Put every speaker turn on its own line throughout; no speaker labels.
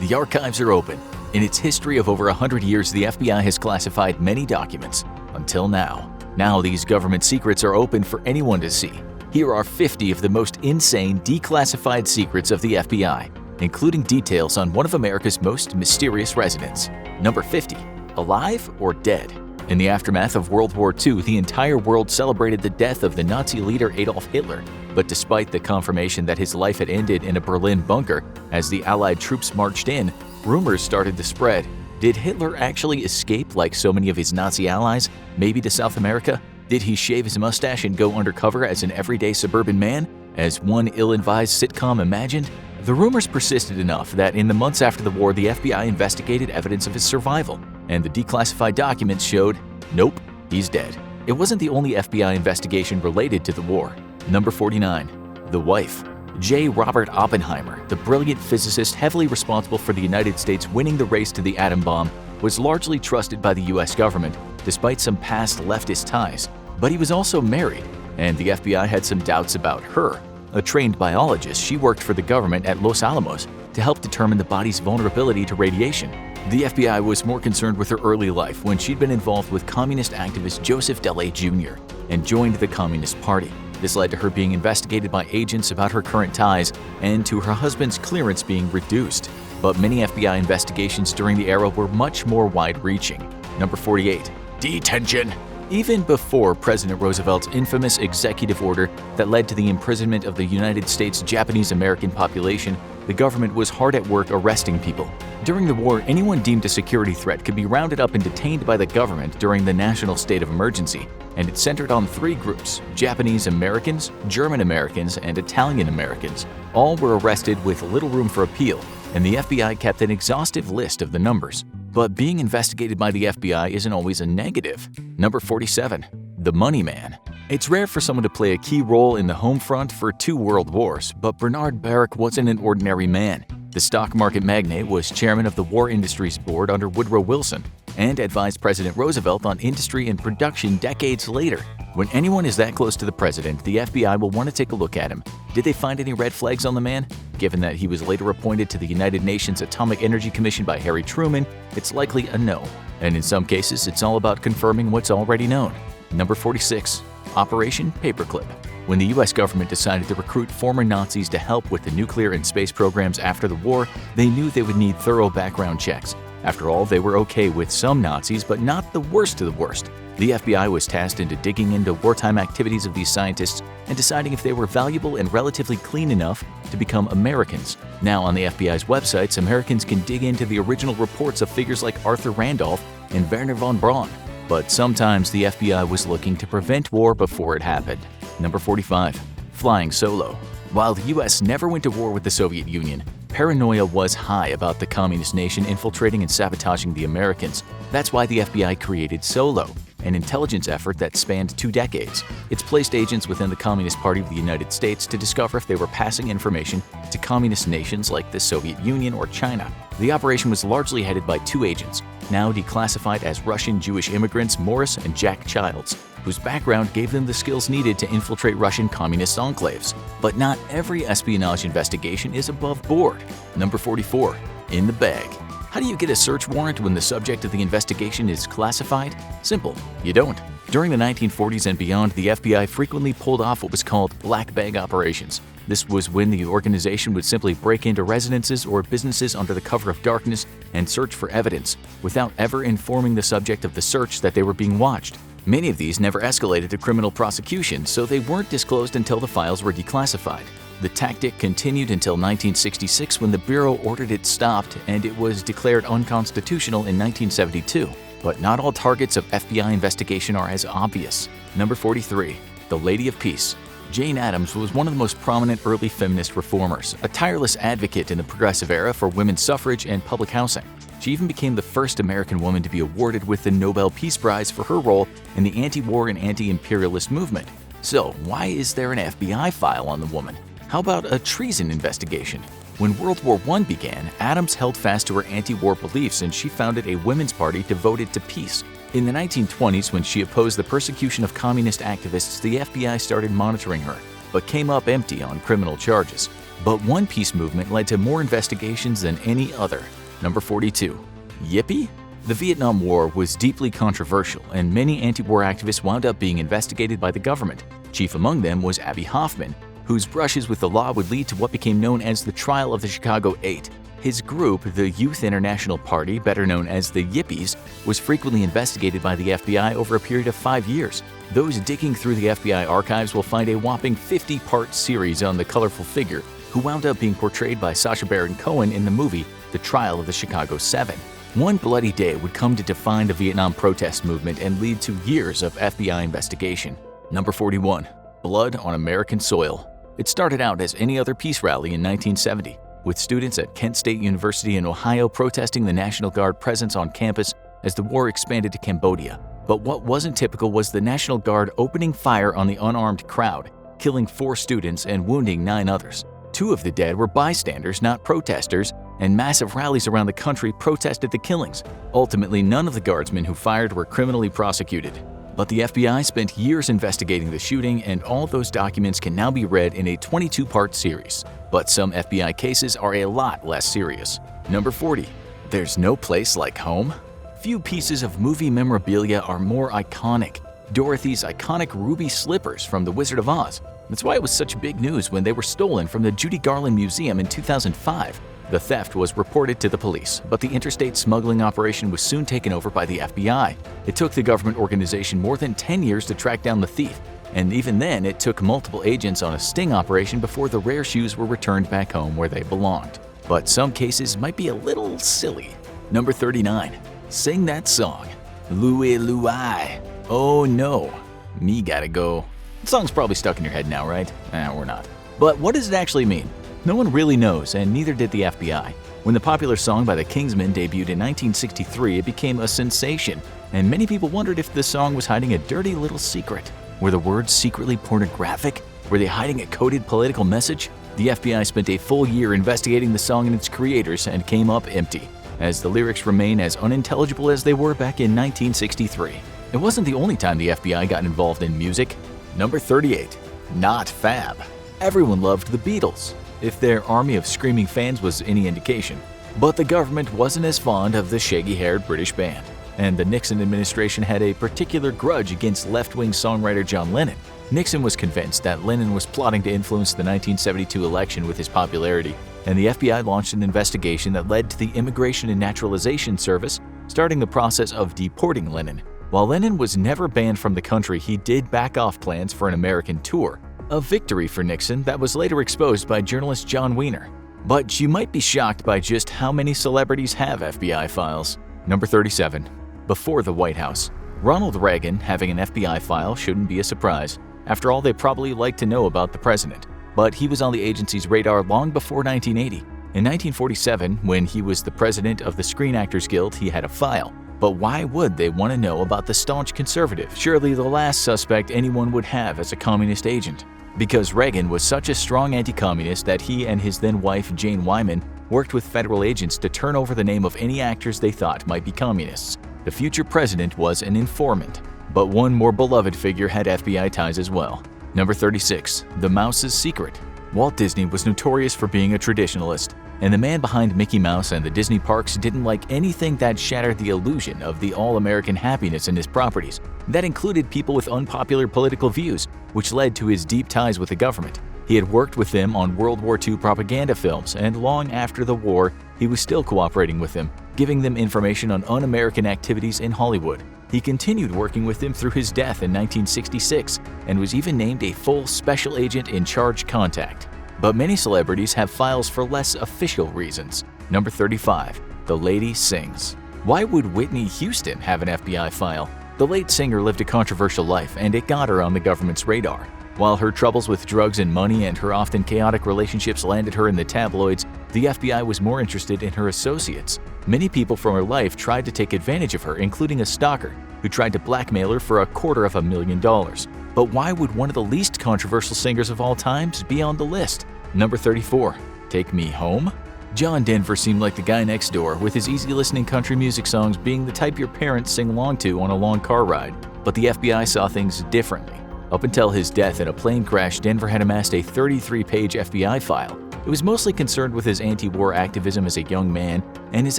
The archives are open. In its history of over 100 years, the FBI has classified many documents. Until now. Now these government secrets are open for anyone to see. Here are 50 of the most insane declassified secrets of the FBI, including details on one of America's most mysterious residents. Number 50. Alive or dead? In the aftermath of World War II, the entire world celebrated the death of the Nazi leader Adolf Hitler. But despite the confirmation that his life had ended in a Berlin bunker as the Allied troops marched in, rumors started to spread. Did Hitler actually escape like so many of his Nazi allies, maybe to South America? Did he shave his mustache and go undercover as an everyday suburban man, as one ill-advised sitcom imagined? The rumors persisted enough that in the months after the war, the FBI investigated evidence of his survival, and the declassified documents showed, nope, he's dead. It wasn't the only FBI investigation related to the war. Number 49. The wife. J. Robert Oppenheimer, the brilliant physicist heavily responsible for the United States winning the race to the atom bomb, was largely trusted by the US government, despite some past leftist ties. But he was also married, and the FBI had some doubts about her. A trained biologist, she worked for the government at Los Alamos to help determine the body's vulnerability to radiation. The FBI was more concerned with her early life when she'd been involved with communist activist Joseph Dele Jr. and joined the Communist Party. This led to her being investigated by agents about her current ties and to her husband's clearance being reduced. But many FBI investigations during the era were much more wide-reaching. Number 48. Detention. Even before President Roosevelt's infamous executive order that led to the imprisonment of the United States Japanese-American population, the government was hard at work arresting people. During the war, anyone deemed a security threat could be rounded up and detained by the government during the national state of emergency, and it centered on three groups: Japanese Americans, German Americans, and Italian Americans. All were arrested with little room for appeal, and the FBI kept an exhaustive list of the numbers. But being investigated by the FBI isn't always a negative. Number 47. The Money Man. It's rare for someone to play a key role in the home front for two world wars, but Bernard Baruch wasn't an ordinary man. The stock market magnate was chairman of the War Industries Board under Woodrow Wilson and advised President Roosevelt on industry and production decades later. When anyone is that close to the president, the FBI will want to take a look at him. Did they find any red flags on the man? Given that he was later appointed to the United Nations Atomic Energy Commission by Harry Truman, it's likely a no. And in some cases, it's all about confirming what's already known. Number 46. Operation Paperclip. When the US government decided to recruit former Nazis to help with the nuclear and space programs after the war, they knew they would need thorough background checks. After all, they were okay with some Nazis, but not the worst of the worst. The FBI was tasked into digging into wartime activities of these scientists and deciding if they were valuable and relatively clean enough to become Americans. Now, on the FBI's websites, Americans can dig into the original reports of figures like Arthur Randolph and Werner von Braun. But sometimes the FBI was looking to prevent war before it happened. Number 45. Flying solo. While the US never went to war with the Soviet Union, paranoia was high about the communist nation infiltrating and sabotaging the Americans. That's why the FBI created Solo, an intelligence effort that spanned 2 decades. It's placed agents within the Communist Party of the United States to discover if they were passing information to communist nations like the Soviet Union or China. The operation was largely headed by 2 agents, now declassified as Russian Jewish immigrants Morris and Jack Childs, whose background gave them the skills needed to infiltrate Russian communist enclaves. But not every espionage investigation is above board. Number 44. In the bag. How do you get a search warrant when the subject of the investigation is classified? Simple, you don't. During the 1940s and beyond, the FBI frequently pulled off what was called black bag operations. This was when the organization would simply break into residences or businesses under the cover of darkness and search for evidence, without ever informing the subject of the search that they were being watched. Many of these never escalated to criminal prosecution, so they weren't disclosed until the files were declassified. The tactic continued until 1966 when the Bureau ordered it stopped and it was declared unconstitutional in 1972. But not all targets of FBI investigation are as obvious. Number 43. The Lady of Peace. Jane Addams was one of the most prominent early feminist reformers, a tireless advocate in the progressive era for women's suffrage and public housing. She even became the first American woman to be awarded with the Nobel Peace Prize for her role in the anti-war and anti-imperialist movement. So, why is there an FBI file on the woman? How about a treason investigation? When World War I began, Addams held fast to her anti-war beliefs and she founded a women's party devoted to peace. In the 1920s, when she opposed the persecution of communist activists, the FBI started monitoring her, but came up empty on criminal charges. But one peace movement led to more investigations than any other. Number 42. Yippee? The Vietnam War was deeply controversial, and many anti-war activists wound up being investigated by the government. Chief among them was Abbie Hoffman, whose brushes with the law would lead to what became known as the Trial of the Chicago Eight. His group, the Youth International Party, better known as the Yippies, was frequently investigated by the FBI over a period of 5 years. Those digging through the FBI archives will find a whopping 50-part series on the colorful figure, who wound up being portrayed by Sacha Baron Cohen in the movie The Trial of the Chicago Seven. One bloody day would come to define the Vietnam protest movement and lead to years of FBI investigation. Number 41. Blood on American soil. It started out as any other peace rally in 1970, with students at Kent State University in Ohio protesting the National Guard presence on campus as the war expanded to Cambodia. But what wasn't typical was the National Guard opening fire on the unarmed crowd, killing 4 students and wounding 9 others. 2 of the dead were bystanders, not protesters, and massive rallies around the country protested the killings. Ultimately, none of the guardsmen who fired were criminally prosecuted. But the FBI spent years investigating the shooting, and all those documents can now be read in a 22-part series. But some FBI cases are a lot less serious. Number 40. There's no place like home? Few pieces of movie memorabilia are more iconic. Dorothy's iconic ruby slippers from The Wizard of Oz. That's why it was such big news when they were stolen from the Judy Garland Museum in 2005. The theft was reported to the police, but the interstate smuggling operation was soon taken over by the FBI. It took the government organization more than 10 years to track down the thief, and even then it took multiple agents on a sting operation before the rare shoes were returned back home where they belonged. But some cases might be a little silly. Number 39. Sing that song. Louie Louie. Oh no. Me gotta go. The song's probably stuck in your head now, right? Or not. But what does it actually mean? No one really knows, and neither did the FBI. When the popular song by the Kingsmen debuted in 1963, it became a sensation, and many people wondered if the song was hiding a dirty little secret. Were the words secretly pornographic? Were they hiding a coded political message? The FBI spent a full year investigating the song and its creators and came up empty, as the lyrics remain as unintelligible as they were back in 1963. It wasn't the only time the FBI got involved in music. Number 38. Not Fab. Everyone loved the Beatles, if their army of screaming fans was any indication. But the government wasn't as fond of the shaggy-haired British band, and the Nixon administration had a particular grudge against left-wing songwriter John Lennon. Nixon was convinced that Lennon was plotting to influence the 1972 election with his popularity, and the FBI launched an investigation that led to the Immigration and Naturalization Service starting the process of deporting Lennon. While Lennon was never banned from the country, he did back off plans for an American tour. A victory for Nixon that was later exposed by journalist John Wiener. But you might be shocked by just how many celebrities have FBI files. Number 37. Before the White House. Ronald Reagan having an FBI file shouldn't be a surprise. After all, they probably like to know about the president. But he was on the agency's radar long before 1980. In 1947, when he was the president of the Screen Actors Guild, he had a file. But why would they want to know about the staunch conservative? Surely the last suspect anyone would have as a communist agent. Because Reagan was such a strong anti-communist that he and his then-wife Jane Wyman worked with federal agents to turn over the name of any actors they thought might be communists. The future president was an informant. But one more beloved figure had FBI ties as well. Number 36. The Mouse's Secret. Walt Disney was notorious for being a traditionalist, and the man behind Mickey Mouse and the Disney parks didn't like anything that shattered the illusion of the all-American happiness in his properties. That included people with unpopular political views, which led to his deep ties with the government. He had worked with them on World War II propaganda films, and long after the war, he was still cooperating with them, giving them information on un-American activities in Hollywood. He continued working with them through his death in 1966, and was even named a full special agent in charge contact. But many celebrities have files for less official reasons. Number 35. The Lady Sings. Why would Whitney Houston have an FBI file? The late singer lived a controversial life, and it got her on the government's radar. While her troubles with drugs and money and her often chaotic relationships landed her in the tabloids, the FBI was more interested in her associates. Many people from her life tried to take advantage of her, including a stalker who tried to blackmail her for $250,000. But why would one of the least controversial singers of all times be on the list? Number 34. Take Me Home? John Denver seemed like the guy next door, with his easy-listening country music songs being the type your parents sing along to on a long car ride. But the FBI saw things differently. Up until his death in a plane crash, Denver had amassed a 33-page FBI file. It was mostly concerned with his anti-war activism as a young man and his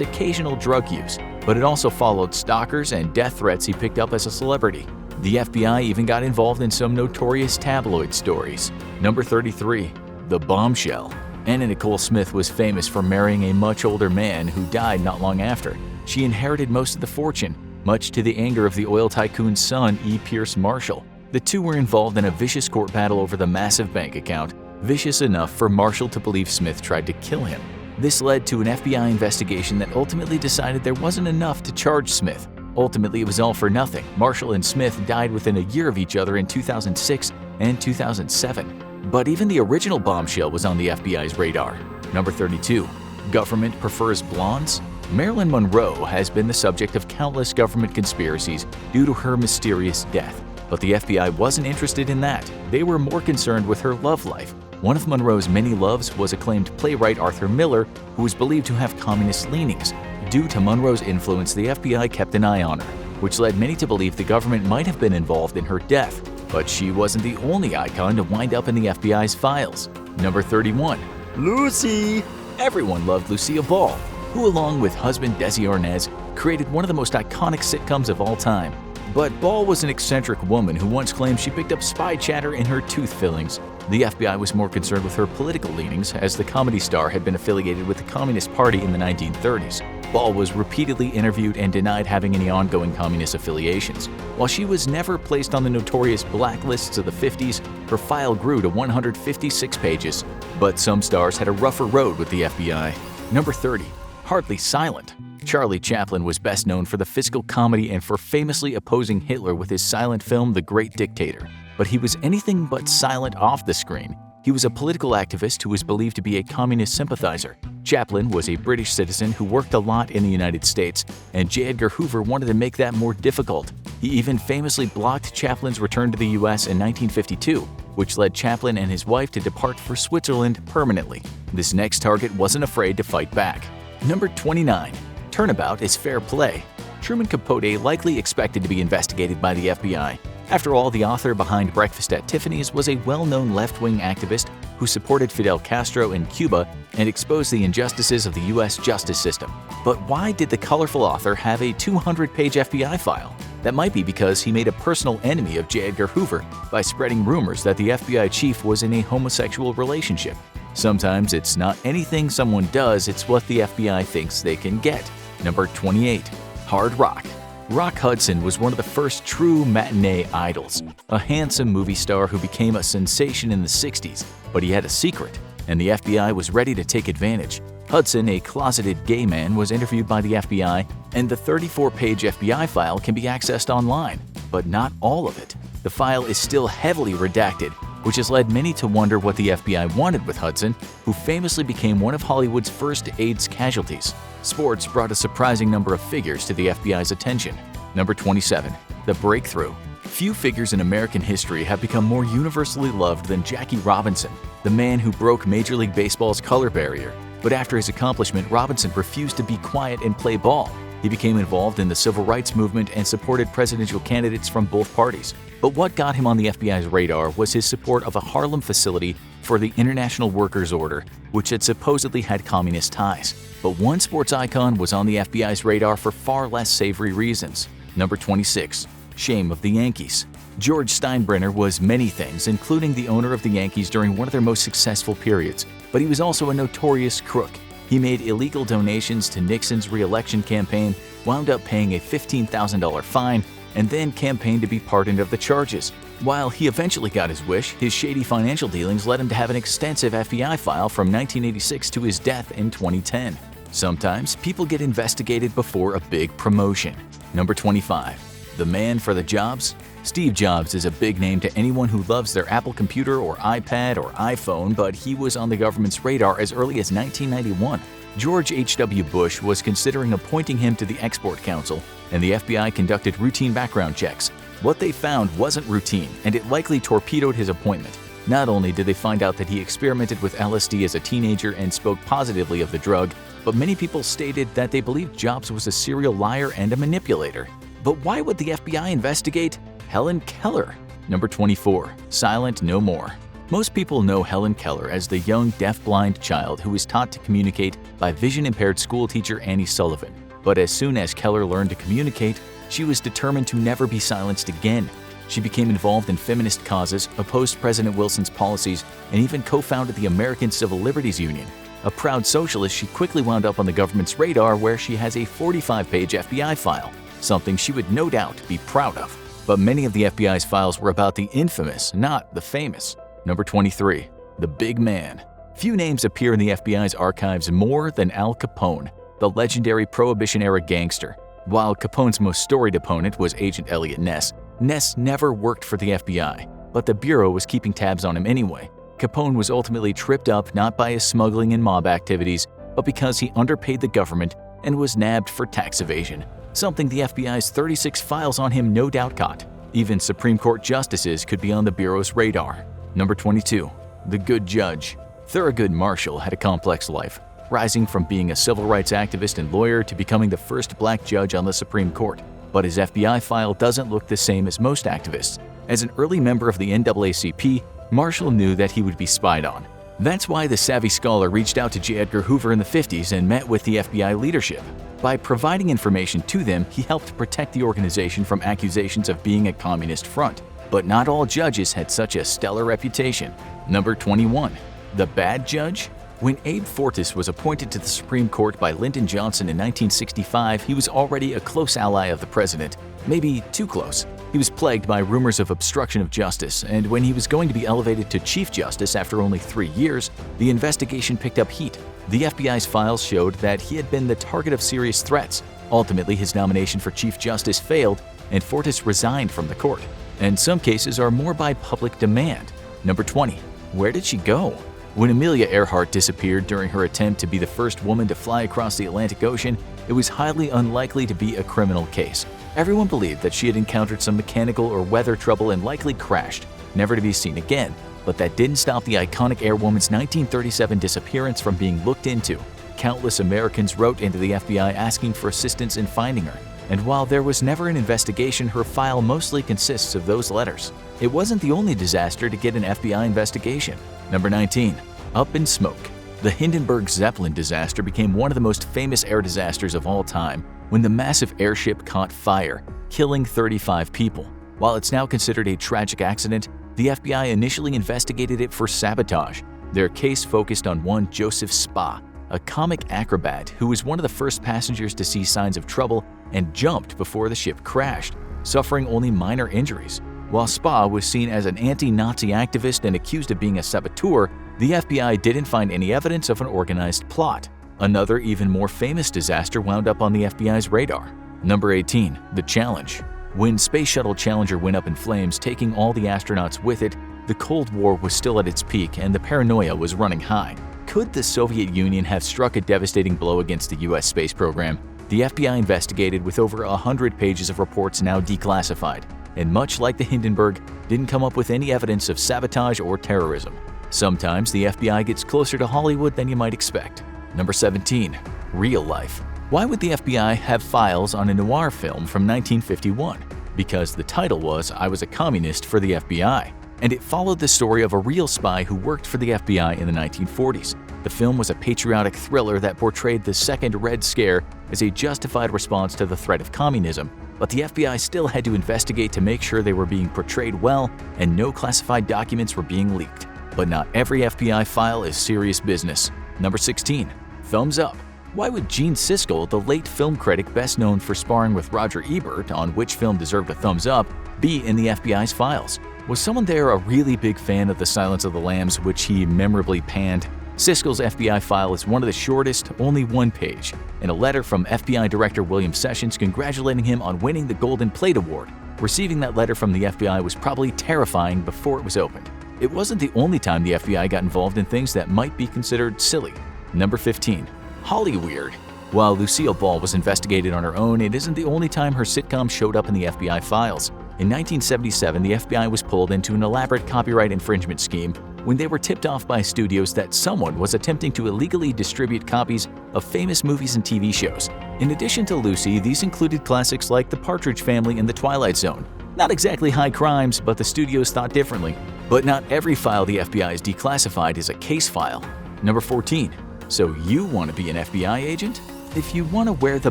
occasional drug use, but it also followed stalkers and death threats he picked up as a celebrity. The FBI even got involved in some notorious tabloid stories. Number 33. The Bombshell. Anna Nicole Smith was famous for marrying a much older man who died not long after. She inherited most of the fortune, much to the anger of the oil tycoon's son, E. Pierce Marshall. The two were involved in a vicious court battle over the massive bank account, vicious enough for Marshall to believe Smith tried to kill him. This led to an FBI investigation that ultimately decided there wasn't enough to charge Smith. Ultimately, it was all for nothing. Marshall and Smith died within a year of each other in 2006 and 2007. But even the original bombshell was on the FBI's radar. Number 32. Government prefers blondes? Marilyn Monroe has been the subject of countless government conspiracies due to her mysterious death. But the FBI wasn't interested in that. They were more concerned with her love life. One of Monroe's many loves was acclaimed playwright Arthur Miller, who was believed to have communist leanings. Due to Monroe's influence, the FBI kept an eye on her, which led many to believe the government might have been involved in her death. But she wasn't the only icon to wind up in the FBI's files. Number 31. Lucy! Everyone loved Lucille Ball, who along with husband Desi Arnaz created one of the most iconic sitcoms of all time. But Ball was an eccentric woman who once claimed she picked up spy chatter in her tooth fillings. The FBI was more concerned with her political leanings, as the comedy star had been affiliated with the Communist Party in the 1930s. Ball was repeatedly interviewed and denied having any ongoing communist affiliations. While she was never placed on the notorious blacklists of the 50s, her file grew to 156 pages. But some stars had a rougher road with the FBI. Number 30. Hardly silent. Charlie Chaplin was best known for the physical comedy and for famously opposing Hitler with his silent film The Great Dictator. But he was anything but silent off the screen. He was a political activist who was believed to be a communist sympathizer. Chaplin was a British citizen who worked a lot in the United States, and J. Edgar Hoover wanted to make that more difficult. He even famously blocked Chaplin's return to the US in 1952, which led Chaplin and his wife to depart for Switzerland permanently. This next target wasn't afraid to fight back. Number 29. Turnabout is fair play. Truman Capote likely expected to be investigated by the FBI. After all, the author behind Breakfast at Tiffany's was a well-known left-wing activist who supported Fidel Castro in Cuba and exposed the injustices of the U.S. justice system. But why did the colorful author have a 200-page FBI file? That might be because he made a personal enemy of J. Edgar Hoover by spreading rumors that the FBI chief was in a homosexual relationship. Sometimes it's not anything someone does, it's what the FBI thinks they can get. Number 28. Hard Rock. Rock Hudson was one of the first true matinee idols, a handsome movie star who became a sensation in the 60s, but he had a secret, and the FBI was ready to take advantage. Hudson, a closeted gay man, was interviewed by the FBI, and the 34-page FBI file can be accessed online, but not all of it. The file is still heavily redacted, which has led many to wonder what the FBI wanted with Hudson, who famously became one of Hollywood's first AIDS casualties. Sports brought a surprising number of figures to the FBI's attention. Number 27. The Breakthrough. Few figures in American history have become more universally loved than Jackie Robinson, the man who broke Major League Baseball's color barrier. But after his accomplishment, Robinson refused to be quiet and play ball. He became involved in the civil rights movement and supported presidential candidates from both parties. But what got him on the FBI's radar was his support of a Harlem facility for the International Workers' Order, which had supposedly had communist ties. But one sports icon was on the FBI's radar for far less savory reasons. Number 26. Shame of the Yankees. George Steinbrenner was many things, including the owner of the Yankees during one of their most successful periods, but he was also a notorious crook. He made illegal donations to Nixon's re-election campaign, wound up paying a $15,000 fine, and then campaigned to be pardoned of the charges. While he eventually got his wish, his shady financial dealings led him to have an extensive FBI file from 1986 to his death in 2010. Sometimes people get investigated before a big promotion. Number 25. The man for the jobs? Steve Jobs is a big name to anyone who loves their Apple computer or iPad or iPhone, but he was on the government's radar as early as 1991. George H.W. Bush was considering appointing him to the Export Council, and the FBI conducted routine background checks. What they found wasn't routine, and it likely torpedoed his appointment. Not only did they find out that he experimented with LSD as a teenager and spoke positively of the drug, but many people stated that they believed Jobs was a serial liar and a manipulator. But why would the FBI investigate Helen Keller? Number 24. Silent No More. Most people know Helen Keller as the young deaf-blind child who was taught to communicate by vision-impaired schoolteacher Annie Sullivan. But as soon as Keller learned to communicate, she was determined to never be silenced again. She became involved in feminist causes, opposed President Wilson's policies, and even co-founded the American Civil Liberties Union. A proud socialist, she quickly wound up on the government's radar where she has a 45-page FBI file, something she would no doubt be proud of. But many of the FBI's files were about the infamous, not the famous. Number 23. The Big Man. Few names appear in the FBI's archives more than Al Capone, the legendary Prohibition-era gangster. While Capone's most storied opponent was Agent Elliot Ness, Ness never worked for the FBI, but the Bureau was keeping tabs on him anyway. Capone was ultimately tripped up not by his smuggling and mob activities, but because he underpaid the government and was nabbed for tax evasion, something the FBI's 36 files on him no doubt caught. Even Supreme Court justices could be on the Bureau's radar. Number 22. The Good Judge. Thurgood Marshall had a complex life, rising from being a civil rights activist and lawyer to becoming the first black judge on the Supreme Court. But his FBI file doesn't look the same as most activists. As an early member of the NAACP, Marshall knew that he would be spied on. That's why the savvy scholar reached out to J. Edgar Hoover in the 50s and met with the FBI leadership. By providing information to them, he helped protect the organization from accusations of being a communist front. But not all judges had such a stellar reputation. Number 21. The Bad Judge? When Abe Fortas was appointed to the Supreme Court by Lyndon Johnson in 1965, he was already a close ally of the president, maybe too close. He was plagued by rumors of obstruction of justice, and when he was going to be elevated to Chief Justice after only 3 years, the investigation picked up heat. The FBI's files showed that he had been the target of serious threats. Ultimately, his nomination for Chief Justice failed, and Fortas resigned from the court. And some cases are more by public demand. Number 20. Where did she go? When Amelia Earhart disappeared during her attempt to be the first woman to fly across the Atlantic Ocean, it was highly unlikely to be a criminal case. Everyone believed that she had encountered some mechanical or weather trouble and likely crashed, never to be seen again. But that didn't stop the iconic airwoman's 1937 disappearance from being looked into. Countless Americans wrote into the FBI asking for assistance in finding her. And while there was never an investigation, her file mostly consists of those letters. It wasn't the only disaster to get an FBI investigation. Number 19. Up in Smoke. The Hindenburg Zeppelin disaster became one of the most famous air disasters of all time when the massive airship caught fire, killing 35 people. While it's now considered a tragic accident, the FBI initially investigated it for sabotage. Their case focused on one Joseph Spa, a comic acrobat who was one of the first passengers to see signs of trouble and jumped before the ship crashed, suffering only minor injuries. While Spa was seen as an anti-Nazi activist and accused of being a saboteur, the FBI didn't find any evidence of an organized plot. Another, even more famous disaster wound up on the FBI's radar. Number 18. The Challenge. When Space Shuttle Challenger went up in flames, taking all the astronauts with it, the Cold War was still at its peak and the paranoia was running high. Could the Soviet Union have struck a devastating blow against the US space program? The FBI investigated with over 100 pages of reports now declassified, and much like the Hindenburg, didn't come up with any evidence of sabotage or terrorism. Sometimes the FBI gets closer to Hollywood than you might expect. Number 17. Real life. Why would the FBI have files on a noir film from 1951? Because the title was I Was a Communist for the FBI, and it followed the story of a real spy who worked for the FBI in the 1940s. The film was a patriotic thriller that portrayed the Second Red Scare as a justified response to the threat of communism, but the FBI still had to investigate to make sure they were being portrayed well and no classified documents were being leaked. But not every FBI file is serious business. Number 16. Thumbs Up. Why would Gene Siskel, the late film critic best known for sparring with Roger Ebert on which film deserved a thumbs up, be in the FBI's files? Was someone there a really big fan of The Silence of the Lambs, which he memorably panned? Siskel's FBI file is one of the shortest, only one page, and a letter from FBI Director William Sessions congratulating him on winning the Golden Plate Award. Receiving that letter from the FBI was probably terrifying before it was opened. It wasn't the only time the FBI got involved in things that might be considered silly. Number 15. Hollyweird. While Lucille Ball was investigated on her own, it isn't the only time her sitcom showed up in the FBI files. In 1977, the FBI was pulled into an elaborate copyright infringement scheme when they were tipped off by studios that someone was attempting to illegally distribute copies of famous movies and TV shows. In addition to Lucy, these included classics like The Partridge Family and The Twilight Zone. Not exactly high crimes, but the studios thought differently. But not every file the FBI has declassified is a case file. Number 14. So you want to be an FBI agent? If you want to wear the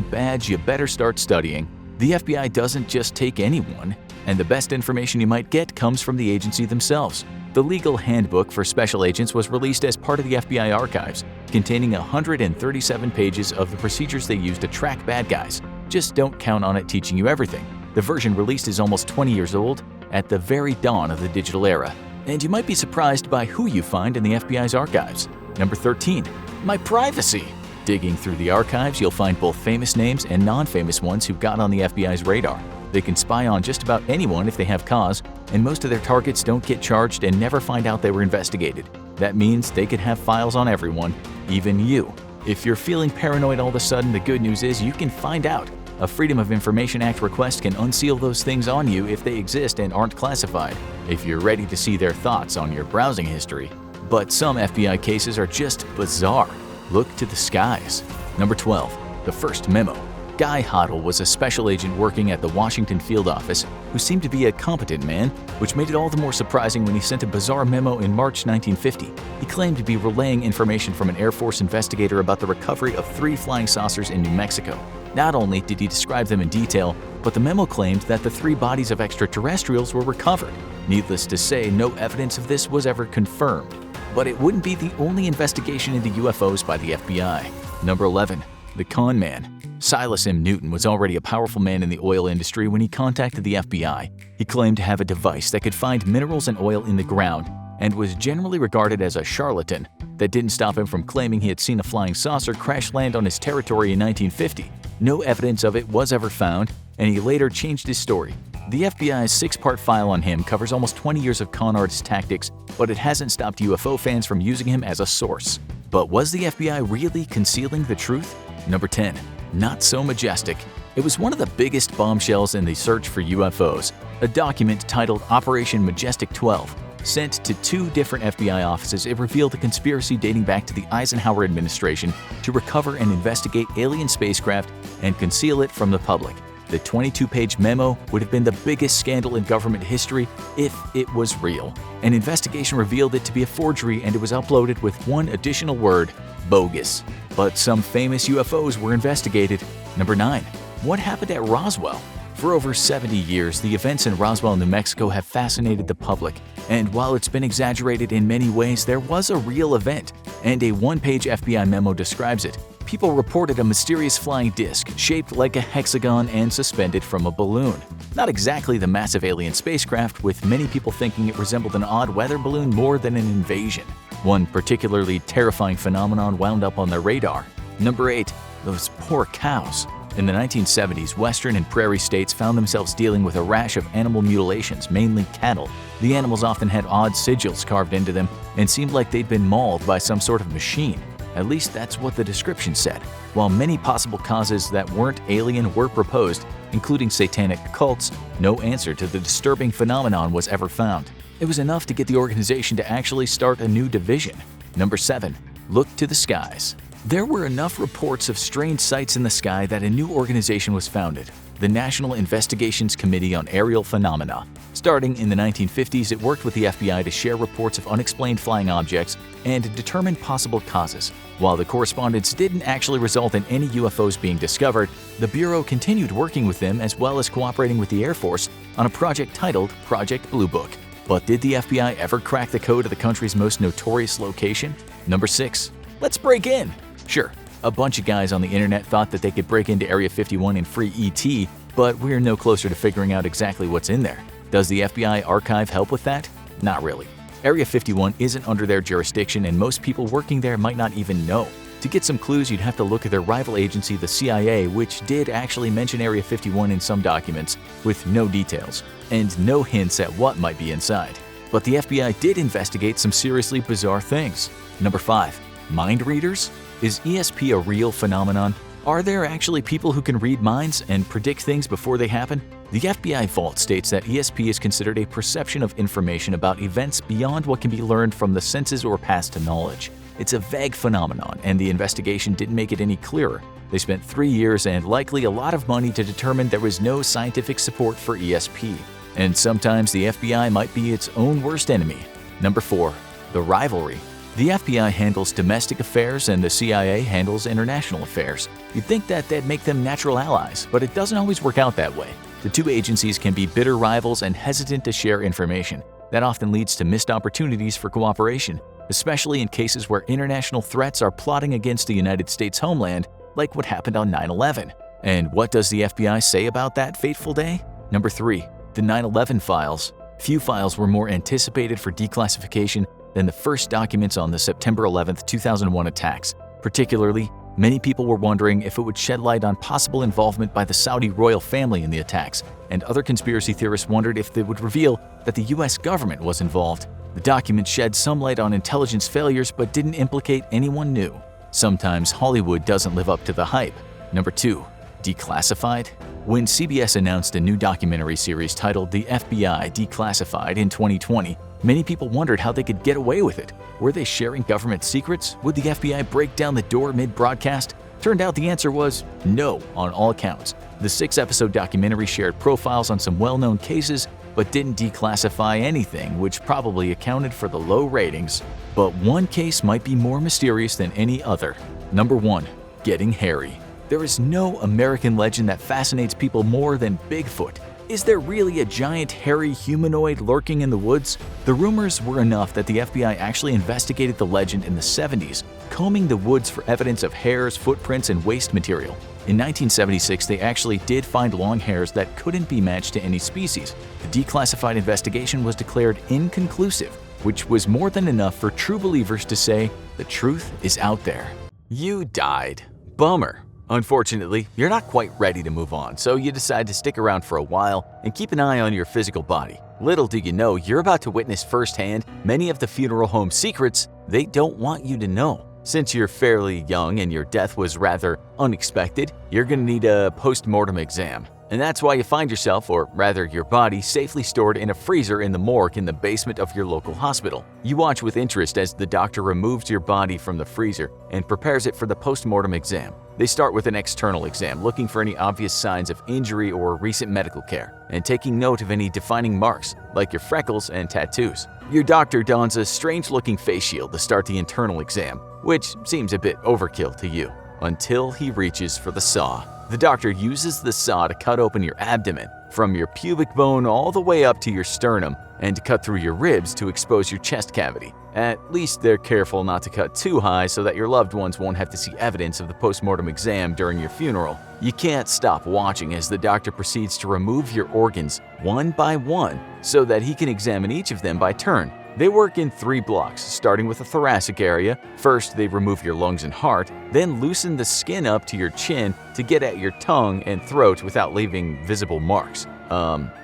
badge, you better start studying. The FBI doesn't just take anyone, and the best information you might get comes from the agency themselves. The legal handbook for special agents was released as part of the FBI archives, containing 137 pages of the procedures they use to track bad guys. Just don't count on it teaching you everything. The version released is almost 20 years old, at the very dawn of the digital era. And you might be surprised by who you find in the FBI's archives. Number 13. My privacy. Digging through the archives, you'll find both famous names and non-famous ones who got on the FBI's radar. They can spy on just about anyone if they have cause, and most of their targets don't get charged and never find out they were investigated. That means they could have files on everyone, even you. If you're feeling paranoid all of a sudden, the good news is you can find out. A Freedom of Information Act request can unseal those things on you if they exist and aren't classified, if you're ready to see their thoughts on your browsing history. But some FBI cases are just bizarre. Look to the skies. Number 12. The first memo. Guy Hoddle was a special agent working at the Washington field office who seemed to be a competent man, which made it all the more surprising when he sent a bizarre memo in March 1950. He claimed to be relaying information from an Air Force investigator about the recovery of 3 flying saucers in New Mexico. Not only did he describe them in detail, but the memo claimed that the 3 bodies of extraterrestrials were recovered. Needless to say, no evidence of this was ever confirmed. But it wouldn't be the only investigation into UFOs by the FBI. Number 11. The Con Man. Silas M. Newton was already a powerful man in the oil industry when he contacted the FBI. He claimed to have a device that could find minerals and oil in the ground and was generally regarded as a charlatan. That didn't stop him from claiming he had seen a flying saucer crash land on his territory in 1950. No evidence of it was ever found, and he later changed his story. The FBI's 6-part file on him covers almost 20 years of con artist tactics, but it hasn't stopped UFO fans from using him as a source. But was the FBI really concealing the truth? Number 10. Not so majestic. It was one of the biggest bombshells in the search for UFOs. A document titled Operation Majestic 12. Sent to 2 different FBI offices, it revealed a conspiracy dating back to the Eisenhower administration to recover and investigate alien spacecraft and conceal it from the public. The 22-page memo would have been the biggest scandal in government history if it was real. An investigation revealed it to be a forgery, and it was uploaded with one additional word: bogus. But some famous UFOs were investigated. Number 9. What happened at Roswell? For over 70 years, the events in Roswell, New Mexico have fascinated the public. And while it's been exaggerated in many ways, there was a real event, and a 1-page FBI memo describes it. People reported a mysterious flying disc shaped like a hexagon and suspended from a balloon. Not exactly the massive alien spacecraft, with many people thinking it resembled an odd weather balloon more than an invasion. One particularly terrifying phenomenon wound up on their radar. Number 8. Those poor cows. In the 1970s, western and prairie states found themselves dealing with a rash of animal mutilations, mainly cattle. The animals often had odd sigils carved into them and seemed like they'd been mauled by some sort of machine. At least that's what the description said. While many possible causes that weren't alien were proposed, including satanic cults, no answer to the disturbing phenomenon was ever found. It was enough to get the organization to actually start a new division. Number 7. Look to the skies. There were enough reports of strange sights in the sky that a new organization was founded, the National Investigations Committee on Aerial Phenomena. Starting in the 1950s, it worked with the FBI to share reports of unexplained flying objects and determine possible causes. While the correspondence didn't actually result in any UFOs being discovered, the Bureau continued working with them as well as cooperating with the Air Force on a project titled Project Blue Book. But did the FBI ever crack the code of the country's most notorious location? Number 6. Let's break in! Sure, a bunch of guys on the internet thought that they could break into Area 51 and free ET, but we're no closer to figuring out exactly what's in there. Does the FBI archive help with that? Not really. Area 51 isn't under their jurisdiction, and most people working there might not even know. To get some clues, you'd have to look at their rival agency, the CIA, which did actually mention Area 51 in some documents, with no details, and no hints at what might be inside. But the FBI did investigate some seriously bizarre things. Number 5. Mind readers? Is ESP a real phenomenon? Are there actually people who can read minds and predict things before they happen? The FBI Vault states that ESP is considered a perception of information about events beyond what can be learned from the senses or past knowledge. It's a vague phenomenon, and the investigation didn't make it any clearer. They spent 3 years and likely a lot of money to determine there was no scientific support for ESP. And sometimes the FBI might be its own worst enemy. Number 4. The rivalry. The FBI handles domestic affairs and the CIA handles international affairs. You'd think that that'd make them natural allies, but it doesn't always work out that way. The two agencies can be bitter rivals and hesitant to share information. That often leads to missed opportunities for cooperation, especially in cases where international threats are plotting against the United States homeland, like what happened on 9/11. And what does the FBI say about that fateful day? Number 3. The 9/11 files. Few files were more anticipated for declassification than the first documents on the September 11, 2001 attacks. Particularly, many people were wondering if it would shed light on possible involvement by the Saudi royal family in the attacks, and other conspiracy theorists wondered if they would reveal that the US government was involved. The documents shed some light on intelligence failures but didn't implicate anyone new. Sometimes Hollywood doesn't live up to the hype. Number 2. Declassified. When CBS announced a new documentary series titled The FBI Declassified in 2020, many people wondered how they could get away with it. Were they sharing government secrets? Would the FBI break down the door mid-broadcast? Turned out the answer was no on all accounts. The 6-episode documentary shared profiles on some well-known cases, but didn't declassify anything, which probably accounted for the low ratings. But one case might be more mysterious than any other. Number 1. Getting hairy. There is no American legend that fascinates people more than Bigfoot. Is there really a giant hairy humanoid lurking in the woods? The rumors were enough that the FBI actually investigated the legend in the 70s, combing the woods for evidence of hairs, footprints, and waste material. In 1976, they actually did find long hairs that couldn't be matched to any species. The declassified investigation was declared inconclusive, which was more than enough for true believers to say, the truth is out there. You died. Bummer. Unfortunately, you're not quite ready to move on, so you decide to stick around for a while and keep an eye on your physical body. Little do you know, you're about to witness firsthand many of the funeral home secrets they don't want you to know. Since you're fairly young and your death was rather unexpected, you're going to need a post-mortem exam. And that's why you find yourself, or rather your body, safely stored in a freezer in the morgue in the basement of your local hospital. You watch with interest as the doctor removes your body from the freezer and prepares it for the post-mortem exam. They start with an external exam, looking for any obvious signs of injury or recent medical care, and taking note of any defining marks, like your freckles and tattoos. Your doctor dons a strange-looking face shield to start the internal exam, which seems a bit overkill to you, until he reaches for the saw. The doctor uses the saw to cut open your abdomen, from your pubic bone all the way up to your sternum, and to cut through your ribs to expose your chest cavity. At least they're careful not to cut too high so that your loved ones won't have to see evidence of the post-mortem exam during your funeral. You can't stop watching as the doctor proceeds to remove your organs one by one so that he can examine each of them by turn. They work in 3 blocks, starting with the thoracic area. First, they remove your lungs and heart, then loosen the skin up to your chin to get at your tongue and throat without leaving visible marks.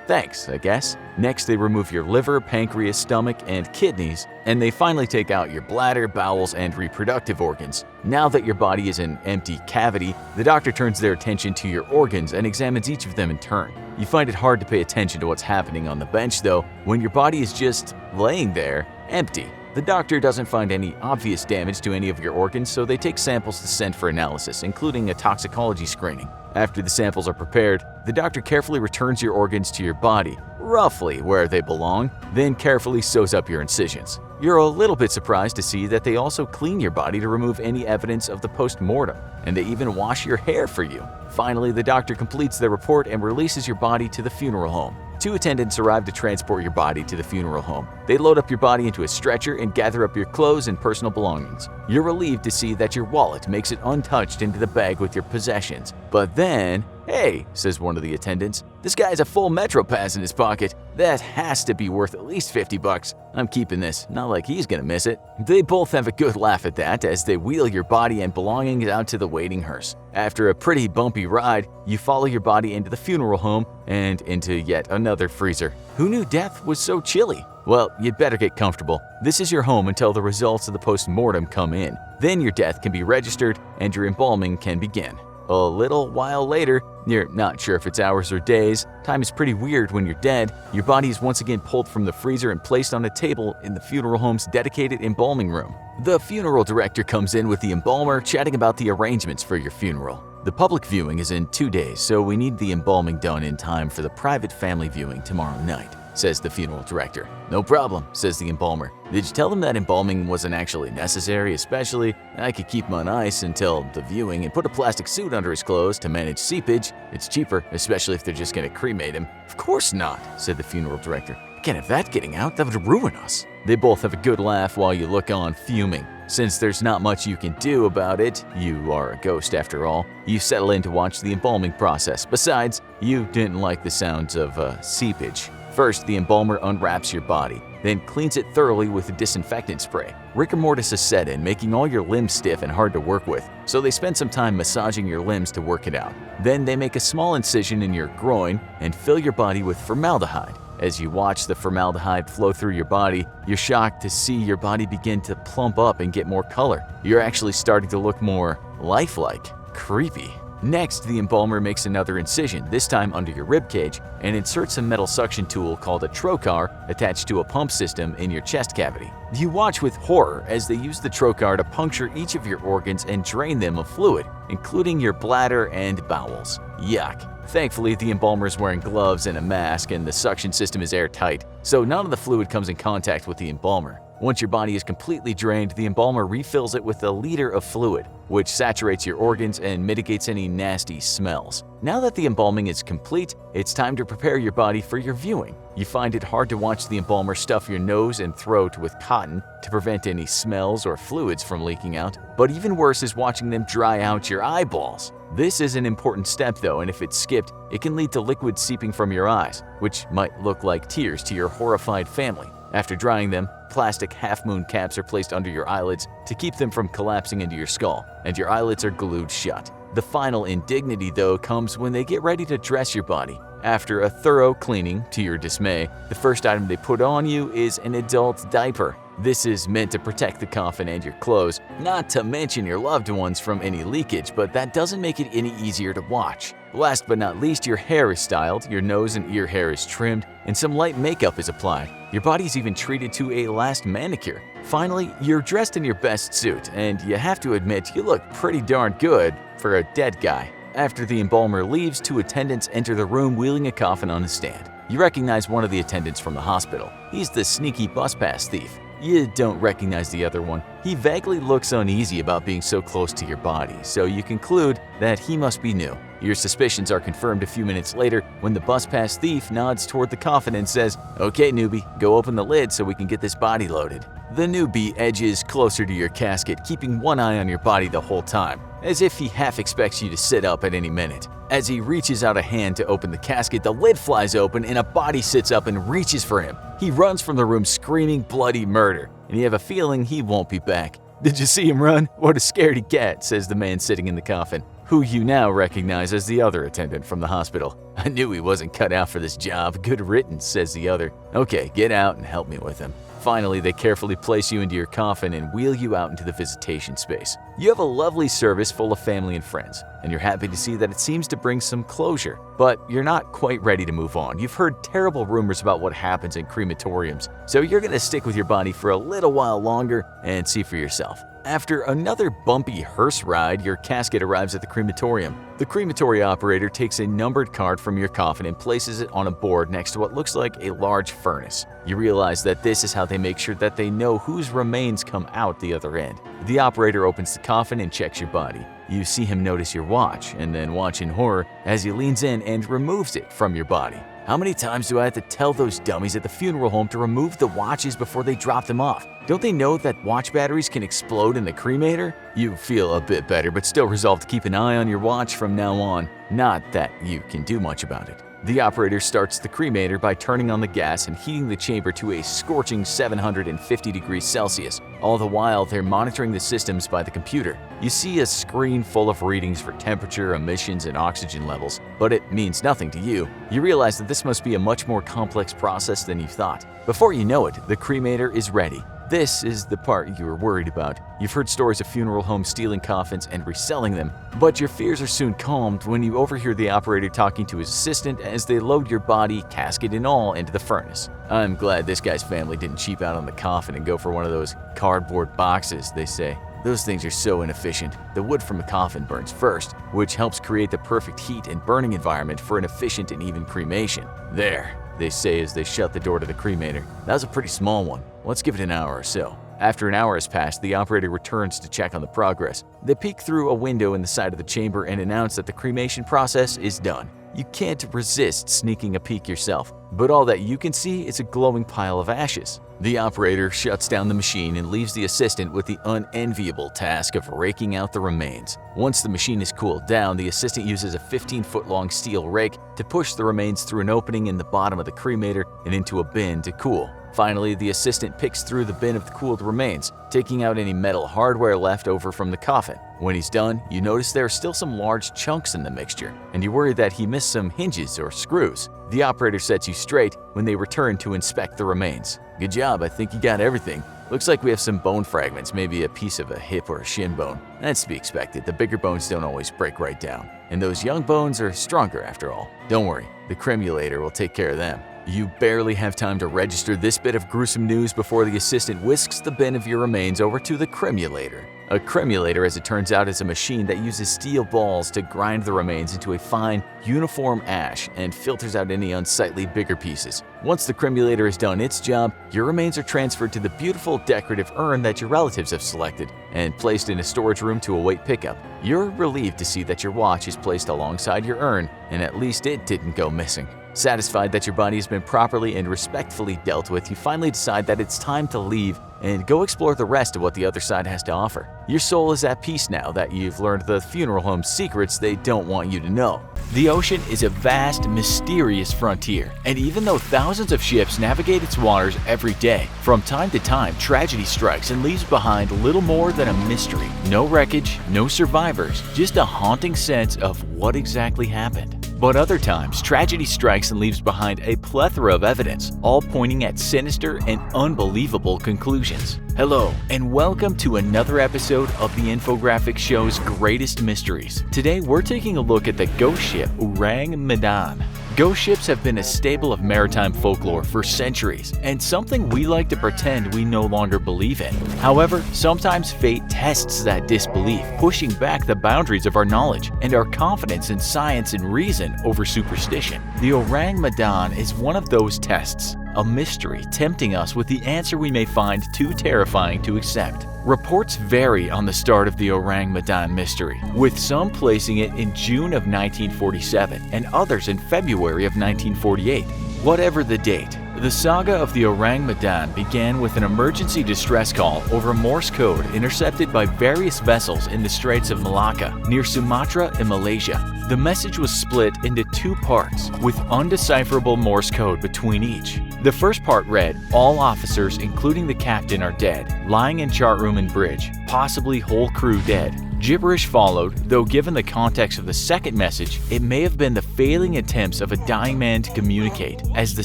Thanks, I guess. Next, they remove your liver, pancreas, stomach, and kidneys, and they finally take out your bladder, bowels, and reproductive organs. Now that your body is an empty cavity, the doctor turns their attention to your organs and examines each of them in turn. You find it hard to pay attention to what's happening on the bench, though, when your body is just laying there, empty. The doctor doesn't find any obvious damage to any of your organs, so they take samples to send for analysis, including a toxicology screening. After the samples are prepared, the doctor carefully returns your organs to your body, roughly where they belong, then carefully sews up your incisions. You're a little bit surprised to see that they also clean your body to remove any evidence of the post-mortem, and they even wash your hair for you. Finally, the doctor completes their report and releases your body to the funeral home. 2 attendants arrive to transport your body to the funeral home. They load up your body into a stretcher and gather up your clothes and personal belongings. You're relieved to see that your wallet makes it untouched into the bag with your possessions. But then, "Hey," says one of the attendants, "this guy has a full Metro pass in his pocket. That has to be worth at least $50. I'm keeping this, not like he's gonna miss it." They both have a good laugh at that as they wheel your body and belongings out to the waiting hearse. After a pretty bumpy ride, you follow your body into the funeral home and into yet another freezer. Who knew death was so chilly? Well, you'd better get comfortable. This is your home until the results of the post-mortem come in. Then your death can be registered and your embalming can begin. A little while later, you're not sure if it's hours or days. Time is pretty weird when you're dead. Your body is once again pulled from the freezer and placed on a table in the funeral home's dedicated embalming room. The funeral director comes in with the embalmer, chatting about the arrangements for your funeral. The public viewing is in 2 days, so we need the embalming done in time for the private family viewing tomorrow night, says the funeral director. No problem, says the embalmer. Did you tell them that embalming wasn't actually necessary, especially I could keep him on ice until the viewing and put a plastic suit under his clothes to manage seepage? It's cheaper, especially if they're just going to cremate him. Of course not, said the funeral director. Can't have that getting out, that would ruin us. They both have a good laugh while you look on fuming. Since there's not much you can do about it, you are a ghost after all, you settle in to watch the embalming process. Besides, you didn't like the sounds of seepage. First, the embalmer unwraps your body, then cleans it thoroughly with a disinfectant spray. Rigor mortis is set in, making all your limbs stiff and hard to work with, so they spend some time massaging your limbs to work it out. Then they make a small incision in your groin and fill your body with formaldehyde. As you watch the formaldehyde flow through your body, you're shocked to see your body begin to plump up and get more color. You're actually starting to look more lifelike. Creepy. Next, the embalmer makes another incision, this time under your ribcage, and inserts a metal suction tool called a trocar attached to a pump system in your chest cavity. You watch with horror as they use the trocar to puncture each of your organs and drain them of fluid, including your bladder and bowels. Yuck. Thankfully, the embalmer is wearing gloves and a mask, and the suction system is airtight, so none of the fluid comes in contact with the embalmer. Once your body is completely drained, the embalmer refills it with a liter of fluid, which saturates your organs and mitigates any nasty smells. Now that the embalming is complete, it's time to prepare your body for your viewing. You find it hard to watch the embalmer stuff your nose and throat with cotton to prevent any smells or fluids from leaking out, but even worse is watching them dry out your eyeballs. This is an important step though, and if it's skipped, it can lead to liquid seeping from your eyes, which might look like tears to your horrified family. After drying them, plastic half-moon caps are placed under your eyelids to keep them from collapsing into your skull, and your eyelids are glued shut. The final indignity, though, comes when they get ready to dress your body. After a thorough cleaning, to your dismay, the first item they put on you is an adult diaper. This is meant to protect the coffin and your clothes, not to mention your loved ones from any leakage, but that doesn't make it any easier to watch. Last but not least, your hair is styled, your nose and ear hair is trimmed, and some light makeup is applied. Your body's even treated to a last manicure. Finally, you're dressed in your best suit, and you have to admit you look pretty darn good for a dead guy. After the embalmer leaves, 2 attendants enter the room wheeling a coffin on a stand. You recognize one of the attendants from the hospital. He's the sneaky bus pass thief. You don't recognize the other one. He vaguely looks uneasy about being so close to your body, so you conclude that he must be new. Your suspicions are confirmed a few minutes later when the bus pass thief nods toward the coffin and says, "Okay, newbie, go open the lid so we can get this body loaded." The newbie edges closer to your casket, keeping one eye on your body the whole time, as if he half expects you to sit up at any minute. As he reaches out a hand to open the casket, the lid flies open and a body sits up and reaches for him. He runs from the room screaming bloody murder, and you have a feeling he won't be back. "Did you see him run? What a scaredy cat," says the man sitting in the coffin, who you now recognize as the other attendant from the hospital. "I knew he wasn't cut out for this job. Good riddance," says the other. "Okay, get out and help me with him." Finally, they carefully place you into your coffin and wheel you out into the visitation space. You have a lovely service full of family and friends, and you're happy to see that it seems to bring some closure. But you're not quite ready to move on. You've heard terrible rumors about what happens in crematoriums, so you're going to stick with your body for a little while longer and see for yourself. After another bumpy hearse ride, your casket arrives at the crematorium. The crematory operator takes a numbered card from your coffin and places it on a board next to what looks like a large furnace. You realize that this is how they make sure that they know whose remains come out the other end. The operator opens the coffin and checks your body. You see him notice your watch and then watch in horror as he leans in and removes it from your body. How many times do I have to tell those dummies at the funeral home to remove the watches before they drop them off? Don't they know that watch batteries can explode in the cremator? You feel a bit better, but still resolve to keep an eye on your watch from now on. Not that you can do much about it. The operator starts the cremator by turning on the gas and heating the chamber to a scorching 750 degrees Celsius. All the while, they're monitoring the systems by the computer. You see a screen full of readings for temperature, emissions, and oxygen levels, but it means nothing to you. You realize that this must be a much more complex process than you thought. Before you know it, the cremator is ready. This is the part you were worried about. You've heard stories of funeral homes stealing coffins and reselling them, but your fears are soon calmed when you overhear the operator talking to his assistant as they load your body, casket and all, into the furnace. "I'm glad this guy's family didn't cheap out on the coffin and go for one of those cardboard boxes," they say. Those things are so inefficient. The wood from a coffin burns first, which helps create the perfect heat and burning environment for an efficient and even cremation. There, they say as they shut the door to the cremator. That was a pretty small one. Let's give it an hour or so. After an hour has passed, the operator returns to check on the progress. They peek through a window in the side of the chamber and announce that the cremation process is done. You can't resist sneaking a peek yourself, but all that you can see is a glowing pile of ashes. The operator shuts down the machine and leaves the assistant with the unenviable task of raking out the remains. Once the machine is cooled down, the assistant uses a 15-foot-long steel rake to push the remains through an opening in the bottom of the cremator and into a bin to cool. Finally, the assistant picks through the bin of the cooled remains, taking out any metal hardware left over from the coffin. When he's done, you notice there are still some large chunks in the mixture, and you worry that he missed some hinges or screws. The operator sets you straight when they return to inspect the remains. Good job, I think you got everything. Looks like we have some bone fragments, maybe a piece of a hip or a shin bone. That's to be expected, the bigger bones don't always break right down. And those young bones are stronger after all. Don't worry, the cremulator will take care of them. You barely have time to register this bit of gruesome news before the assistant whisks the bin of your remains over to the cremulator. A cremulator, as it turns out, is a machine that uses steel balls to grind the remains into a fine, uniform ash and filters out any unsightly bigger pieces. Once the cremulator has done its job, your remains are transferred to the beautiful decorative urn that your relatives have selected and placed in a storage room to await pickup. You're relieved to see that your watch is placed alongside your urn, and at least it didn't go missing. Satisfied that your body has been properly and respectfully dealt with, you finally decide that it's time to leave and go explore the rest of what the other side has to offer. Your soul is at peace now that you've learned the funeral home's secrets they don't want you to know. The ocean is a vast, mysterious frontier, and even though thousands of ships navigate its waters every day, from time to time tragedy strikes and leaves behind little more than a mystery. No wreckage, no survivors, just a haunting sense of what exactly happened. But other times, tragedy strikes and leaves behind a plethora of evidence, all pointing at sinister and unbelievable conclusions. Hello, and welcome to another episode of the infographic show's greatest mysteries. Today, we're taking a look at the ghost ship Ourang Medan. Ghost ships have been a staple of maritime folklore for centuries, and something we like to pretend we no longer believe in. However, sometimes fate tests that disbelief, pushing back the boundaries of our knowledge and our confidence in science and reason over superstition. The Ourang Medan is one of those tests, a mystery tempting us with the answer we may find too terrifying to accept. Reports vary on the start of the Ourang Medan mystery, with some placing it in June of 1947 and others in February of 1948. Whatever the date, the saga of the Ourang Medan began with an emergency distress call over Morse code intercepted by various vessels in the Straits of Malacca near Sumatra in Malaysia. The message was split into two parts, with undecipherable Morse code between each. The first part read, "All officers, including the captain, are dead, lying in chart room and bridge, possibly whole crew dead." Gibberish followed, though given the context of the second message, it may have been the failing attempts of a dying man to communicate, as the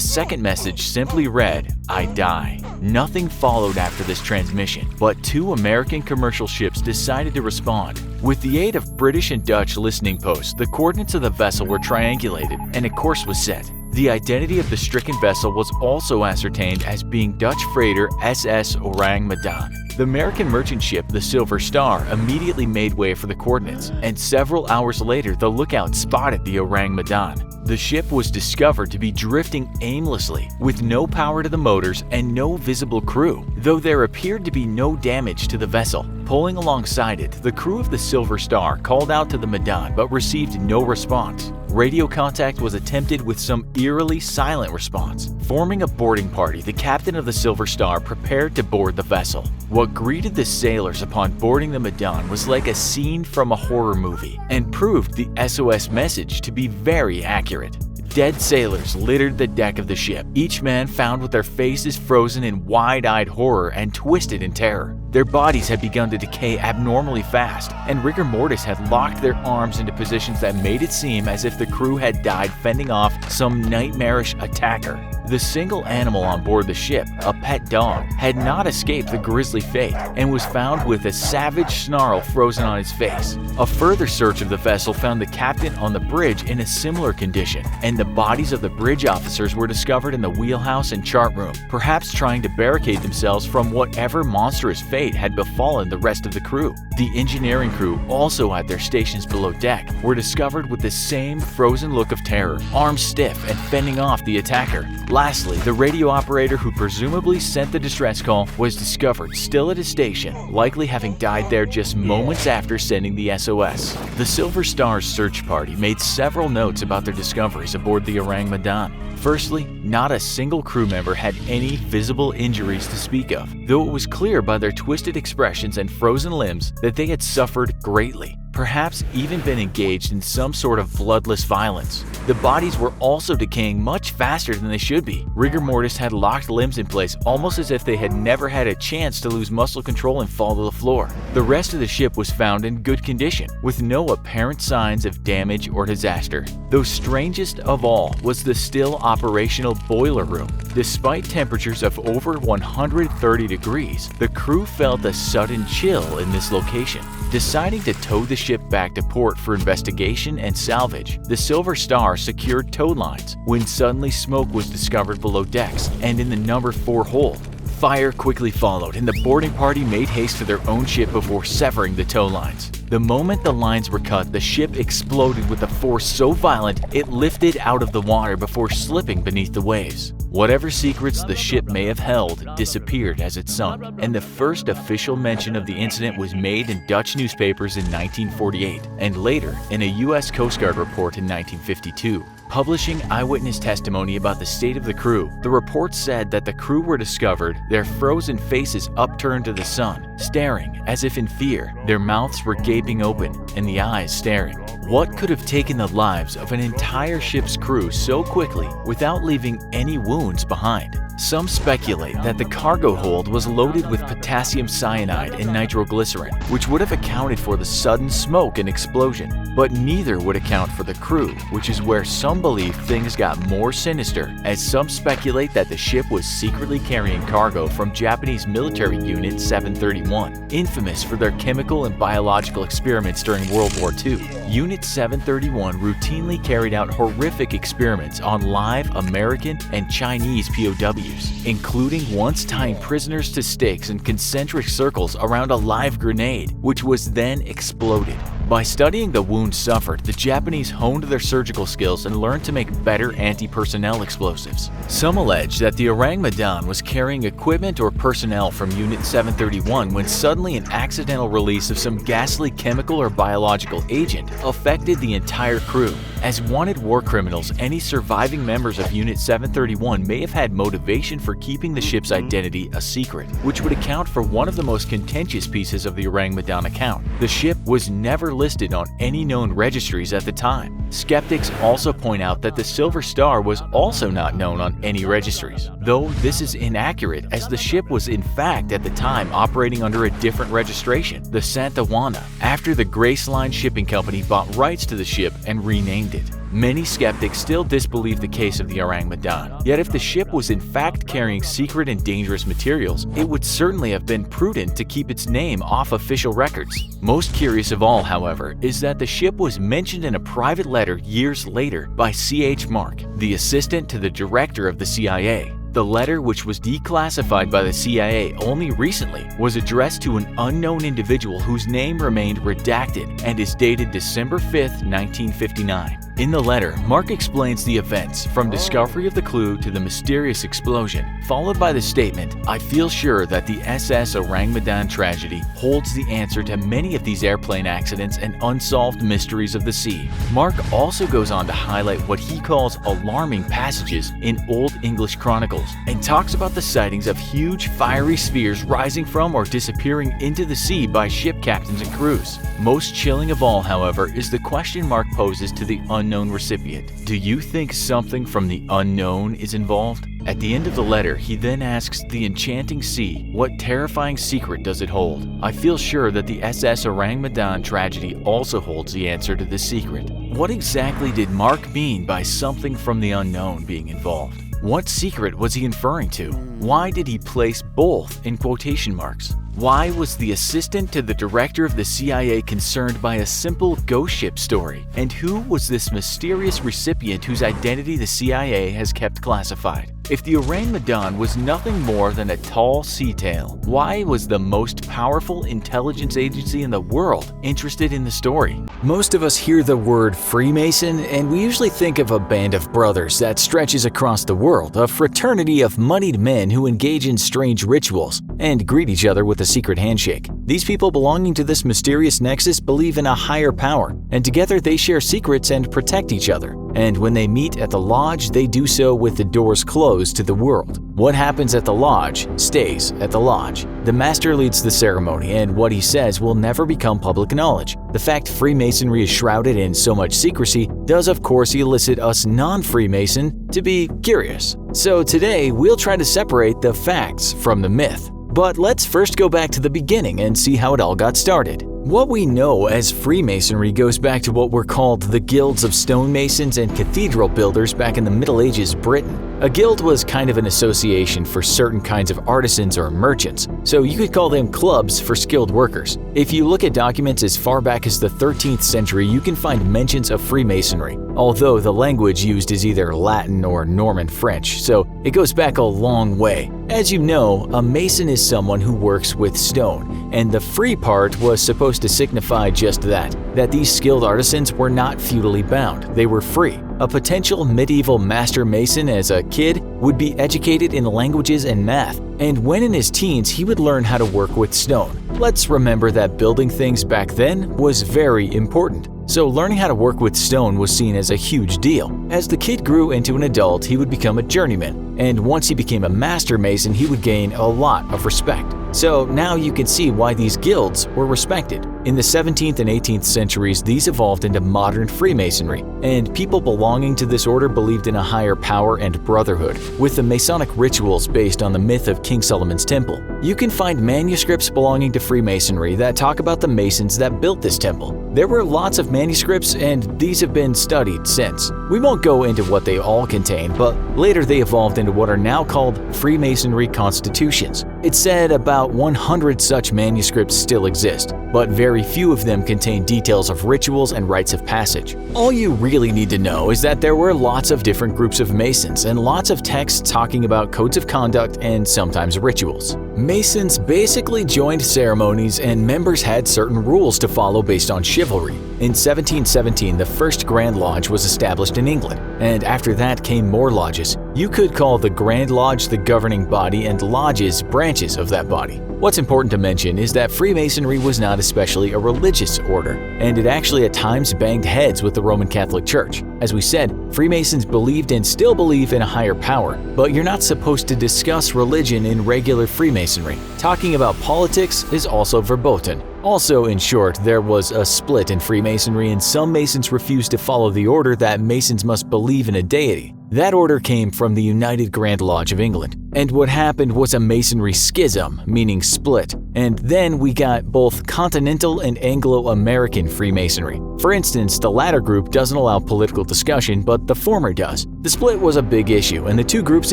second message simply read, "I die." Nothing followed after this transmission, but two American commercial ships decided to respond. With the aid of British and Dutch listening posts, the coordinates of the vessel were triangulated, and a course was set. The identity of the stricken vessel was also ascertained as being Dutch freighter SS Ourang Medan. The American merchant ship, the Silver Star, immediately made way for the coordinates, and several hours later the lookout spotted the Ourang Medan. The ship was discovered to be drifting aimlessly, with no power to the motors and no visible crew, though there appeared to be no damage to the vessel. Pulling alongside it, the crew of the Silver Star called out to the Medan but received no response. Radio contact was attempted with some eerily silent response. Forming a boarding party, the captain of the Silver Star prepared to board the vessel. What greeted the sailors upon boarding the Medan was like a scene from a horror movie, and proved the SOS message to be very accurate. Dead sailors littered the deck of the ship, each man found with their faces frozen in wide-eyed horror and twisted in terror. Their bodies had begun to decay abnormally fast, and rigor mortis had locked their arms into positions that made it seem as if the crew had died fending off some nightmarish attacker. The single animal on board the ship, a pet dog, had not escaped the grisly fate and was found with a savage snarl frozen on its face. A further search of the vessel found the captain on the bridge in a similar condition, and the bodies of the bridge officers were discovered in the wheelhouse and chart room, perhaps trying to barricade themselves from whatever monstrous fate had befallen the rest of the crew. The engineering crew, also at their stations below deck, were discovered with the same frozen look of terror, arms stiff and fending off the attacker. Lastly, the radio operator who presumably sent the distress call was discovered still at his station, likely having died there just moments after sending the SOS. The Silver Star's search party made several notes about their discoveries aboard the Ourang Medan. Firstly, not a single crew member had any visible injuries to speak of, though it was clear by their twisted expressions and frozen limbs that they had suffered greatly, perhaps even been engaged in some sort of bloodless violence. The bodies were also decaying much faster than they should be. Rigor mortis had locked limbs in place almost as if they had never had a chance to lose muscle control and fall to the floor. The rest of the ship was found in good condition, with no apparent signs of damage or disaster. Though strangest of all was the still operational boiler room. Despite temperatures of over 130 degrees, the crew felt a sudden chill in this location. Deciding to tow the ship back to port for investigation and salvage, the Silver Star secured tow lines when suddenly smoke was discovered below decks and in the number 4 hold. Fire quickly followed, and the boarding party made haste to their own ship before severing the tow lines. The moment the lines were cut, the ship exploded with a force so violent it lifted out of the water before slipping beneath the waves. Whatever secrets the ship may have held disappeared as it sunk, and the first official mention of the incident was made in Dutch newspapers in 1948, and later in a U.S. Coast Guard report in 1952. Publishing eyewitness testimony about the state of the crew, the report said that the crew were discovered, their frozen faces upturned to the sun, staring as if in fear, their mouths were gaping open, and the eyes staring. What could have taken the lives of an entire ship's crew so quickly without leaving any wounds behind? Some speculate that the cargo hold was loaded with potassium cyanide and nitroglycerin, which would have accounted for the sudden smoke and explosion, but neither would account for the crew, which is where some believe things got more sinister, as some speculate that the ship was secretly carrying cargo from Japanese military Unit 731, infamous for their chemical and biological experiments during World War II. Unit 731 routinely carried out horrific experiments on live American and Chinese POWs, including once tying prisoners to stakes in concentric circles around a live grenade, which was then exploded. By studying the wounds suffered, the Japanese honed their surgical skills and learned to make better anti-personnel explosives. Some allege that the Ourang Medan was carrying equipment or personnel from Unit 731 when suddenly an accidental release of some ghastly chemical or biological agent affected the entire crew. As wanted war criminals, any surviving members of Unit 731 may have had motivation for keeping the ship's identity a secret, which would account for one of the most contentious pieces of the Ourang Medan account. The ship was never listed on any known registries at the time. Skeptics also point out that the Silver Star was also not known on any registries, though this is inaccurate as the ship was in fact at the time operating under a different registration, the Santa Juana, after the Grace Line Shipping Company bought rights to the ship and renamed it. Many skeptics still disbelieve the case of the Ourang Medan, yet if the ship was in fact carrying secret and dangerous materials, it would certainly have been prudent to keep its name off official records. Most curious of all, however, is that the ship was mentioned in a private letter years later by C.H. Mark, the assistant to the director of the CIA. The letter, which was declassified by the CIA only recently, was addressed to an unknown individual whose name remained redacted and is dated December 5, 1959. In the letter, Mark explains the events from discovery of the clue to the mysterious explosion, followed by the statement, "I feel sure that the SS Ourang Medan tragedy holds the answer to many of these airplane accidents and unsolved mysteries of the sea." Mark also goes on to highlight what he calls alarming passages in Old English chronicles and talks about the sightings of huge fiery spheres rising from or disappearing into the sea by ship captains and crews. Most chilling of all, however, is the question Mark poses to the unknown recipient. Do you think something from the unknown is involved? At the end of the letter, he then asks the enchanting sea, what terrifying secret does it hold? I feel sure that the SS Ourang Medan tragedy also holds the answer to this secret. What exactly did Mark mean by something from the unknown being involved? What secret was he inferring to? Why did he place both in quotation marks? Why was the assistant to the director of the CIA concerned by a simple ghost ship story? And who was this mysterious recipient whose identity the CIA has kept classified? If the Ourang Medan was nothing more than a tall sea tail, why was the most powerful intelligence agency in the world interested in the story? Most of us hear the word Freemason and we usually think of a band of brothers that stretches across the world, a fraternity of moneyed men who engage in strange rituals and greet each other with a secret handshake. These people belonging to this mysterious nexus believe in a higher power, and together they share secrets and protect each other. And when they meet at the lodge, they do so with the doors closed to the world. What happens at the lodge stays at the lodge. The master leads the ceremony, and what he says will never become public knowledge. The fact Freemasonry is shrouded in so much secrecy does of course elicit us non-Freemason to be curious. So today we'll try to separate the facts from the myth. But let's first go back to the beginning and see how it all got started. What we know as Freemasonry goes back to what were called the guilds of stonemasons and cathedral builders back in the Middle Ages Britain. A guild was kind of an association for certain kinds of artisans or merchants, so you could call them clubs for skilled workers. If you look at documents as far back as the 13th century, you can find mentions of Freemasonry, although the language used is either Latin or Norman French, so it goes back a long way. As you know, a mason is someone who works with stone, and the free part was supposed to signify just that these skilled artisans were not feudally bound, they were free. A potential medieval master mason as a kid would be educated in languages and math, and when in his teens he would learn how to work with stone. Let's remember that building things back then was very important, so learning how to work with stone was seen as a huge deal. As the kid grew into an adult, he would become a journeyman, and once he became a master mason, he would gain a lot of respect. So now you can see why these guilds were respected. In the 17th and 18th centuries, these evolved into modern Freemasonry, and people belonging to this order believed in a higher power and brotherhood, with the Masonic rituals based on the myth of King Solomon's Temple. You can find manuscripts belonging to Freemasonry that talk about the Masons that built this temple. There were lots of manuscripts, and these have been studied since. We won't go into what they all contain, but later they evolved into what are now called Freemasonry constitutions. It's said about 100 such manuscripts still exist, but very few of them contain details of rituals and rites of passage. All you really need to know is that there were lots of different groups of Masons and lots of texts talking about codes of conduct and sometimes rituals. Masons basically joined ceremonies, and members had certain rules to follow based on chivalry. In 1717, the first Grand Lodge was established in England, and after that came more lodges. You could call the Grand Lodge the governing body and lodges branches of that body. What's important to mention is that Freemasonry was not especially a religious order, and it actually at times banged heads with the Roman Catholic Church. As we said, Freemasons believed and still believe in a higher power, but you're not supposed to discuss religion in regular Freemasonry. Talking about politics is also verboten. Also, in short, there was a split in Freemasonry, and some Masons refused to follow the order that Masons must believe in a deity. That order came from the United Grand Lodge of England. And what happened was a Masonry schism, meaning split. And then we got both Continental and Anglo-American Freemasonry. For instance, the latter group doesn't allow political discussion, but the former does. The split was a big issue, and the two groups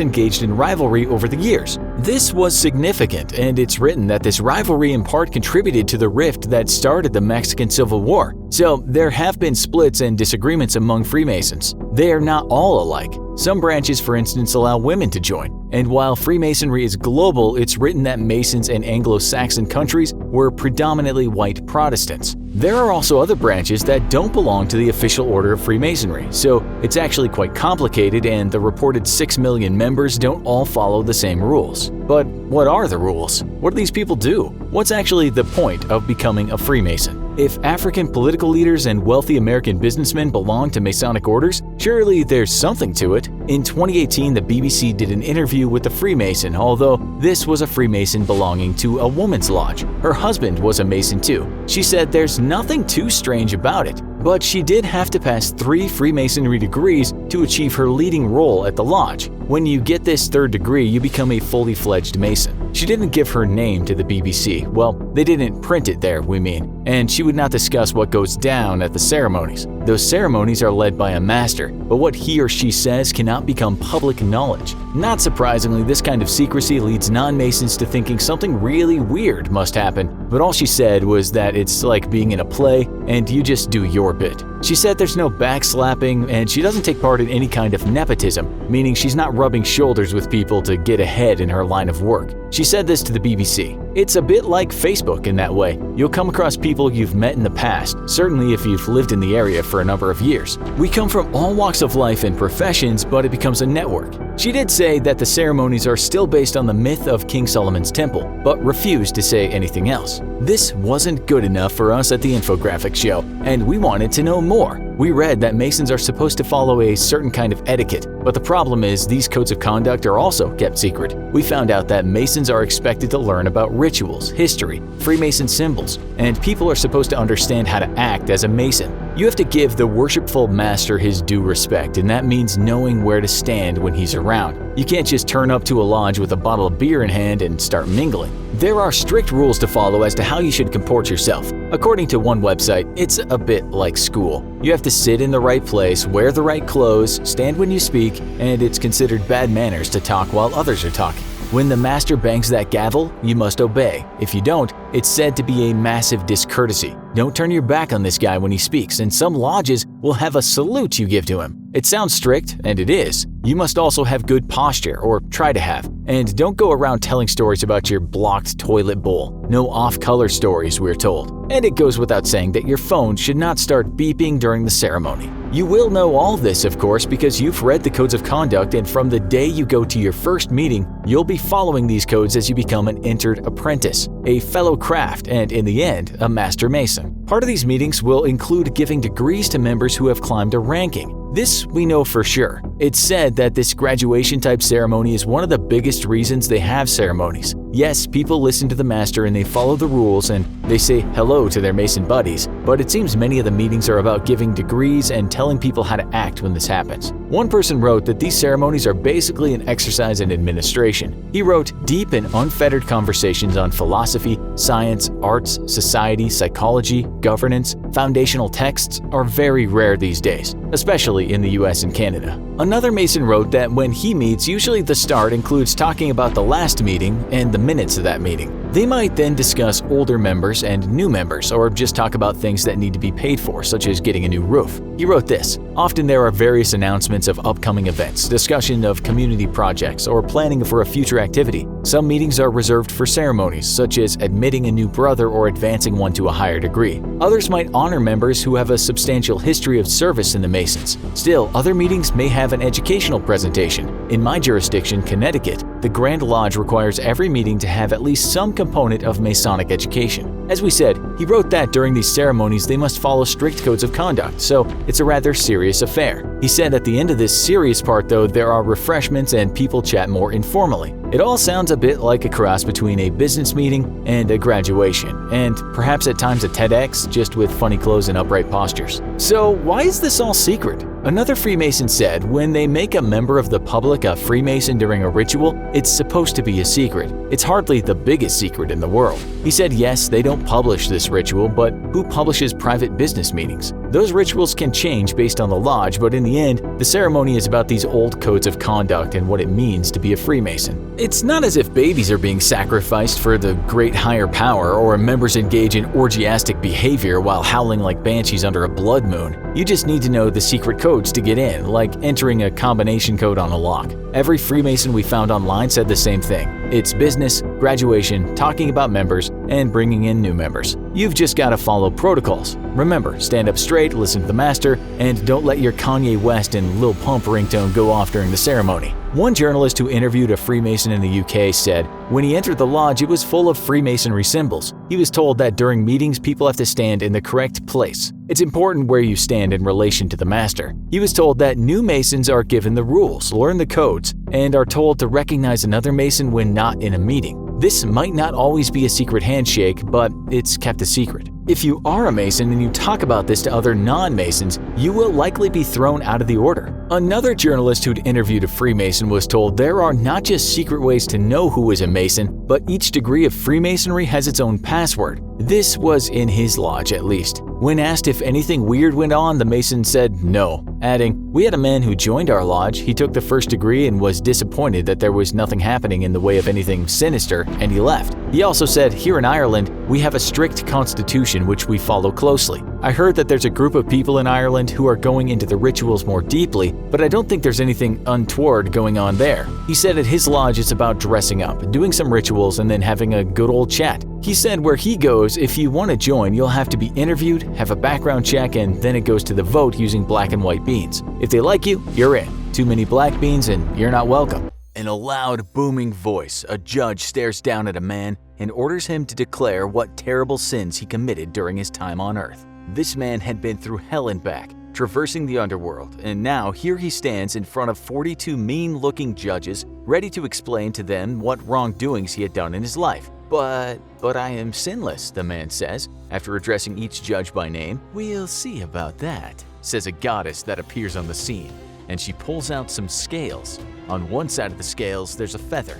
engaged in rivalry over the years. This was significant, and it's written that this rivalry in part contributed to the rift that started the Mexican Civil War. So there have been splits and disagreements among Freemasons. They are not all alike. Some branches, for instance, allow women to join. And while Freemasonry is global, it's written that Masons in Anglo-Saxon countries were predominantly white Protestants. There are also other branches that don't belong to the official order of Freemasonry, so it's actually quite complicated, and the reported 6 million members don't all follow the same rules. But what are the rules? What do these people do? What's actually the point of becoming a Freemason? If African political leaders and wealthy American businessmen belong to Masonic orders, surely there's something to it. In 2018, the BBC did an interview with a Freemason, although this was a Freemason belonging to a woman's lodge. Her husband was a Mason too. She said there's nothing too strange about it, but she did have to pass 3 Freemasonry degrees to achieve her leading role at the lodge. When you get this 3rd degree, you become a fully fledged Mason. She didn't give her name to the BBC. Well, they didn't print it there, we mean, and she would not discuss what goes down at the ceremonies. Those ceremonies are led by a master, but what he or she says cannot become public knowledge. Not surprisingly, this kind of secrecy leads non-Masons to thinking something really weird must happen, but all she said was that it's like being in a play and you just do your bit. She said there's no backslapping and she doesn't take part in any kind of nepotism, meaning she's not rubbing shoulders with people to get ahead in her line of work. She said this to the BBC. It's a bit like Facebook in that way. You'll come across people you've met in the past, certainly if you've lived in the area for a number of years. We come from all walks of life and professions, but it becomes a network. She did say that the ceremonies are still based on the myth of King Solomon's temple, but refused to say anything else. This wasn't good enough for us at the infographic show, and we wanted to know more. We read that Masons are supposed to follow a certain kind of etiquette, but the problem is these codes of conduct are also kept secret. We found out that Masons are expected to learn about rituals, history, Freemason symbols, and people are supposed to understand how to act as a Mason. You have to give the worshipful master his due respect, and that means knowing where to stand when he's around. You can't just turn up to a lodge with a bottle of beer in hand and start mingling. There are strict rules to follow as to how you should comport yourself. According to one website, it's a bit like school. You have to sit in the right place, wear the right clothes, stand when you speak, and it's considered bad manners to talk while others are talking. When the master bangs that gavel, you must obey. If you don't, it's said to be a massive discourtesy. Don't turn your back on this guy when he speaks, and some lodges will have a salute you give to him. It sounds strict, and it is. You must also have good posture, or try to have. And don't go around telling stories about your blocked toilet bowl. No off-color stories, we're told. And it goes without saying that your phone should not start beeping during the ceremony. You will know all this, of course, because you've read the codes of conduct, and from the day you go to your first meeting, you'll be following these codes as you become an entered apprentice, a fellow craft, and in the end, a master Mason. Part of these meetings will include giving degrees to members who have climbed a ranking. This we know for sure. It's said that this graduation-type ceremony is one of the biggest reasons they have ceremonies. Yes, people listen to the master and they follow the rules and they say hello to their Mason buddies, but it seems many of the meetings are about giving degrees and telling people how to act when this happens. One person wrote that these ceremonies are basically an exercise in administration. He wrote, "Deep and unfettered conversations on philosophy, science, arts, society, psychology, governance, foundational texts are very rare these days, especially in the US and Canada." Another Mason wrote that when he meets, usually the start includes talking about the last meeting and the minutes of that meeting. They might then discuss older members and new members, or just talk about things that need to be paid for, such as getting a new roof. He wrote this, "Often there are various announcements of upcoming events, discussion of community projects, or planning for a future activity. Some meetings are reserved for ceremonies, such as admitting a new brother or advancing one to a higher degree. Others might honor members who have a substantial history of service in the Masons. Still, other meetings may have an educational presentation. In my jurisdiction, Connecticut, the Grand Lodge requires every meeting to have at least some component of Masonic education." As we said, he wrote that during these ceremonies they must follow strict codes of conduct, so it's a rather serious affair. He said at the end of this serious part though, there are refreshments and people chat more informally. It all sounds a bit like a cross between a business meeting and a graduation, and perhaps at times a TEDx, just with funny clothes and upright postures. So why is this all secret? Another Freemason said when they make a member of the public a Freemason during a ritual, it's supposed to be a secret. It's hardly the biggest secret in the world. He said yes, they don't publish this ritual, but who publishes private business meetings? Those rituals can change based on the lodge, but in the end, the ceremony is about these old codes of conduct and what it means to be a Freemason. It's not as if babies are being sacrificed for the great higher power or members engage in orgiastic behavior while howling like banshees under a blood moon. You just need to know the secret codes to get in, like entering a combination code on a lock. Every Freemason we found online said the same thing. It's business, graduation, talking about members, and bringing in new members. You've just got to follow protocols. Remember, stand up straight, listen to the master, and don't let your Kanye West and Lil Pump ringtone go off during the ceremony. One journalist who interviewed a Freemason in the UK said, when he entered the lodge, it was full of Freemasonry symbols. He was told that during meetings, people have to stand in the correct place. It's important where you stand in relation to the master. He was told that new Masons are given the rules, learn the codes, and are told to recognize another Mason when not in a meeting. This might not always be a secret handshake, but it's kept a secret. If you are a Mason and you talk about this to other non-Masons, you will likely be thrown out of the order. Another journalist who'd interviewed a Freemason was told there are not just secret ways to know who is a Mason, but each degree of Freemasonry has its own password. This was in his lodge, at least. When asked if anything weird went on, the Mason said no, adding, "We had a man who joined our lodge. He took the first degree and was disappointed that there was nothing happening in the way of anything sinister, and he left." He also said, "Here in Ireland, we have a strict constitution which we follow closely. I heard that there's a group of people in Ireland who are going into the rituals more deeply, but I don't think there's anything untoward going on there." He said at his lodge it's about dressing up, doing some rituals, and then having a good old chat. He said where he goes, if you want to join, you'll have to be interviewed, have a background check, and then it goes to the vote using black and white beans. If they like you, you're in. Too many black beans and you're not welcome. In a loud, booming voice, a judge stares down at a man and orders him to declare what terrible sins he committed during his time on Earth. This man had been through hell and back, traversing the underworld, and now here he stands in front of 42 mean-looking judges, ready to explain to them what wrongdoings he had done in his life. But I am sinless," the man says, after addressing each judge by name. "We'll see about that," says a goddess that appears on the scene, and she pulls out some scales. On one side of the scales, there's a feather.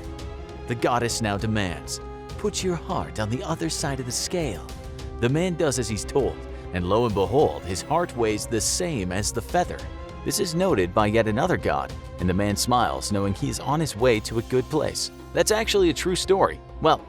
The goddess now demands, "Put your heart on the other side of the scale." The man does as he's told, and lo and behold, his heart weighs the same as the feather. This is noted by yet another god, and the man smiles, knowing he is on his way to a good place. That's actually a true story. Well,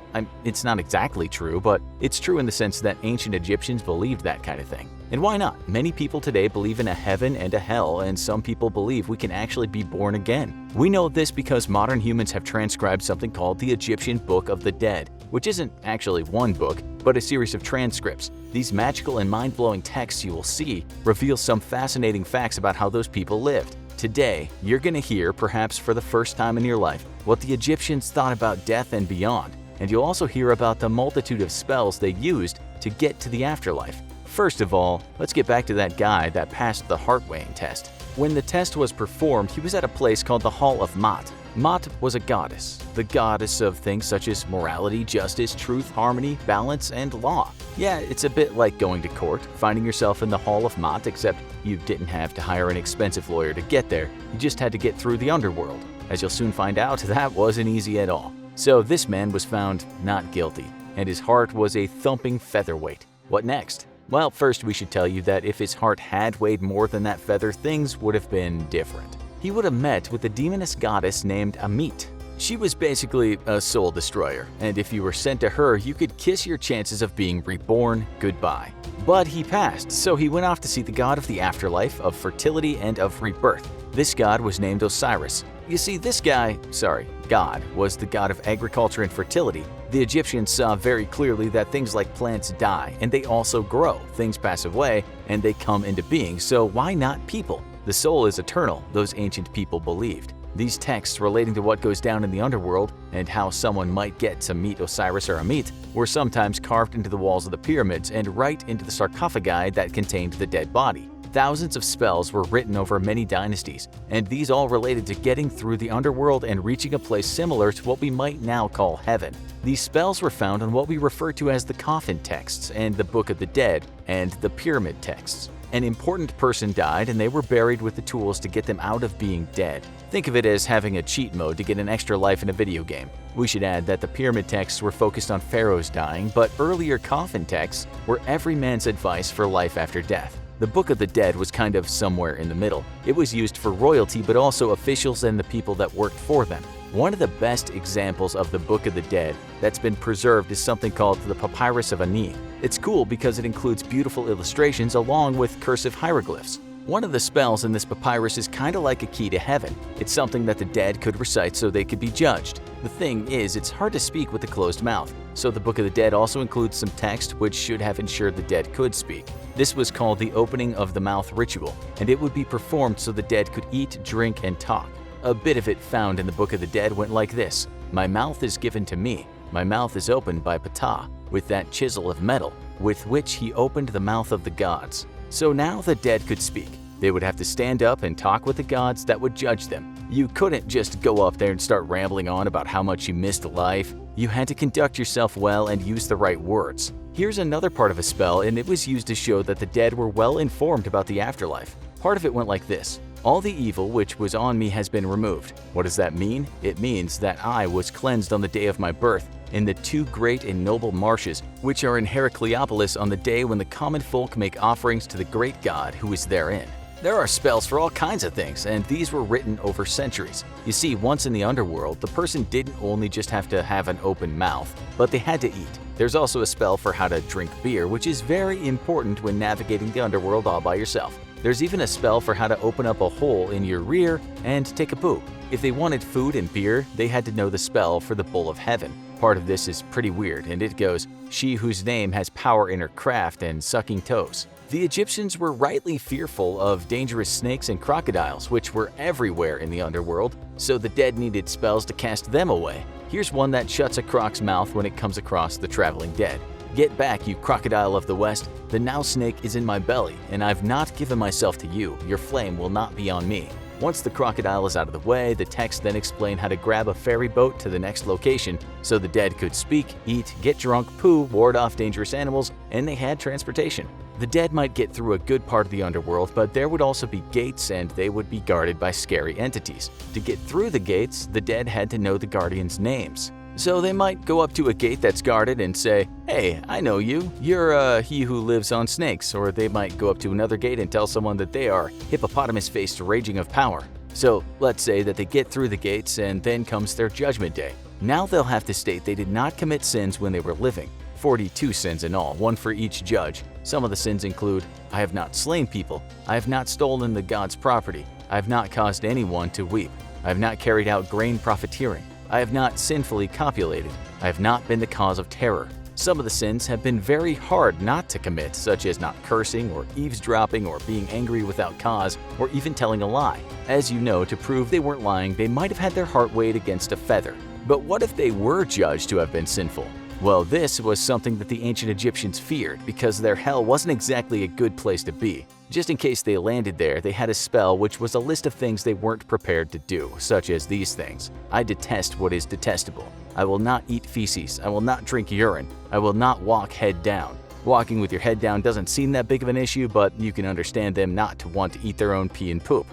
it's not exactly true, but it's true in the sense that ancient Egyptians believed that kind of thing. And why not? Many people today believe in a heaven and a hell, and some people believe we can actually be born again. We know this because modern humans have transcribed something called the Egyptian Book of the Dead, which isn't actually one book, but a series of transcripts. These magical and mind-blowing texts you will see reveal some fascinating facts about how those people lived. Today, you're going to hear, perhaps for the first time in your life, what the Egyptians thought about death and beyond, and you'll also hear about the multitude of spells they used to get to the afterlife. First of all, let's get back to that guy that passed the heart-weighing test. When the test was performed, he was at a place called the Hall of Ma'at. Ma'at was a goddess, the goddess of things such as morality, justice, truth, harmony, balance, and law. Yeah, it's a bit like going to court, finding yourself in the Hall of Ma'at, except you didn't have to hire an expensive lawyer to get there. You just had to get through the underworld. As you'll soon find out, that wasn't easy at all. So this man was found not guilty, and his heart was a thumping featherweight. What next? Well, first we should tell you that if his heart had weighed more than that feather, things would have been different. He would have met with a demoness goddess named Amit. She was basically a soul destroyer, and if you were sent to her, you could kiss your chances of being reborn goodbye. But he passed, so he went off to see the god of the afterlife, of fertility, and of rebirth. This god was named Osiris. You see, this god was the god of agriculture and fertility. The Egyptians saw very clearly that things like plants die, and they also grow. Things pass away, and they come into being, so why not people? The soul is eternal, those ancient people believed. These texts relating to what goes down in the underworld and how someone might get to meet Osiris or Amit were sometimes carved into the walls of the pyramids and right into the sarcophagi that contained the dead body. Thousands of spells were written over many dynasties, and these all related to getting through the underworld and reaching a place similar to what we might now call heaven. These spells were found on what we refer to as the coffin texts and the Book of the Dead and the pyramid texts. An important person died and they were buried with the tools to get them out of being dead. Think of it as having a cheat mode to get an extra life in a video game. We should add that the pyramid texts were focused on pharaohs dying, but earlier coffin texts were every man's advice for life after death. The Book of the Dead was kind of somewhere in the middle. It was used for royalty, but also officials and the people that worked for them. One of the best examples of the Book of the Dead that's been preserved is something called the Papyrus of Ani. It's cool because it includes beautiful illustrations along with cursive hieroglyphs. One of the spells in this papyrus is kind of like a key to heaven. It's something that the dead could recite so they could be judged. The thing is, it's hard to speak with a closed mouth, so the Book of the Dead also includes some text which should have ensured the dead could speak. This was called the opening of the mouth ritual, and it would be performed so the dead could eat, drink, and talk. A bit of it found in the Book of the Dead went like this: "My mouth is given to me. My mouth is opened by Ptah, with that chisel of metal, with which he opened the mouth of the gods." So now the dead could speak. They would have to stand up and talk with the gods that would judge them. You couldn't just go up there and start rambling on about how much you missed life. You had to conduct yourself well and use the right words. Here's another part of a spell, and it was used to show that the dead were well informed about the afterlife. Part of it went like this: all the evil which was on me has been removed. What does that mean? It means that I was cleansed on the day of my birth in the two great and noble marshes, which are in Heracleopolis, on the day when the common folk make offerings to the great god who is therein. There are spells for all kinds of things, and these were written over centuries. You see, once in the underworld, the person didn't only just have to have an open mouth, but they had to eat. There's also a spell for how to drink beer, which is very important when navigating the underworld all by yourself. There's even a spell for how to open up a hole in your rear and take a poo. If they wanted food and beer, they had to know the spell for the bowl of heaven. Part of this is pretty weird, and it goes, "She whose name has power in her craft and sucking toes." The Egyptians were rightly fearful of dangerous snakes and crocodiles, which were everywhere in the underworld, so the dead needed spells to cast them away. Here's one that shuts a croc's mouth when it comes across the traveling dead. "Get back, you crocodile of the west. The now snake is in my belly, and I've not given myself to you. Your flame will not be on me." Once the crocodile is out of the way, the text then explained how to grab a ferry boat to the next location so the dead could speak, eat, get drunk, poo, ward off dangerous animals, and they had transportation. The dead might get through a good part of the underworld, but there would also be gates, and they would be guarded by scary entities. To get through the gates, the dead had to know the guardians' names. So they might go up to a gate that's guarded and say, "Hey, I know you. You're he who lives on snakes." Or they might go up to another gate and tell someone that they are hippopotamus-faced raging of power. So let's say that they get through the gates, and then comes their judgment day. Now they'll have to state they did not commit sins when they were living. 42 sins in all, one for each judge. Some of the sins include: I have not slain people, I have not stolen the god's property, I have not caused anyone to weep, I have not carried out grain profiteering, I have not sinfully copulated, I have not been the cause of terror. Some of the sins have been very hard not to commit, such as not cursing or eavesdropping or being angry without cause or even telling a lie. As you know, to prove they weren't lying, they might have had their heart weighed against a feather. But what if they were judged to have been sinful? Well, this was something that the ancient Egyptians feared because their hell wasn't exactly a good place to be. Just in case they landed there, they had a spell which was a list of things they weren't prepared to do, such as these things. I detest what is detestable. I will not eat feces. I will not drink urine. I will not walk head down. Walking with your head down doesn't seem that big of an issue, but you can understand them not to want to eat their own pee and poop.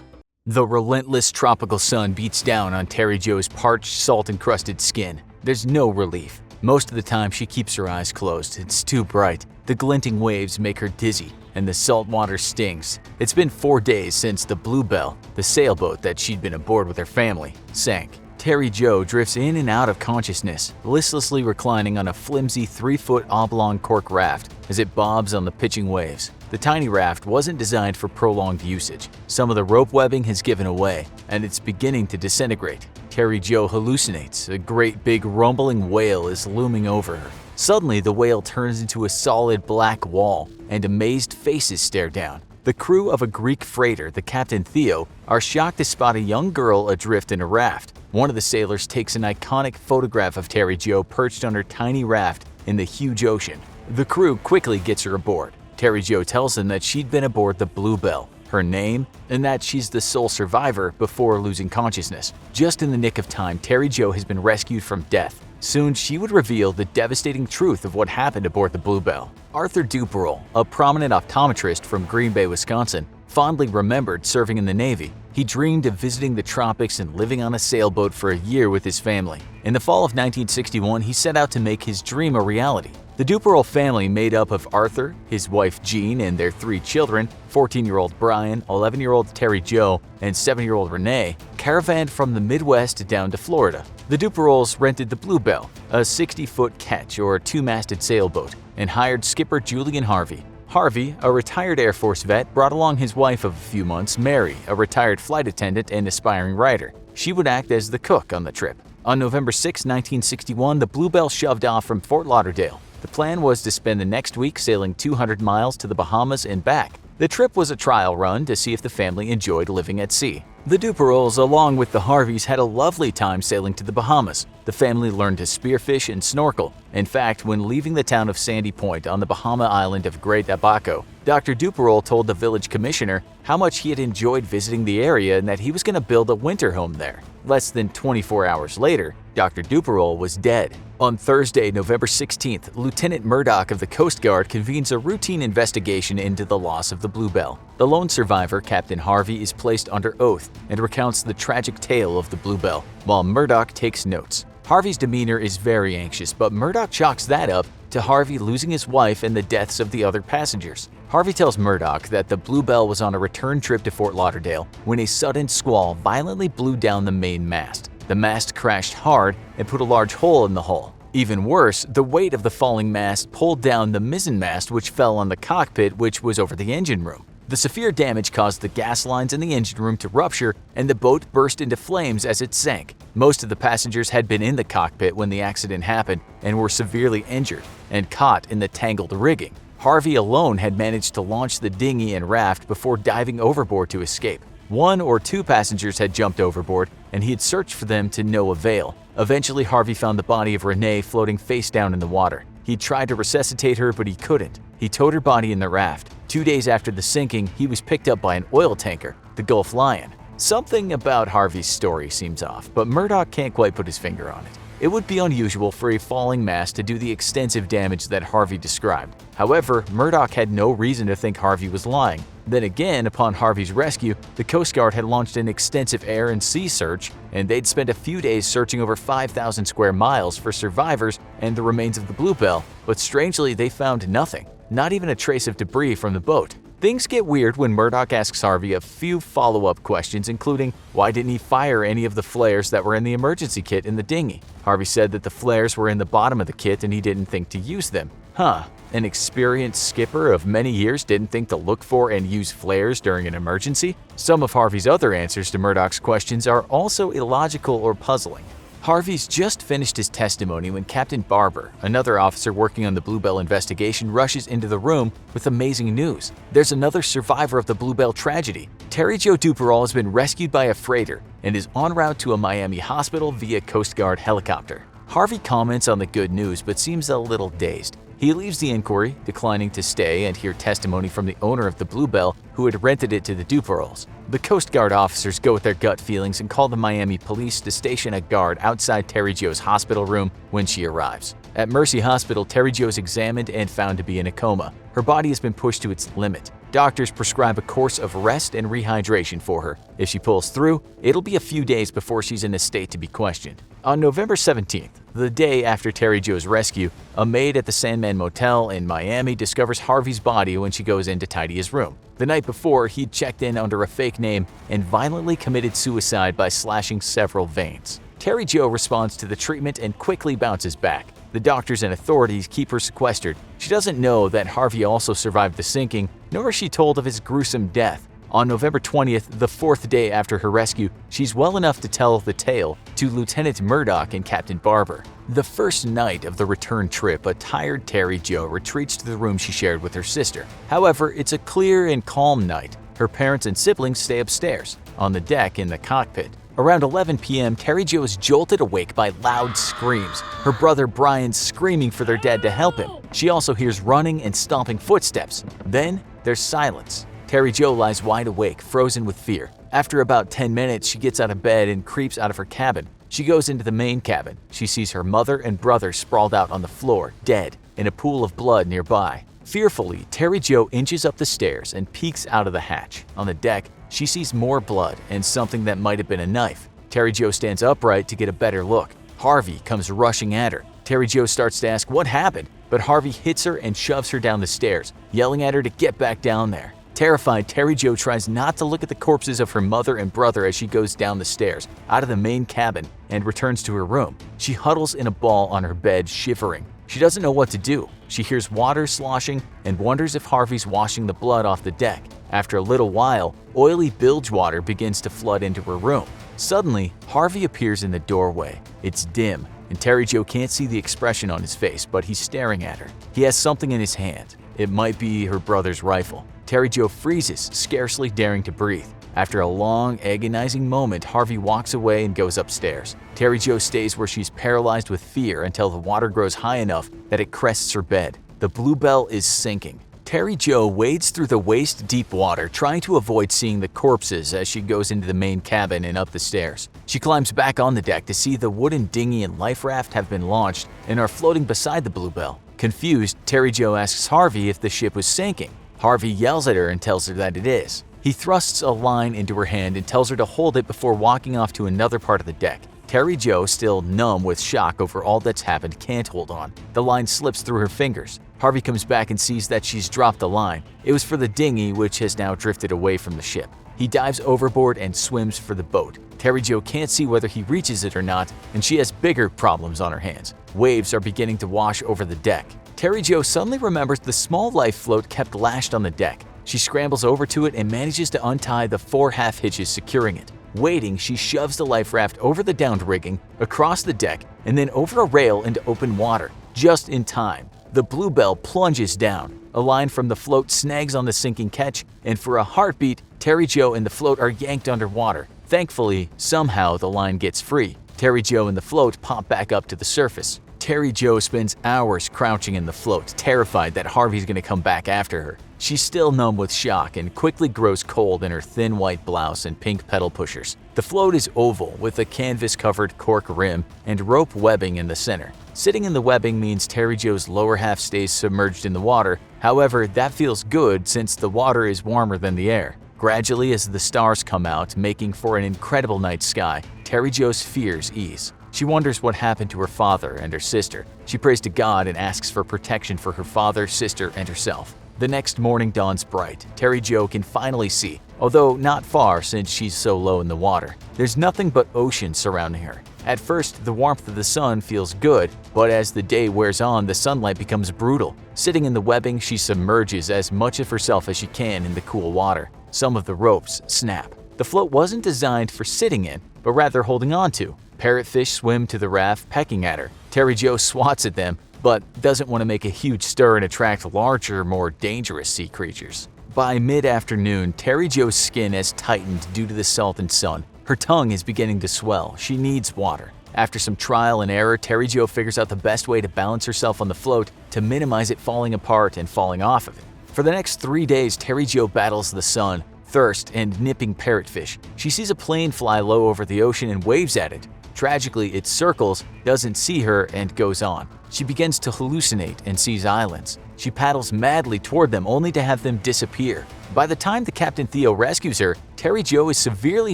The relentless tropical sun beats down on Terry Jo's parched, salt-encrusted skin. There's no relief. Most of the time, she keeps her eyes closed. It's too bright. The glinting waves make her dizzy, and the salt water stings. It's been 4 days since the Bluebell, the sailboat that she'd been aboard with her family, sank. Terry Jo drifts in and out of consciousness, listlessly reclining on a flimsy 3-foot oblong cork raft as it bobs on the pitching waves. The tiny raft wasn't designed for prolonged usage. Some of the rope webbing has given away, and it's beginning to disintegrate. Terry Jo hallucinates. A great big rumbling whale is looming over her. Suddenly, the whale turns into a solid black wall, and amazed faces stare down. The crew of a Greek freighter, the Captain Theo, are shocked to spot a young girl adrift in a raft. One of the sailors takes an iconic photograph of Terry Jo perched on her tiny raft in the huge ocean. The crew quickly gets her aboard. Terry Jo tells them that she'd been aboard the Bluebell, her name, and that she's the sole survivor before losing consciousness. Just in the nick of time, Terry Jo has been rescued from death. Soon, she would reveal the devastating truth of what happened aboard the Bluebell. Arthur Duperel, a prominent optometrist from Green Bay, Wisconsin, fondly remembered serving in the Navy. He dreamed of visiting the tropics and living on a sailboat for a year with his family. In the fall of 1961, he set out to make his dream a reality. The Duperel family, made up of Arthur, his wife Jean, and their 3 children, 14-year-old Brian, 11-year-old Terry Jo, and 7-year-old Renee, caravanned from the Midwest down to Florida. The Duperels rented the Bluebell, a 60-foot ketch or 2-masted sailboat, and hired skipper Julian Harvey. Harvey, a retired Air Force vet, brought along his wife of a few months, Mary, a retired flight attendant and aspiring writer. She would act as the cook on the trip. On November 6, 1961, the Bluebell shoved off from Fort Lauderdale. The plan was to spend the next week sailing 200 miles to the Bahamas and back. The trip was a trial run to see if the family enjoyed living at sea. The Duperels, along with the Harveys, had a lovely time sailing to the Bahamas. The family learned to spearfish and snorkel, In fact, when leaving the town of Sandy Point on the Bahama island of Great Abaco, Dr. Duperol told the village commissioner how much he had enjoyed visiting the area and that he was going to build a winter home there. Less than 24 hours later, Dr. Duperol was dead. On Thursday, November 16th, Lieutenant Murdoch of the Coast Guard convenes a routine investigation into the loss of the Bluebell. The lone survivor, Captain Harvey, is placed under oath and recounts the tragic tale of the Bluebell, while Murdoch takes notes. Harvey's demeanor is very anxious, but Murdoch chalks that up to Harvey losing his wife and the deaths of the other passengers. Harvey tells Murdoch that the Bluebell was on a return trip to Fort Lauderdale when a sudden squall violently blew down the main mast. The mast crashed hard and put a large hole in the hull. Even worse, the weight of the falling mast pulled down the mizzenmast, which fell on the cockpit, which was over the engine room. The severe damage caused the gas lines in the engine room to rupture and the boat burst into flames as it sank. Most of the passengers had been in the cockpit when the accident happened and were severely injured and caught in the tangled rigging. Harvey alone had managed to launch the dinghy and raft before diving overboard to escape. 1 or 2 passengers had jumped overboard, and he had searched for them to no avail. Eventually, Harvey found the body of Renee floating face down in the water. He tried to resuscitate her, but he couldn't. He towed her body in the raft. 2 days after the sinking, he was picked up by an oil tanker, the Gulf Lion. Something about Harvey's story seems off, but Murdoch can't quite put his finger on it. It would be unusual for a falling mast to do the extensive damage that Harvey described. However, Murdoch had no reason to think Harvey was lying. Then again, upon Harvey's rescue, the Coast Guard had launched an extensive air and sea search, and they'd spent a few days searching over 5,000 square miles for survivors and the remains of the Bluebell, but strangely they found nothing, not even a trace of debris from the boat. Things get weird when Murdoch asks Harvey a few follow-up questions, including why didn't he fire any of the flares that were in the emergency kit in the dinghy? Harvey said that the flares were in the bottom of the kit and he didn't think to use them. An experienced skipper of many years didn't think to look for and use flares during an emergency? Some of Harvey's other answers to Murdoch's questions are also illogical or puzzling. Harvey's just finished his testimony when Captain Barber, another officer working on the Bluebell investigation, rushes into the room with amazing news. There's another survivor of the Bluebell tragedy. Terry Jo Duperol has been rescued by a freighter and is en route to a Miami hospital via Coast Guard helicopter. Harvey comments on the good news but seems a little dazed. He leaves the inquiry, declining to stay and hear testimony from the owner of the Bluebell who had rented it to the Duperols. The Coast Guard officers go with their gut feelings and call the Miami police to station a guard outside Terry Jo's hospital room when she arrives. At Mercy Hospital, Terry Jo is examined and found to be in a coma. Her body has been pushed to its limit. Doctors prescribe a course of rest and rehydration for her. If she pulls through, it'll be a few days before she's in a state to be questioned. On November 17th, the day after Terry Jo's rescue, a maid at the Sandman Motel in Miami discovers Harvey's body when she goes in to tidy his room. The night before, he'd checked in under a fake name and violently committed suicide by slashing several veins. Terry Jo responds to the treatment and quickly bounces back. The doctors and authorities keep her sequestered. She doesn't know that Harvey also survived the sinking, nor is she told of his gruesome death. On November 20th, the 4th day after her rescue, she's well enough to tell the tale to Lieutenant Murdoch and Captain Barber. The first night of the return trip, a tired Terry Jo retreats to the room she shared with her sister. However, it's a clear and calm night. Her parents and siblings stay upstairs, on the deck in the cockpit. Around 11 p.m., Terry Jo is jolted awake by loud screams. Her brother Brian screaming for their dad to help him. She also hears running and stomping footsteps. Then there's silence. Terry Jo lies wide awake, frozen with fear. After about 10 minutes, she gets out of bed and creeps out of her cabin. She goes into the main cabin. She sees her mother and brother sprawled out on the floor, dead, in a pool of blood nearby. Fearfully, Terry Jo inches up the stairs and peeks out of the hatch. On the deck, she sees more blood and something that might have been a knife. Terry Jo stands upright to get a better look. Harvey comes rushing at her. Terry Jo starts to ask what happened, but Harvey hits her and shoves her down the stairs, yelling at her to get back down there. Terrified, Terry Jo tries not to look at the corpses of her mother and brother as she goes down the stairs, out of the main cabin, and returns to her room. She huddles in a ball on her bed, shivering. She doesn't know what to do. She hears water sloshing and wonders if Harvey's washing the blood off the deck. After a little while, oily bilge water begins to flood into her room. Suddenly, Harvey appears in the doorway. It's dim, and Terry Jo can't see the expression on his face, but he's staring at her. He has something in his hand. It might be her brother's rifle. Terry Jo freezes, scarcely daring to breathe. After a long, agonizing moment, Harvey walks away and goes upstairs. Terry Jo stays where she's paralyzed with fear until the water grows high enough that it crests her bed. The Bluebell is sinking. Terry Jo wades through the waist-deep water, trying to avoid seeing the corpses as she goes into the main cabin and up the stairs. She climbs back on the deck to see the wooden dinghy and life raft have been launched and are floating beside the Bluebell. Confused, Terry Jo asks Harvey if the ship was sinking. Harvey yells at her and tells her that it is. He thrusts a line into her hand and tells her to hold it before walking off to another part of the deck. Terry Jo, still numb with shock over all that's happened, can't hold on. The line slips through her fingers. Harvey comes back and sees that she's dropped the line. It was for the dinghy, which has now drifted away from the ship. He dives overboard and swims for the boat. Terry Jo can't see whether he reaches it or not, and she has bigger problems on her hands. Waves are beginning to wash over the deck. Terry Jo suddenly remembers the small life float kept lashed on the deck. She scrambles over to it and manages to untie the 4 half hitches securing it. Waiting, she shoves the life raft over the downed rigging, across the deck, and then over a rail into open water. Just in time, the Bluebell plunges down. A line from the float snags on the sinking ketch, and for a heartbeat, Terry Jo and the float are yanked underwater. Thankfully, somehow the line gets free. Terry Jo and the float pop back up to the surface. Terry Jo spends hours crouching in the float, terrified that Harvey's going to come back after her. She's still numb with shock and quickly grows cold in her thin white blouse and pink pedal pushers. The float is oval with a canvas-covered cork rim and rope webbing in the center. Sitting in the webbing means Terry Jo's lower half stays submerged in the water. However, that feels good since the water is warmer than the air. Gradually, as the stars come out, making for an incredible night sky, Terry Jo's fears ease. She wonders what happened to her father and her sister. She prays to God and asks for protection for her father, sister, and herself. The next morning dawns bright. Terry Jo can finally see, although not far since she's so low in the water. There's nothing but ocean surrounding her. At first, the warmth of the sun feels good, but as the day wears on, the sunlight becomes brutal. Sitting in the webbing, she submerges as much of herself as she can in the cool water. Some of the ropes snap. The float wasn't designed for sitting in, but rather holding on to. Parrotfish swim to the raft, pecking at her. Terry Jo swats at them, but doesn't want to make a huge stir and attract larger, more dangerous sea creatures. By mid-afternoon, Terry Jo's skin has tightened due to the salt and sun. Her tongue is beginning to swell. She needs water. After some trial and error, Terry Jo figures out the best way to balance herself on the float to minimize it falling apart and falling off of it. For the next 3 days, Terry Jo battles the sun, thirst, and nipping parrotfish. She sees a plane fly low over the ocean and waves at it. Tragically, it circles, doesn't see her, and goes on. She begins to hallucinate and sees islands. She paddles madly toward them only to have them disappear. By the time the Captain Theo rescues her, Terry Jo is severely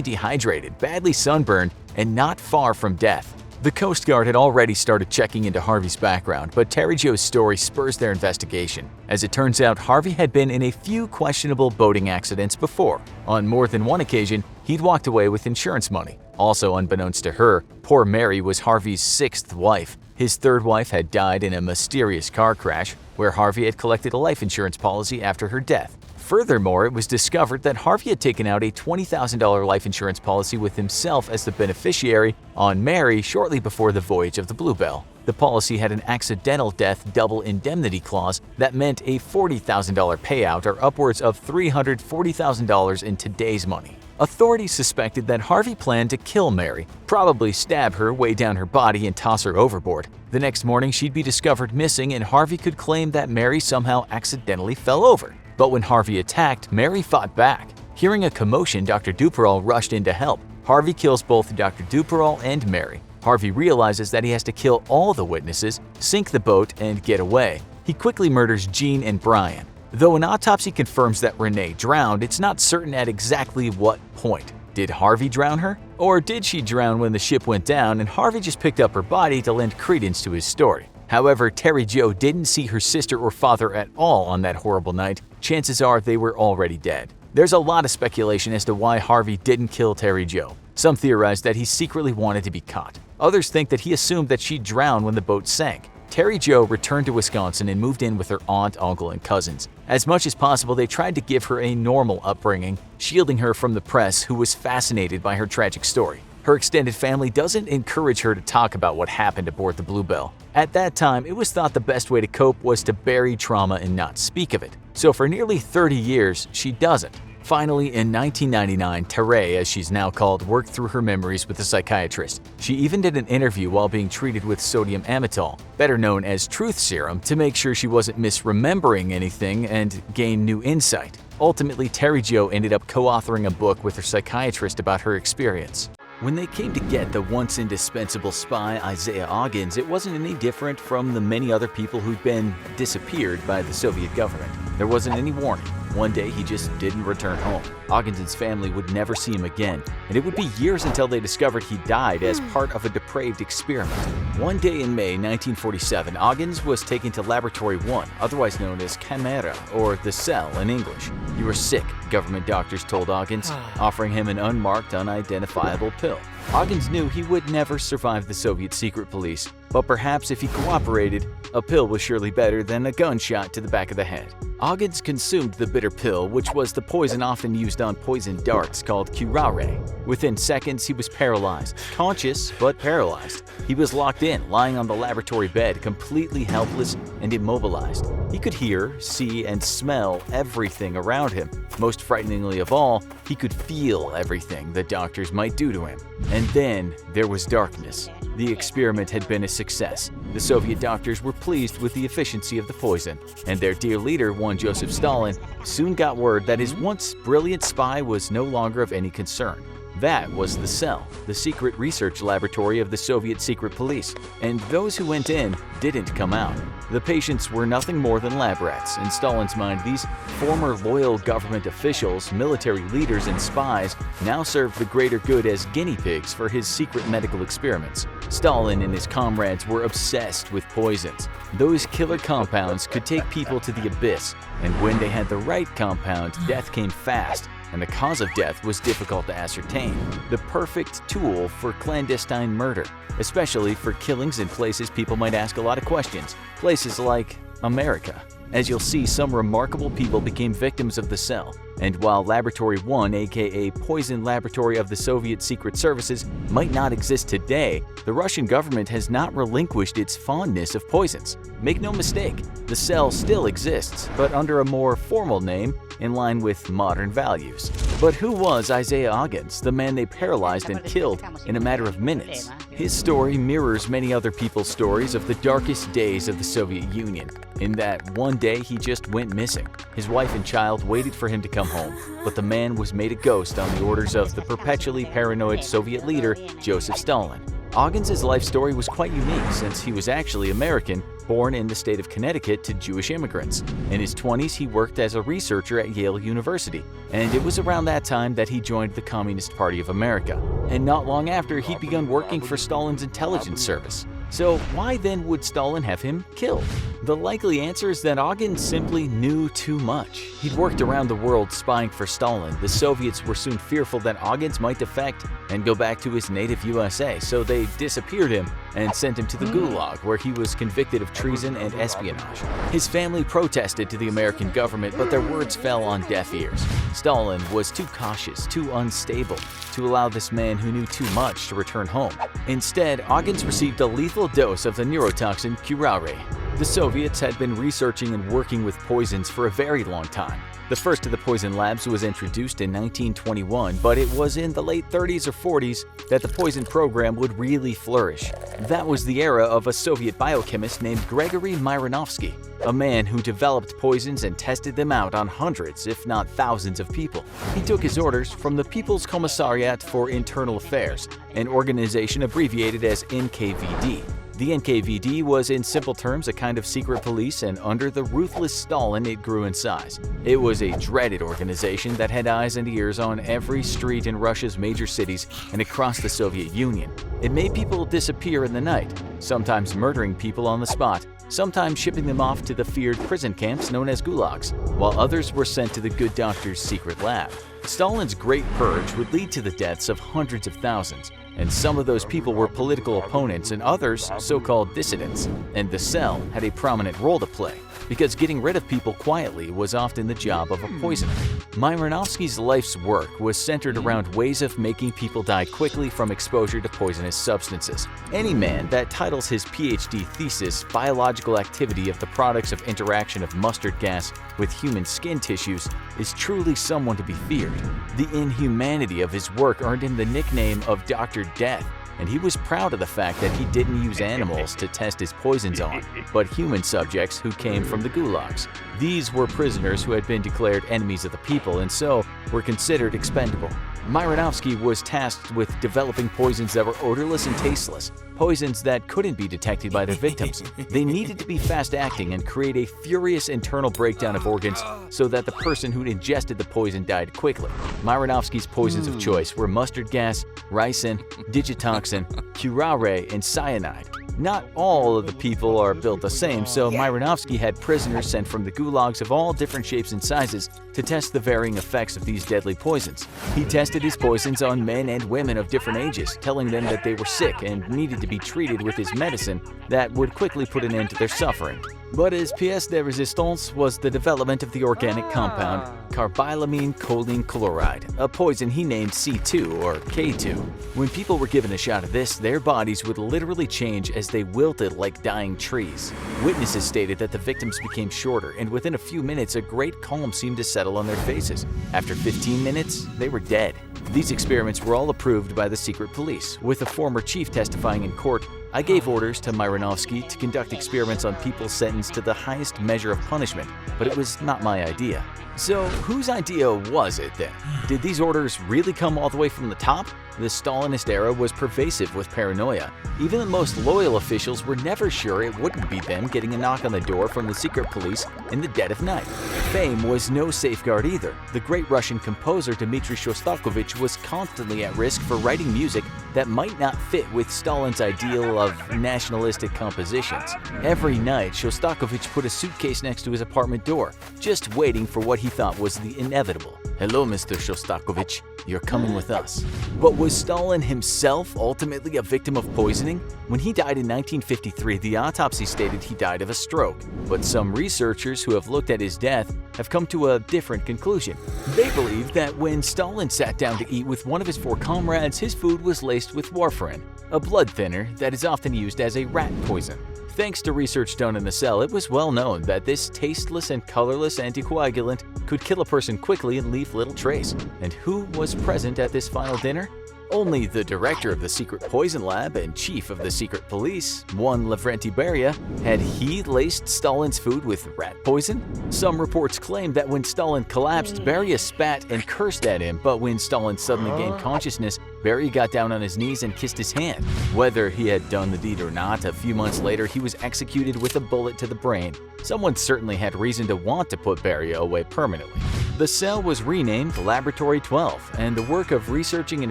dehydrated, badly sunburned, and not far from death. The Coast Guard had already started checking into Harvey's background, but Terry Jo's story spurs their investigation. As it turns out, Harvey had been in a few questionable boating accidents before. On more than one occasion, he'd walked away with insurance money. Also unbeknownst to her, poor Mary was Harvey's 6th wife. His 3rd wife had died in a mysterious car crash, where Harvey had collected a life insurance policy after her death. Furthermore, it was discovered that Harvey had taken out a $20,000 life insurance policy with himself as the beneficiary on Mary shortly before the voyage of the Bluebell. The policy had an accidental death double indemnity clause that meant a $40,000 payout or upwards of $340,000 in today's money. Authorities suspected that Harvey planned to kill Mary, probably stab her, weigh down her body, and toss her overboard. The next morning, she'd be discovered missing, and Harvey could claim that Mary somehow accidentally fell over. But when Harvey attacked, Mary fought back. Hearing a commotion, Dr. Duperall rushed in to help. Harvey kills both Dr. Duperall and Mary. Harvey realizes that he has to kill all the witnesses, sink the boat, and get away. He quickly murders Jean and Brian. Though an autopsy confirms that Renee drowned, it's not certain at exactly what point. Did Harvey drown her? Or did she drown when the ship went down and Harvey just picked up her body to lend credence to his story? However, Terry Jo didn't see her sister or father at all on that horrible night. Chances are they were already dead. There's a lot of speculation as to why Harvey didn't kill Terry Jo. Some theorize that he secretly wanted to be caught. Others think that he assumed that she drowned when the boat sank. Terry Jo returned to Wisconsin and moved in with her aunt, uncle, and cousins. As much as possible, they tried to give her a normal upbringing, shielding her from the press, who was fascinated by her tragic story. Her extended family doesn't encourage her to talk about what happened aboard the Bluebell. At that time, it was thought the best way to cope was to bury trauma and not speak of it. So for nearly 30 years, she doesn't. Finally, in 1999, Teray, as she's now called, worked through her memories with a psychiatrist. She even did an interview while being treated with sodium amytal, better known as truth serum, to make sure she wasn't misremembering anything and gain new insight. Ultimately, Terry Jo ended up co-authoring a book with her psychiatrist about her experience. When they came to get the once indispensable spy Isaiah Oggins, it wasn't any different from the many other people who'd been disappeared by the Soviet government. There wasn't any warning. One day, he just didn't return home. Oggins' family would never see him again, and it would be years until they discovered he died as part of a depraved experiment. One day in May 1947, Oggins was taken to Laboratory 1, otherwise known as Camera, or the cell in English. "You were sick," government doctors told Oggins, offering him an unmarked, unidentifiable pill. Oggins knew he would never survive the Soviet secret police, but perhaps if he cooperated, a pill was surely better than a gunshot to the back of the head. Oggins consumed the bitter pill, which was the poison often used on poison darts called curare. Within seconds, he was paralyzed. Conscious, but paralyzed. He was locked in, lying on the laboratory bed, completely helpless and immobilized. He could hear, see, and smell everything around him. Most frighteningly of all, he could feel everything the doctors might do to him. And then there was darkness. The experiment had been a success. The Soviet doctors were pleased with the efficiency of the poison, and their dear leader, one Joseph Stalin, soon got word that his once brilliant spy was no longer of any concern. That was the cell, the secret research laboratory of the Soviet secret police, and those who went in didn't come out. The patients were nothing more than lab rats. In Stalin's mind, these former loyal government officials, military leaders, and spies now served the greater good as guinea pigs for his secret medical experiments. Stalin and his comrades were obsessed with poisons. Those killer compounds could take people to the abyss, and when they had the right compound, death came fast, and the cause of death was difficult to ascertain. The perfect tool for clandestine murder, especially for killings in places people might ask a lot of questions, places like America. As you'll see, some remarkable people became victims of the cell. And while Laboratory 1, aka Poison Laboratory of the Soviet Secret Services, might not exist today, the Russian government has not relinquished its fondness of poisons. Make no mistake, the cell still exists, but under a more formal name, in line with modern values. But who was Isaiah Oggins, the man they paralyzed and killed in a matter of minutes? His story mirrors many other people's stories of the darkest days of the Soviet Union, in that one day he just went missing. His wife and child waited for him to come home, but the man was made a ghost on the orders of the perpetually paranoid Soviet leader, Joseph Stalin. Oggins' life story was quite unique since he was actually American, born in the state of Connecticut to Jewish immigrants. In his 20s, he worked as a researcher at Yale University, and it was around that time that he joined the Communist Party of America. And not long after, he'd begun working for Stalin's intelligence service. So why then would Stalin have him killed? The likely answer is that Oggins simply knew too much. He'd worked around the world spying for Stalin. The Soviets were soon fearful that Oggins might defect and go back to his native USA, so they disappeared him and sent him to the Gulag, where he was convicted of treason and espionage. His family protested to the American government, but their words fell on deaf ears. Stalin was too cautious, too unstable, to allow this man who knew too much to return home. Instead, Oggins received a lethal dose of the neurotoxin curare. The Soviets had been researching and working with poisons for a very long time. The first of the poison labs was introduced in 1921, but it was in the late 30s or 40s that the poison program would really flourish. That was the era of a Soviet biochemist named Gregory Myronovsky, a man who developed poisons and tested them out on hundreds, if not thousands of people. He took his orders from the People's Commissariat for Internal Affairs, an organization abbreviated as NKVD. The NKVD was, in simple terms, a kind of secret police, and under the ruthless Stalin, it grew in size. It was a dreaded organization that had eyes and ears on every street in Russia's major cities and across the Soviet Union. It made people disappear in the night, sometimes murdering people on the spot, sometimes shipping them off to the feared prison camps known as gulags, while others were sent to the good doctor's secret lab. Stalin's Great Purge would lead to the deaths of hundreds of thousands, and some of those people were political opponents and others so-called dissidents, and the cell had a prominent role to play, because getting rid of people quietly was often the job of a poisoner. Myronovsky's life's work was centered around ways of making people die quickly from exposure to poisonous substances. Any man that titles his PhD thesis "Biological Activity of the Products of Interaction of Mustard Gas with Human Skin Tissues" is truly someone to be feared. The inhumanity of his work earned him the nickname of Dr. Death, and he was proud of the fact that he didn't use animals to test his poisons on, but human subjects who came from the gulags. These were prisoners who had been declared enemies of the people and so were considered expendable. Myronovsky was tasked with developing poisons that were odorless and tasteless, poisons that couldn't be detected by their victims. They needed to be fast-acting and create a furious internal breakdown of organs so that the person who'd ingested the poison died quickly. Myronovsky's poisons of choice were mustard gas, ricin, digitoxin, curare, and cyanide. Not all of the people are built the same, so Myronovsky had prisoners sent from the gulags of all different shapes and sizes to test the varying effects of these deadly poisons. He tested his poisons on men and women of different ages, telling them that they were sick and needed to be treated with his medicine that would quickly put an end to their suffering. But his pièce de résistance was the development of the organic compound carbylamine choline chloride, a poison he named C2 or K2. When people were given a shot of this, their bodies would literally change as they wilted like dying trees. Witnesses stated that the victims became shorter, and within a few minutes a great calm seemed to settle on their faces. After 15 minutes, they were dead. These experiments were all approved by the secret police, with a former chief testifying in court. I gave orders to Myronovsky to conduct experiments on people sentenced to the highest measure of punishment, but it was not my idea. So whose idea was it then? Did these orders really come all the way from the top? The Stalinist era was pervasive with paranoia. Even the most loyal officials were never sure it wouldn't be them getting a knock on the door from the secret police in the dead of night. Fame was no safeguard either. The great Russian composer Dmitri Shostakovich was constantly at risk for writing music that might not fit with Stalin's ideal of nationalistic compositions. Every night, Shostakovich put a suitcase next to his apartment door, just waiting for what he thought was the inevitable. "Hello, Mr. Shostakovich, you're coming with us." But was Stalin himself ultimately a victim of poisoning? When he died in 1953, the autopsy stated he died of a stroke, but some researchers who have looked at his death have come to a different conclusion. They believe that when Stalin sat down to eat with one of his 4 comrades, his food was laced with warfarin, a blood thinner that is often used as a rat poison. Thanks to research done in the cell, it was well known that this tasteless and colorless anticoagulant could kill a person quickly and leave little trace. And who was present at this final dinner? Only the director of the secret poison lab and chief of the secret police, one Lavrenti Beria. Had he laced Stalin's food with rat poison? Some reports claim that when Stalin collapsed, Beria spat and cursed at him, but when Stalin suddenly gained consciousness, Beria got down on his knees and kissed his hand. Whether he had done the deed or not, a few months later he was executed with a bullet to the brain. Someone certainly had reason to want to put Beria away permanently. The cell was renamed Laboratory 12, and the work of researching and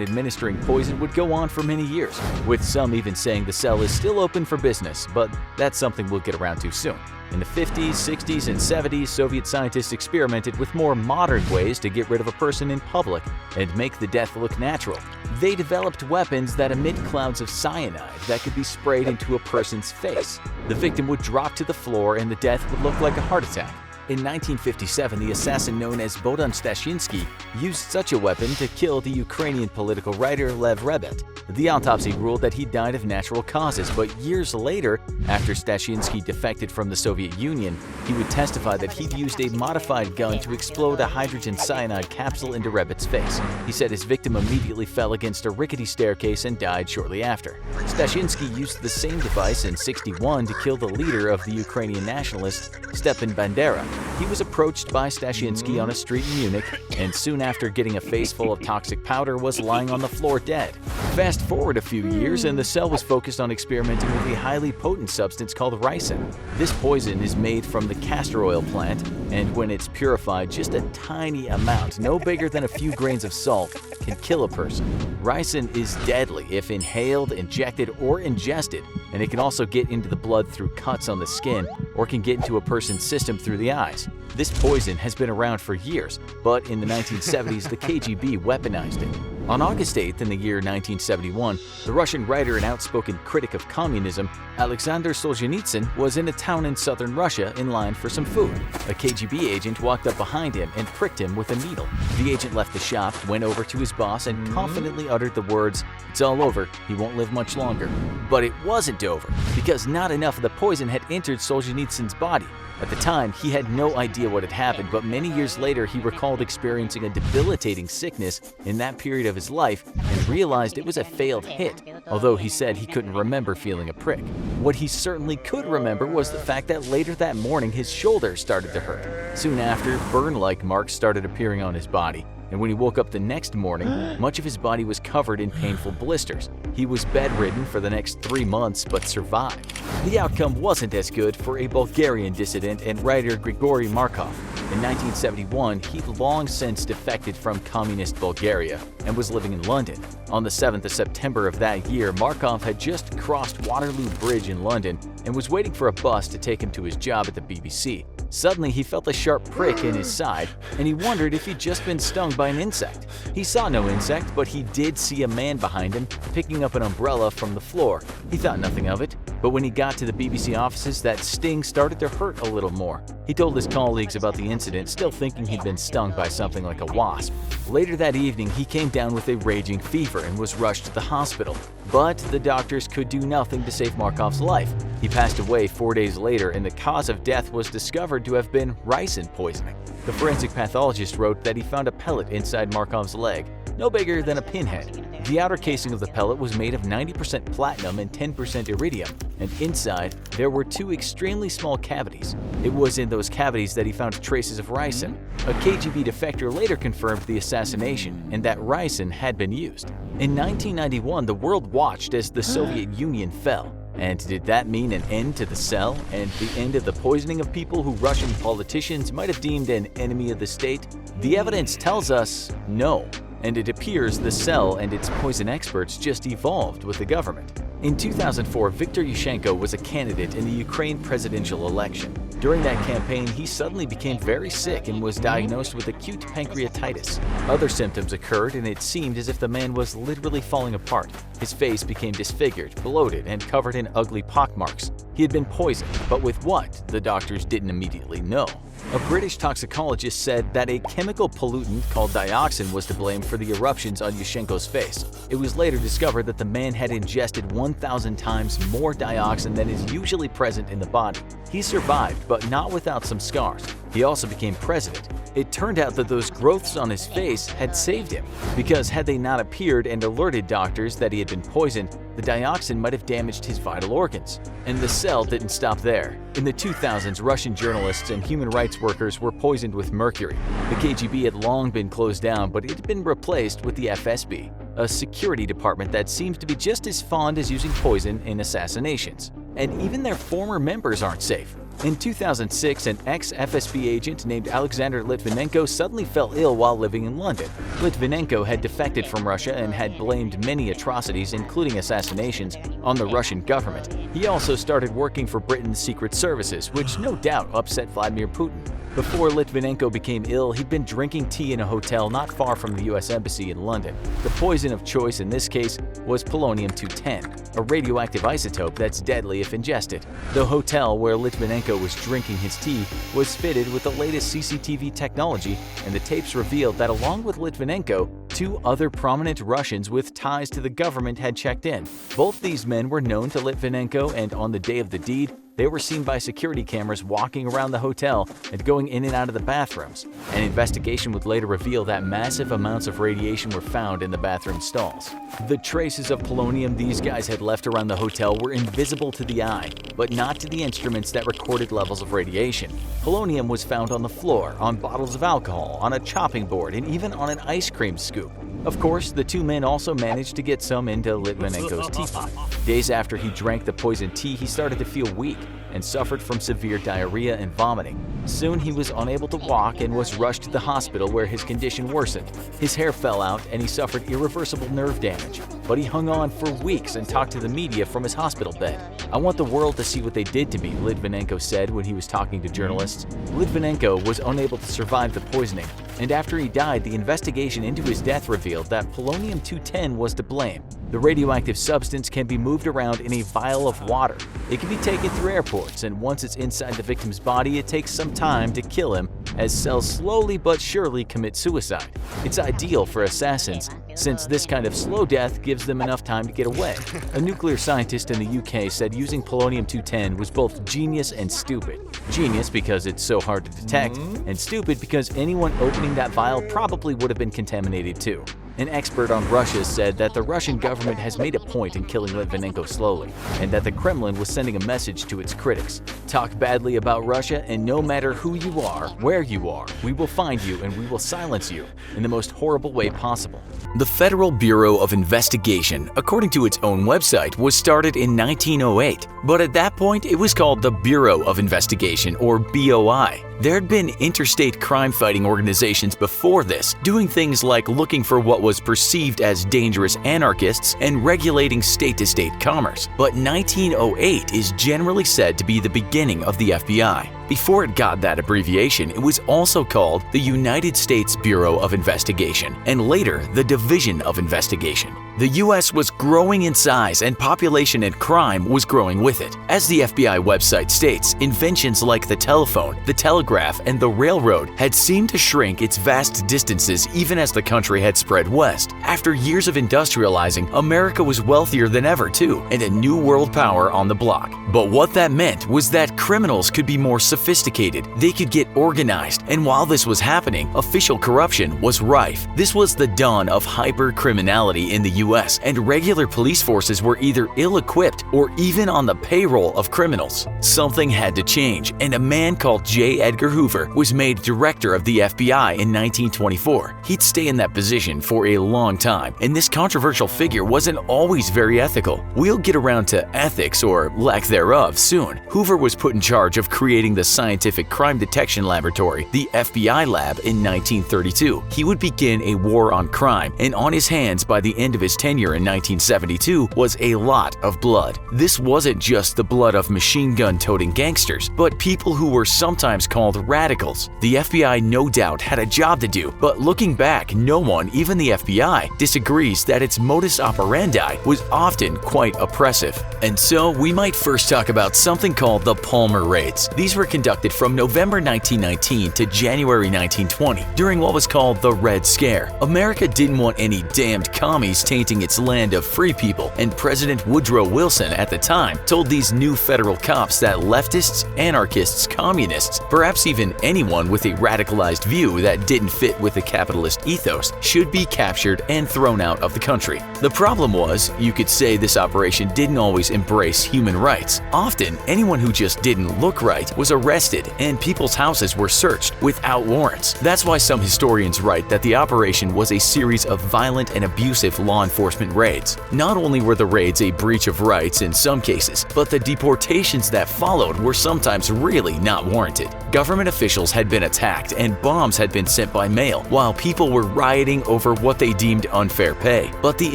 administering poison would go on for many years, with some even saying the cell is still open for business, but that's something we'll get around to soon. In the 50s, 60s, and 70s, Soviet scientists experimented with more modern ways to get rid of a person in public and make the death look natural. They developed weapons that emit clouds of cyanide that could be sprayed into a person's face. The victim would drop to the floor and the death would look like a heart attack. In 1957, the assassin known as Bohdan Stashinsky used such a weapon to kill the Ukrainian political writer Lev Rebet. The autopsy ruled that he died of natural causes, but years later, after Stashinsky defected from the Soviet Union, he would testify that he'd used a modified gun to explode a hydrogen cyanide capsule into Rebet's face. He said his victim immediately fell against a rickety staircase and died shortly after. Stashinsky used the same device in '61 to kill the leader of the Ukrainian nationalists, Stepan Bandera. He was approached by Stashinsky on a street in Munich, and soon after getting a face full of toxic powder was lying on the floor dead. Fast forward a few years and the cell was focused on experimenting with a highly potent substance called ricin. This poison is made from the castor oil plant, and when it's purified, just a tiny amount, no bigger than a few grains of salt, can kill a person. Ricin is deadly if inhaled, injected, or ingested, and it can also get into the blood through cuts on the skin or can get into a person's system through the eyes. This poison has been around for years, but in the 1970s the KGB weaponized it. On August 8th in the year 1971, the Russian writer and outspoken critic of communism, Alexander Solzhenitsyn, was in a town in southern Russia in line for some food. A KGB agent walked up behind him and pricked him with a needle. The agent left the shop, went over to his boss, and confidently uttered the words, "It's all over, he won't live much longer." But it wasn't over, because not enough of the poison had entered Solzhenitsyn's body. At the time, he had no idea what had happened, but many years later he recalled experiencing a debilitating sickness in that period of his life and realized it was a failed hit, although he said he couldn't remember feeling a prick. What he certainly could remember was the fact that later that morning his shoulder started to hurt. Soon after, burn-like marks started appearing on his body, and when he woke up the next morning, much of his body was covered in painful blisters. He was bedridden for the next 3 months but survived. The outcome wasn't as good for a Bulgarian dissident and writer Grigory Markov. In 1971, he'd long since defected from communist Bulgaria and was living in London. On the 7th of September of that year, Markov had just crossed Waterloo Bridge in London and was waiting for a bus to take him to his job at the BBC. Suddenly, he felt a sharp prick in his side, and he wondered if he'd just been stung by an insect. He saw no insect, but he did see a man behind him picking up an umbrella from the floor. He thought nothing of it, but when he got to the BBC offices, that sting started to hurt a little more. He told his colleagues about the incident, still thinking he'd been stung by something like a wasp. Later that evening, he came down with a raging fever and was rushed to the hospital. But the doctors could do nothing to save Markov's life. He passed away 4 days later, and the cause of death was discovered to have been ricin poisoning. The forensic pathologist wrote that he found a pellet inside Markov's leg, no bigger than a pinhead. The outer casing of the pellet was made of 90% platinum and 10% iridium, and inside there were 2 extremely small cavities. It was in those cavities that he found traces of ricin. A KGB defector later confirmed the assassination and that ricin had been used. In 1991, the world watched as the Soviet Union fell. And did that mean an end to the cell and the end of the poisoning of people who Russian politicians might have deemed an enemy of the state? The evidence tells us no. And it appears the cell and its poison experts just evolved with the government. In 2004, Viktor Yushchenko was a candidate in the Ukraine presidential election. During that campaign, he suddenly became very sick and was diagnosed with acute pancreatitis. Other symptoms occurred, and it seemed as if the man was literally falling apart. His face became disfigured, bloated, and covered in ugly pockmarks. He had been poisoned, but with what? The doctors didn't immediately know. A British toxicologist said that a chemical pollutant called dioxin was to blame for the eruptions on Yushchenko's face. It was later discovered that the man had ingested 1,000 times more dioxin than is usually present in the body. He survived, but not without some scars. He also became president. It turned out that those growths on his face had saved him, because had they not appeared and alerted doctors that he had been poisoned, the dioxin might have damaged his vital organs. And the cell didn't stop there. In the 2000s, Russian journalists and human rights workers were poisoned with mercury. The KGB had long been closed down, but it had been replaced with the FSB, a security department that seems to be just as fond as using poison in assassinations. And even their former members aren't safe. In 2006, an ex-FSB agent named Alexander Litvinenko suddenly fell ill while living in London. Litvinenko had defected from Russia and had blamed many atrocities, including assassinations, on the Russian government. He also started working for Britain's secret services, which no doubt upset Vladimir Putin. Before Litvinenko became ill, he'd been drinking tea in a hotel not far from the US Embassy in London. The poison of choice in this case was polonium-210, a radioactive isotope that's deadly if ingested. The hotel where Litvinenko was drinking his tea was fitted with the latest CCTV technology, and the tapes revealed that along with Litvinenko, 2 other prominent Russians with ties to the government had checked in. Both these men were known to Litvinenko, and on the day of the deed, they were seen by security cameras walking around the hotel and going in and out of the bathrooms. An investigation would later reveal that massive amounts of radiation were found in the bathroom stalls. The traces of polonium these guys had left around the hotel were invisible to the eye, but not to the instruments that recorded levels of radiation. Polonium was found on the floor, on bottles of alcohol, on a chopping board, and even on an ice cream scoop. Of course, the 2 men also managed to get some into Litvinenko's teapot. Days after he drank the poisoned tea, he started to feel weak and suffered from severe diarrhea and vomiting. Soon he was unable to walk and was rushed to the hospital where his condition worsened. His hair fell out and he suffered irreversible nerve damage. But he hung on for weeks and talked to the media from his hospital bed. "I want the world to see what they did to me," Litvinenko said when he was talking to journalists. Litvinenko was unable to survive the poisoning, and after he died, the investigation into his death revealed that polonium-210 was to blame. The radioactive substance can be moved around in a vial of water. It can be taken through airports, and once it's inside the victim's body, it takes some time to kill him as cells slowly but surely commit suicide. It's ideal for assassins, since this kind of slow death gives them enough time to get away. A nuclear scientist in the UK said using polonium-210 was both genius and stupid. Genius because it's so hard to detect, and stupid because anyone opening that vial probably would have been contaminated too. An expert on Russia said that the Russian government has made a point in killing Litvinenko slowly, and that the Kremlin was sending a message to its critics. Talk badly about Russia, and no matter who you are, where you are, we will find you and we will silence you in the most horrible way possible. The Federal Bureau of Investigation, according to its own website, was started in 1908, but at that point it was called the Bureau of Investigation, or BOI. There had been interstate crime-fighting organizations before this, doing things like looking for what was perceived as dangerous anarchists and regulating state-to-state commerce. But 1908 is generally said to be the beginning of the FBI. Before it got that abbreviation, it was also called the United States Bureau of Investigation, and later the Division of Investigation. The U.S. was growing in size, and population and crime was growing with it. As the FBI website states, inventions like the telephone, the telegraph, and the railroad had seemed to shrink its vast distances even as the country had spread west. After years of industrializing, America was wealthier than ever too, and a new world power on the block. But what that meant was that criminals could be more sophisticated, they could get organized, and while this was happening, official corruption was rife. This was the dawn of hyper-criminality in the US, and regular police forces were either ill-equipped or even on the payroll of criminals. Something had to change, and a man called J. Edgar Hoover was made director of the FBI in 1924. He'd stay in that position for a long time, and this controversial figure wasn't always very ethical. We'll get around to ethics, or lack thereof, soon. Hoover was put in charge of creating the Scientific Crime Detection Laboratory, the FBI lab, in 1932. He would begin a war on crime, and on his hands by the end of his tenure in 1972 was a lot of blood. This wasn't just the blood of machine gun-toting gangsters, but people who were sometimes called radicals. The FBI no doubt had a job to do, but looking back, no one, even the FBI, disagrees that its modus operandi was often quite oppressive. And so we might first talk about something called the Palmer Raids. These were conducted from November 1919 to January 1920 during what was called the Red Scare. America didn't want any damned commies tainting its land of free people, and President Woodrow Wilson at the time told these new federal cops that leftists, anarchists, communists, perhaps even anyone with a radicalized view that didn't fit with the capitalist ethos should be captured and thrown out of the country. The problem was, you could say this operation didn't always embrace human rights. Often, anyone who just didn't look right was arrested, and people's houses were searched without warrants. That's why some historians write that the operation was a series of violent and abusive law enforcement raids. Not only were the raids a breach of rights in some cases, but the deportations that followed were sometimes really not warranted. Government officials had been attacked and bombs had been sent by mail, while people were rioting over what they deemed unfair pay. But the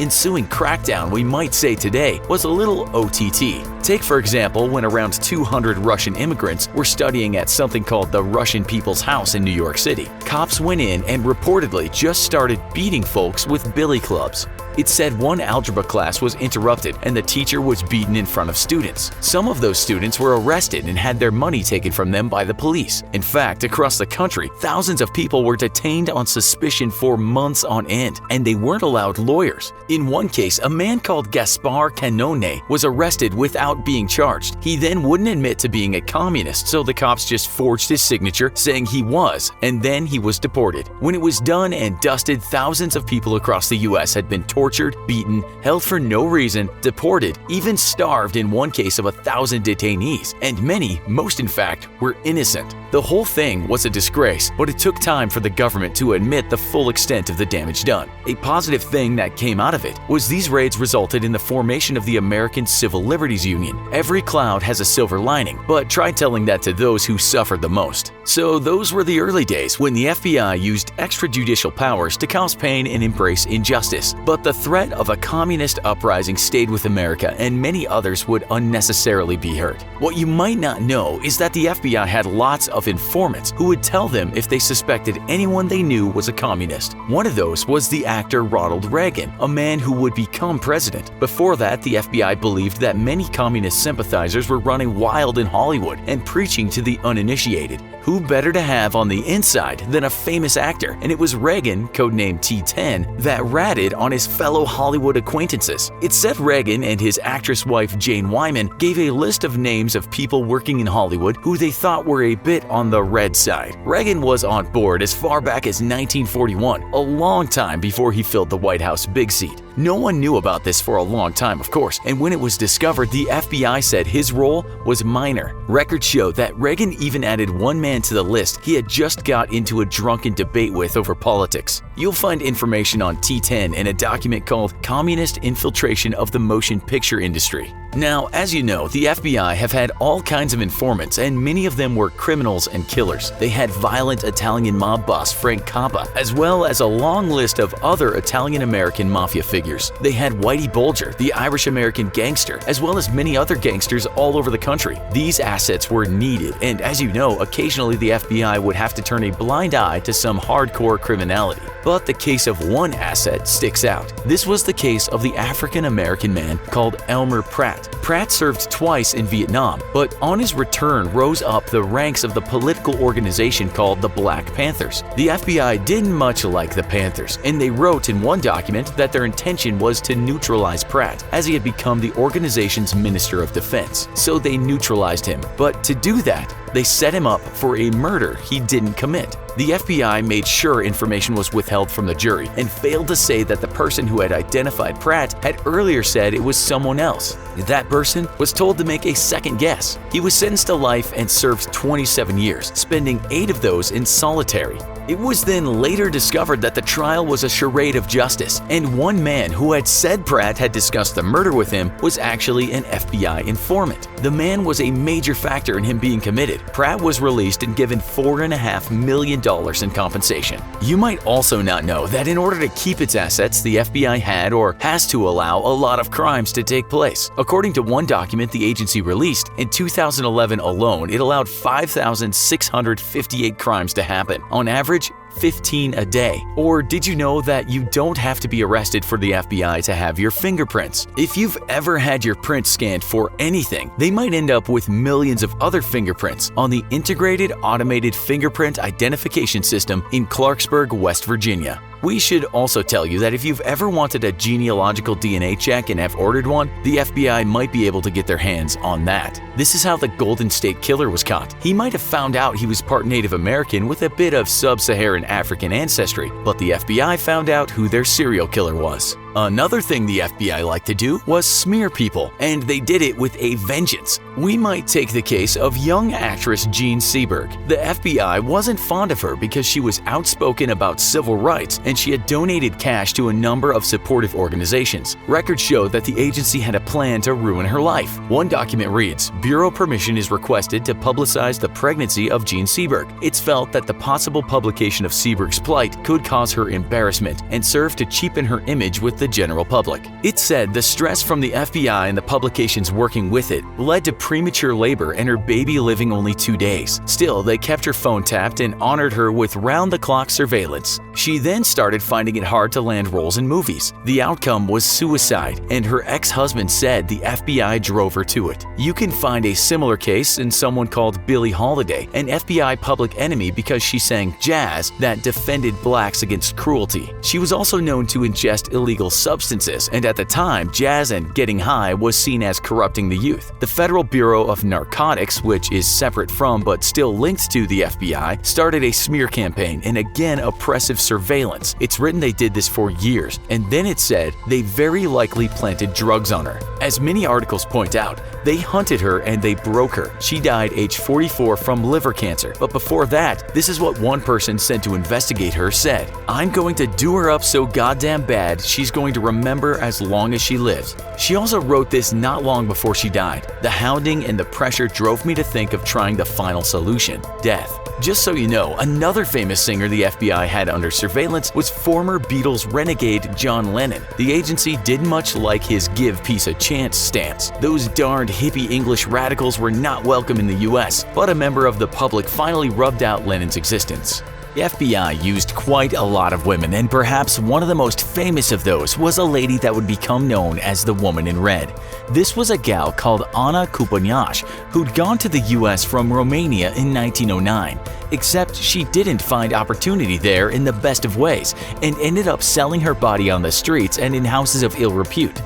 ensuing crackdown, we might say today, was a little OTT. Take for example when around 200 Russian immigrants were studying at something called the Russian People's House in New York City. Cops went in and reportedly just started beating folks with billy clubs. It said one algebra class was interrupted and the teacher was beaten in front of students. Some of those students were arrested and had their money taken from them by the police. In fact, across the country, thousands of people were detained on suspicion for months on end, and they weren't allowed lawyers. In one case, a man called Gaspar Canone was arrested without being charged. He then wouldn't admit to being a communist, so the cops just forged his signature saying he was, and then he was deported. When it was done and dusted, thousands of people across the US had been tortured, beaten, held for no reason, deported, even starved in one case of 1,000 detainees, and many, most in fact, were innocent. The whole thing was a disgrace, but it took time for the government to admit the full extent of the damage done. A positive thing that came out of it was these raids resulted in the formation of the American Civil Liberties Union. Every cloud has a silver lining, but try telling that to those who suffered the most. So those were the early days when the FBI used extrajudicial powers to cause pain and embrace injustice. But the the threat of a communist uprising stayed with America and many others would unnecessarily be hurt. What you might not know is that the FBI had lots of informants who would tell them if they suspected anyone they knew was a communist. One of those was the actor Ronald Reagan, a man who would become president. Before that, the FBI believed that many communist sympathizers were running wild in Hollywood and preaching to the uninitiated. Who better to have on the inside than a famous actor? And it was Reagan, codenamed T10, that ratted on his fellow Hollywood acquaintances. It said Reagan and his actress wife Jane Wyman gave a list of names of people working in Hollywood who they thought were a bit on the red side. Reagan was on board as far back as 1941, a long time before he filled the White House big seat. No one knew about this for a long time, of course, and when it was discovered, the FBI said his role was minor. Records show that Reagan even added one man to the list he had just got into a drunken debate with over politics. You'll find information on T10 in a document called Communist Infiltration of the Motion Picture Industry. Now, as you know, the FBI have had all kinds of informants and many of them were criminals and killers. They had violent Italian mob boss Frank Cappa, as well as a long list of other Italian-American mafia figures. They had Whitey Bulger, the Irish-American gangster, as well as many other gangsters all over the country. These assets were needed, and as you know, occasionally the FBI would have to turn a blind eye to some hardcore criminality. But the case of one asset sticks out. This was the case of the African-American man called Elmer Pratt. Pratt served twice in Vietnam, but on his return rose up the ranks of the political organization called the Black Panthers. The FBI didn't much like the Panthers, and they wrote in one document that their intention was to neutralize Pratt, as he had become the organization's Minister of Defense. So they neutralized him, but to do that, they set him up for a murder he didn't commit. The FBI made sure information was withheld from the jury and failed to say that the person who had identified Pratt had earlier said it was someone else. That person was told to make a second guess. He was sentenced to life and served 27 years, spending 8 of those in solitary. It was then later discovered that the trial was a charade of justice, and one man who had said Pratt had discussed the murder with him was actually an FBI informant. The man was a major factor in him being committed. Pratt was released and given $4.5 million in compensation. You might also not know that in order to keep its assets, the FBI had or has to allow a lot of crimes to take place. According to one document the agency released, in 2011 alone, it allowed 5,658 crimes to happen. On average, 15 a day. Or did you know that you don't have to be arrested for the FBI to have your fingerprints? If you've ever had your prints scanned for anything, they might end up with millions of other fingerprints on the Integrated Automated Fingerprint Identification System in Clarksburg, West Virginia. We should also tell you that if you've ever wanted a genealogical DNA check and have ordered one, the FBI might be able to get their hands on that. This is how the Golden State Killer was caught. He might have found out he was part Native American with a bit of sub-Saharan African ancestry, but the FBI found out who their serial killer was. Another thing the FBI liked to do was smear people, and they did it with a vengeance. We might take the case of young actress Jean Seberg. The FBI wasn't fond of her because she was outspoken about civil rights and she had donated cash to a number of supportive organizations. Records show that the agency had a plan to ruin her life. One document reads, "Bureau permission is requested to publicize the pregnancy of Jean Seberg. It's felt that the possible publication of Seberg's plight could cause her embarrassment and serve to cheapen her image with the general public." It said the stress from the FBI and the publications working with it led to premature labor and her baby living only 2 days. Still, they kept her phone tapped and honored her with round-the-clock surveillance. She then started finding it hard to land roles in movies. The outcome was suicide, and her ex-husband said the FBI drove her to it. You can find a similar case in someone called Billie Holiday, an FBI public enemy because she sang jazz that defended blacks against cruelty. She was also known to ingest illegal substances, and at the time, jazz and getting high was seen as corrupting the youth. The Federal Bureau of Narcotics, which is separate from but still linked to the FBI, started a smear campaign and again oppressive surveillance. It's written they did this for years, and then it said they very likely planted drugs on her. As many articles point out, they hunted her and they broke her. She died age 44 from liver cancer, but before that, this is what one person sent to investigate her said, "I'm going to do her up so goddamn bad she's going to remember as long as she lives." She also wrote this not long before she died. "The hounding and the pressure drove me to think of trying the final solution, death. Just so you know, another famous singer the FBI had under surveillance was former Beatles renegade John Lennon. The agency didn't much like his give peace a chance stance. Those darned hippie English radicals were not welcome in the US, but a member of the public finally rubbed out Lennon's existence. The FBI used quite a lot of women, and perhaps one of the most famous of those was a lady that would become known as the Woman in Red. This was a gal called Ana Kuponiash, who'd gone to the US from Romania in 1909. Except she didn't find opportunity there in the best of ways, and ended up selling her body on the streets and in houses of ill repute.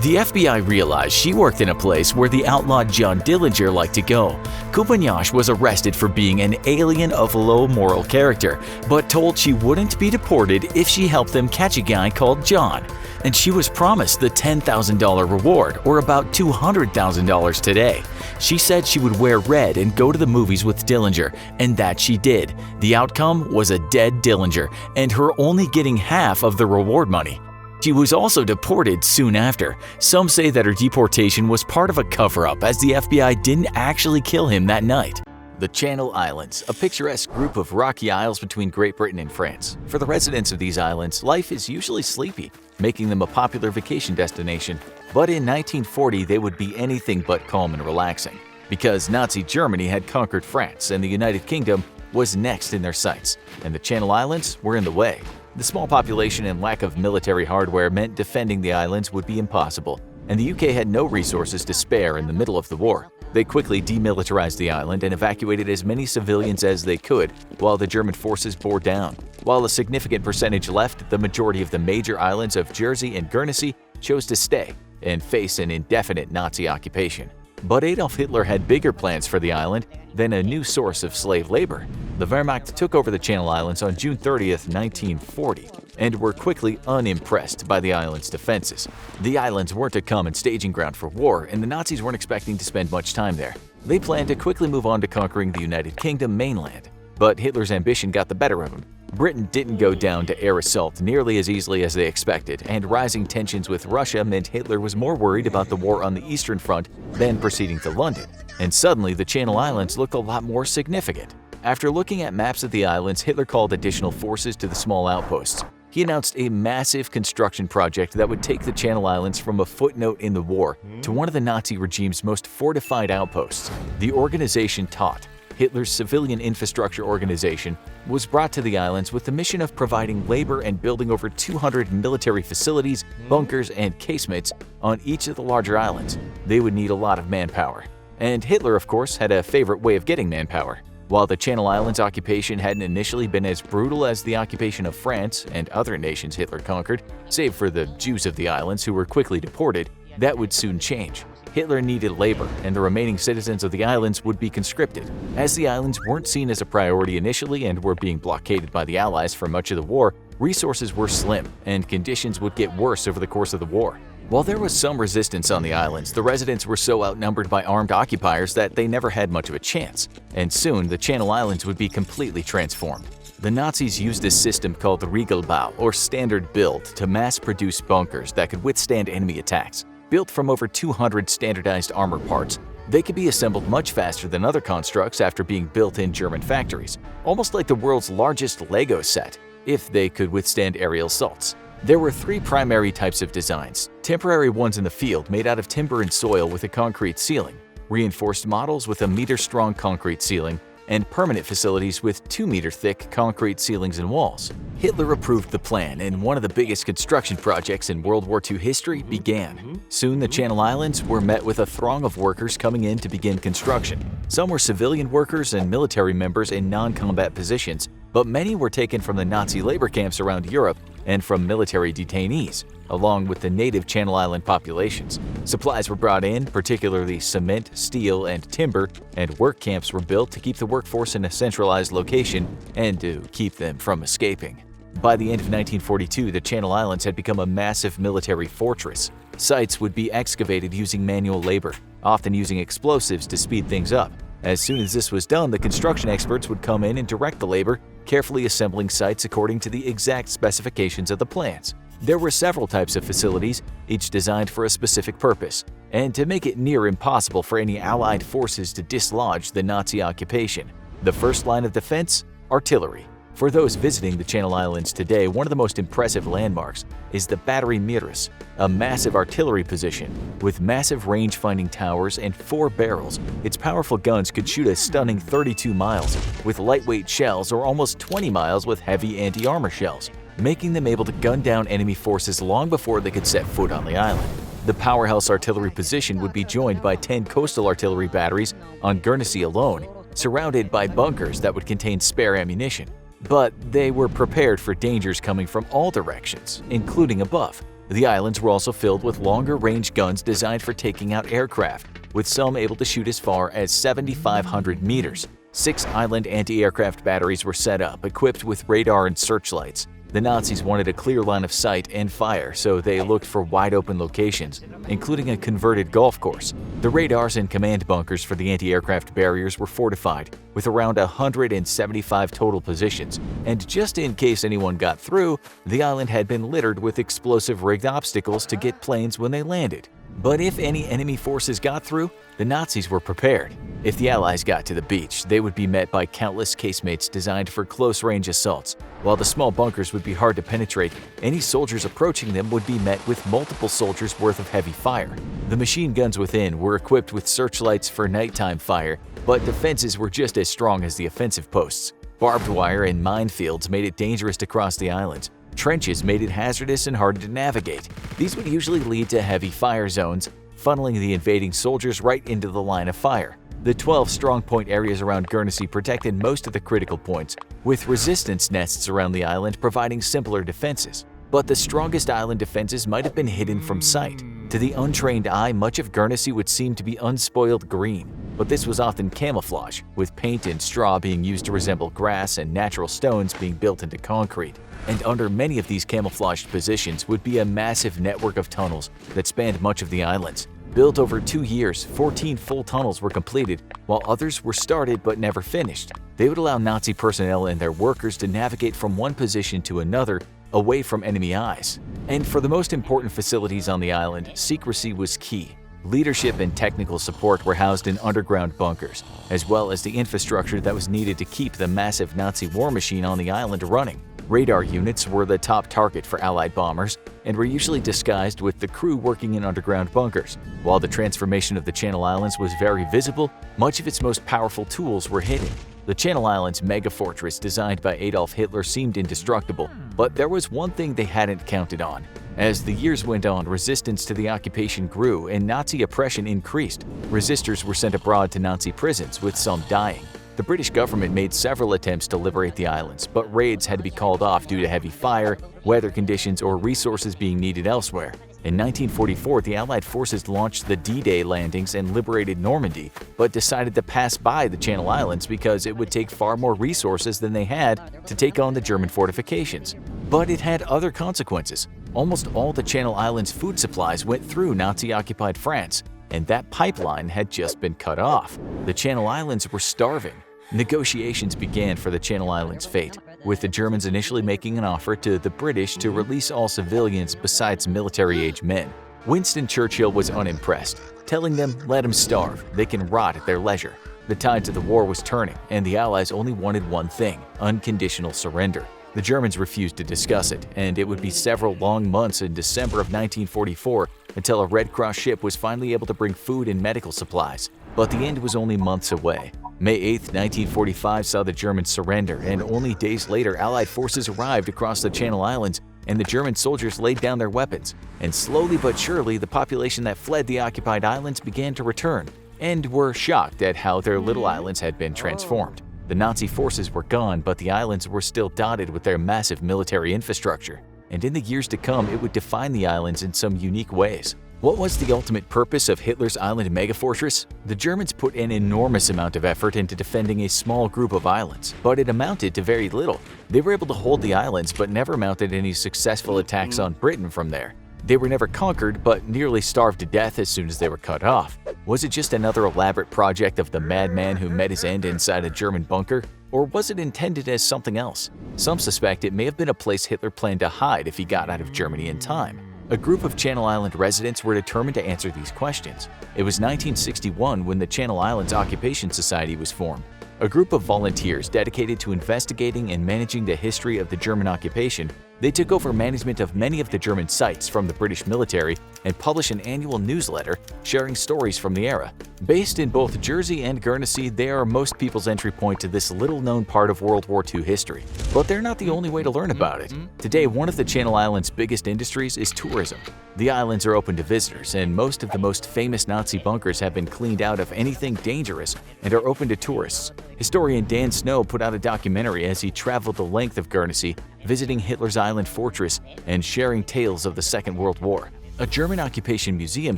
The FBI realized she worked in a place where the outlaw John Dillinger liked to go. Kuponiash was arrested for being an alien of low moral character, but told she wouldn't be deported if she helped them catch a guy called John. And she was promised the $10,000 reward, or about $200,000 today. She said she would wear red and go to the movies with Dillinger, and that she did. The outcome was a dead Dillinger, and her only getting half of the reward money. She was also deported soon after. Some say that her deportation was part of a cover-up, as the FBI didn't actually kill him that night. The Channel Islands, a picturesque group of rocky isles between Great Britain and France. For the residents of these islands, life is usually sleepy, making them a popular vacation destination. But in 1940, they would be anything but calm and relaxing, because Nazi Germany had conquered France and the United Kingdom was next in their sights, and the Channel Islands were in the way. The small population and lack of military hardware meant defending the islands would be impossible, and the UK had no resources to spare in the middle of the war. They quickly demilitarized the island and evacuated as many civilians as they could, while the German forces bore down. While a significant percentage left, the majority of the major islands of Jersey and Guernsey chose to stay and face an indefinite Nazi occupation. But Adolf Hitler had bigger plans for the island than a new source of slave labor. The Wehrmacht took over the Channel Islands on June 30, 1940, and were quickly unimpressed by the island's defenses. The islands weren't a common staging ground for war, and the Nazis weren't expecting to spend much time there. They planned to quickly move on to conquering the United Kingdom mainland. But Hitler's ambition got the better of him. Britain didn't go down to air assault nearly as easily as they expected, and rising tensions with Russia meant Hitler was more worried about the war on the Eastern Front than proceeding to London. And suddenly, the Channel Islands looked a lot more significant. After looking at maps of the islands, Hitler called additional forces to the small outposts. He announced a massive construction project that would take the Channel Islands from a footnote in the war to one of the Nazi regime's most fortified outposts. The organization taught Hitler's civilian infrastructure organization was brought to the islands with the mission of providing labor and building over 200 military facilities, bunkers, and casemates on each of the larger islands. They would need a lot of manpower. And Hitler, of course, had a favorite way of getting manpower. While the Channel Islands occupation hadn't initially been as brutal as the occupation of France and other nations Hitler conquered, save for the Jews of the islands who were quickly deported, that would soon change. Hitler needed labor, and the remaining citizens of the islands would be conscripted. As the islands weren't seen as a priority initially and were being blockaded by the Allies for much of the war, resources were slim, and conditions would get worse over the course of the war. While there was some resistance on the islands, the residents were so outnumbered by armed occupiers that they never had much of a chance, and soon the Channel Islands would be completely transformed. The Nazis used a system called Regelbau, or standard build, to mass-produce bunkers that could withstand enemy attacks. Built from over 200 standardized armor parts, they could be assembled much faster than other constructs after being built in German factories, almost like the world's largest Lego set, if they could withstand aerial assaults. There were three primary types of designs: temporary ones in the field made out of timber and soil with a concrete ceiling, reinforced models with a meter-strong concrete ceiling, and permanent facilities with 2-meter-thick concrete ceilings and walls. Hitler approved the plan, and one of the biggest construction projects in World War II history began. Soon the Channel Islands were met with a throng of workers coming in to begin construction. Some were civilian workers and military members in non-combat positions, but many were taken from the Nazi labor camps around Europe and from military detainees, along with the native Channel Island populations. Supplies were brought in, particularly cement, steel, and timber, and work camps were built to keep the workforce in a centralized location and to keep them from escaping. By the end of 1942, the Channel Islands had become a massive military fortress. Sites would be excavated using manual labor, often using explosives to speed things up. As soon as this was done, the construction experts would come in and direct the labor, carefully assembling sites according to the exact specifications of the plans. There were several types of facilities, each designed for a specific purpose, and to make it near impossible for any Allied forces to dislodge the Nazi occupation. The first line of defense? Artillery. For those visiting the Channel Islands today, one of the most impressive landmarks is the Battery Miras, a massive artillery position with massive range-finding towers and 4 barrels. Its powerful guns could shoot a stunning 32 miles with lightweight shells or almost 20 miles with heavy anti-armor shells, making them able to gun down enemy forces long before they could set foot on the island. The powerhouse artillery position would be joined by 10 coastal artillery batteries on Guernsey alone, surrounded by bunkers that would contain spare ammunition. But they were prepared for dangers coming from all directions, including above. The islands were also filled with longer-range guns designed for taking out aircraft, with some able to shoot as far as 7,500 meters. 6 island anti-aircraft batteries were set up, equipped with radar and searchlights. The Nazis wanted a clear line of sight and fire, so they looked for wide-open locations, including a converted golf course. The radars and command bunkers for the anti-aircraft barriers were fortified, with around 175 total positions, and just in case anyone got through, the island had been littered with explosive rigged obstacles to get planes when they landed. But if any enemy forces got through, the Nazis were prepared. If the Allies got to the beach, they would be met by countless casemates designed for close-range assaults. While the small bunkers would be hard to penetrate, any soldiers approaching them would be met with multiple soldiers' worth of heavy fire. The machine guns within were equipped with searchlights for nighttime fire, but defenses were just as strong as the offensive posts. Barbed wire and minefields made it dangerous to cross the islands. Trenches made it hazardous and hard to navigate. These would usually lead to heavy fire zones, funneling the invading soldiers right into the line of fire. The 12 strongpoint areas around Guernsey protected most of the critical points, with resistance nests around the island providing simpler defenses. But the strongest island defenses might have been hidden from sight. To the untrained eye, much of Guernsey would seem to be unspoiled green, but this was often camouflage, with paint and straw being used to resemble grass and natural stones being built into concrete. And under many of these camouflaged positions would be a massive network of tunnels that spanned much of the islands. Built over 2 years, 14 full tunnels were completed, while others were started but never finished. They would allow Nazi personnel and their workers to navigate from one position to another, away from enemy eyes. And for the most important facilities on the island, secrecy was key. Leadership and technical support were housed in underground bunkers, as well as the infrastructure that was needed to keep the massive Nazi war machine on the island running. Radar units were the top target for Allied bombers and were usually disguised with the crew working in underground bunkers. While the transformation of the Channel Islands was very visible, much of its most powerful tools were hidden. The Channel Islands megafortress designed by Adolf Hitler seemed indestructible, but there was one thing they hadn't counted on. As the years went on, resistance to the occupation grew and Nazi oppression increased. Resistors were sent abroad to Nazi prisons, with some dying. The British government made several attempts to liberate the islands, but raids had to be called off due to heavy fire, weather conditions, or resources being needed elsewhere. In 1944, the Allied forces launched the D-Day landings and liberated Normandy, but decided to pass by the Channel Islands because it would take far more resources than they had to take on the German fortifications. But it had other consequences. Almost all the Channel Islands' food supplies went through Nazi-occupied France, and that pipeline had just been cut off. The Channel Islands were starving. Negotiations began for the Channel Islands' fate, with the Germans initially making an offer to the British to release all civilians besides military-age men. Winston Churchill was unimpressed, telling them, "Let them starve, they can rot at their leisure." The tides of the war was turning, and the Allies only wanted one thing: unconditional surrender. The Germans refused to discuss it, and it would be several long months in December of 1944 until a Red Cross ship was finally able to bring food and medical supplies. But the end was only months away. May 8, 1945 saw the Germans surrender, and only days later Allied forces arrived across the Channel Islands, and the German soldiers laid down their weapons. And slowly but surely, the population that fled the occupied islands began to return, and were shocked at how their little islands had been transformed. The Nazi forces were gone, but the islands were still dotted with their massive military infrastructure, and in the years to come it would define the islands in some unique ways. What was the ultimate purpose of Hitler's island megafortress? The Germans put an enormous amount of effort into defending a small group of islands, but it amounted to very little. They were able to hold the islands but never mounted any successful attacks on Britain from there. They were never conquered, but nearly starved to death as soon as they were cut off. Was it just another elaborate project of the madman who met his end inside a German bunker? Or was it intended as something else? Some suspect it may have been a place Hitler planned to hide if he got out of Germany in time. A group of Channel Island residents were determined to answer these questions. It was 1961 when the Channel Islands Occupation Society was formed. a group of volunteers dedicated to investigating and managing the history of the German occupation. They took over management of many of the German sites from the British military and published an annual newsletter sharing stories from the era. Based in both Jersey and Guernsey, they are most people's entry point to this little-known part of World War II history. But they're not the only way to learn about it. Today, one of the Channel Islands' biggest industries is tourism. The islands are open to visitors, and most of the most famous Nazi bunkers have been cleaned out of anything dangerous and are open to tourists. Historian Dan Snow put out a documentary as he traveled the length of Guernsey, visiting Hitler's island fortress and sharing tales of the Second World War. A German occupation museum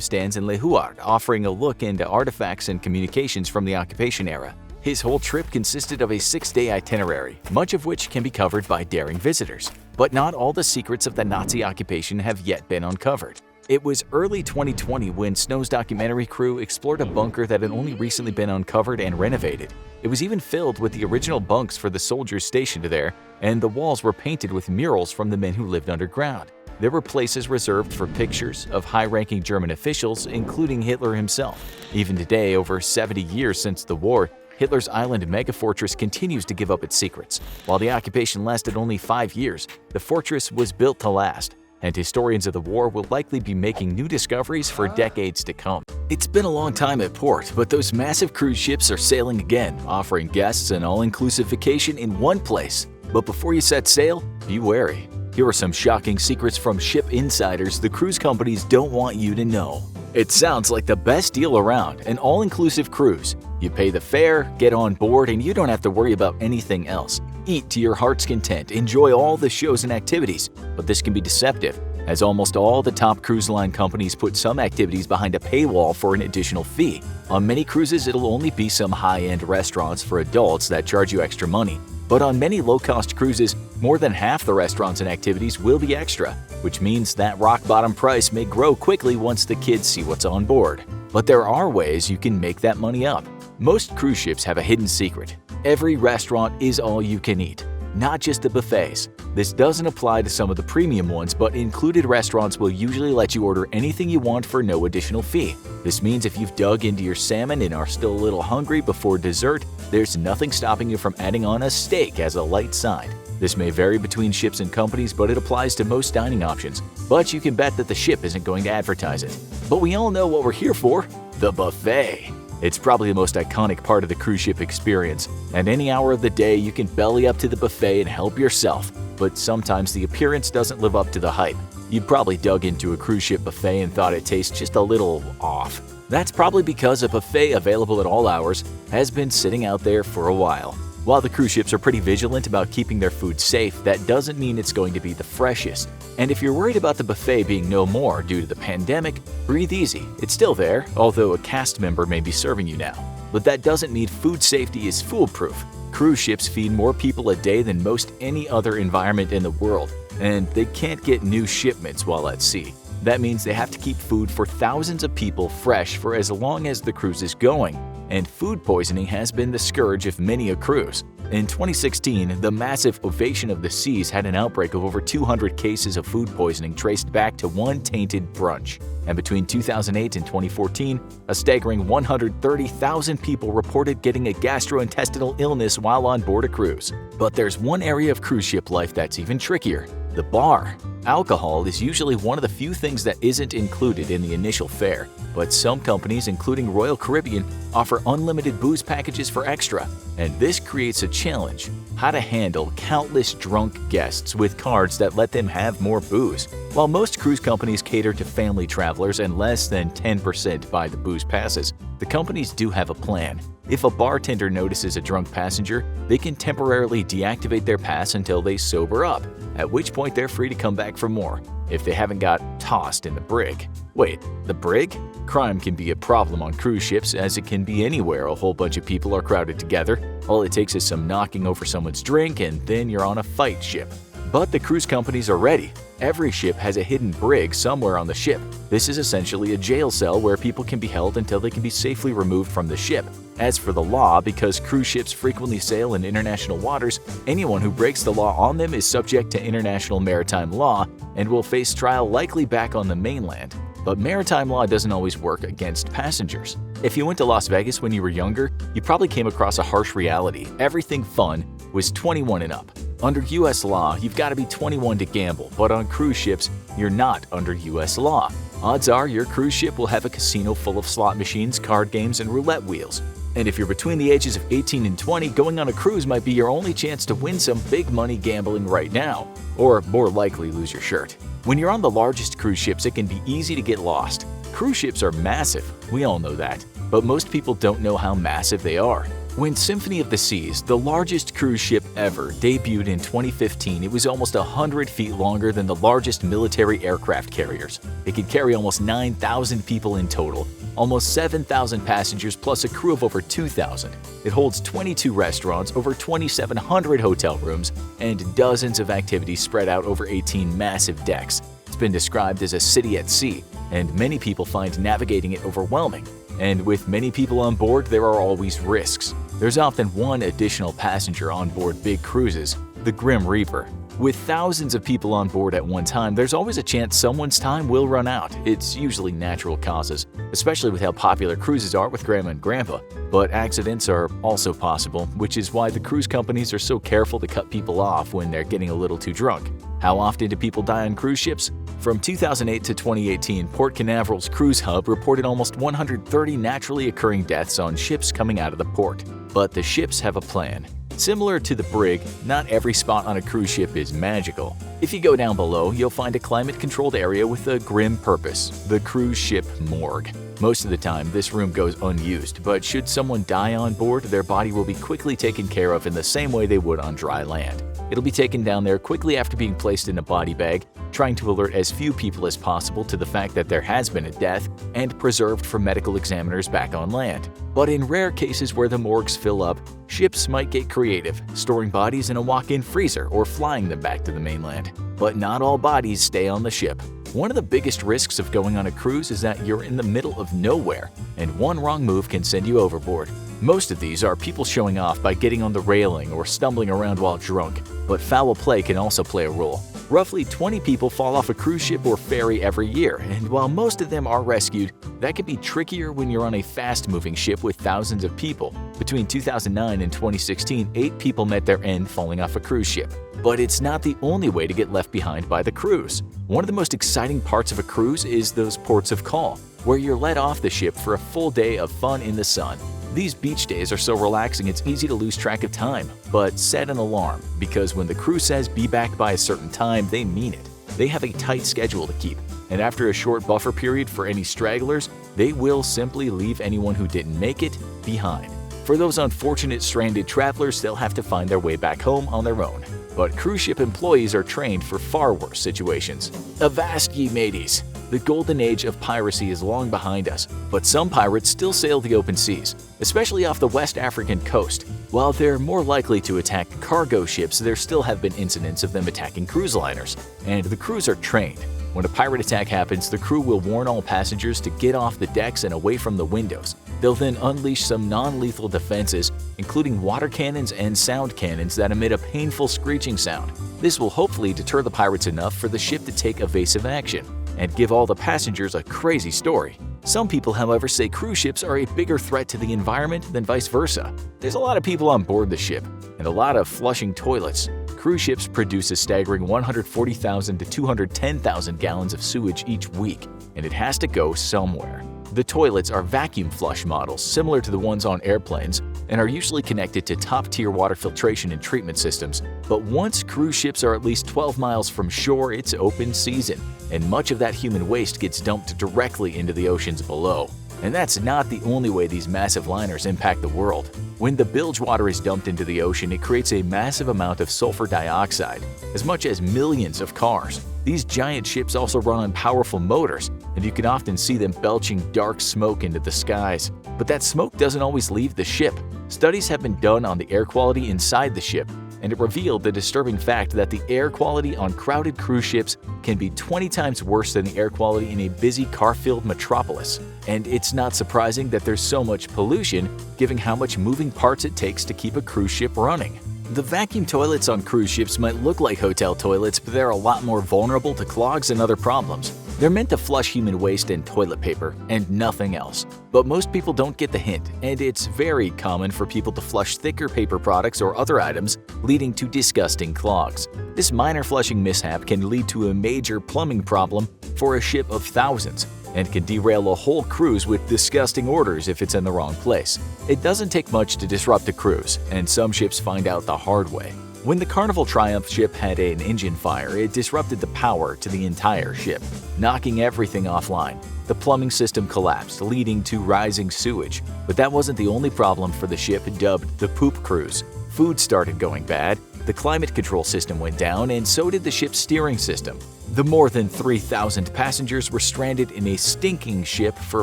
stands in Le Huard, offering a look into artifacts and communications from the occupation era. His whole trip consisted of a 6-day itinerary, much of which can be covered by daring visitors. But not all the secrets of the Nazi occupation have yet been uncovered. It was early 2020 when Snow's documentary crew explored a bunker that had only recently been uncovered and renovated. It was even filled with the original bunks for the soldiers stationed there, and the walls were painted with murals from the men who lived underground. There were places reserved for pictures of high-ranking German officials, including Hitler himself. Even today, over 70 years since the war, Hitler's island megafortress continues to give up its secrets. While the occupation lasted only 5 years, the fortress was built to last, and historians of the war will likely be making new discoveries for decades to come. It's been a long time at port, but those massive cruise ships are sailing again, offering guests an all-inclusive vacation in one place. But before you set sail, be wary. Here are some shocking secrets from ship insiders the cruise companies don't want you to know. It sounds like the best deal around, an all-inclusive cruise. You pay the fare, get on board, and you don't have to worry about anything else. Eat to your heart's content, enjoy all the shows and activities, but this can be deceptive, as almost all the top cruise line companies put some activities behind a paywall for an additional fee. On many cruises, it'll only be some high-end restaurants for adults that charge you extra money. But on many low-cost cruises, more than half the restaurants and activities will be extra, which means that rock-bottom price may grow quickly once the kids see what's on board. But there are ways you can make that money up. Most cruise ships have a hidden secret. Every restaurant is all you can eat, not just the buffets. This doesn't apply to some of the premium ones, but included restaurants will usually let you order anything you want for no additional fee. This means if you've dug into your salmon and are still a little hungry before dessert, there's nothing stopping you from adding on a steak as a light side. This may vary between ships and companies, but it applies to most dining options. But you can bet that the ship isn't going to advertise it. But we all know what we're here for, the buffet. It's probably the most iconic part of the cruise ship experience, and any hour of the day you can belly up to the buffet and help yourself. But sometimes the appearance doesn't live up to the hype. You've probably dug into a cruise ship buffet and thought it tastes just a little off. That's probably because a buffet available at all hours has been sitting out there for a while. While the cruise ships are pretty vigilant about keeping their food safe, that doesn't mean it's going to be the freshest. And if you're worried about the buffet being no more due to the pandemic, breathe easy. It's still there, although a cast member may be serving you now. But that doesn't mean food safety is foolproof. Cruise ships feed more people a day than most any other environment in the world, and they can't get new shipments while at sea. That means they have to keep food for thousands of people fresh for as long as the cruise is going, and food poisoning has been the scourge of many a cruise. In 2016, the massive Ovation of the Seas had an outbreak of over 200 cases of food poisoning traced back to one tainted brunch. And between 2008 and 2014, a staggering 130,000 people reported getting a gastrointestinal illness while on board a cruise. But there's one area of cruise ship life that's even trickier: the bar. Alcohol is usually one of the few things that isn't included in the initial fare, but some companies, including Royal Caribbean, offer unlimited booze packages for extra. And this creates a challenge: how to handle countless drunk guests with cards that let them have more booze. While most cruise companies cater to family travelers and less than 10% buy the booze passes, the companies do have a plan. If a bartender notices a drunk passenger, they can temporarily deactivate their pass until they sober up, at which point they're free to come back for more, if they haven't got tossed in the brig. Wait, the brig? Crime can be a problem on cruise ships, as it can be anywhere a whole bunch of people are crowded together. All it takes is some knocking over someone's drink, and then you're on a fight ship. But the cruise companies are ready. Every ship has a hidden brig somewhere on the ship. This is essentially a jail cell where people can be held until they can be safely removed from the ship. As for the law, because cruise ships frequently sail in international waters, anyone who breaks the law on them is subject to international maritime law and will face trial likely back on the mainland. But maritime law doesn't always work against passengers. If you went to Las Vegas when you were younger, you probably came across a harsh reality. Everything fun was 21 and up. Under U.S. law, you've got to be 21 to gamble, but on cruise ships, you're not under U.S. law. Odds are your cruise ship will have a casino full of slot machines, card games, and roulette wheels. And if you're between the ages of 18 and 20, going on a cruise might be your only chance to win some big money gambling right now, or more likely lose your shirt. When you're on the largest cruise ships, it can be easy to get lost. Cruise ships are massive, we all know that, but most people don't know how massive they are. When Symphony of the Seas, the largest cruise ship ever, debuted in 2015, it was almost 100 feet longer than the largest military aircraft carriers. It could carry almost 9,000 people in total, almost 7,000 passengers plus a crew of over 2,000. It holds 22 restaurants, over 2,700 hotel rooms, and dozens of activities spread out over 18 massive decks. It's been described as a city at sea, and many people find navigating it overwhelming. And with many people on board, there are always risks. There's often one additional passenger on board big cruises, the Grim Reaper. With thousands of people on board at one time, there's always a chance someone's time will run out. It's usually natural causes, especially with how popular cruises are with Grandma and Grandpa. But accidents are also possible, which is why the cruise companies are so careful to cut people off when they're getting a little too drunk. How often do people die on cruise ships? From 2008 to 2018, Port Canaveral's cruise hub reported almost 130 naturally occurring deaths on ships coming out of the port. But the ships have a plan. Similar to the brig, not every spot on a cruise ship is magical. If you go down below, you'll find a climate-controlled area with a grim purpose, the cruise ship morgue. Most of the time, this room goes unused, but should someone die on board, their body will be quickly taken care of in the same way they would on dry land. It'll be taken down there quickly after being placed in a body bag, trying to alert as few people as possible to the fact that there has been a death, and preserved for medical examiners back on land. But in rare cases where the morgues fill up, ships might get creative, storing bodies in a walk-in freezer or flying them back to the mainland. But not all bodies stay on the ship. One of the biggest risks of going on a cruise is that you're in the middle of nowhere, and one wrong move can send you overboard. Most of these are people showing off by getting on the railing or stumbling around while drunk, but foul play can also play a role. Roughly 20 people fall off a cruise ship or ferry every year, and while most of them are rescued, that can be trickier when you're on a fast-moving ship with thousands of people. Between 2009 and 2016, 8 people met their end falling off a cruise ship. But it's not the only way to get left behind by the cruise. One of the most exciting parts of a cruise is those ports of call, where you're let off the ship for a full day of fun in the sun. These beach days are so relaxing it's easy to lose track of time, but set an alarm, because when the crew says be back by a certain time, they mean it. They have a tight schedule to keep, and after a short buffer period for any stragglers, they will simply leave anyone who didn't make it behind. For those unfortunate stranded travelers, they'll have to find their way back home on their own. But cruise ship employees are trained for far worse situations. Avast ye mateys! The golden age of piracy is long behind us, but some pirates still sail the open seas, especially off the West African coast. While they're more likely to attack cargo ships, there still have been incidents of them attacking cruise liners, and the crews are trained. When a pirate attack happens, the crew will warn all passengers to get off the decks and away from the windows. They'll then unleash some non-lethal defenses, including water cannons and sound cannons that emit a painful screeching sound. This will hopefully deter the pirates enough for the ship to take evasive action and give all the passengers a crazy story. Some people, however, say cruise ships are a bigger threat to the environment than vice versa. There's a lot of people on board the ship, and a lot of flushing toilets. Cruise ships produce a staggering 140,000 to 210,000 gallons of sewage each week, and it has to go somewhere. The toilets are vacuum flush models similar to the ones on airplanes and are usually connected to top-tier water filtration and treatment systems. But once cruise ships are at least 12 miles from shore, it's open season, and much of that human waste gets dumped directly into the oceans below. And that's not the only way these massive liners impact the world. When the bilge water is dumped into the ocean, it creates a massive amount of sulfur dioxide, as much as millions of cars. These giant ships also run on powerful motors, and you can often see them belching dark smoke into the skies. But that smoke doesn't always leave the ship. Studies have been done on the air quality inside the ship, and it revealed the disturbing fact that the air quality on crowded cruise ships can be 20 times worse than the air quality in a busy car-filled metropolis. And it's not surprising that there's so much pollution, given how much moving parts it takes to keep a cruise ship running. The vacuum toilets on cruise ships might look like hotel toilets, but they're a lot more vulnerable to clogs and other problems. They're meant to flush human waste and toilet paper, and nothing else. But most people don't get the hint, and it's very common for people to flush thicker paper products or other items, leading to disgusting clogs. This minor flushing mishap can lead to a major plumbing problem for a ship of thousands, and can derail a whole cruise with disgusting orders if it's in the wrong place. It doesn't take much to disrupt a cruise, and some ships find out the hard way. When the Carnival Triumph ship had an engine fire, it disrupted the power to the entire ship, knocking everything offline. The plumbing system collapsed, leading to rising sewage. But that wasn't the only problem for the ship dubbed the Poop Cruise. Food started going bad, the climate control system went down, and so did the ship's steering system. The more than 3,000 passengers were stranded in a stinking ship for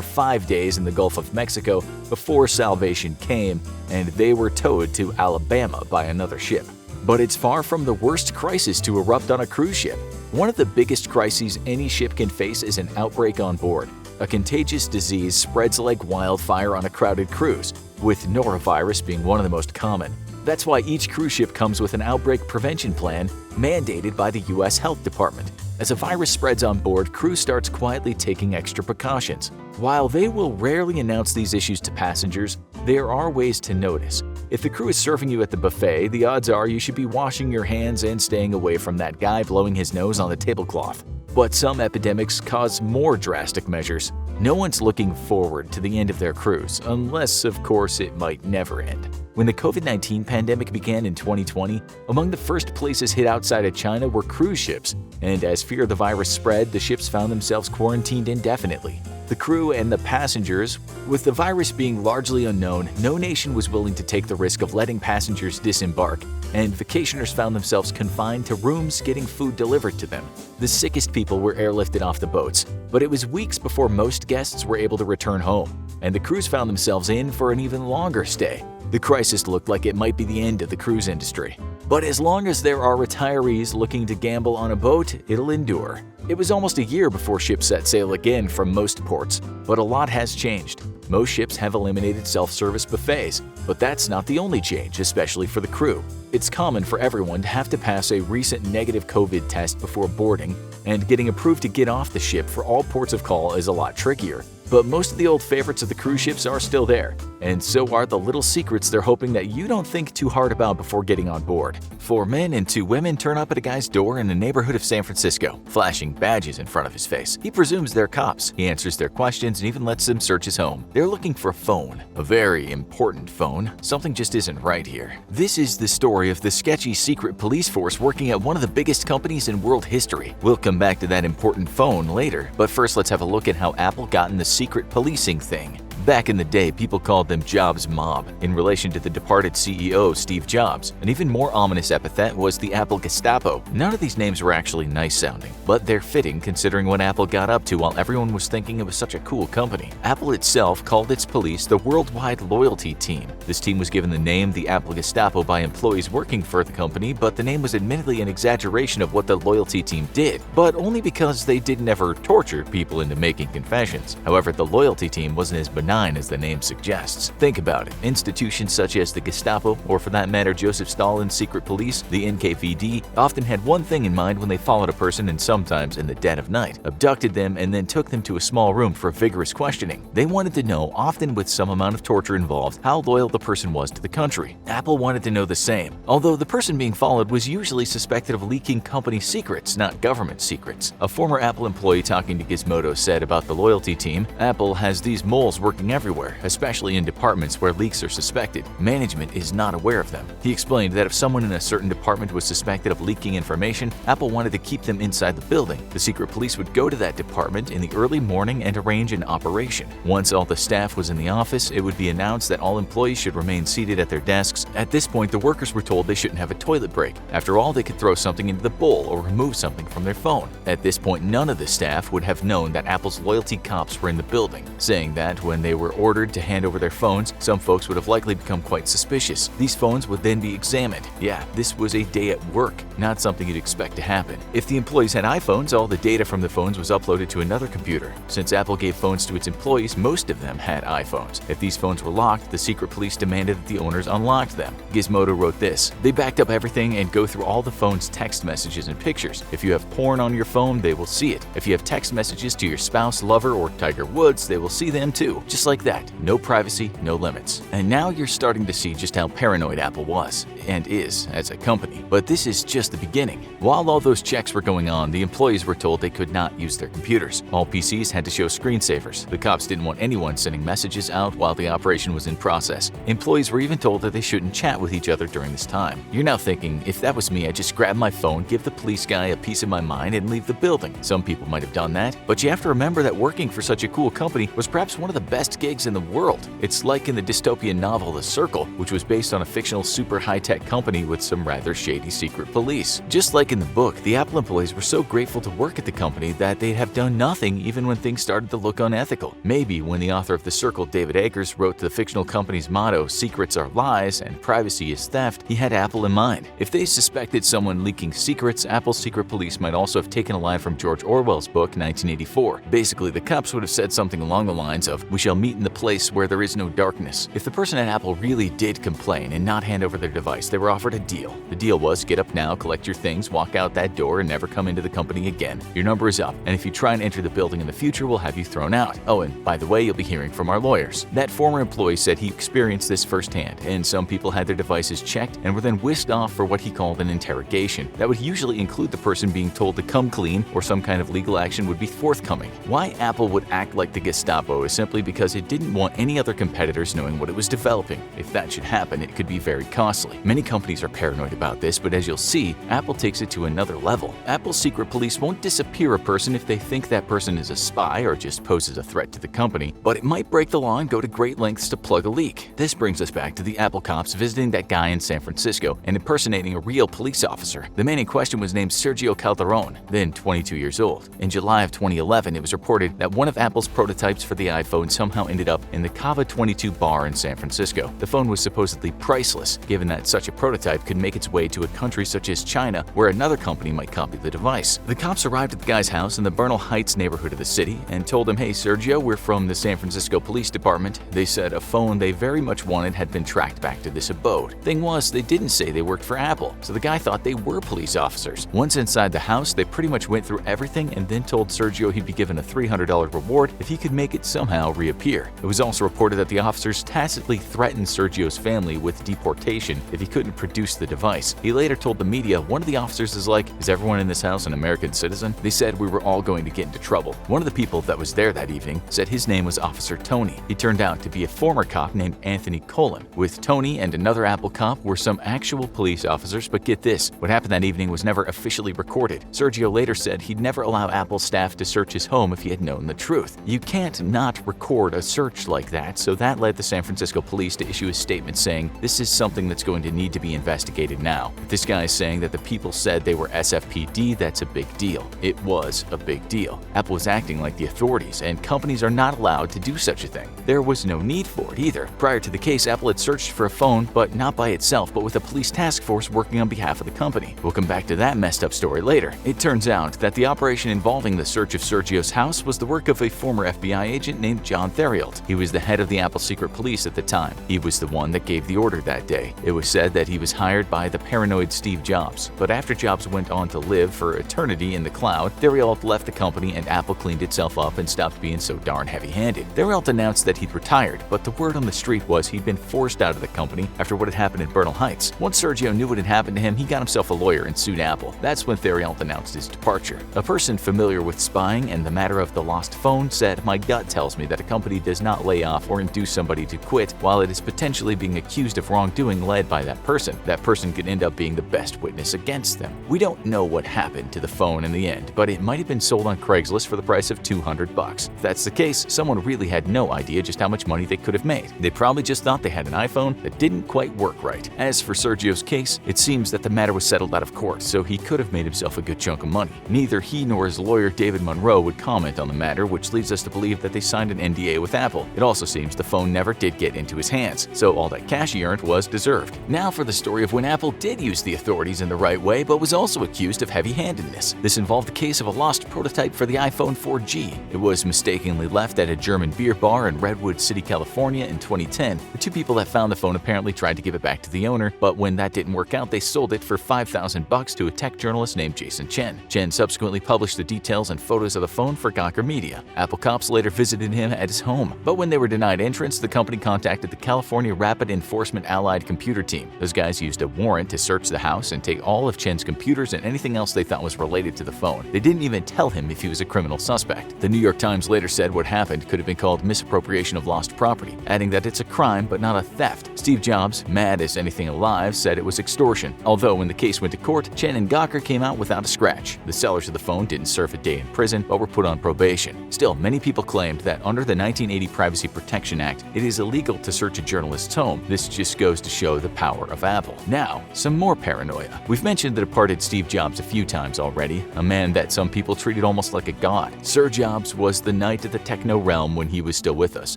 5 days in the Gulf of Mexico before salvation came, and they were towed to Alabama by another ship. But it's far from the worst crisis to erupt on a cruise ship. One of the biggest crises any ship can face is an outbreak on board. A contagious disease spreads like wildfire on a crowded cruise, with norovirus being one of the most common. That's why each cruise ship comes with an outbreak prevention plan mandated by the U.S. Health Department. As a virus spreads on board, crew starts quietly taking extra precautions. While they will rarely announce these issues to passengers, there are ways to notice. If the crew is serving you at the buffet, the odds are you should be washing your hands and staying away from that guy blowing his nose on the tablecloth. But some epidemics cause more drastic measures. No one's looking forward to the end of their cruise, unless, of course, it might never end. When the COVID-19 pandemic began in 2020, among the first places hit outside of China were cruise ships, and as fear of the virus spread, the ships found themselves quarantined indefinitely. The crew and the passengers, with the virus being largely unknown, no nation was willing to take the risk of letting passengers disembark, and vacationers found themselves confined to rooms getting food delivered to them. The sickest people were airlifted off the boats, but it was weeks before most guests were able to return home, and the crews found themselves in for an even longer stay. The crisis looked like it might be the end of the cruise industry. But as long as there are retirees looking to gamble on a boat, it'll endure. It was almost a year before ships set sail again from most ports, but a lot has changed. Most ships have eliminated self-service buffets, but that's not the only change, especially for the crew. It's common for everyone to have to pass a recent negative COVID test before boarding, and getting approved to get off the ship for all ports of call is a lot trickier. But most of the old favorites of the cruise ships are still there, and so are the little secrets they're hoping that you don't think too hard about before getting on board. 4 men and 2 women turn up at a guy's door in a neighborhood of San Francisco, flashing badges in front of his face. He presumes they're cops. He answers their questions and even lets them search his home. They're looking for a phone, a very important phone. Something just isn't right here. This is the story of the sketchy secret police force working at one of the biggest companies in world history. We'll come back to that important phone later, but first let's have a look at how Apple got in the secret policing thing. Back in the day, people called them Jobs Mob in relation to the departed CEO Steve Jobs. An even more ominous epithet was the Apple Gestapo. None of these names were actually nice sounding, but they're fitting considering what Apple got up to while everyone was thinking it was such a cool company. Apple itself called its police the Worldwide Loyalty Team. This team was given the name the Apple Gestapo by employees working for the company, but the name was admittedly an exaggeration of what the loyalty team did, but only because they didn't ever torture people into making confessions. However, the loyalty team wasn't as benign as the name suggests. Think about it. Institutions such as the Gestapo, or for that matter Joseph Stalin's secret police, the NKVD, often had one thing in mind when they followed a person and sometimes in the dead of night, abducted them and then took them to a small room for vigorous questioning. They wanted to know, often with some amount of torture involved, how loyal the person was to the country. Apple wanted to know the same, although the person being followed was usually suspected of leaking company secrets, not government secrets. A former Apple employee talking to Gizmodo said about the loyalty team, "Apple has these moles working everywhere, especially in departments where leaks are suspected. Management is not aware of them." He explained that if someone in a certain department was suspected of leaking information, Apple wanted to keep them inside the building. The secret police would go to that department in the early morning and arrange an operation. Once all the staff was in the office, it would be announced that all employees should remain seated at their desks. At this point, the workers were told they shouldn't have a toilet break. After all, they could throw something into the bowl or remove something from their phone. At this point, none of the staff would have known that Apple's loyalty cops were in the building, saying that when they they were ordered to hand over their phones, some folks would have likely become quite suspicious. These phones would then be examined. Yeah, this was a day at work, not something you'd expect to happen. If the employees had iPhones, all the data from the phones was uploaded to another computer. Since Apple gave phones to its employees, most of them had iPhones. If these phones were locked, the secret police demanded that the owners unlocked them. Gizmodo wrote this: "They backed up everything and go through all the phone's text messages and pictures. If you have porn on your phone, they will see it. If you have text messages to your spouse, lover, or Tiger Woods, they will see them too. Just like that. No privacy, no limits." And now you're starting to see just how paranoid Apple was and is as a company. But this is just the beginning. While all those checks were going on, the employees were told they could not use their computers. All PCs had to show screensavers. The cops didn't want anyone sending messages out while the operation was in process. Employees were even told that they shouldn't chat with each other during this time. You're now thinking, if that was me, I'd just grab my phone, give the police guy a piece of my mind, and leave the building. Some people might have done that, but you have to remember that working for such a cool company was perhaps one of the best gigs in the world. It's like in the dystopian novel The Circle, which was based on a fictional super high-tech company with some rather shady secret police. Just like in the book, the Apple employees were so grateful to work at the company that they'd have done nothing even when things started to look unethical. Maybe when the author of The Circle, David Eggers, wrote the fictional company's motto, "Secrets are lies and privacy is theft," he had Apple in mind. If they suspected someone leaking secrets, Apple's secret police might also have taken a line from George Orwell's book, 1984. Basically, the cops would have said something along the lines of, "We shall meet in the place where there is no darkness." If the person at Apple really did complain and not hand over their device, they were offered a deal. The deal was, get up now, collect your things, walk out that door, and never come into the company again. Your number is up, and if you try and enter the building in the future, we'll have you thrown out. Oh, and by the way, you'll be hearing from our lawyers. That former employee said he experienced this firsthand, and some people had their devices checked and were then whisked off for what he called an interrogation. That would usually include the person being told to come clean or some kind of legal action would be forthcoming. Why Apple would act like the Gestapo is simply because it didn't want any other competitors knowing what it was developing. If that should happen, it could be very costly. Many companies are paranoid about this, but as you'll see, Apple takes it to another level. Apple's secret police won't disappear a person if they think that person is a spy or just poses a threat to the company, but it might break the law and go to great lengths to plug a leak. This brings us back to the Apple cops visiting that guy in San Francisco and impersonating a real police officer. The man in question was named Sergio Calderon, then 22 years old. In July of 2011, it was reported that one of Apple's prototypes for the iPhone somehow ended up in the Cava 22 bar in San Francisco. The phone was supposedly priceless, given that such a prototype could make its way to a country such as China, where another company might copy the device. The cops arrived at the guy's house in the Bernal Heights neighborhood of the city and told him, "Hey Sergio, we're from the San Francisco Police Department." They said a phone they very much wanted had been tracked back to this abode. Thing was, they didn't say they worked for Apple, so the guy thought they were police officers. Once inside the house, they pretty much went through everything and then told Sergio he'd be given a $300 reward if he could make it somehow reappear. It was also reported that the officers tacitly threatened Sergio's family with deportation if he couldn't produce the device. He later told the media one of the officers is like, "Is everyone in this house an American citizen?" They said we were all going to get into trouble. One of the people that was there that evening said his name was Officer Tony. He turned out to be a former cop named Anthony Colon. With Tony and another Apple cop were some actual police officers, but get this, what happened that evening was never officially recorded. Sergio later said he'd never allow Apple staff to search his home if he had known the truth. You can't not record a search like that, so that led the San Francisco police to issue a statement saying, "This is something that's going to need to be investigated now." If this guy is saying that the people said they were SFPD, that's a big deal. It was a big deal. Apple was acting like the authorities, and companies are not allowed to do such a thing. There was no need for it either. Prior to the case, Apple had searched for a phone, but not by itself, but with a police task force working on behalf of the company. We'll come back to that messed up story later. It turns out that the operation involving the search of Sergio's house was the work of a former FBI agent named John Theriault. He was the head of the Apple secret police at the time. He was the one that gave the order that day. It was said that he was hired by the paranoid Steve Jobs, but after Jobs went on to live for eternity in the cloud, Theriault left the company and Apple cleaned itself up and stopped being so darn heavy-handed. Theriault announced that he'd retired, but the word on the street was he'd been forced out of the company after what had happened in Bernal Heights. Once Sergio knew what had happened to him, he got himself a lawyer and sued Apple. That's when Theriault announced his departure. A person familiar with spying and the matter of the lost phone said, "My gut tells me that a company does not lay off or induce somebody to quit while it is potentially being accused of wrongdoing led by that person. That person could end up being the best witness against them. We don't know what happened to the phone in the end, but it might have been sold on Craigslist for the price of $200. If that's the case, someone really had no idea just how much money they could have made. They probably just thought they had an iPhone that didn't quite work right. As for Sergio's case, it seems that the matter was settled out of court, so he could have made himself a good chunk of money. Neither he nor his lawyer David Monroe would comment on the matter, which leads us to believe that they signed an NDA with Apple. It also seems the phone never did get into his hands, so all that cash he earned was deserved. Now for the story of when Apple did use the authorities in the right way, but was also accused of heavy-handedness. This involved the case of a lost prototype for the iPhone 4G. It was mistakenly left at a German beer bar in Redwood City, California in 2010. The two people that found the phone apparently tried to give it back to the owner, but when that didn't work out, they sold it for $5,000 to a tech journalist named Jason Chen. Chen subsequently published the details and photos of the phone for Gawker Media. Apple cops later visited him at his home, but when they were denied entrance, the company contacted the California Rapid Enforcement Allied Computer Team. Those guys used a warrant to search the house and take all of Chen's computers and anything else they thought was related to the phone. They didn't even tell him if he was a criminal suspect. The New York Times later said what happened could have been called misappropriation of lost property, adding that it's a crime but not a theft. Steve Jobs, mad as anything alive, said it was extortion. Although when the case went to court, Chen and Gawker came out without a scratch. The sellers of the phone didn't serve a day in prison but were put on probation. Still, many people claimed that under the 1980 Privacy Protection Act, it is illegal to search a journalist's home. This just goes to show the power of Apple. Now, some more paranoia. We've mentioned the departed Steve Jobs a few times already, a man that some people treated almost like a god. Sir Jobs was the knight of the techno realm when he was still with us,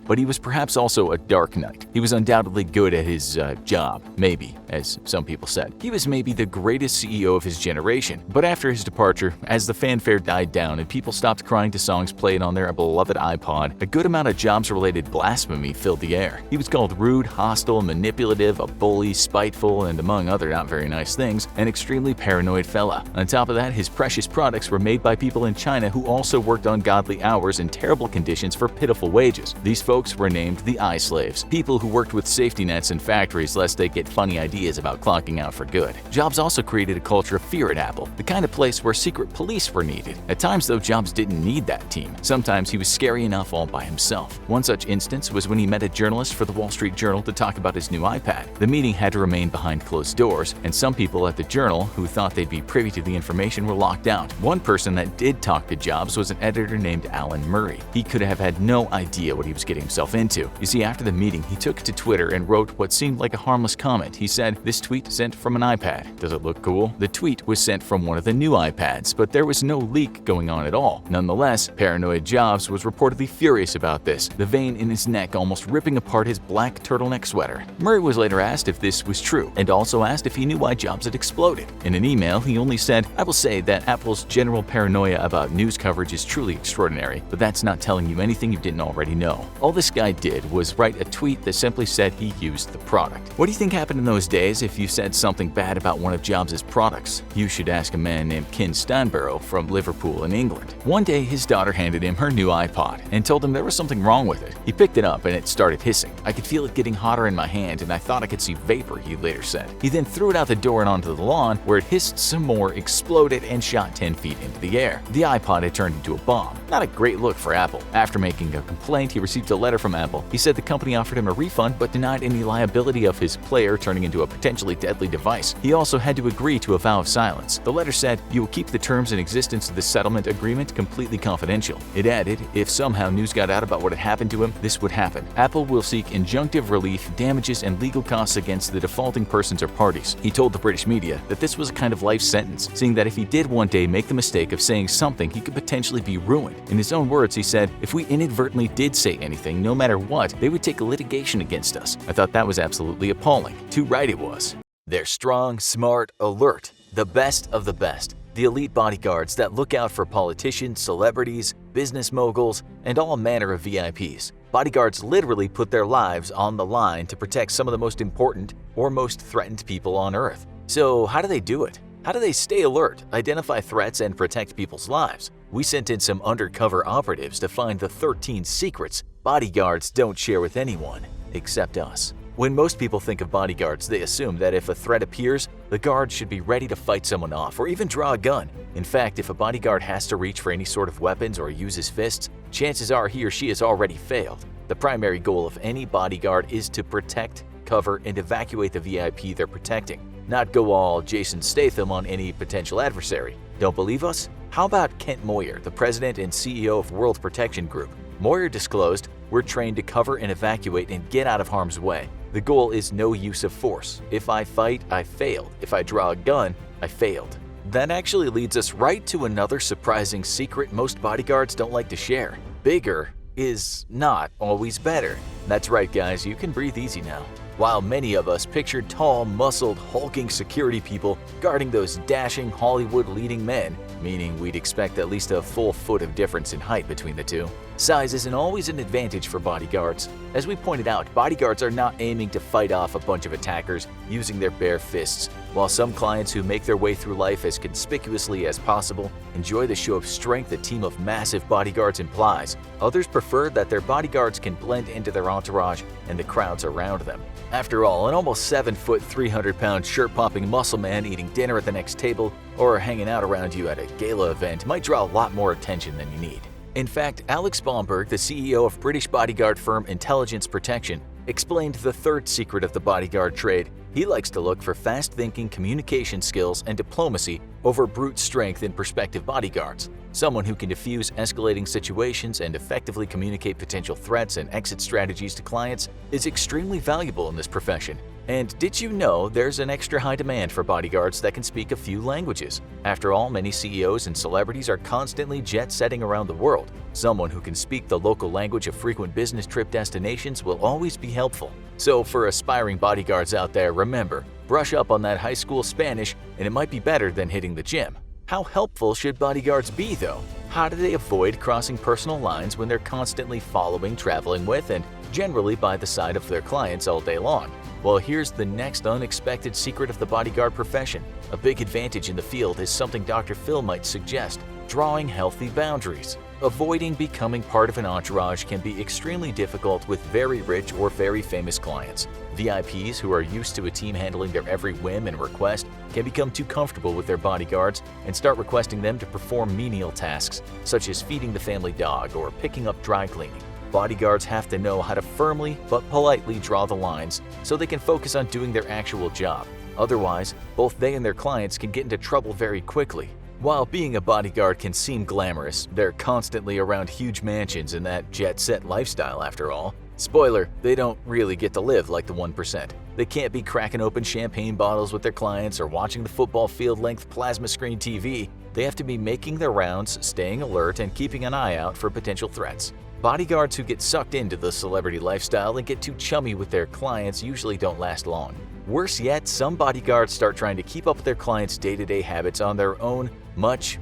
but he was perhaps also a dark knight. He was undoubtedly good at his job, maybe, as some people said. He was maybe the greatest CEO of his generation, but after his departure, as the fanfare died down and people stopped crying to songs played on their beloved iPod, a good amount of Jobs-related blasphemy filled the air. He was called rude, hostile, manipulative, a bully, spiteful, and among other not very nice things, an extremely paranoid fella. On top of that, his precious products were made by people in China who also worked ungodly hours in terrible conditions for pitiful wages. These folks were named the eye slaves, people who worked with safety nets in factories lest they get funny ideas about clocking out for good. Jobs also created a culture of fear at Apple, the kind of place where secret police were needed. At times, though, Jobs didn't need that team. Sometimes he was scary enough all by himself. One such instance was when he met a journalist for the Wall Street Journal to talk about his new iPad. The meeting had to remain behind closed doors, and some people at the Journal who thought they'd be privy to the information were locked out. One person that did talk to Jobs was an editor named Alan Murray. He could have had no idea what he was getting himself into. You see, after the meeting, he took to Twitter and wrote what seemed like a harmless comment. He said, "This tweet sent from an iPad. Does it look cool?" The tweet was sent from one of the new iPads, but there was no leak going on at all. Nonetheless, paranoid Jobs was reportedly furious about this, the vein in his neck almost ripping apart his black turtleneck sweater. Murray was later asked if this was true, and also asked if he knew why Jobs had exploded. In an email, he only said, "I will say that Apple's general paranoia about news coverage is truly extraordinary, but that's not telling you anything you didn't already know." All this guy did was write a tweet that simply said he used the product. What do you think happened in those days if you said something bad about one of Jobs' products? You should ask a man named Ken Stanborough from Liverpool in England. One day, his daughter handed him her new iPod and told him there was something wrong with it. He picked it up and it started hissing. "I could feel it getting hotter in my hand and I thought I could see vapor," he later said. He then threw it out the door and onto the lawn, where it hissed some more, exploded, and shot 10 feet into the air. The iPod had turned into a bomb. Not a great look for Apple. After making a complaint, he received a letter from Apple. He said the company offered him a refund but denied any liability of his player turning into a potentially deadly device. He also had to agree to a vow of silence. The letter said, "You will keep the terms and existence of the settlement agreement completely confidential." It added, if somehow news got out about what had happened to him, this would happen. Apple will seek injunctive relief, damages, and legal costs against the defaulting persons or parties. He told the British media that this was a kind of life sentence, seeing that if he did one day make the mistake of saying something, he could potentially be ruined. In his own words, he said, "If we inadvertently did say anything, no matter what, they would take litigation against us." I thought that was absolutely appalling. Too right it was. They're strong, smart, alert, the best of the best. The elite bodyguards that look out for politicians, celebrities, business moguls, and all manner of VIPs. Bodyguards literally put their lives on the line to protect some of the most important or most threatened people on Earth. So how do they do it? How do they stay alert, identify threats, and protect people's lives? We sent in some undercover operatives to find the 13 secrets bodyguards don't share with anyone except us. When most people think of bodyguards, they assume that if a threat appears, the guard should be ready to fight someone off or even draw a gun. In fact, if a bodyguard has to reach for any sort of weapons or use his fists, chances are he or she has already failed. The primary goal of any bodyguard is to protect, cover, and evacuate the VIP they're protecting. not go all Jason Statham on any potential adversary. Don't believe us? How about Kent Moyer, the president and CEO of World Protection Group? Moyer disclosed, "We're trained to cover and evacuate and get out of harm's way. The goal is no use of force. If I fight, I failed. If I draw a gun, I failed." That actually leads us right to another surprising secret most bodyguards don't like to share. Bigger is not always better. That's right, guys, you can breathe easy now. While many of us pictured tall, muscled, hulking security people guarding those dashing Hollywood leading men, meaning we'd expect at least a full foot of difference in height between the two, size isn't always an advantage for bodyguards. As we pointed out, bodyguards are not aiming to fight off a bunch of attackers using their bare fists. While some clients who make their way through life as conspicuously as possible enjoy the show of strength a team of massive bodyguards implies, others prefer that their bodyguards can blend into their entourage and the crowds around them. After all, an almost 7-foot, 300-pound shirt-popping muscle man eating dinner at the next table or hanging out around you at a gala event might draw a lot more attention than you need. In fact, Alex Baumberg, the CEO of British bodyguard firm Intelligence Protection, explained the third secret of the bodyguard trade. He likes to look for fast-thinking communication skills and diplomacy over brute strength in prospective bodyguards. Someone who can diffuse escalating situations and effectively communicate potential threats and exit strategies to clients is extremely valuable in this profession. And did you know there's an extra high demand for bodyguards that can speak a few languages? After all, many CEOs and celebrities are constantly jet-setting around the world. Someone who can speak the local language of frequent business trip destinations will always be helpful. So for aspiring bodyguards out there, remember, brush up on that high school Spanish and it might be better than hitting the gym. How helpful should bodyguards be though? How do they avoid crossing personal lines when they're constantly following, traveling with, and generally by the side of their clients all day long? Well, here's the next unexpected secret of the bodyguard profession. A big advantage in the field is something Dr. Phil might suggest: drawing healthy boundaries. Avoiding becoming part of an entourage can be extremely difficult with very rich or very famous clients. VIPs who are used to a team handling their every whim and request can become too comfortable with their bodyguards and start requesting them to perform menial tasks, such as feeding the family dog or picking up dry cleaning. Bodyguards have to know how to firmly but politely draw the lines so they can focus on doing their actual job. Otherwise, both they and their clients can get into trouble very quickly. While being a bodyguard can seem glamorous, they're constantly around huge mansions in that jet-set lifestyle after all. Spoiler, they don't really get to live like the 1%. They can't be cracking open champagne bottles with their clients or watching the football field-length plasma screen TV. They have to be making their rounds, staying alert, and keeping an eye out for potential threats. Bodyguards who get sucked into the celebrity lifestyle and get too chummy with their clients usually don't last long. Worse yet, some bodyguards start trying to keep up with their clients' day-to-day habits on their own much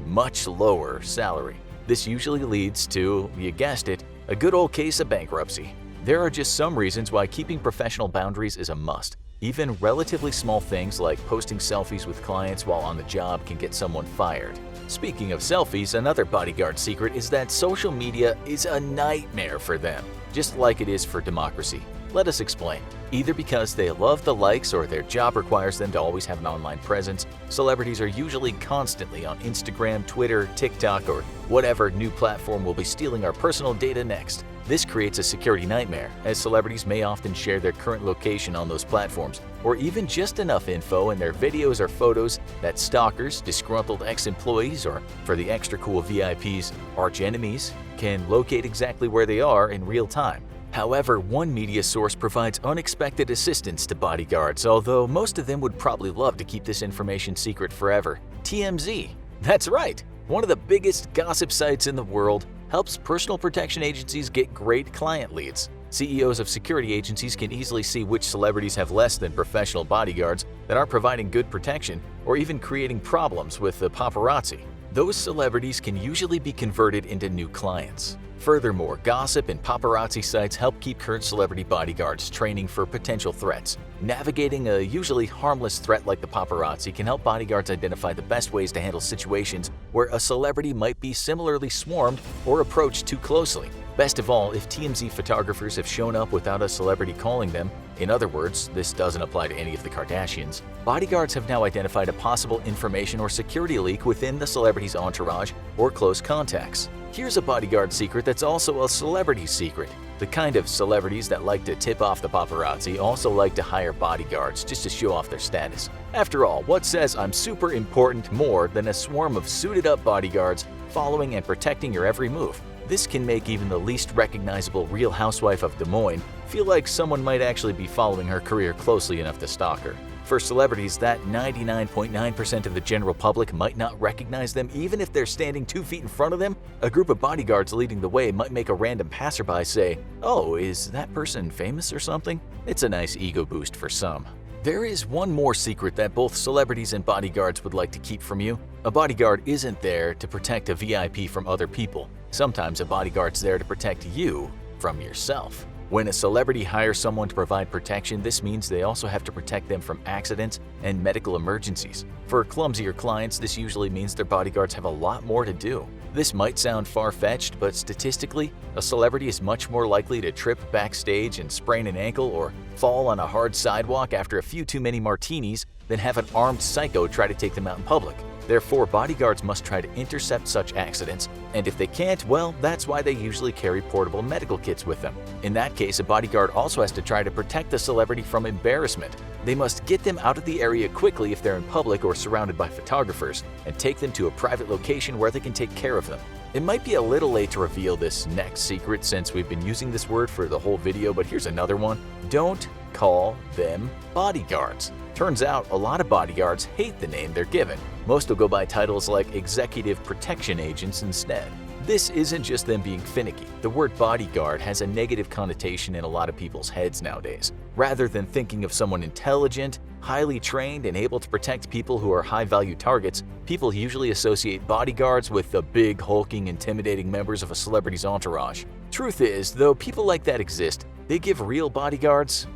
lower salary. This usually leads to, you guessed it, a good old case of bankruptcy. There are just some reasons why keeping professional boundaries is a must. Even relatively small things like posting selfies with clients while on the job can get someone fired. Speaking of selfies, another bodyguard secret is that social media is a nightmare for them, just like it is for democracy. Let us explain. Either because they love the likes or their job requires them to always have an online presence, celebrities are usually constantly on Instagram, Twitter, TikTok, or whatever new platform will be stealing our personal data next. This creates a security nightmare, as celebrities may often share their current location on those platforms, or even just enough info in their videos or photos that stalkers, disgruntled ex-employees, or for the extra cool VIPs, arch enemies, can locate exactly where they are in real time. However, one media source provides unexpected assistance to bodyguards, although most of them would probably love to keep this information secret forever. TMZ. That's right! One of the biggest gossip sites in the world helps personal protection agencies get great client leads. CEOs of security agencies can easily see which celebrities have less than professional bodyguards that aren't providing good protection or even creating problems with the paparazzi. Those celebrities can usually be converted into new clients. Furthermore, gossip and paparazzi sites help keep current celebrity bodyguards training for potential threats. Navigating a usually harmless threat like the paparazzi can help bodyguards identify the best ways to handle situations where a celebrity might be similarly swarmed or approached too closely. Best of all, if TMZ photographers have shown up without a celebrity calling them, in other words, this doesn't apply to any of the Kardashians, bodyguards have now identified a possible information or security leak within the celebrity's entourage or close contacts. Here's a bodyguard secret that's also a celebrity secret. The kind of celebrities that like to tip off the paparazzi also like to hire bodyguards just to show off their status. After all, what says I'm super important more than a swarm of suited-up bodyguards following and protecting your every move? This can make even the least recognizable Real Housewife of Des Moines feel like someone might actually be following her career closely enough to stalk her. For celebrities, that 99.9% of the general public might not recognize them even if they're standing 2 feet in front of them. A group of bodyguards leading the way might make a random passerby say, "Oh, is that person famous or something?" It's a nice ego boost for some. There is one more secret that both celebrities and bodyguards would like to keep from you. A bodyguard isn't there to protect a VIP from other people. Sometimes a bodyguard's there to protect you from yourself. When a celebrity hires someone to provide protection, this means they also have to protect them from accidents and medical emergencies. For clumsier clients, this usually means their bodyguards have a lot more to do. This might sound far-fetched, but statistically, a celebrity is much more likely to trip backstage and sprain an ankle or fall on a hard sidewalk after a few too many martinis than have an armed psycho try to take them out in public. Therefore, bodyguards must try to intercept such accidents, and if they can't, well, that's why they usually carry portable medical kits with them. In that case, a bodyguard also has to try to protect the celebrity from embarrassment. They must get them out of the area quickly if they're in public or surrounded by photographers, and take them to a private location where they can take care of them. It might be a little late to reveal this next secret since we've been using this word for the whole video, but here's another one. Don't call them bodyguards. Turns out a lot of bodyguards hate the name they're given. Most will go by titles like executive protection agents instead. This isn't just them being finicky. The word bodyguard has a negative connotation in a lot of people's heads nowadays. Rather than thinking of someone intelligent, highly trained, and able to protect people who are high-value targets, people usually associate bodyguards with the big, hulking, intimidating members of a celebrity's entourage. Truth is, though people like that exist, they give real bodyguards,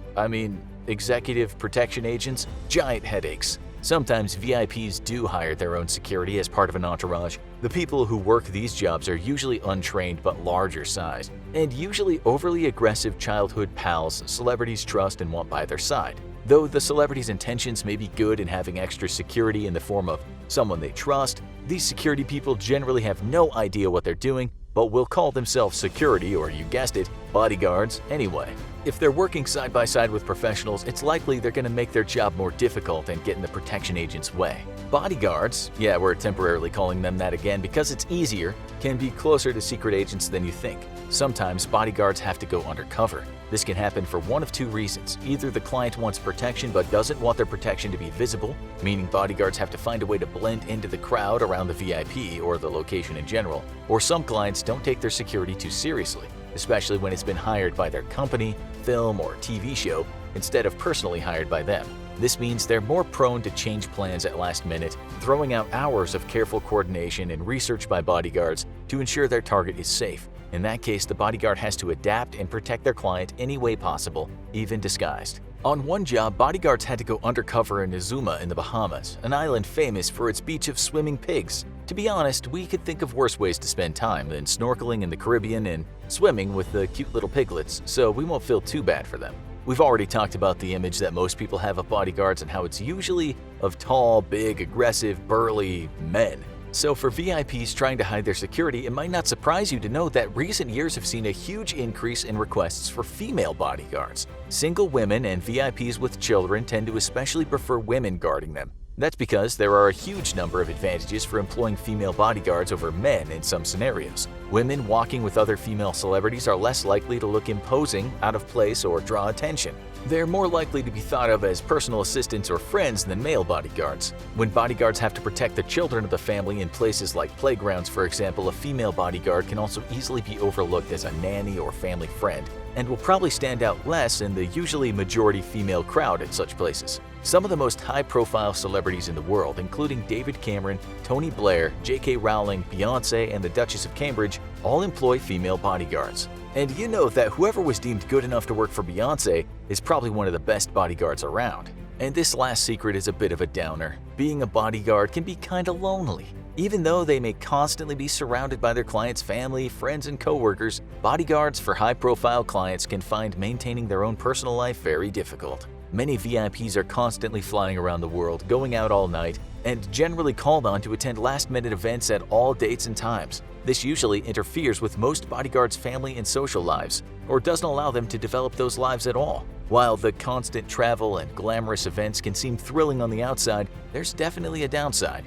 executive protection agents, giant headaches. Sometimes VIPs do hire their own security as part of an entourage. The people who work these jobs are usually untrained but larger sized, and usually overly aggressive childhood pals celebrities trust and want by their side. Though the celebrity's intentions may be good in having extra security in the form of someone they trust, these security people generally have no idea what they're doing, but will call themselves security, or you guessed it, bodyguards anyway. If they're working side by side with professionals, it's likely they're going to make their job more difficult and get in the protection agent's way. Bodyguards, yeah, we're temporarily calling them that again because it's easier, can be closer to secret agents than you think. Sometimes bodyguards have to go undercover. This can happen for one of two reasons. Either the client wants protection but doesn't want their protection to be visible, meaning bodyguards have to find a way to blend into the crowd around the VIP or the location in general, or some clients don't take their security too seriously, especially when it's been hired by their company, film, or TV show instead of personally hired by them. This means they're more prone to change plans at last minute, throwing out hours of careful coordination and research by bodyguards to ensure their target is safe. In that case, the bodyguard has to adapt and protect their client any way possible, even disguised. On one job, bodyguards had to go undercover in Azuma in the Bahamas, an island famous for its beach of swimming pigs. To be honest, we could think of worse ways to spend time than snorkeling in the Caribbean and swimming with the cute little piglets, so we won't feel too bad for them. We've already talked about the image that most people have of bodyguards and how it's usually of tall, big, aggressive, burly men. So for VIPs trying to hide their security, it might not surprise you to know that recent years have seen a huge increase in requests for female bodyguards. Single women and VIPs with children tend to especially prefer women guarding them. That's because there are a huge number of advantages for employing female bodyguards over men in some scenarios. Women walking with other female celebrities are less likely to look imposing, out of place, or draw attention. They're more likely to be thought of as personal assistants or friends than male bodyguards. When bodyguards have to protect the children of the family in places like playgrounds, for example, a female bodyguard can also easily be overlooked as a nanny or family friend, and will probably stand out less in the usually majority female crowd at such places. Some of the most high-profile celebrities in the world, including David Cameron, Tony Blair, J.K. Rowling, Beyoncé, and the Duchess of Cambridge, all employ female bodyguards. And you know that whoever was deemed good enough to work for Beyoncé is probably one of the best bodyguards around. And this last secret is a bit of a downer. Being a bodyguard can be kinda lonely. Even though they may constantly be surrounded by their clients' family, friends, and coworkers, bodyguards for high-profile clients can find maintaining their own personal life very difficult. Many VIPs are constantly flying around the world, going out all night, and generally called on to attend last-minute events at all dates and times. This usually interferes with most bodyguards' family and social lives, or doesn't allow them to develop those lives at all. While the constant travel and glamorous events can seem thrilling on the outside, there's definitely a downside.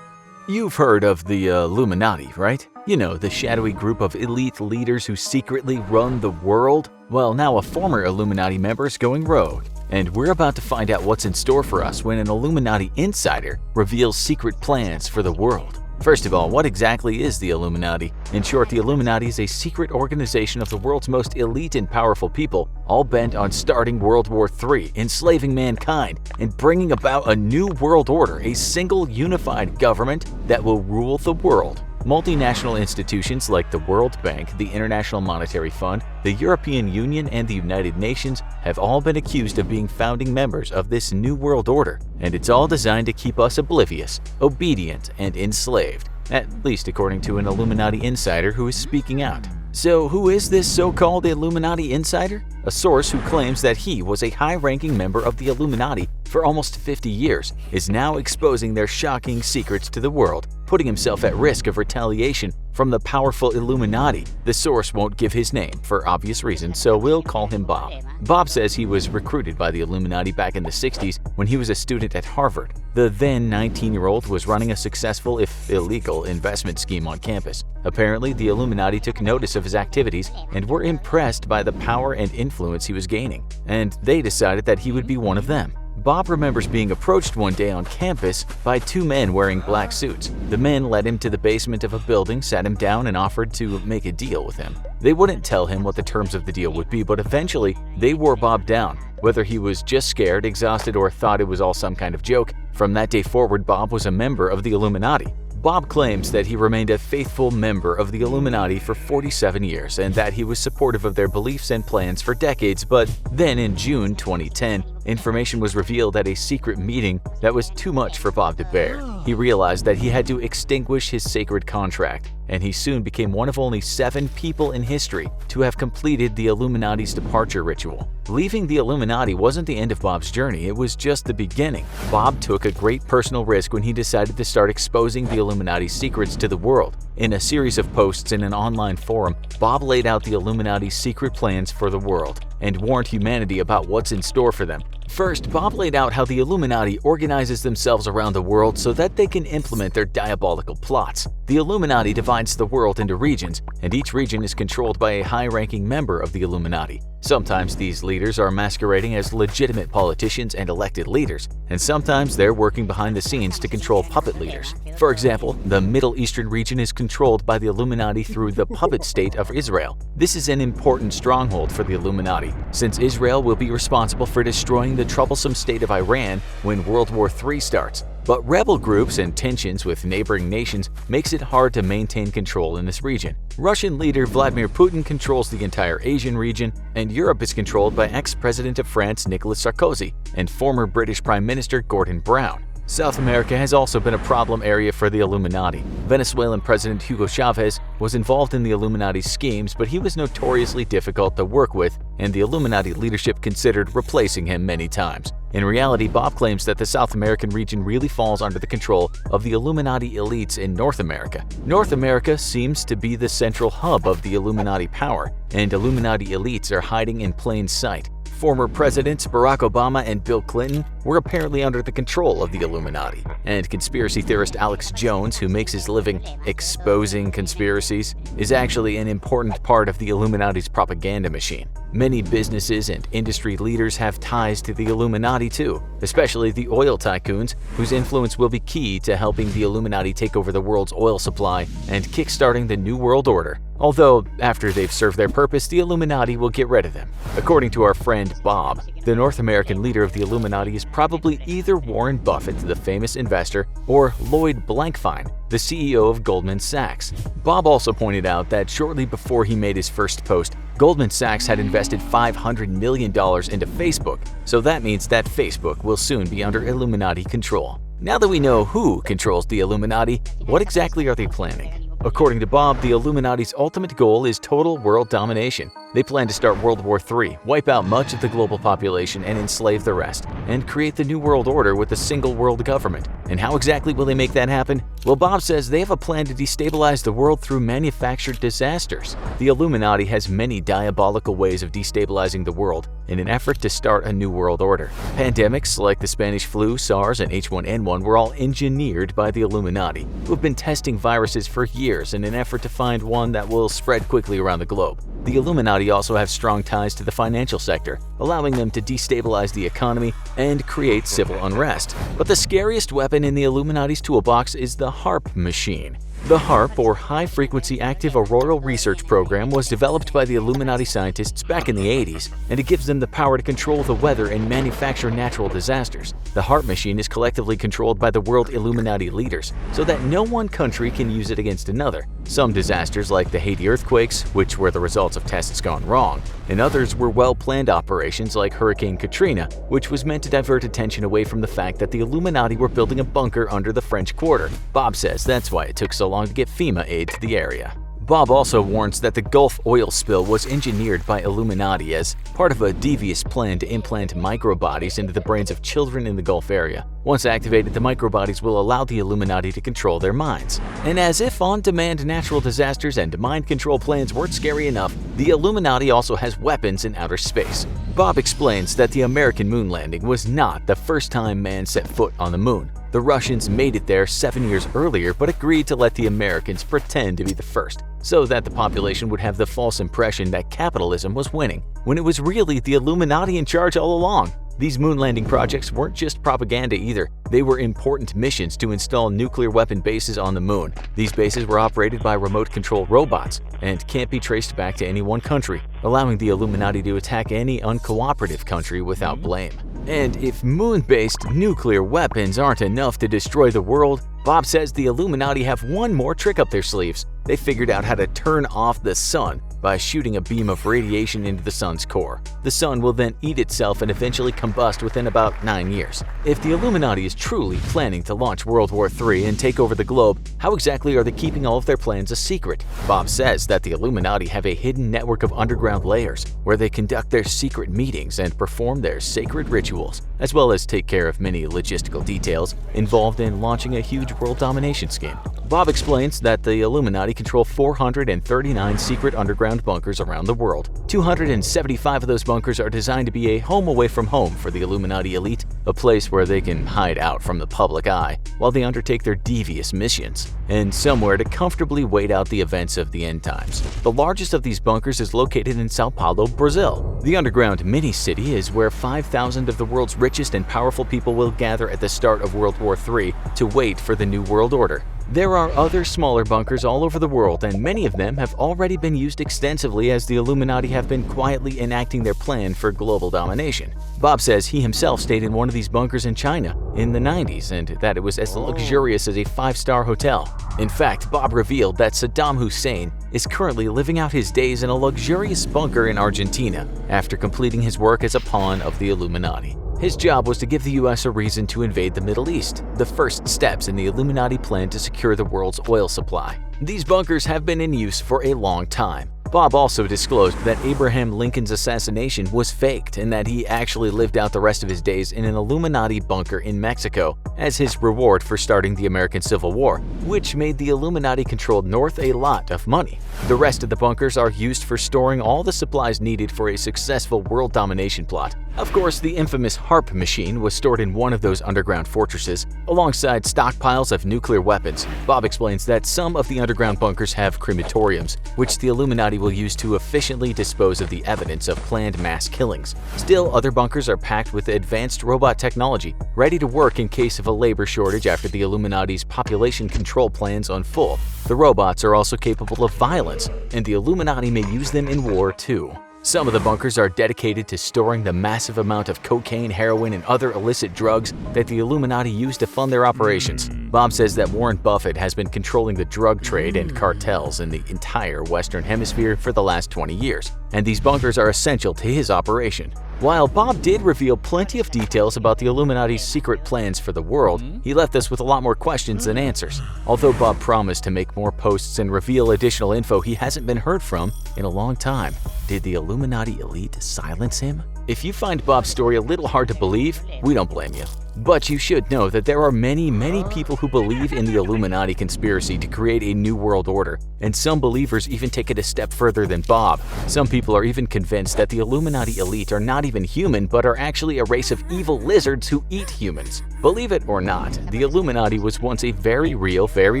You've heard of the Illuminati, right? You know, the shadowy group of elite leaders who secretly run the world? Well, now a former Illuminati member is going rogue. And we're about to find out what's in store for us when an Illuminati insider reveals secret plans for the world. First of all, what exactly is the Illuminati? In short, the Illuminati is a secret organization of the world's most elite and powerful people, all bent on starting World War III, enslaving mankind, and bringing about a new world order, a single unified government that will rule the world. Multinational institutions like the World Bank, the International Monetary Fund, the European Union, and the United Nations have all been accused of being founding members of this new world order, and it's all designed to keep us oblivious, obedient, and enslaved, at least according to an Illuminati insider who is speaking out. So who is this so-called Illuminati insider? A source who claims that he was a high-ranking member of the Illuminati for almost 50 years is now exposing their shocking secrets to the world, putting himself at risk of retaliation from the powerful Illuminati. The source won't give his name for obvious reasons, so we'll call him Bob. Bob says he was recruited by the Illuminati back in the 60s when he was a student at Harvard. The then 19-year-old was running a successful, if illegal, investment scheme on campus. Apparently, the Illuminati took notice of his activities and were impressed by the power and influence he was gaining, and they decided that he would be one of them. Bob remembers being approached one day on campus by two men wearing black suits. The men led him to the basement of a building, sat him down, and offered to make a deal with him. They wouldn't tell him what the terms of the deal would be, but eventually they wore Bob down. Whether he was just scared, exhausted, or thought it was all some kind of joke, from that day forward Bob was a member of the Illuminati. Bob claims that he remained a faithful member of the Illuminati for 47 years and that he was supportive of their beliefs and plans for decades, but then in June 2010, information was revealed at a secret meeting that was too much for Bob to bear. He realized that he had to extinguish his sacred contract, and he soon became one of only 7 people in history to have completed the Illuminati's departure ritual. Leaving the Illuminati wasn't the end of Bob's journey, it was just the beginning. Bob took a great personal risk when he decided to start exposing the Illuminati's secrets to the world. In a series of posts in an online forum, Bob laid out the Illuminati's secret plans for the world and warned humanity about what's in store for them. First, Bob laid out how the Illuminati organizes themselves around the world so that they can implement their diabolical plots. The Illuminati divides the world into regions, and each region is controlled by a high-ranking member of the Illuminati. Sometimes these leaders are masquerading as legitimate politicians and elected leaders, and sometimes they're working behind the scenes to control puppet leaders. For example, the Middle Eastern region is controlled by the Illuminati through the puppet state of Israel. This is an important stronghold for the Illuminati, since Israel will be responsible for destroying the troublesome state of Iran when World War III starts. But rebel groups and tensions with neighboring nations makes it hard to maintain control in this region. Russian leader Vladimir Putin controls the entire Asian region, and Europe is controlled by ex-president of France Nicolas Sarkozy and former British Prime Minister Gordon Brown. South America has also been a problem area for the Illuminati. Venezuelan President Hugo Chavez was involved in the Illuminati's schemes, but he was notoriously difficult to work with, and the Illuminati leadership considered replacing him many times. In reality, Bob claims that the South American region really falls under the control of the Illuminati elites in North America. North America seems to be the central hub of the Illuminati power, and Illuminati elites are hiding in plain sight. Former presidents Barack Obama and Bill Clinton were apparently under the control of the Illuminati. And conspiracy theorist Alex Jones, who makes his living exposing conspiracies, is actually an important part of the Illuminati's propaganda machine. Many businesses and industry leaders have ties to the Illuminati too, especially the oil tycoons, whose influence will be key to helping the Illuminati take over the world's oil supply and kickstarting the New World Order. Although, after they've served their purpose, the Illuminati will get rid of them. According to our friend Bob, the North American leader of the Illuminati is probably either Warren Buffett, the famous investor, or Lloyd Blankfein, the CEO of Goldman Sachs. Bob also pointed out that shortly before he made his first post, Goldman Sachs had invested $500 million into Facebook, so that means that Facebook will soon be under Illuminati control. Now that we know who controls the Illuminati, what exactly are they planning? According to Bob, the Illuminati's ultimate goal is total world domination. They plan to start World War III, wipe out much of the global population and enslave the rest, and create the New World Order with a single world government. And how exactly will they make that happen? Well, Bob says they have a plan to destabilize the world through manufactured disasters. The Illuminati has many diabolical ways of destabilizing the world in an effort to start a new world order. Pandemics like the Spanish flu, SARS, and H1N1 were all engineered by the Illuminati, who have been testing viruses for years in an effort to find one that will spread quickly around the globe. The Illuminati also have strong ties to the financial sector, allowing them to destabilize the economy and create civil unrest. But the scariest weapon in the Illuminati's toolbox is the HARP machine. The HARP, or High Frequency Active Auroral Research Program, was developed by the Illuminati scientists back in the 80s, and it gives them the power to control the weather and manufacture natural disasters. The HARP machine is collectively controlled by the world Illuminati leaders, so that no one country can use it against another. Some disasters, like the Haiti earthquakes, which were the results of tests gone wrong, and others were well-planned operations like Hurricane Katrina, which was meant to divert attention away from the fact that the Illuminati were building a bunker under the French Quarter. Bob says that's why it took so long to get FEMA aid to the area. Bob also warns that the Gulf oil spill was engineered by Illuminati as part of a devious plan to implant microbodies into the brains of children in the Gulf area. Once activated, the microbodies will allow the Illuminati to control their minds. And as if on-demand natural disasters and mind control plans weren't scary enough, the Illuminati also has weapons in outer space. Bob explains that the American moon landing was not the first time man set foot on the moon. The Russians made it there 7 years earlier but agreed to let the Americans pretend to be the first, so that the population would have the false impression that capitalism was winning, when it was really the Illuminati in charge all along. These moon landing projects weren't just propaganda either. They were important missions to install nuclear weapon bases on the moon. These bases were operated by remote-control robots and can't be traced back to any one country, allowing the Illuminati to attack any uncooperative country without blame. And if moon-based nuclear weapons aren't enough to destroy the world, Bob says the Illuminati have one more trick up their sleeves. They figured out how to turn off the sun by shooting a beam of radiation into the sun's core. The sun will then eat itself and eventually combust within about 9 years. If the Illuminati is truly planning to launch World War III and take over the globe, how exactly are they keeping all of their plans a secret? Bob says that the Illuminati have a hidden network of underground layers where they conduct their secret meetings and perform their sacred rituals, as well as take care of many logistical details involved in launching a huge world domination scheme. Bob explains that the Illuminati control 439 secret underground bunkers around the world. 275 of those bunkers are designed to be a home away from home for the Illuminati elite, a place where they can hide out from the public eye while they undertake their devious missions, and somewhere to comfortably wait out the events of the end times. The largest of these bunkers is located in Sao Paulo, Brazil. The underground mini-city is where 5,000 of the world's richest and powerful people will gather at the start of World War III to wait for the New World Order. There are other smaller bunkers all over the world, and many of them have already been used extensively as the Illuminati have been quietly enacting their plan for global domination. Bob says he himself stayed in one of these bunkers in China in the 90s and that it was as luxurious as a 5-star hotel. In fact, Bob revealed that Saddam Hussein is currently living out his days in a luxurious bunker in Argentina after completing his work as a pawn of the Illuminati. His job was to give the US a reason to invade the Middle East, the first steps in the Illuminati plan to secure the world's oil supply. These bunkers have been in use for a long time. Bob also disclosed that Abraham Lincoln's assassination was faked and that he actually lived out the rest of his days in an Illuminati bunker in Mexico as his reward for starting the American Civil War, which made the Illuminati-controlled North a lot of money. The rest of the bunkers are used for storing all the supplies needed for a successful world domination plot. Of course, the infamous HARP machine was stored in one of those underground fortresses, alongside stockpiles of nuclear weapons. Bob explains that some of the underground bunkers have crematoriums, which the Illuminati will use to efficiently dispose of the evidence of planned mass killings. Still, other bunkers are packed with advanced robot technology, ready to work in case of a labor shortage after the Illuminati's population control plans unfold. The robots are also capable of violence, and the Illuminati may use them in war too. Some of the bunkers are dedicated to storing the massive amount of cocaine, heroin, and other illicit drugs that the Illuminati use to fund their operations. Bob says that Warren Buffett has been controlling the drug trade and cartels in the entire Western Hemisphere for the last 20 years, and these bunkers are essential to his operation. While Bob did reveal plenty of details about the Illuminati's secret plans for the world, he left us with a lot more questions than answers. Although Bob promised to make more posts and reveal additional info he hasn't been heard from in a long time, did the Illuminati elite silence him? If you find Bob's story a little hard to believe, we don't blame you. But you should know that there are many people who believe in the Illuminati conspiracy to create a new world order, and some believers even take it a step further than Bob. Some people are even convinced that the Illuminati elite are not even human but are actually a race of evil lizards who eat humans. Believe it or not, the Illuminati was once a very real, very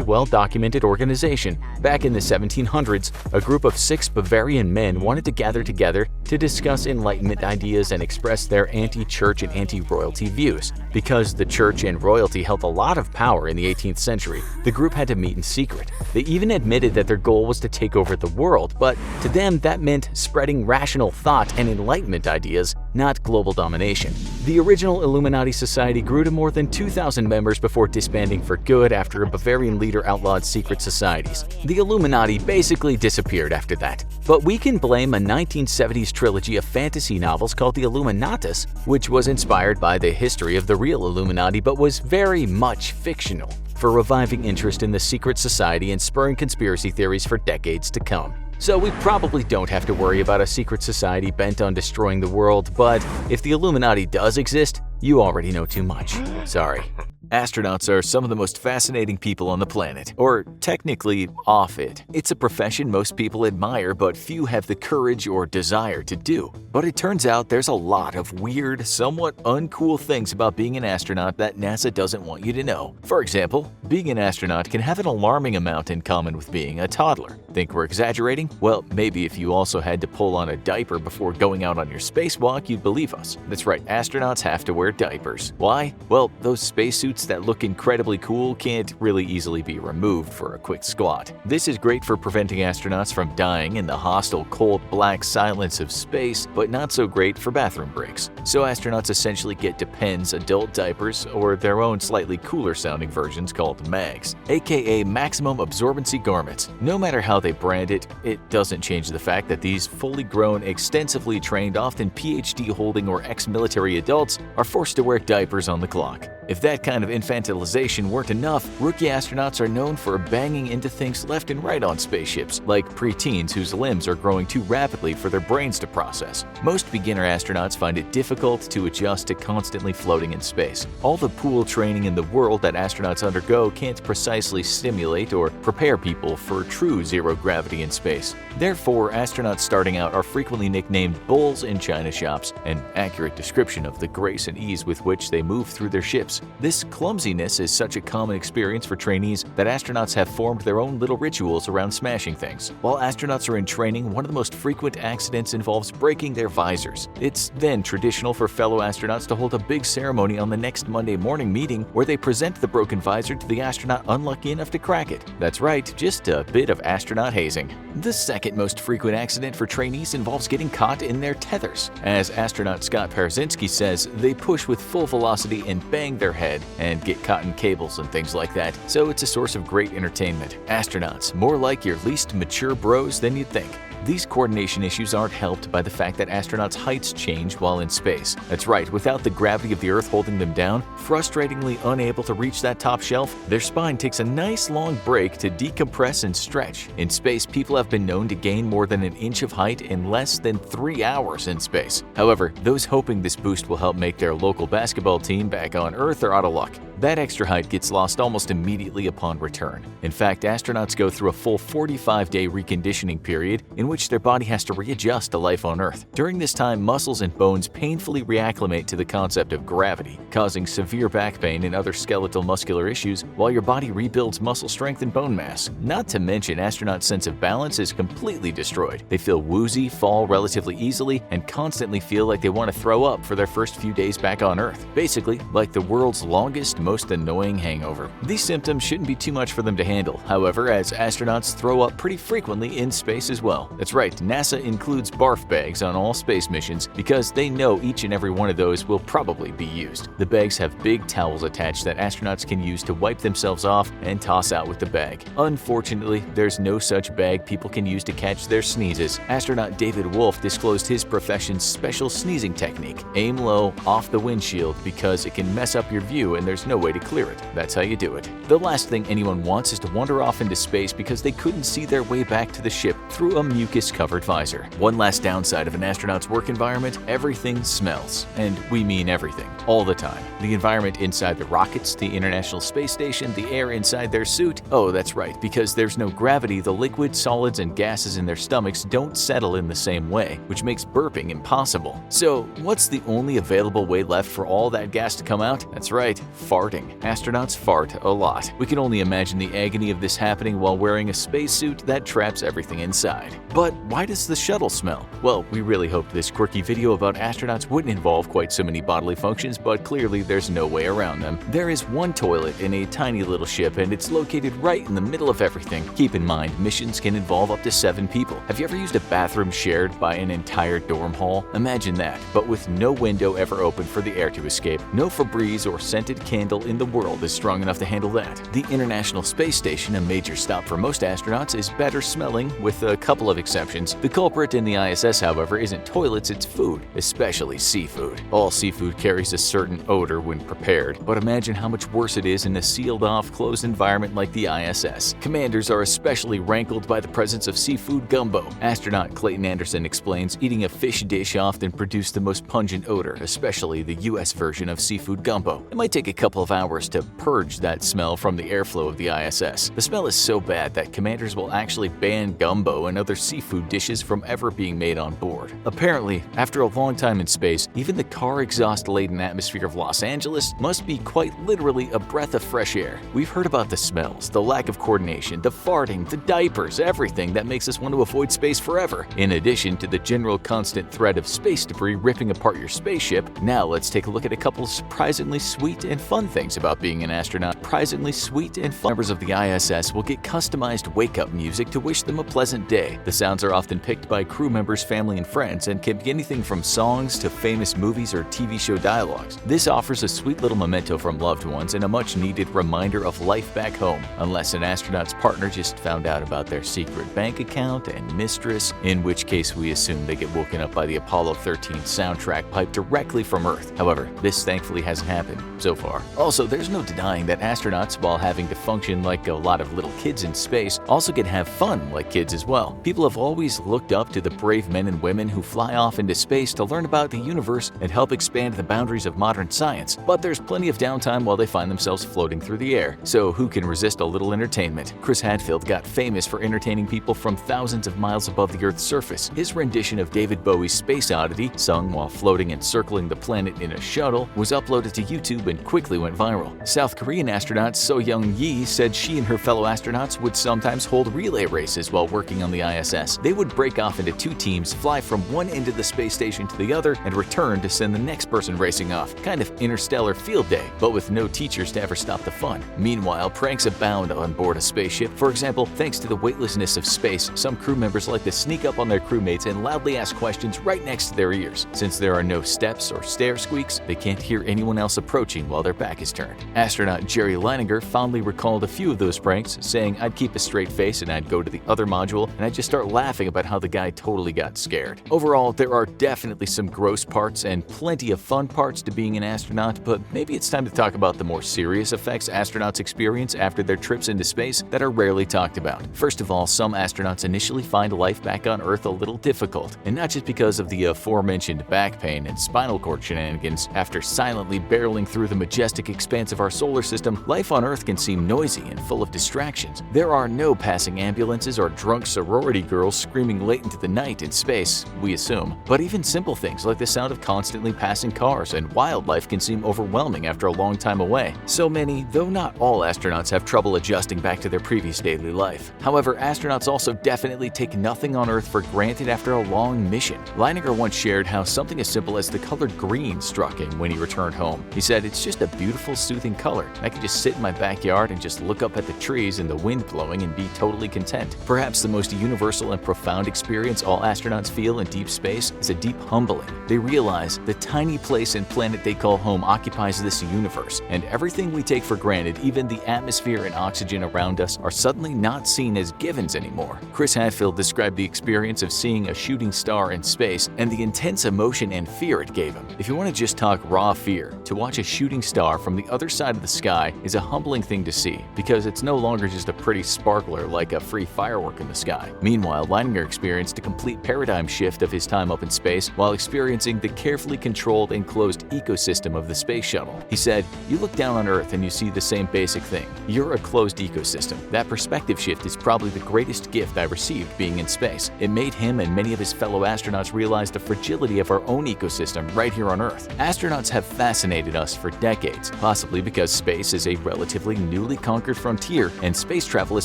well-documented organization. Back in the 1700s, a group of 6 Bavarian men wanted to gather together to discuss Enlightenment ideas and express their anti-church and anti-royalty views. Because the church and royalty held a lot of power in the 18th century, the group had to meet in secret. They even admitted that their goal was to take over the world, but to them that meant spreading rational thought and Enlightenment ideas, not global domination. The original Illuminati society grew to more than 2,000 members before disbanding for good after a Bavarian leader outlawed secret societies. The Illuminati basically disappeared after that. But we can blame a 1970s trilogy of fantasy novels called The Illuminatus, which was inspired by the history of the real Illuminati but was very much fictional, for reviving interest in the secret society and spurring conspiracy theories for decades to come. So we probably don't have to worry about a secret society bent on destroying the world, but if the Illuminati does exist, you already know too much. Sorry. Astronauts are some of the most fascinating people on the planet, or technically off it. It's a profession most people admire, but few have the courage or desire to do. But it turns out there's a lot of weird, somewhat uncool things about being an astronaut that NASA doesn't want you to know. For example, being an astronaut can have an alarming amount in common with being a toddler. Think we're exaggerating? Well, maybe if you also had to pull on a diaper before going out on your spacewalk, you'd believe us. That's right, astronauts have to wear diapers. Why? Well, those spacesuits that look incredibly cool can't really easily be removed for a quick squat. This is great for preventing astronauts from dying in the hostile, cold, black silence of space, but not so great for bathroom breaks. So astronauts essentially get Depends adult diapers, or their own slightly cooler sounding versions called MAGs, aka Maximum Absorbency Garments. No matter how they brand it, it doesn't change the fact that these fully grown, extensively trained, often PhD holding or ex-military adults are forced to wear diapers on the clock. If that kind of infantilization weren't enough, rookie astronauts are known for banging into things left and right on spaceships, like preteens whose limbs are growing too rapidly for their brains to process. Most beginner astronauts find it difficult to adjust to constantly floating in space. All the pool training in the world that astronauts undergo can't precisely stimulate or prepare people for true zero gravity in space. Therefore, astronauts starting out are frequently nicknamed bulls in China shops, an accurate description of the grace and ease with which they move through their ships. This clumsiness is such a common experience for trainees that astronauts have formed their own little rituals around smashing things. While astronauts are in training, one of the most frequent accidents involves breaking their visors. It's then traditional for fellow astronauts to hold a big ceremony on the next Monday morning meeting where they present the broken visor to the astronaut unlucky enough to crack it. That's right, just a bit of astronaut hazing. The second most frequent accident for trainees involves getting caught in their tethers. As astronaut Scott Parzynski says, they push with full velocity and bang their head and get caught in cables and things like that, so it's a source of great entertainment. Astronauts, more like your least mature bros than you'd think. These coordination issues aren't helped by the fact that astronauts' heights change while in space. That's right, without the gravity of the Earth holding them down, frustratingly unable to reach that top shelf, their spine takes a nice long break to decompress and stretch. In space, people have been known to gain more than an inch of height in less than 3 hours in space. However, those hoping this boost will help make their local basketball team back on Earth are out of luck. That extra height gets lost almost immediately upon return. In fact, astronauts go through a full 45-day reconditioning period in which their body has to readjust to life on Earth. During this time, muscles and bones painfully reacclimate to the concept of gravity, causing severe back pain and other skeletal muscular issues while your body rebuilds muscle strength and bone mass. Not to mention, astronauts' sense of balance is completely destroyed. They feel woozy, fall relatively easily, and constantly feel like they want to throw up for their first few days back on Earth. Basically, like the world's longest, most annoying hangover. These symptoms shouldn't be too much for them to handle, however, as astronauts throw up pretty frequently in space as well, That's right, NASA includes barf bags on all space missions because they know each and every one of those will probably be used. The bags have big towels attached that astronauts can use to wipe themselves off and toss out with the bag. Unfortunately, there's no such bag people can use to catch their sneezes. Astronaut David Wolf disclosed his profession's special sneezing technique. Aim low, off the windshield, because it can mess up your view and there's no way to clear it. That's how you do it. The last thing anyone wants is to wander off into space because they couldn't see their way back to the ship through a mucus-covered visor. One last downside of an astronaut's work environment: everything smells. And we mean everything, all the time. The environment inside the rockets, the International Space Station, the air inside their suit. Oh, that's right, because there's no gravity, the liquids, solids, and gases in their stomachs don't settle in the same way, which makes burping impossible. So, what's the only available way left for all that gas to come out? That's right, farting. Astronauts fart a lot. We can only imagine the agony of this happening while wearing a spacesuit that traps everything inside. But why does the shuttle smell? Well, we really hoped this quirky video about astronauts wouldn't involve quite so many bodily functions, but clearly there's no way around them. There is one toilet in a tiny little ship, and it's located right in the middle of everything. Keep in mind, missions can involve up to 7 people. Have you ever used a bathroom shared by an entire dorm hall? Imagine that, but with no window ever open for the air to escape. No Febreze or scented candle in the world is strong enough to handle that. The International Space Station, a major stop for most astronauts, is better smelling, with a couple of exceptions. The culprit in the ISS, however, isn't toilets, it's food, especially seafood. All seafood carries a certain odor when prepared, but imagine how much worse it is in a sealed-off, closed environment like the ISS. Commanders are especially rankled by the presence of seafood gumbo. Astronaut Clayton Anderson explains eating a fish dish often produced the most pungent odor, especially the US version of seafood gumbo. It might take a couple of hours to purge that smell from the airflow of the ISS. The smell is so bad that commanders will actually ban gumbo and other seafood dishes from ever being made on board. Apparently, after a long time in space, even the car exhaust-laden atmosphere of Los Angeles must be quite literally a breath of fresh air. We've heard about the smells, the lack of coordination, the farting, the diapers, everything that makes us want to avoid space forever. In addition to the general constant threat of space debris ripping apart your spaceship, now let's take a look at a couple of surprisingly sweet and fun things about being an astronaut. Surprisingly sweet and fun. Members of the ISS will get customized wake-up music to wish them a pleasant day. The sounds are often picked by crew members, family, and friends, and can be anything from songs to famous movies or TV show dialogues. This offers a sweet little memento from loved ones and a much-needed reminder of life back home, unless an astronaut's partner just found out about their secret bank account and mistress, in which case we assume they get woken up by the Apollo 13 soundtrack piped directly from Earth. However, this thankfully hasn't happened so far. Also, there's no denying that astronauts, while having to function like a lot of little kids in space, also can have fun like kids as well. People have always looked up to the brave men and women who fly off into space to learn about the universe and help expand the boundaries of modern science. But there's plenty of downtime while they find themselves floating through the air. So who can resist a little entertainment? Chris Hadfield got famous for entertaining people from thousands of miles above the Earth's surface. His rendition of David Bowie's Space Oddity, sung while floating and circling the planet in a shuttle, was uploaded to YouTube and quickly went viral. South Korean astronaut So Young-yi said she and her fellow astronauts would sometimes hold relay races while working on the ISS. They would break off into 2 teams, fly from one end of the space station to the other, and return to send the next person racing off. Kind of interstellar field day, but with no teachers to ever stop the fun. Meanwhile, pranks abound on board a spaceship. For example, thanks to the weightlessness of space, some crew members like to sneak up on their crewmates and loudly ask questions right next to their ears. Since there are no steps or stair squeaks, they can't hear anyone else approaching while their back is turned. Astronaut Jerry Leininger fondly recalled a few of those pranks, saying, "I'd keep a straight face and I'd go to the other module and I'd just start laughing about how the guy totally got scared." Overall, there are definitely some gross parts and plenty of fun parts to being an astronaut, but maybe it's time to talk about the more serious effects astronauts experience after their trips into space that are rarely talked about. First of all, some astronauts initially find life back on Earth a little difficult, and not just because of the aforementioned back pain and spinal cord shenanigans. After silently barreling through the majestic expanse of our solar system, life on Earth can seem noisy and full of distractions. There are no passing ambulances or drunk sorority girls screaming late into the night in space, we assume. But even simple things like the sound of constantly passing cars and wildlife can seem overwhelming after a long time away. So many, though not all astronauts, have trouble adjusting back to their previous daily life. However, astronauts also definitely take nothing on Earth for granted after a long mission. Leininger once shared how something as simple as the color green struck him when he returned home. He said, "It's just a beautiful, soothing color. I can just sit in my backyard and just look up at the trees and the wind blowing and be totally content." Perhaps the most universal surreal and profound experience all astronauts feel in deep space is a deep humbling. They realize the tiny place and planet they call home occupies this universe, and everything we take for granted, even the atmosphere and oxygen around us, are suddenly not seen as givens anymore. Chris Hadfield described the experience of seeing a shooting star in space and the intense emotion and fear it gave him. If you want to just talk raw fear, to watch a shooting star from the other side of the sky is a humbling thing to see, because it's no longer just a pretty sparkler like a free firework in the sky. Meanwhile, Leininger experienced a complete paradigm shift of his time up in space while experiencing the carefully controlled and closed ecosystem of the space shuttle. He said, "You look down on Earth and you see the same basic thing. You're a closed ecosystem. That perspective shift is probably the greatest gift I received being in space. It made him and many of his fellow astronauts realize the fragility of our own ecosystem right here on Earth." Astronauts have fascinated us for decades, possibly because space is a relatively newly conquered frontier, and space travel is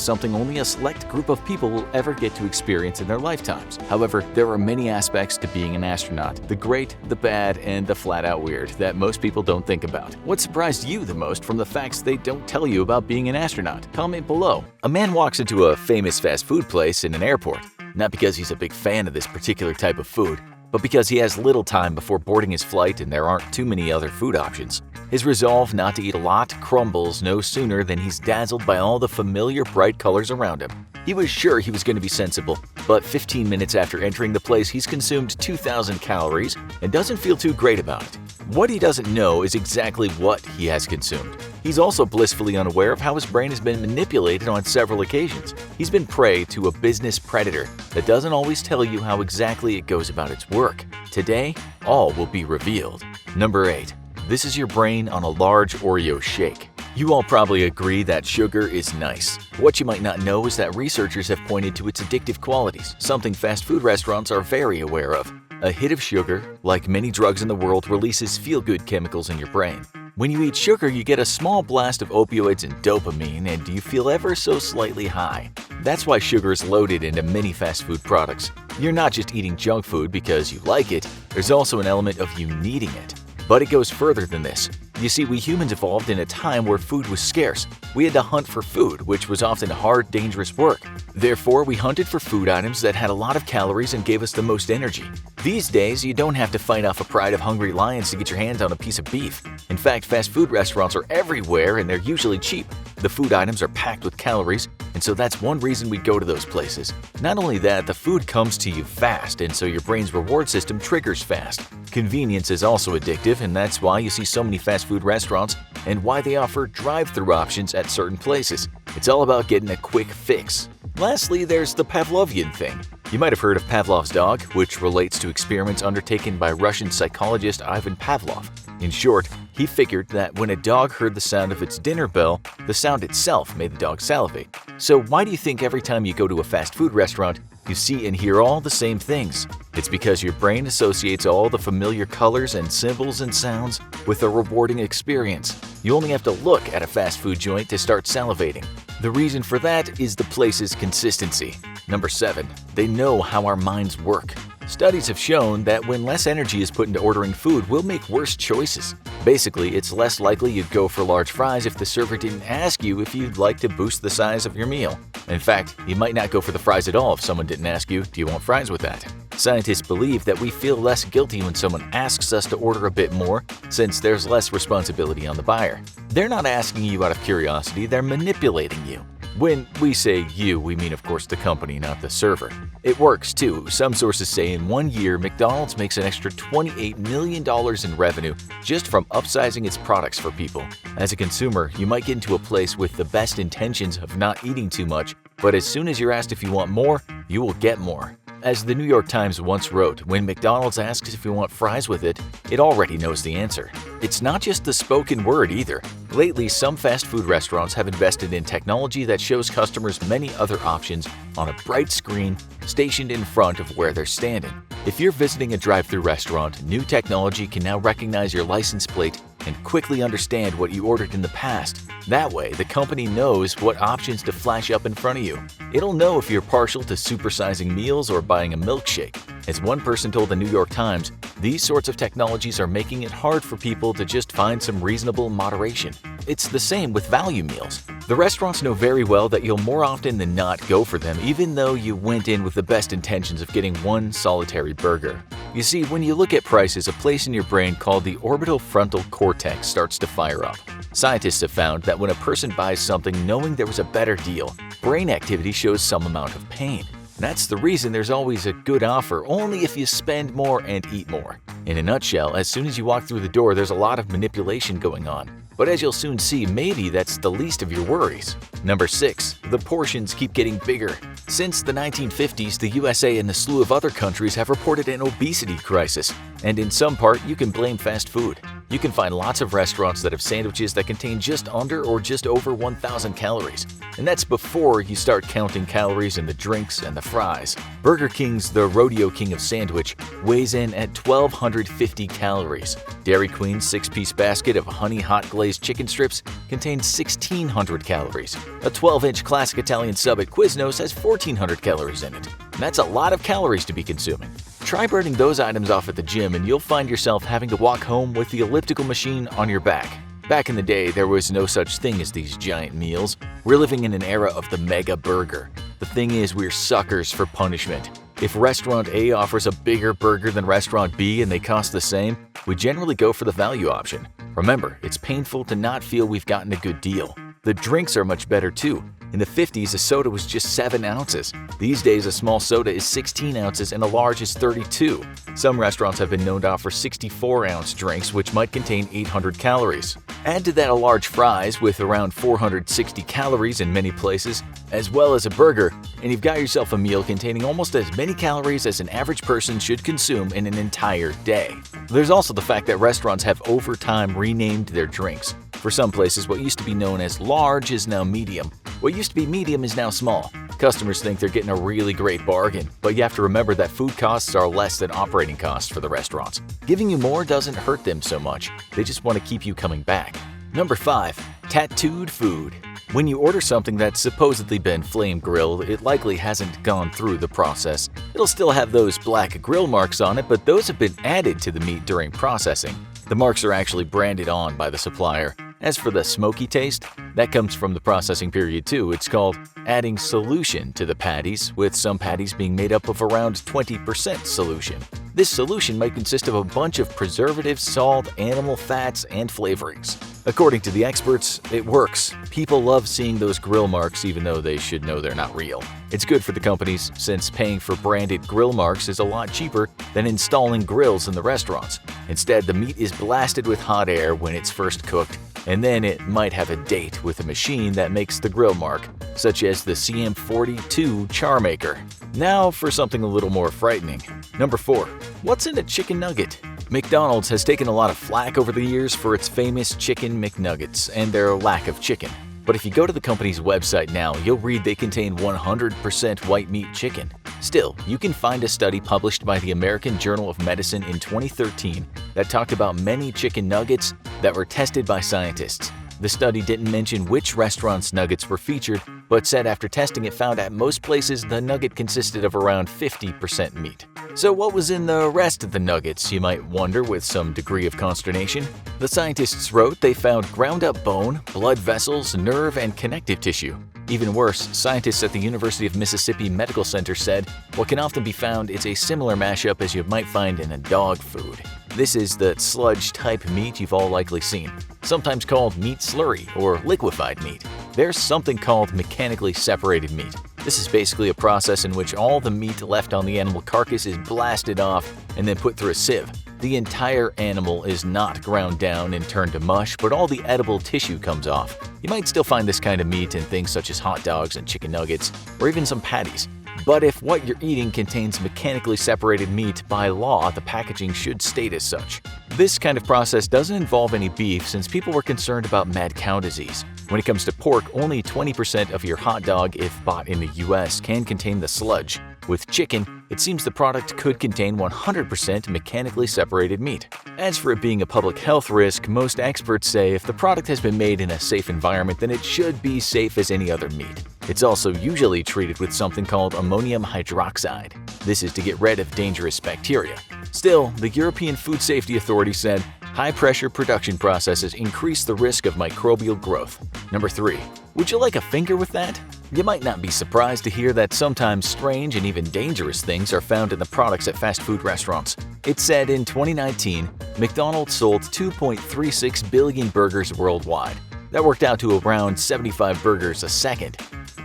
something only a select group of people will ever get to experience in their lifetimes. However, there are many aspects to being an astronaut, the great, the bad, and the flat-out weird, that most people don't think about. What surprised you the most from the facts they don't tell you about being an astronaut? Comment below. A man walks into a famous fast food place in an airport, not because he's a big fan of this particular type of food, but because he has little time before boarding his flight and there aren't too many other food options. His resolve not to eat a lot crumbles no sooner than he's dazzled by all the familiar bright colors around him. He was sure he was going to be sensible, but 15 minutes after entering the place, he's consumed 2,000 calories and doesn't feel too great about it. What he doesn't know is exactly what he has consumed. He's also blissfully unaware of how his brain has been manipulated on several occasions. He's been prey to a business predator that doesn't always tell you how exactly it goes about its work. Today, all will be revealed. Number 8. This is your brain on a large Oreo shake. You all probably agree that sugar is nice. What you might not know is that researchers have pointed to its addictive qualities, something fast food restaurants are very aware of. A hit of sugar, like many drugs in the world, releases feel-good chemicals in your brain. When you eat sugar, you get a small blast of opioids and dopamine, and you feel ever so slightly high. That's why sugar is loaded into many fast food products. You're not just eating junk food because you like it, there's also an element of you needing it. But it goes further than this. You see, we humans evolved in a time where food was scarce. We had to hunt for food, which was often hard, dangerous work. Therefore, we hunted for food items that had a lot of calories and gave us the most energy. These days, you don't have to fight off a pride of hungry lions to get your hands on a piece of beef. In fact, fast food restaurants are everywhere and they're usually cheap. The food items are packed with calories, and so that's one reason we go to those places. Not only that, the food comes to you fast, and so your brain's reward system triggers fast. Convenience is also addictive, and that's why you see so many fast food restaurants and why they offer drive-thru options at certain places. It's all about getting a quick fix. Lastly, there's the Pavlovian thing. You might have heard of Pavlov's dog, which relates to experiments undertaken by Russian psychologist Ivan Pavlov. In short, he figured that when a dog heard the sound of its dinner bell, the sound itself made the dog salivate. So why do you think every time you go to a fast food restaurant, you see and hear all the same things? It's because your brain associates all the familiar colors and symbols and sounds with a rewarding experience. You only have to look at a fast food joint to start salivating. The reason for that is the place's consistency. Number 7. They know how our minds work. Studies have shown that when less energy is put into ordering food, we'll make worse choices. Basically, it's less likely you'd go for large fries if the server didn't ask you if you'd like to boost the size of your meal. In fact, you might not go for the fries at all if someone didn't ask you, "Do you want fries with that?" Scientists believe that we feel less guilty when someone asks us to order a bit more, since there's less responsibility on the buyer. They're not asking you out of curiosity, they're manipulating you. When we say you, we mean of course the company, not the server. It works too. Some sources say in 1 year, McDonald's makes an extra $28 million in revenue just from upsizing its products for people. As a consumer, you might get into a place with the best intentions of not eating too much, but as soon as you're asked if you want more, you will get more. As the New York Times once wrote, when McDonald's asks if you want fries with it, it already knows the answer. It's not just the spoken word either. Lately, some fast food restaurants have invested in technology that shows customers many other options on a bright screen stationed in front of where they're standing. If you're visiting a drive-thru restaurant, new technology can now recognize your license plate and quickly understand what you ordered in the past. That way, the company knows what options to flash up in front of you. It'll know if you're partial to supersizing meals or buying a milkshake. As one person told the New York Times, these sorts of technologies are making it hard for people to just find some reasonable moderation. It's the same with value meals. The restaurants know very well that you'll more often than not go for them, even though you went in with the best intentions of getting one solitary burger. You see, when you look at prices, a place in your brain called the orbital frontal cortex starts to fire up. Scientists have found that when a person buys something knowing there was a better deal, brain activity shows some amount of pain. That's the reason there's always a good offer, only if you spend more and eat more. In a nutshell, as soon as you walk through the door, there's a lot of manipulation going on. But as you'll soon see, maybe that's the least of your worries. Number 6. The portions keep getting bigger. Since the 1950s, the USA and a slew of other countries have reported an obesity crisis. And in some part, you can blame fast food. You can find lots of restaurants that have sandwiches that contain just under or just over 1,000 calories. And that's before you start counting calories in the drinks and the fries. Burger King's The Rodeo King of Sandwich weighs in at 1,250 calories. Dairy Queen's 6-piece basket of honey hot glazed chicken strips contains 1,600 calories. A 12-inch classic Italian sub at Quiznos has 1,400 calories in it. That's a lot of calories to be consuming. Try burning those items off at the gym and you'll find yourself having to walk home with the elliptical machine on your back. Back in the day, there was no such thing as these giant meals. We're living in an era of the mega burger. The thing is, we're suckers for punishment. If Restaurant A offers a bigger burger than Restaurant B and they cost the same, we generally go for the value option. Remember, it's painful to not feel we've gotten a good deal. The drinks are much better too. In the 50s, a soda was just 7 ounces. These days, a small soda is 16 ounces and a large is 32. Some restaurants have been known to offer 64-ounce drinks, which might contain 800 calories. Add to that a large fries with around 460 calories in many places, as well as a burger, and you've got yourself a meal containing almost as many calories as an average person should consume in an entire day. There's also the fact that restaurants have over time renamed their drinks. For some places, what used to be known as large is now medium. What used to be medium is now small. Customers think they're getting a really great bargain, but you have to remember that food costs are less than operating costs for the restaurants. Giving you more doesn't hurt them so much. They just want to keep you coming back. Number 5. Tattooed food. When you order something that's supposedly been flame grilled, it likely hasn't gone through the process. It'll still have those black grill marks on it, but those have been added to the meat during processing. The marks are actually branded on by the supplier. As for the smoky taste, that comes from the processing period too. It's called adding solution to the patties, with some patties being made up of around 20% solution. This solution might consist of a bunch of preservatives, salt, animal fats, and flavorings. According to the experts, it works. People love seeing those grill marks even though they should know they're not real. It's good for the companies since paying for branded grill marks is a lot cheaper than installing grills in the restaurants. Instead, the meat is blasted with hot air when it's first cooked, and then it might have a date with a machine that makes the grill mark, such as the CM42 Char Maker. Now for something a little more frightening. Number 4. What's in a chicken nugget? McDonald's has taken a lot of flack over the years for its famous Chicken McNuggets and their lack of chicken. But if you go to the company's website now, you'll read they contain 100% white meat chicken. Still, you can find a study published by the American Journal of Medicine in 2013 that talked about many chicken nuggets that were tested by scientists. The study didn't mention which restaurants' nuggets were featured, but said after testing it found at most places the nugget consisted of around 50% meat. So what was in the rest of the nuggets, you might wonder with some degree of consternation? The scientists wrote they found ground-up bone, blood vessels, nerve, and connective tissue. Even worse, scientists at the University of Mississippi Medical Center said what can often be found is a similar mashup as you might find in a dog food. This is the sludge-type meat you've all likely seen, sometimes called meat slurry or liquefied meat. There's something called mechanically separated meat. This is basically a process in which all the meat left on the animal carcass is blasted off and then put through a sieve. The entire animal is not ground down and turned to mush, but all the edible tissue comes off. You might still find this kind of meat in things such as hot dogs and chicken nuggets, or even some patties. But if what you're eating contains mechanically separated meat, by law, the packaging should state as such. This kind of process doesn't involve any beef since people were concerned about mad cow disease. When it comes to pork, only 20% of your hot dog, if bought in the US, can contain the sludge. With chicken, it seems the product could contain 100% mechanically separated meat. As for it being a public health risk, most experts say if the product has been made in a safe environment, then it should be safe as any other meat. It's also usually treated with something called ammonium hydroxide. This is to get rid of dangerous bacteria. Still, the European Food Safety Authority said, High-pressure production processes increase the risk of microbial growth. Number 3. Would you like a finger with that? You might not be surprised to hear that sometimes strange and even dangerous things are found in the products at fast food restaurants. It said in 2019, McDonald's sold 2.36 billion burgers worldwide. That worked out to around 75 burgers a second.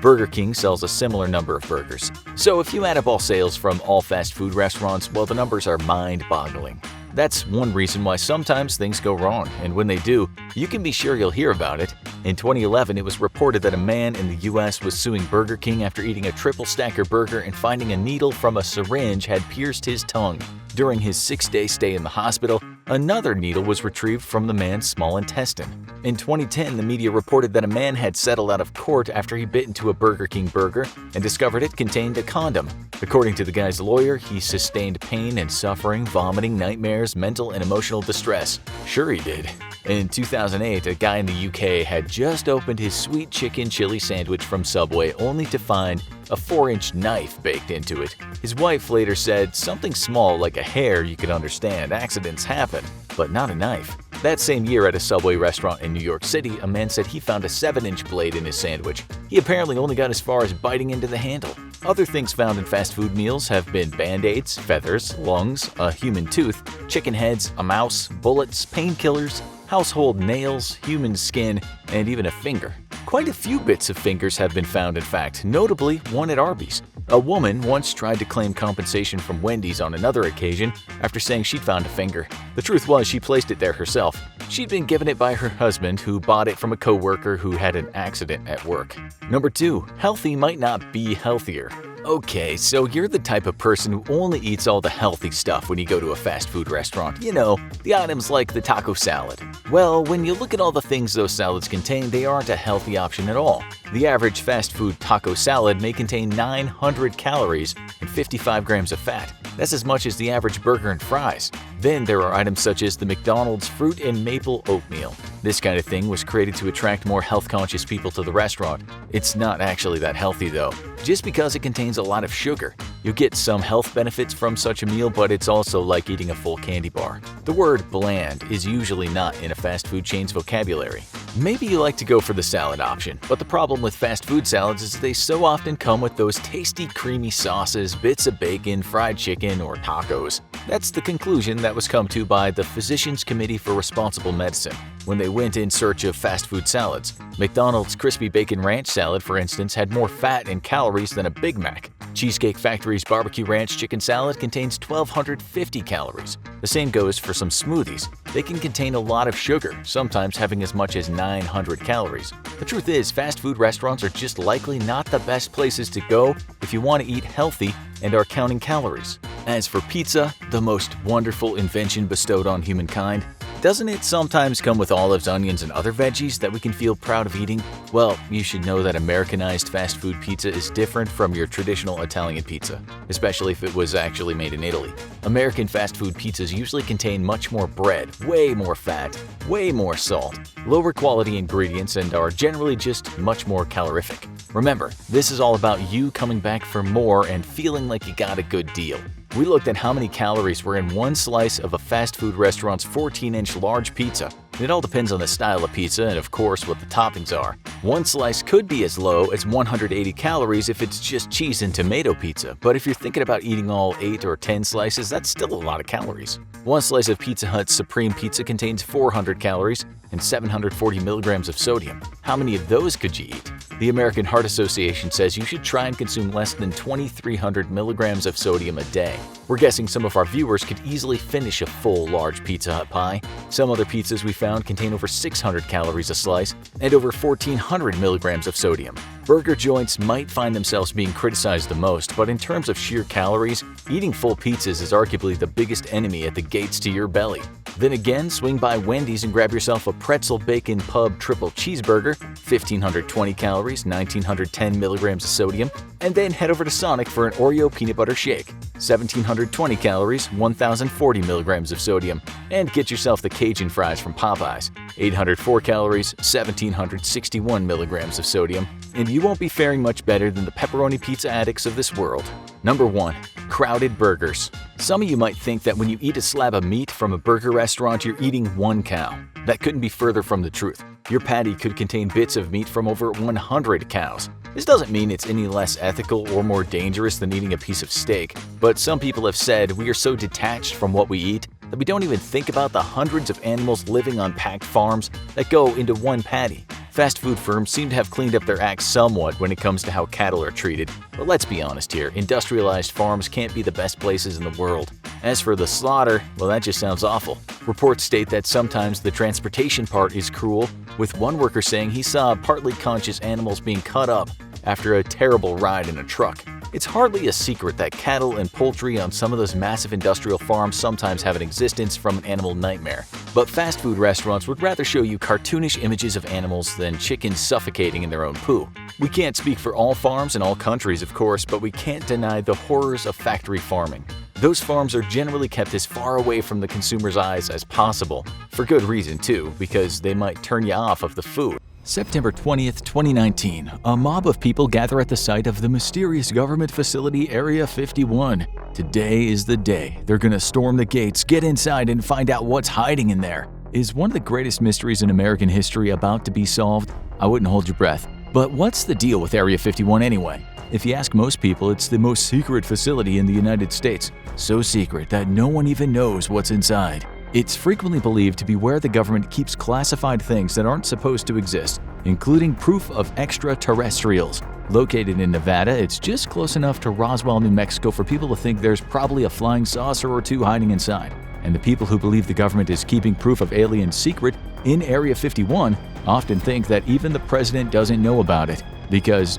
Burger King sells a similar number of burgers. So if you add up all sales from all fast food restaurants, well, the numbers are mind-boggling. That's one reason why sometimes things go wrong, and when they do, you can be sure you'll hear about it. In 2011, it was reported that a man in the US was suing Burger King after eating a triple stacker burger and finding a needle from a syringe had pierced his tongue. During his 6-day stay in the hospital, another needle was retrieved from the man's small intestine. In 2010, the media reported that a man had settled out of court after he bit into a Burger King burger and discovered it contained a condom. According to the guy's lawyer, he sustained pain and suffering, vomiting, nightmares, mental and emotional distress. Sure he did. In 2008, a guy in the UK had just opened his sweet chicken chili sandwich from Subway only to find a 4-inch knife baked into it. His wife later said, "Something small like a hair you could understand. Accidents happen, but not a knife." That same year at a Subway restaurant in New York City, a man said he found a 7-inch blade in his sandwich. He apparently only got as far as biting into the handle. Other things found in fast food meals have been Band-Aids, feathers, lungs, a human tooth, chicken heads, a mouse, bullets, painkillers, household nails, human skin, and even a finger. Quite a few bits of fingers have been found, in fact, notably one at Arby's. A woman once tried to claim compensation from Wendy's on another occasion after saying she'd found a finger. The truth was she placed it there herself. She'd been given it by her husband, who bought it from a coworker who had an accident at work. Number 2. Healthy might not be healthier. Okay, so you're the type of person who only eats all the healthy stuff when you go to a fast food restaurant. You know, the items like the taco salad. Well, when you look at all the things those salads contain, they aren't a healthy option at all. The average fast food taco salad may contain 900 calories and 55 grams of fat. That's as much as the average burger and fries. Then there are items such as the McDonald's fruit and maple oatmeal. This kind of thing was created to attract more health-conscious people to the restaurant. It's not actually that healthy though, just because it contains a lot of sugar. You'll get some health benefits from such a meal, but it's also like eating a full candy bar. The word bland is usually not in a fast food chain's vocabulary. Maybe you like to go for the salad option, but the problem with fast food salads is they so often come with those tasty creamy sauces, bits of bacon, fried chicken, or tacos. That's the conclusion that was come to by the Physicians Committee for Responsible Medicine when they went in search of fast food salads. McDonald's Crispy Bacon Ranch salad, for instance, had more fat and calories than a Big Mac. Cheesecake Factory's Barbecue Ranch chicken salad contains 1,250 calories. The same goes for some smoothies. They can contain a lot of sugar, sometimes having as much as 900 calories. The truth is, fast food restaurants are just likely not the best places to go if you want to eat healthy and are counting calories. As for pizza, the most wonderful invention bestowed on humankind, doesn't it sometimes come with olives, onions, and other veggies that we can feel proud of eating? Well, you should know that Americanized fast food pizza is different from your traditional Italian pizza, especially if it was actually made in Italy. American fast food pizzas usually contain much more bread, way more fat, way more salt, lower quality ingredients, and are generally just much more calorific. Remember, this is all about you coming back for more and feeling like you got a good deal. We looked at how many calories were in one slice of a fast food restaurant's 14-inch large pizza. It all depends on the style of pizza and, of course, what the toppings are. One slice could be as low as 180 calories if it's just cheese and tomato pizza, but if you're thinking about eating all 8 or 10 slices, that's still a lot of calories. One slice of Pizza Hut's Supreme Pizza contains 400 calories and 740 milligrams of sodium. How many of those could you eat? The American Heart Association says you should try and consume less than 2,300 milligrams of sodium a day. We're guessing some of our viewers could easily finish a full large Pizza Hut pie. Some other pizzas we found contain over 600 calories a slice and over 1,400 milligrams of sodium. Burger joints might find themselves being criticized the most, but in terms of sheer calories, eating full pizzas is arguably the biggest enemy at the gates to your belly. Then again, swing by Wendy's and grab yourself a pretzel bacon pub triple cheeseburger, 1,520 calories, 1,910 milligrams of sodium, and then head over to Sonic for an Oreo peanut butter shake, 1,720 calories, 1,040 milligrams of sodium, and get yourself the Cajun fries from Popeyes, 804 calories, 1,761 milligrams of sodium, and you won't be faring much better than the pepperoni pizza addicts of this world. Number 1. Crowded burgers. Some of you might think that when you eat a slab of meat from a burger restaurant, you're eating one cow. That couldn't be further from the truth. Your patty could contain bits of meat from over 100 cows. This doesn't mean it's any less ethical or more dangerous than eating a piece of steak, but some people have said we are so detached from what we eat that we don't even think about the hundreds of animals living on packed farms that go into one patty. Fast food firms seem to have cleaned up their act somewhat when it comes to how cattle are treated, but let's be honest here, industrialized farms can't be the best places in the world. As for the slaughter, well, that just sounds awful. Reports state that sometimes the transportation part is cruel, with one worker saying he saw partly conscious animals being cut up after a terrible ride in a truck. It's hardly a secret that cattle and poultry on some of those massive industrial farms sometimes have an existence from an animal nightmare. But fast food restaurants would rather show you cartoonish images of animals than chickens suffocating in their own poo. We can't speak for all farms in all countries, of course, but we can't deny the horrors of factory farming. Those farms are generally kept as far away from the consumer's eyes as possible. For good reason, too, because they might turn you off of the food. September 20th, 2019, a mob of people gather at the site of the mysterious government facility Area 51. Today is the day. They're gonna storm the gates, get inside, and find out what's hiding in there. Is one of the greatest mysteries in American history about to be solved? I wouldn't hold your breath. But what's the deal with Area 51 anyway? If you ask most people, it's the most secret facility in the United States. So secret that no one even knows what's inside. It's frequently believed to be where the government keeps classified things that aren't supposed to exist, including proof of extraterrestrials. Located in Nevada, it's just close enough to Roswell, New Mexico for people to think there's probably a flying saucer or two hiding inside. And the people who believe the government is keeping proof of aliens secret in Area 51 often think that even the president doesn't know about it. Because,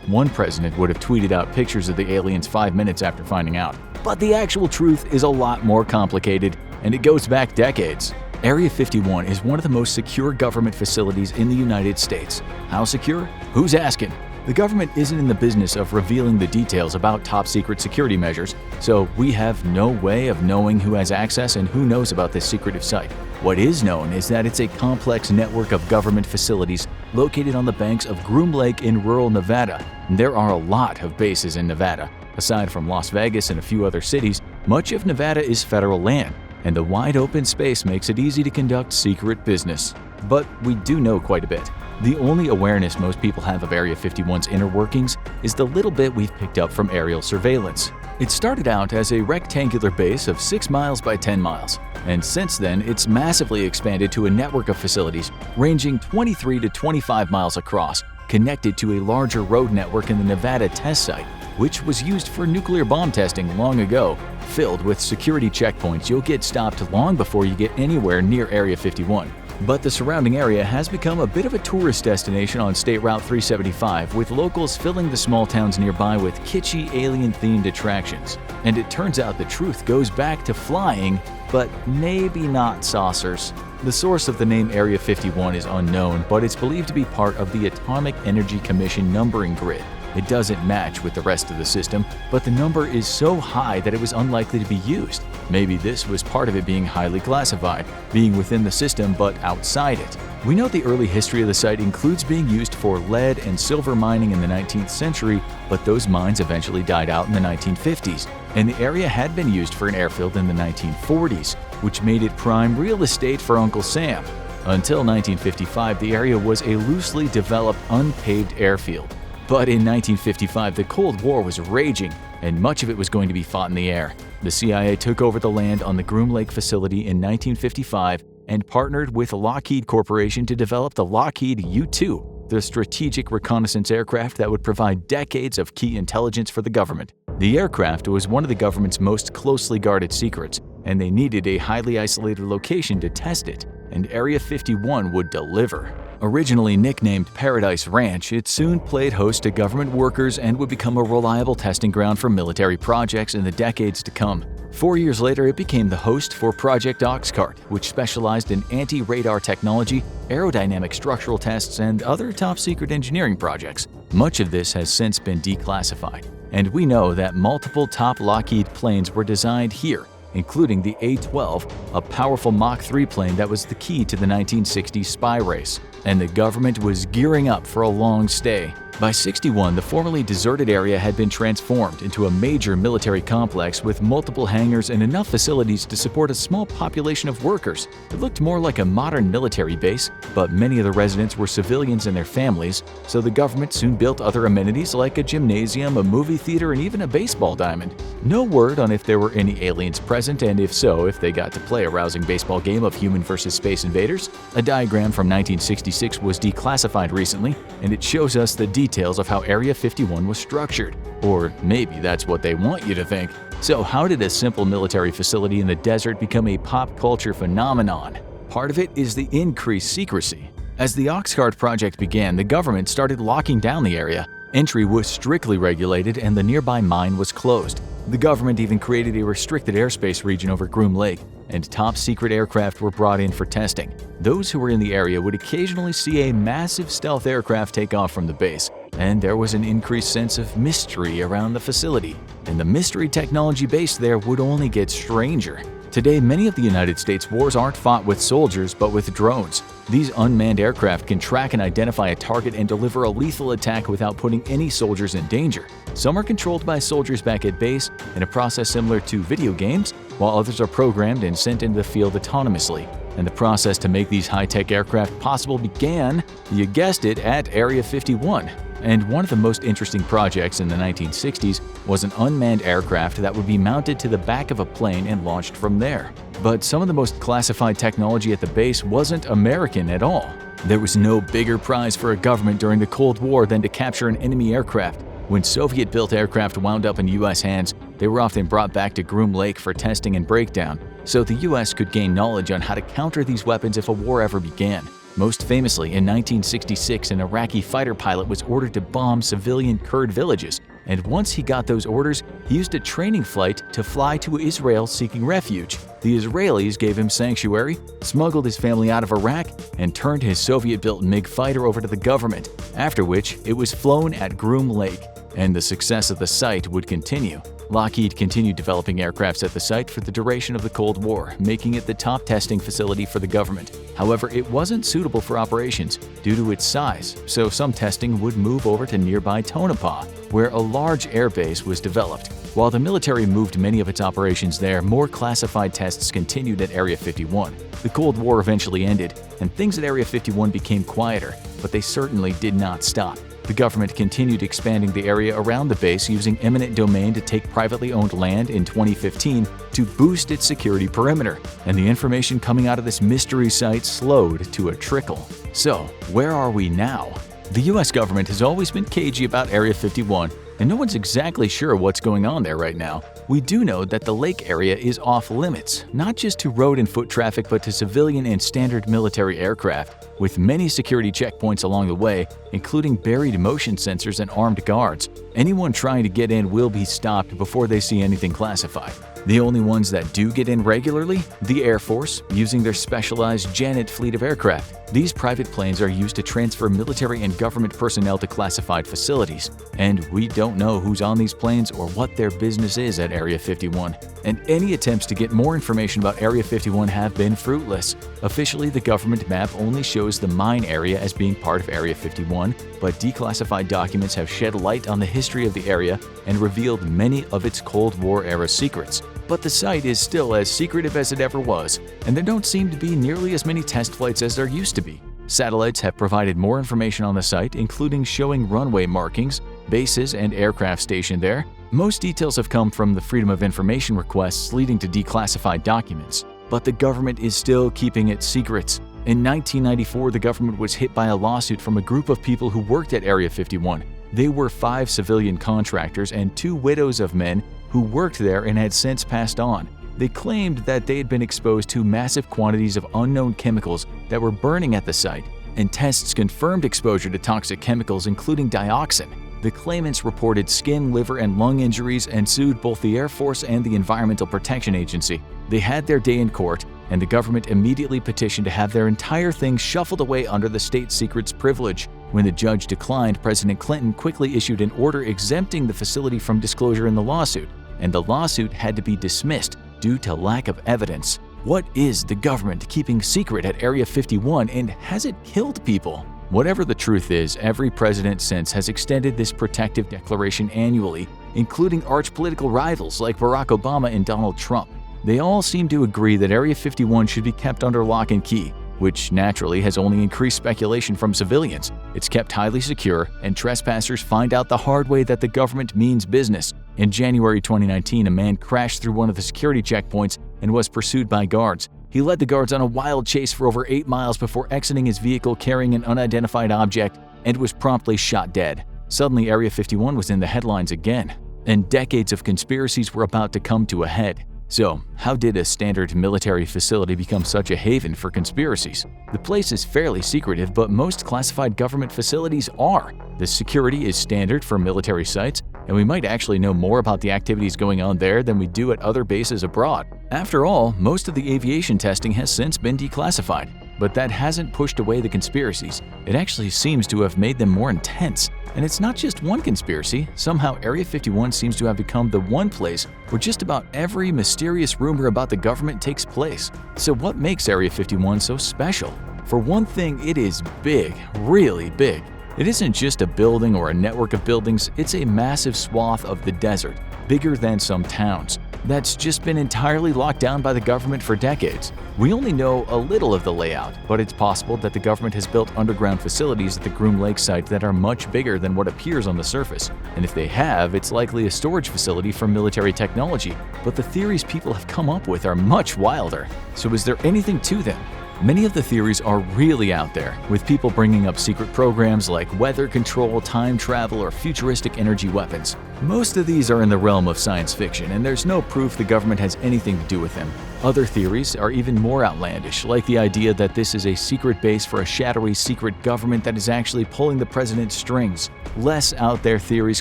one president would have tweeted out pictures of the aliens 5 minutes after finding out. But the actual truth is a lot more complicated, and it goes back decades. Area 51 is one of the most secure government facilities in the United States. How secure? Who's asking? The government isn't in the business of revealing the details about top-secret security measures, so we have no way of knowing who has access and who knows about this secretive site. What is known is that it's a complex network of government facilities located on the banks of Groom Lake in rural Nevada. There are a lot of bases in Nevada. Aside from Las Vegas and a few other cities, much of Nevada is federal land, and the wide open space makes it easy to conduct secret business. But we do know quite a bit. The only awareness most people have of Area 51's inner workings is the little bit we've picked up from aerial surveillance. It started out as a rectangular base of 6 miles by 10 miles, and since then it's massively expanded to a network of facilities ranging 23 to 25 miles across, connected to a larger road network in the Nevada test site, which was used for nuclear bomb testing long ago, filled with security checkpoints. You'll get stopped long before you get anywhere near Area 51. But the surrounding area has become a bit of a tourist destination on State Route 375, with locals filling the small towns nearby with kitschy alien-themed attractions. And it turns out the truth goes back to flying, but maybe not saucers. The source of the name Area 51 is unknown, but it's believed to be part of the Atomic Energy Commission numbering grid. It doesn't match with the rest of the system, but the number is so high that it was unlikely to be used. Maybe this was part of it being highly classified, being within the system but outside it. We know the early history of the site includes being used for lead and silver mining in the 19th century, but those mines eventually died out in the 1950s, and the area had been used for an airfield in the 1940s, which made it prime real estate for Uncle Sam. Until 1955, the area was a loosely developed, unpaved airfield. But in 1955, the Cold War was raging, and much of it was going to be fought in the air. The CIA took over the land on the Groom Lake facility in 1955 and partnered with Lockheed Corporation to develop the Lockheed U-2, the strategic reconnaissance aircraft that would provide decades of key intelligence for the government. The aircraft was one of the government's most closely guarded secrets, and they needed a highly isolated location to test it, and Area 51 would deliver. Originally nicknamed Paradise Ranch, it soon played host to government workers and would become a reliable testing ground for military projects in the decades to come. 4 years later, it became the host for Project Oxcart, which specialized in anti-radar technology, aerodynamic structural tests, and other top-secret engineering projects. Much of this has since been declassified, and we know that multiple top Lockheed planes were designed here, including the A-12, a powerful Mach 3 plane that was the key to the 1960s spy race. And the government was gearing up for a long stay. By 61, the formerly deserted area had been transformed into a major military complex with multiple hangars and enough facilities to support a small population of workers. It looked more like a modern military base, but many of the residents were civilians and their families, so the government soon built other amenities like a gymnasium, a movie theater, and even a baseball diamond. No word on if there were any aliens present, and if so, if they got to play a rousing baseball game of human versus space invaders. A diagram from 1966 was declassified recently, and it shows us the details of how Area 51 was structured. Or maybe that's what they want you to think. So how did a simple military facility in the desert become a pop culture phenomenon? Part of it is the increased secrecy. As the Oxcart project began, the government started locking down the area. Entry was strictly regulated and the nearby mine was closed. The government even created a restricted airspace region over Groom Lake, and top-secret aircraft were brought in for testing. Those who were in the area would occasionally see a massive stealth aircraft take off from the base, and there was an increased sense of mystery around the facility. And the mystery technology base there would only get stranger. Today, many of the United States wars aren't fought with soldiers but with drones. These unmanned aircraft can track and identify a target and deliver a lethal attack without putting any soldiers in danger. Some are controlled by soldiers back at base in a process similar to video games, while others are programmed and sent into the field autonomously. And the process to make these high-tech aircraft possible began, you guessed it, at Area 51. And one of the most interesting projects in the 1960s was an unmanned aircraft that would be mounted to the back of a plane and launched from there. But some of the most classified technology at the base wasn't American at all. There was no bigger prize for a government during the Cold War than to capture an enemy aircraft. When Soviet-built aircraft wound up in U.S. hands, they were often brought back to Groom Lake for testing and breakdown, so the U.S. could gain knowledge on how to counter these weapons if a war ever began. Most famously, in 1966, an Iraqi fighter pilot was ordered to bomb civilian Kurd villages, and once he got those orders, he used a training flight to fly to Israel seeking refuge. The Israelis gave him sanctuary, smuggled his family out of Iraq, and turned his Soviet-built MiG fighter over to the government, after which it was flown at Groom Lake, and the success of the site would continue. Lockheed continued developing aircrafts at the site for the duration of the Cold War, making it the top testing facility for the government. However, it wasn't suitable for operations due to its size, so some testing would move over to nearby Tonopah, where a large airbase was developed. While the military moved many of its operations there, more classified tests continued at Area 51. The Cold War eventually ended, and things at Area 51 became quieter, but they certainly did not stop. The government continued expanding the area around the base using eminent domain to take privately owned land in 2015 to boost its security perimeter, and the information coming out of this mystery site slowed to a trickle. So, where are we now? The US government has always been cagey about Area 51, and no one's exactly sure what's going on there right now. We do know that the lake area is off limits, not just to road and foot traffic but to civilian and standard military aircraft, with many security checkpoints along the way, including buried motion sensors and armed guards. Anyone trying to get in will be stopped before they see anything classified. The only ones that do get in regularly? The Air Force, using their specialized Janet fleet of aircraft. These private planes are used to transfer military and government personnel to classified facilities, and we don't know who's on these planes or what their business is at Area 51. And any attempts to get more information about Area 51 have been fruitless. Officially, the government map only shows the mine area as being part of Area 51, but declassified documents have shed light on the history of the area and revealed many of its Cold War-era secrets. But the site is still as secretive as it ever was, and there don't seem to be nearly as many test flights as there used to be. Satellites have provided more information on the site, including showing runway markings, bases, and aircraft stationed there. Most details have come from the Freedom of Information requests leading to declassified documents, but the government is still keeping its secrets. In 1994, the government was hit by a lawsuit from a group of people who worked at Area 51. They were 5 civilian contractors and 2 widows of men who worked there and had since passed on. They claimed that they had been exposed to massive quantities of unknown chemicals that were burning at the site, and tests confirmed exposure to toxic chemicals including dioxin. The claimants reported skin, liver, and lung injuries and sued both the Air Force and the Environmental Protection Agency. They had their day in court, and the government immediately petitioned to have their entire thing shuffled away under the state secrets privilege. When the judge declined, President Clinton quickly issued an order exempting the facility from disclosure in the lawsuit, and the lawsuit had to be dismissed. due to lack of evidence. What is the government keeping secret at Area 51, and has it killed people? Whatever the truth is, every president since has extended this protective declaration annually, including arch political rivals like Barack Obama and Donald Trump. They all seem to agree that Area 51 should be kept under lock and key, which naturally has only increased speculation from civilians. It's kept highly secure, and trespassers find out the hard way that the government means business. In January 2019, a man crashed through one of the security checkpoints and was pursued by guards. He led the guards on a wild chase for over 8 miles before exiting his vehicle carrying an unidentified object and was promptly shot dead. Suddenly, Area 51 was in the headlines again, and decades of conspiracies were about to come to a head. So, how did a standard military facility become such a haven for conspiracies? The place is fairly secretive, but most classified government facilities are. The security is standard for military sites, and we might actually know more about the activities going on there than we do at other bases abroad. After all, most of the aviation testing has since been declassified, but that hasn't pushed away the conspiracies. It actually seems to have made them more intense. And it's not just one conspiracy. Somehow Area 51 seems to have become the one place where just about every mysterious rumor about the government takes place. So what makes Area 51 so special? For one thing, it is big, really big. It isn't just a building or a network of buildings, it's a massive swath of the desert, bigger than some towns, that's just been entirely locked down by the government for decades. We only know a little of the layout, but it's possible that the government has built underground facilities at the Groom Lake site that are much bigger than what appears on the surface. And if they have, it's likely a storage facility for military technology. But the theories people have come up with are much wilder. So is there anything to them? Many of the theories are really out there, with people bringing up secret programs like weather control, time travel, or futuristic energy weapons. Most of these are in the realm of science fiction, and there's no proof the government has anything to do with them. Other theories are even more outlandish, like the idea that this is a secret base for a shadowy secret government that is actually pulling the president's strings. Less out there theories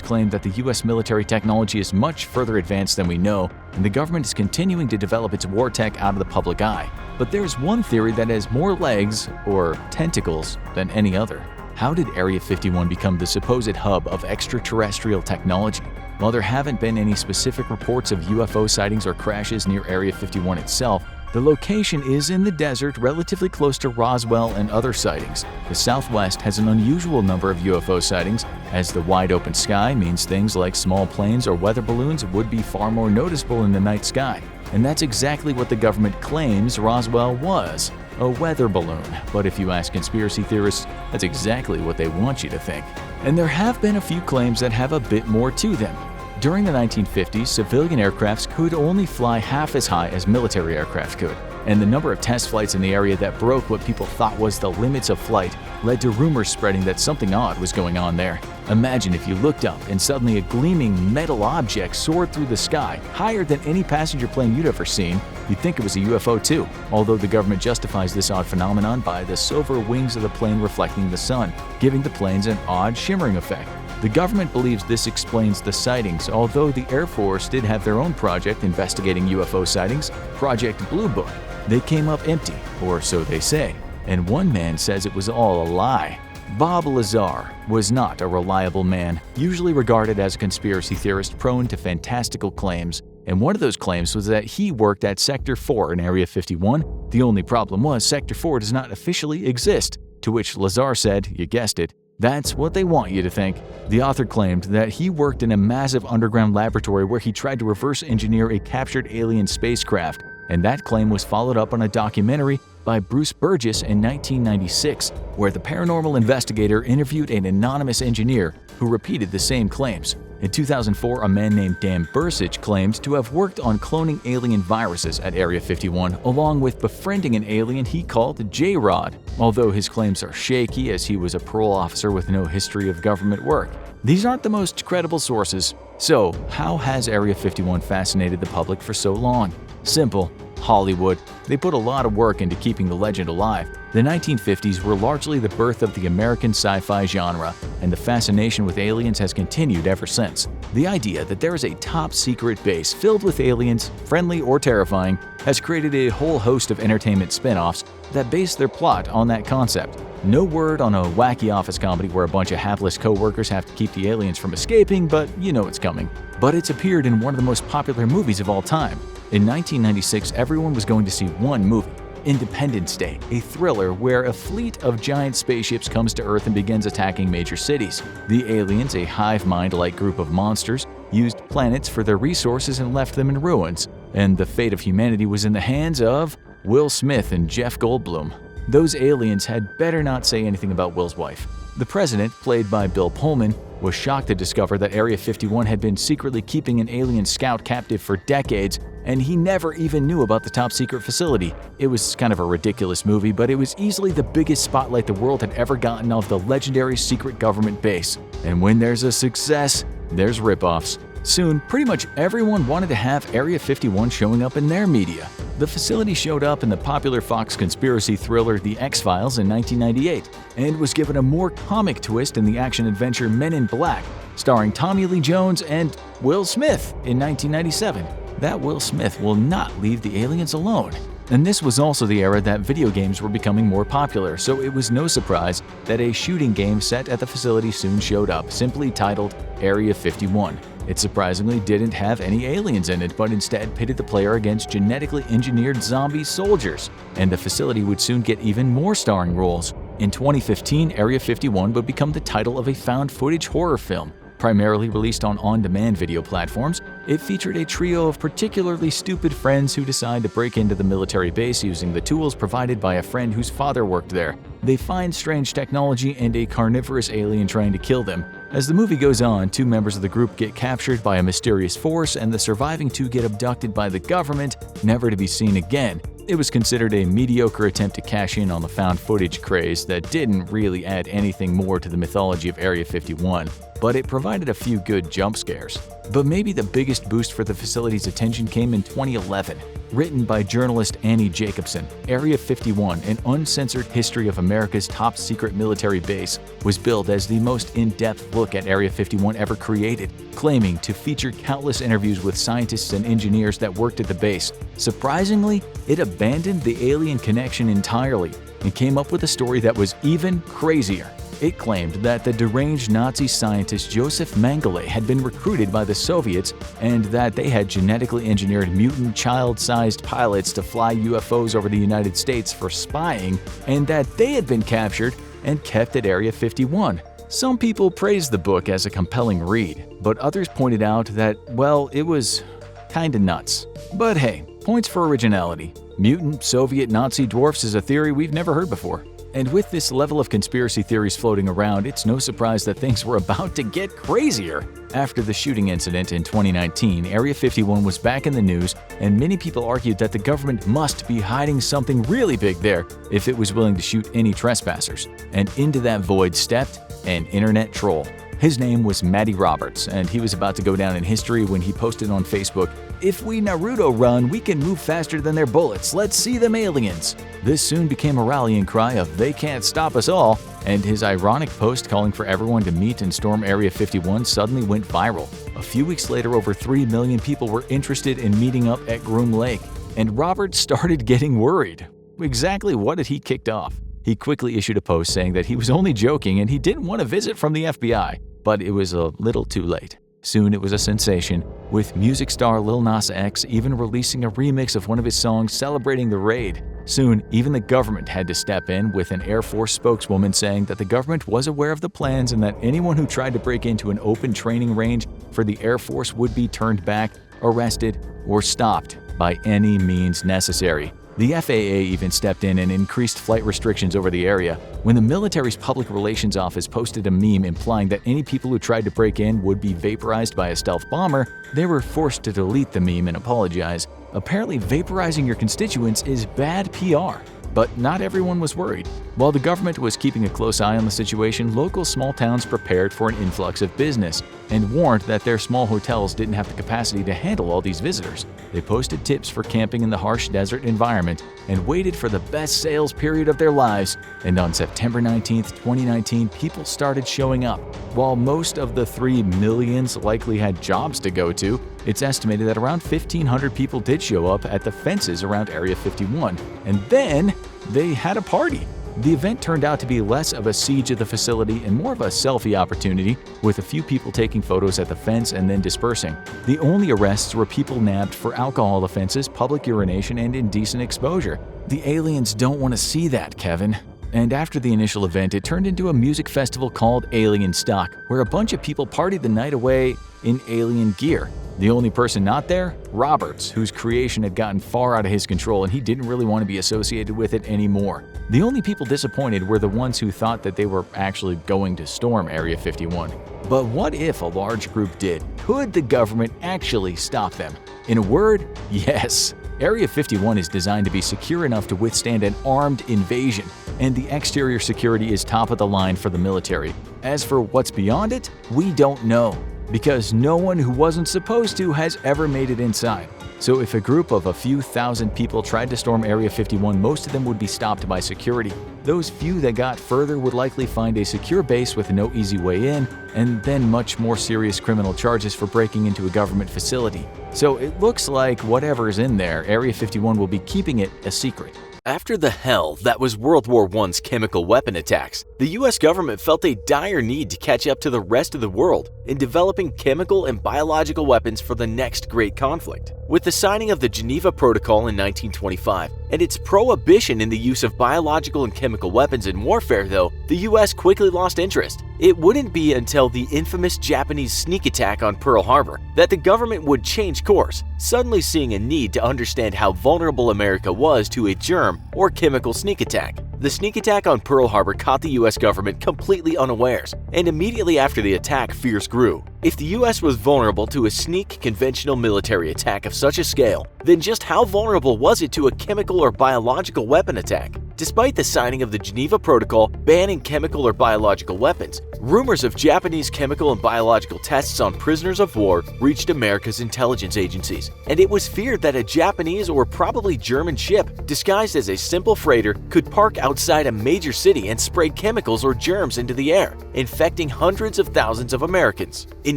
claim that the US military technology is much further advanced than we know, and the government is continuing to develop its war tech out of the public eye. But there's one theory that has more legs, or tentacles, than any other. How did Area 51 become the supposed hub of extraterrestrial technology? While there haven't been any specific reports of UFO sightings or crashes near Area 51 itself, the location is in the desert relatively close to Roswell and other sightings. The Southwest has an unusual number of UFO sightings, as the wide open sky means things like small planes or weather balloons would be far more noticeable in the night sky. And that's exactly what the government claims Roswell was, a weather balloon. But if you ask conspiracy theorists, that's exactly what they want you to think. And there have been a few claims that have a bit more to them. During the 1950s, civilian aircrafts could only fly half as high as military aircraft could, and the number of test flights in the area that broke what people thought was the limits of flight led to rumors spreading that something odd was going on there. Imagine if you looked up and suddenly a gleaming metal object soared through the sky, higher than any passenger plane you'd ever seen. You'd think it was a UFO too, although the government justifies this odd phenomenon by the silver wings of the plane reflecting the sun, giving the planes an odd shimmering effect. The government believes this explains the sightings, although the Air Force did have their own project investigating UFO sightings, Project Blue Book. They came up empty, or so they say, and one man says it was all a lie. Bob Lazar was not a reliable man, usually regarded as a conspiracy theorist prone to fantastical claims, and one of those claims was that he worked at Sector 4 in Area 51. The only problem was Sector 4 does not officially exist, to which Lazar said, you guessed it, that's what they want you to think. The author claimed that he worked in a massive underground laboratory where he tried to reverse engineer a captured alien spacecraft, and that claim was followed up on a documentary by Bruce Burgess in 1996, where the paranormal investigator interviewed an anonymous engineer who repeated the same claims. In 2004, a man named Dan Bursich claimed to have worked on cloning alien viruses at Area 51, along with befriending an alien he called J-Rod, although his claims are shaky as he was a parole officer with no history of government work. These aren't the most credible sources. So, how has Area 51 fascinated the public for so long? Simple. Hollywood. They put a lot of work into keeping the legend alive. The 1950s were largely the birth of the American sci-fi genre, and the fascination with aliens has continued ever since. The idea that there is a top-secret base filled with aliens, friendly or terrifying, has created a whole host of entertainment spin-offs that base their plot on that concept. No word on a wacky office comedy where a bunch of hapless co-workers have to keep the aliens from escaping, but you know it's coming. But it's appeared in one of the most popular movies of all time. In 1996, everyone was going to see one movie, Independence Day, a thriller where a fleet of giant spaceships comes to Earth and begins attacking major cities. The aliens, a hive mind-like group of monsters, used planets for their resources and left them in ruins. And the fate of humanity was in the hands of Will Smith and Jeff Goldblum. Those aliens had better not say anything about Will's wife. The president, played by Bill Pullman, was shocked to discover that Area 51 had been secretly keeping an alien scout captive for decades, and he never even knew about the top-secret facility. It was kind of a ridiculous movie, but it was easily the biggest spotlight the world had ever gotten of the legendary secret government base. And when there's a success, there's rip-offs. Soon, pretty much everyone wanted to have Area 51 showing up in their media. The facility showed up in the popular Fox conspiracy thriller The X-Files in 1998 and was given a more comic twist in the action-adventure Men in Black, starring Tommy Lee Jones and Will Smith in 1997. That Will Smith will not leave the aliens alone. And this was also the era that video games were becoming more popular, so it was no surprise that a shooting game set at the facility soon showed up, simply titled Area 51. It surprisingly didn't have any aliens in it, but instead pitted the player against genetically engineered zombie soldiers, and the facility would soon get even more starring roles. In 2015, Area 51 would become the title of a found-footage horror film. Primarily released on on-demand video platforms, it featured a trio of particularly stupid friends who decide to break into the military base using the tools provided by a friend whose father worked there. They find strange technology and a carnivorous alien trying to kill them. As the movie goes on, 2 members of the group get captured by a mysterious force, and the surviving 2 get abducted by the government, never to be seen again. It was considered a mediocre attempt to cash in on the found footage craze that didn't really add anything more to the mythology of Area 51, but it provided a few good jump scares. But maybe the biggest boost for the facility's attention came in 2011. Written by journalist Annie Jacobson, Area 51, an uncensored history of America's top-secret military base, was billed as the most in-depth look at Area 51 ever created, claiming to feature countless interviews with scientists and engineers that worked at the base. Surprisingly, it abandoned the alien connection entirely and came up with a story that was even crazier. It claimed that the deranged Nazi scientist Joseph Mengele had been recruited by the Soviets and that they had genetically engineered mutant child-sized pilots to fly UFOs over the United States for spying, and that they had been captured and kept at Area 51. Some people praised the book as a compelling read, but others pointed out that, well, it was kinda nuts. But hey, points for originality. Mutant Soviet Nazi dwarfs is a theory we've never heard before. And with this level of conspiracy theories floating around, it's no surprise that things were about to get crazier. After the shooting incident in 2019, Area 51 was back in the news, and many people argued that the government must be hiding something really big there if it was willing to shoot any trespassers. And into that void stepped an internet troll. His name was Matty Roberts, and he was about to go down in history when he posted on Facebook, "If we Naruto run, we can move faster than their bullets. Let's see them aliens." This soon became a rallying cry of "They can't stop us all," and his ironic post calling for everyone to meet and storm Area 51 suddenly went viral. A few weeks later, over 3 million people were interested in meeting up at Groom Lake, and Roberts started getting worried. Exactly what had he kicked off? He quickly issued a post saying that he was only joking and he didn't want a visit from the FBI. But it was a little too late. Soon it was a sensation, with music star Lil Nas X even releasing a remix of one of his songs celebrating the raid. Soon, even the government had to step in, with an Air Force spokeswoman saying that the government was aware of the plans and that anyone who tried to break into an open training range for the Air Force would be turned back, arrested, or stopped by any means necessary. The FAA even stepped in and increased flight restrictions over the area. When the military's public relations office posted a meme implying that any people who tried to break in would be vaporized by a stealth bomber, they were forced to delete the meme and apologize. Apparently, vaporizing your constituents is bad PR. But not everyone was worried. While the government was keeping a close eye on the situation, local small towns prepared for an influx of business and warned that their small hotels didn't have the capacity to handle all these visitors. They posted tips for camping in the harsh desert environment and waited for the best sales period of their lives. And on September 19, 2019, people started showing up. While most of the 3 millions likely had jobs to go to, it's estimated that around 1,500 people did show up at the fences around Area 51. And then they had a party. The event turned out to be less of a siege of the facility and more of a selfie opportunity, with a few people taking photos at the fence and then dispersing. The only arrests were people nabbed for alcohol offenses, public urination, and indecent exposure. The aliens don't want to see that, Kevin. And after the initial event, it turned into a music festival called Alien Stock, where a bunch of people partied the night away in alien gear. The only person not there? Roberts, whose creation had gotten far out of his control and he didn't really want to be associated with it anymore. The only people disappointed were the ones who thought that they were actually going to storm Area 51. But what if a large group did? Could the government actually stop them? In a word, yes. Area 51 is designed to be secure enough to withstand an armed invasion, and the exterior security is top of the line for the military. As for what's beyond it, we don't know, because no one who wasn't supposed to has ever made it inside. So if a group of a few thousand people tried to storm Area 51, most of them would be stopped by security. Those few that got further would likely find a secure base with no easy way in, and then much more serious criminal charges for breaking into a government facility. So it looks like whatever's in there, Area 51 will be keeping it a secret.
After the hell that was World War I's chemical weapon attacks, the US government felt a dire need to catch up to the rest of the world in developing chemical and biological weapons for the next great conflict. With the signing of the Geneva Protocol in 1925 and its prohibition in the use of biological and chemical weapons in warfare, though, the US quickly lost interest. It wouldn't be until the infamous Japanese sneak attack on Pearl Harbor that the government would change course, suddenly seeing a need to understand how vulnerable America was to a germ or chemical sneak attack. The sneak attack on Pearl Harbor caught the US government completely unawares, and immediately after the attack, fears grew. If the US was vulnerable to a sneak conventional military attack of such a scale, then just how vulnerable was it to a chemical or biological weapon attack? Despite the signing of the Geneva Protocol banning chemical or biological weapons, rumors of Japanese chemical and biological tests on prisoners of war reached America's intelligence agencies, and it was feared that a Japanese or probably German ship disguised as a simple freighter could park outside a major city and spray chemicals or germs into the air, infecting hundreds of thousands of Americans. In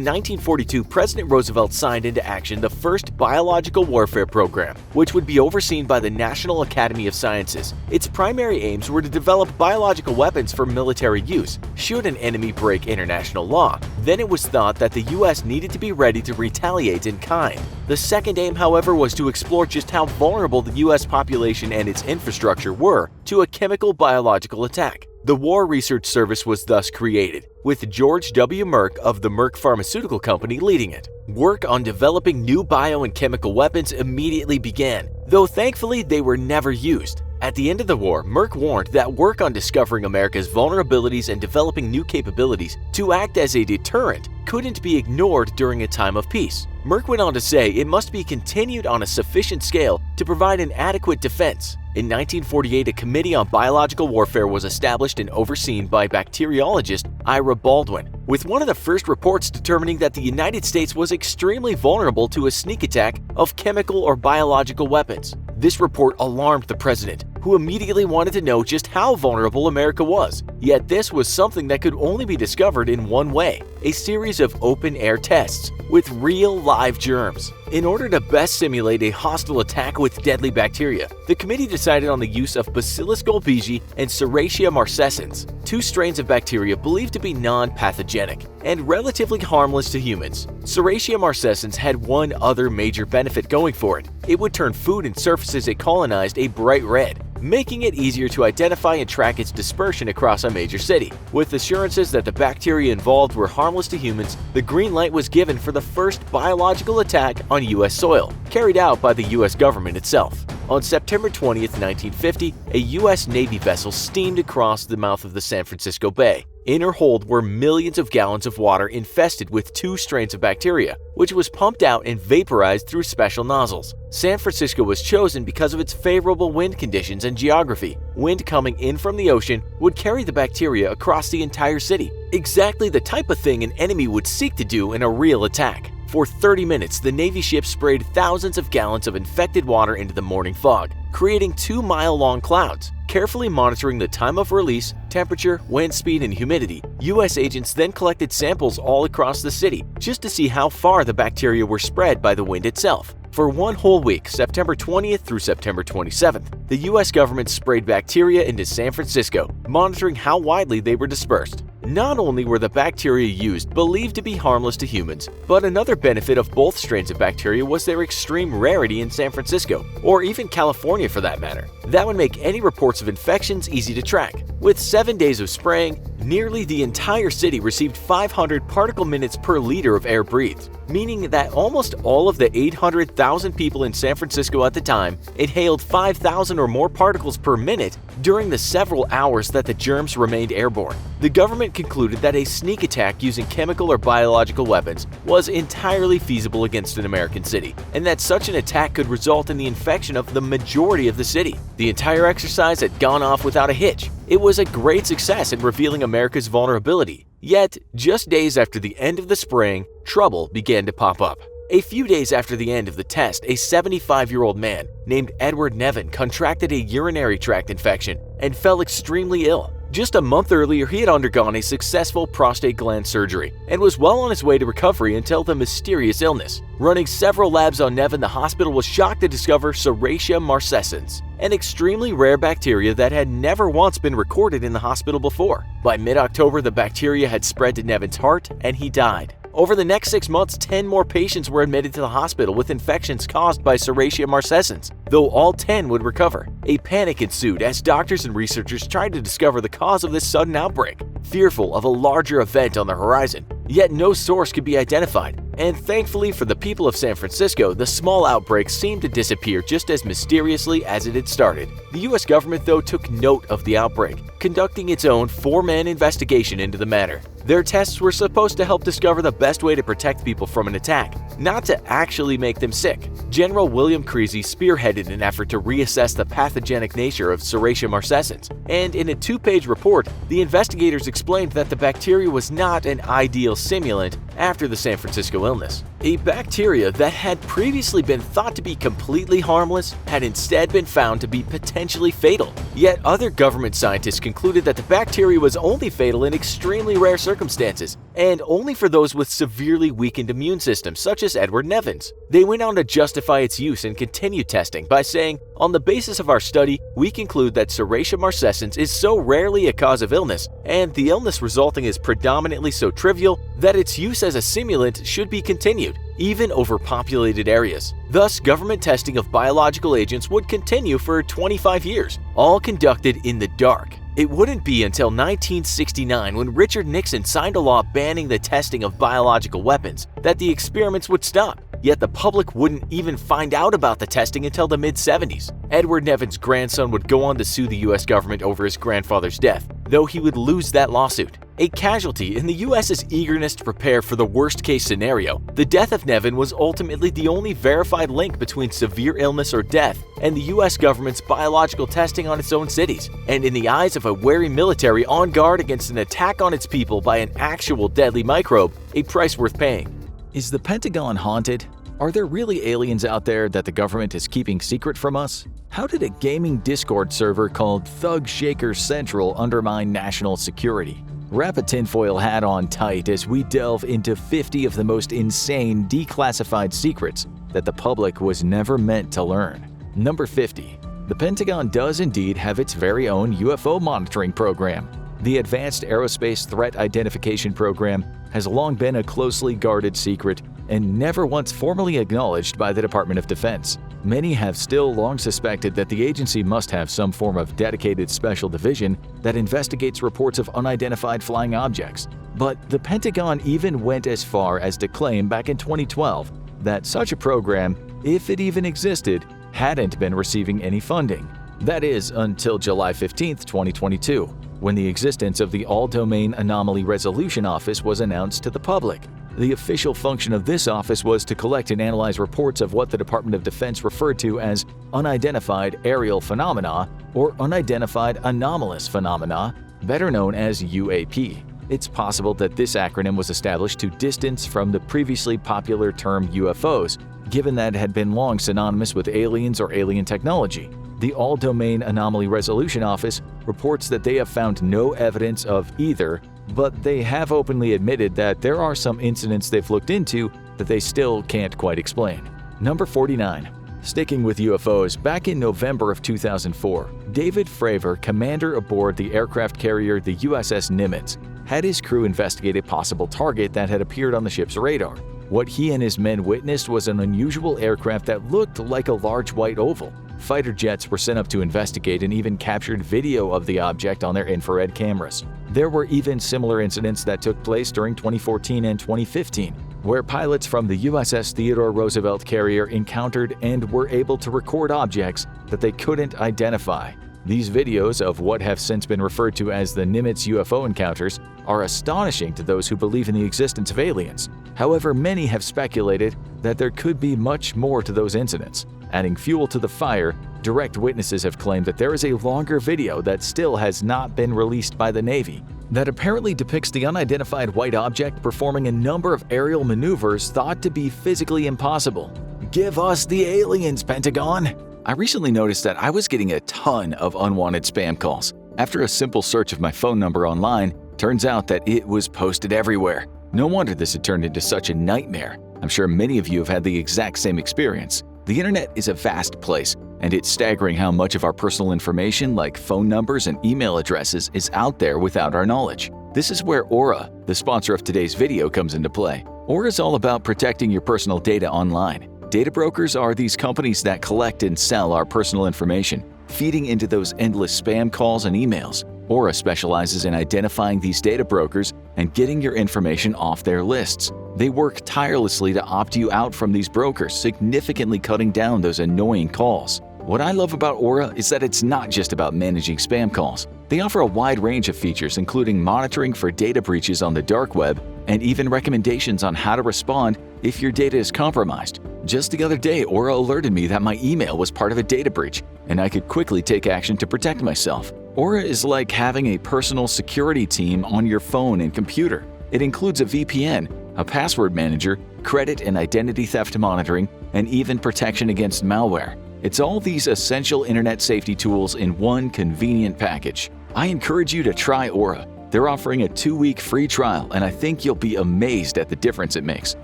1942, President Roosevelt signed into action the first biological warfare program, which would be overseen by the National Academy of Sciences. Its primary aims were to develop biological weapons for military use, should an enemy break international law. Then it was thought that the US needed to be ready to retaliate in kind. The second aim, however, was to explore just how vulnerable the US population and its infrastructure were to a chemical biological attack. The War Research Service was thus created, with George W. Merck of the Merck Pharmaceutical Company leading it. Work on developing new bio and chemical weapons immediately began, though thankfully they were never used. At the end of the war, Merck warned that work on discovering America's vulnerabilities and developing new capabilities to act as a deterrent couldn't be ignored during a time of peace. Merck went on to say it must be continued on a sufficient scale to provide an adequate defense. In 1948, a Committee on Biological Warfare was established and overseen by bacteriologist Ira Baldwin, with one of the first reports determining that the United States was extremely vulnerable to a sneak attack of chemical or biological weapons. This report alarmed the president, who immediately wanted to know just how vulnerable America was. Yet this was something that could only be discovered in one way: a series of open-air tests with real live germs. In order to best simulate a hostile attack with deadly bacteria, the committee decided on the use of Bacillus golbezii and Serratia marcescens, two strains of bacteria believed to be non-pathogenic and relatively harmless to humans. Serratia marcescens had one other major benefit going for it: it would turn food and surfaces it colonized a bright red, making it easier to identify and track its dispersion across a major city. With assurances that the bacteria involved were harmless to humans, the green light was given for the first biological attack on U.S. soil, carried out by the U.S. government itself. On September 20, 1950, a U.S. Navy vessel steamed across the mouth of the San Francisco Bay. In her hold were millions of gallons of water infested with two strains of bacteria, which was pumped out and vaporized through special nozzles. San Francisco was chosen because of its favorable wind conditions and geography. Wind coming in from the ocean would carry the bacteria across the entire city, exactly the type of thing an enemy would seek to do in a real attack. For 30 minutes, the Navy ship sprayed thousands of gallons of infected water into the morning fog, creating 2-mile-long clouds. Carefully monitoring the time of release, temperature, wind speed, and humidity, U.S. agents then collected samples all across the city just to see how far the bacteria were spread by the wind itself. For one whole week, September 20th through September 27th, the US government sprayed bacteria into San Francisco, monitoring how widely they were dispersed. Not only were the bacteria used believed to be harmless to humans, but another benefit of both strains of bacteria was their extreme rarity in San Francisco, or even California for that matter. That would make any reports of infections easy to track. With 7 days of spraying, nearly the entire city received 500 particle minutes per liter of air breathed, meaning that almost all of the 800,000 people in San Francisco at the time inhaled 5,000 or more particles per minute during the several hours that the germs remained airborne. The government concluded that a sneak attack using chemical or biological weapons was entirely feasible against an American city, and that such an attack could result in the infection of the majority of the city. The entire exercise had gone off without a hitch. It was a great success in revealing America's vulnerability. Yet, just days after the end of the spraying, trouble began to pop up. A few days after the end of the test, a 75-year-old man named Edward Nevin contracted a urinary tract infection and fell extremely ill. Just a month earlier, he had undergone a successful prostate gland surgery and was well on his way to recovery until the mysterious illness. Running several labs on Nevin, the hospital was shocked to discover Serratia marcescens, an extremely rare bacteria that had never once been recorded in the hospital before. By mid-October, the bacteria had spread to Nevin's heart and he died. Over the next 6 months, 10 more patients were admitted to the hospital with infections caused by Serratia marcescens, though all 10 would recover. A panic ensued as doctors and researchers tried to discover the cause of this sudden outbreak, fearful of a larger event on the horizon. Yet no source could be identified, and thankfully for the people of San Francisco, the small outbreak seemed to disappear just as mysteriously as it had started. The US government, though, took note of the outbreak, conducting its own 4-man investigation into the matter. Their tests were supposed to help discover the best way to protect people from an attack, not to actually make them sick. General William Creasy spearheaded an effort to reassess the pathogenic nature of Serratia marcescens, and in a 2-page report, the investigators explained that the bacteria was not an ideal simulant after the San Francisco illness. A bacteria that had previously been thought to be completely harmless had instead been found to be potentially fatal. Yet other government scientists concluded that the bacteria was only fatal in extremely rare circumstances, and only for those with severely weakened immune systems, such as Edward Nevin's. They went on to justify its use and continue testing by saying, "On the basis of our study, we conclude that Serratia marcescens is so rarely a cause of illness, and the illness resulting is predominantly so trivial, that its use as a simulant should be continued, even over populated areas." Thus, government testing of biological agents would continue for 25 years, all conducted in the dark. It wouldn't be until 1969, when Richard Nixon signed a law banning the testing of biological weapons, that the experiments would stop. Yet the public wouldn't even find out about the testing until the mid-70s. Edward Nevin's grandson would go on to sue the US government over his grandfather's death, though he would lose that lawsuit. A casualty in the US's eagerness to prepare for the worst-case scenario, the death of Nevin was ultimately the only verified link between severe illness or death and the US government's biological testing on its own cities. And in the eyes of a wary military on guard against an attack on its people by an actual deadly microbe, a price worth paying.
Is the Pentagon haunted? Are there really aliens out there that the government is keeping secret from us? How did a gaming Discord server called Thug Shaker Central undermine national security? Wrap a tinfoil hat on tight as we delve into 50 of the most insane declassified secrets that the public was never meant to learn. Number 50. The Pentagon does indeed have its very own UFO monitoring program. The Advanced Aerospace Threat Identification Program has long been a closely guarded secret and never once formally acknowledged by the Department of Defense. Many have still long suspected that the agency must have some form of dedicated special division that investigates reports of unidentified flying objects. But the Pentagon even went as far as to claim back in 2012 that such a program, if it even existed, hadn't been receiving any funding. That is, until July 15, 2022, when the existence of the All-Domain Anomaly Resolution Office was announced to the public. The official function of this office was to collect and analyze reports of what the Department of Defense referred to as unidentified aerial phenomena or unidentified anomalous phenomena, better known as UAP. It's possible that this acronym was established to distance from the previously popular term UFOs, given that it had been long synonymous with aliens or alien technology. The All-Domain Anomaly Resolution Office reports that they have found no evidence of either, but they have openly admitted that there are some incidents they've looked into that they still can't quite explain. Number 49. Sticking with UFOs, back in November of 2004, David Fravor, commander aboard the aircraft carrier the USS Nimitz, had his crew investigate a possible target that had appeared on the ship's radar. What he and his men witnessed was an unusual aircraft that looked like a large white oval. Fighter jets were sent up to investigate and even captured video of the object on their infrared cameras. There were even similar incidents that took place during 2014 and 2015, where pilots from the USS Theodore Roosevelt carrier encountered and were able to record objects that they couldn't identify. These videos of what have since been referred to as the Nimitz UFO encounters are astonishing to those who believe in the existence of aliens. However, many have speculated that there could be much more to those incidents. Adding fuel to the fire, direct witnesses have claimed that there is a longer video that still has not been released by the Navy that apparently depicts the unidentified white object performing a number of aerial maneuvers thought to be physically impossible. Give us the aliens, Pentagon! I recently noticed that I was getting a ton of unwanted spam calls. After a simple search of my phone number online, turns out that it was posted everywhere. No wonder this had turned into such a nightmare. I'm sure many of you have had the exact same experience. The internet is a vast place, and it's staggering how much of our personal information like phone numbers and email addresses is out there without our knowledge. This is where Aura, the sponsor of today's video, comes into play. Aura is all about protecting your personal data online. Data brokers are these companies that collect and sell our personal information, feeding into those endless spam calls and emails. Aura specializes in identifying these data brokers and getting your information off their lists. They work tirelessly to opt you out from these brokers, significantly cutting down those annoying calls. What I love about Aura is that it's not just about managing spam calls. They offer a wide range of features, including monitoring for data breaches on the dark web and even recommendations on how to respond if your data is compromised. Just the other day, Aura alerted me that my email was part of a data breach, and I could quickly take action to protect myself. Aura is like having a personal security team on your phone and computer. It includes a VPN, a password manager, credit and identity theft monitoring, and even protection against malware. It's all these essential internet safety tools in one convenient package. I encourage you to try Aura. They're offering a 2-week free trial, and I think you'll be amazed at the difference it makes.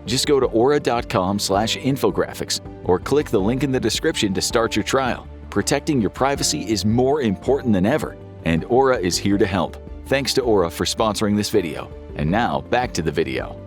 Just go to aura.com/infographics or click the link in the description to start your trial. Protecting your privacy is more important than ever, and Aura is here to help. Thanks to Aura for sponsoring this video. And now, back to the video.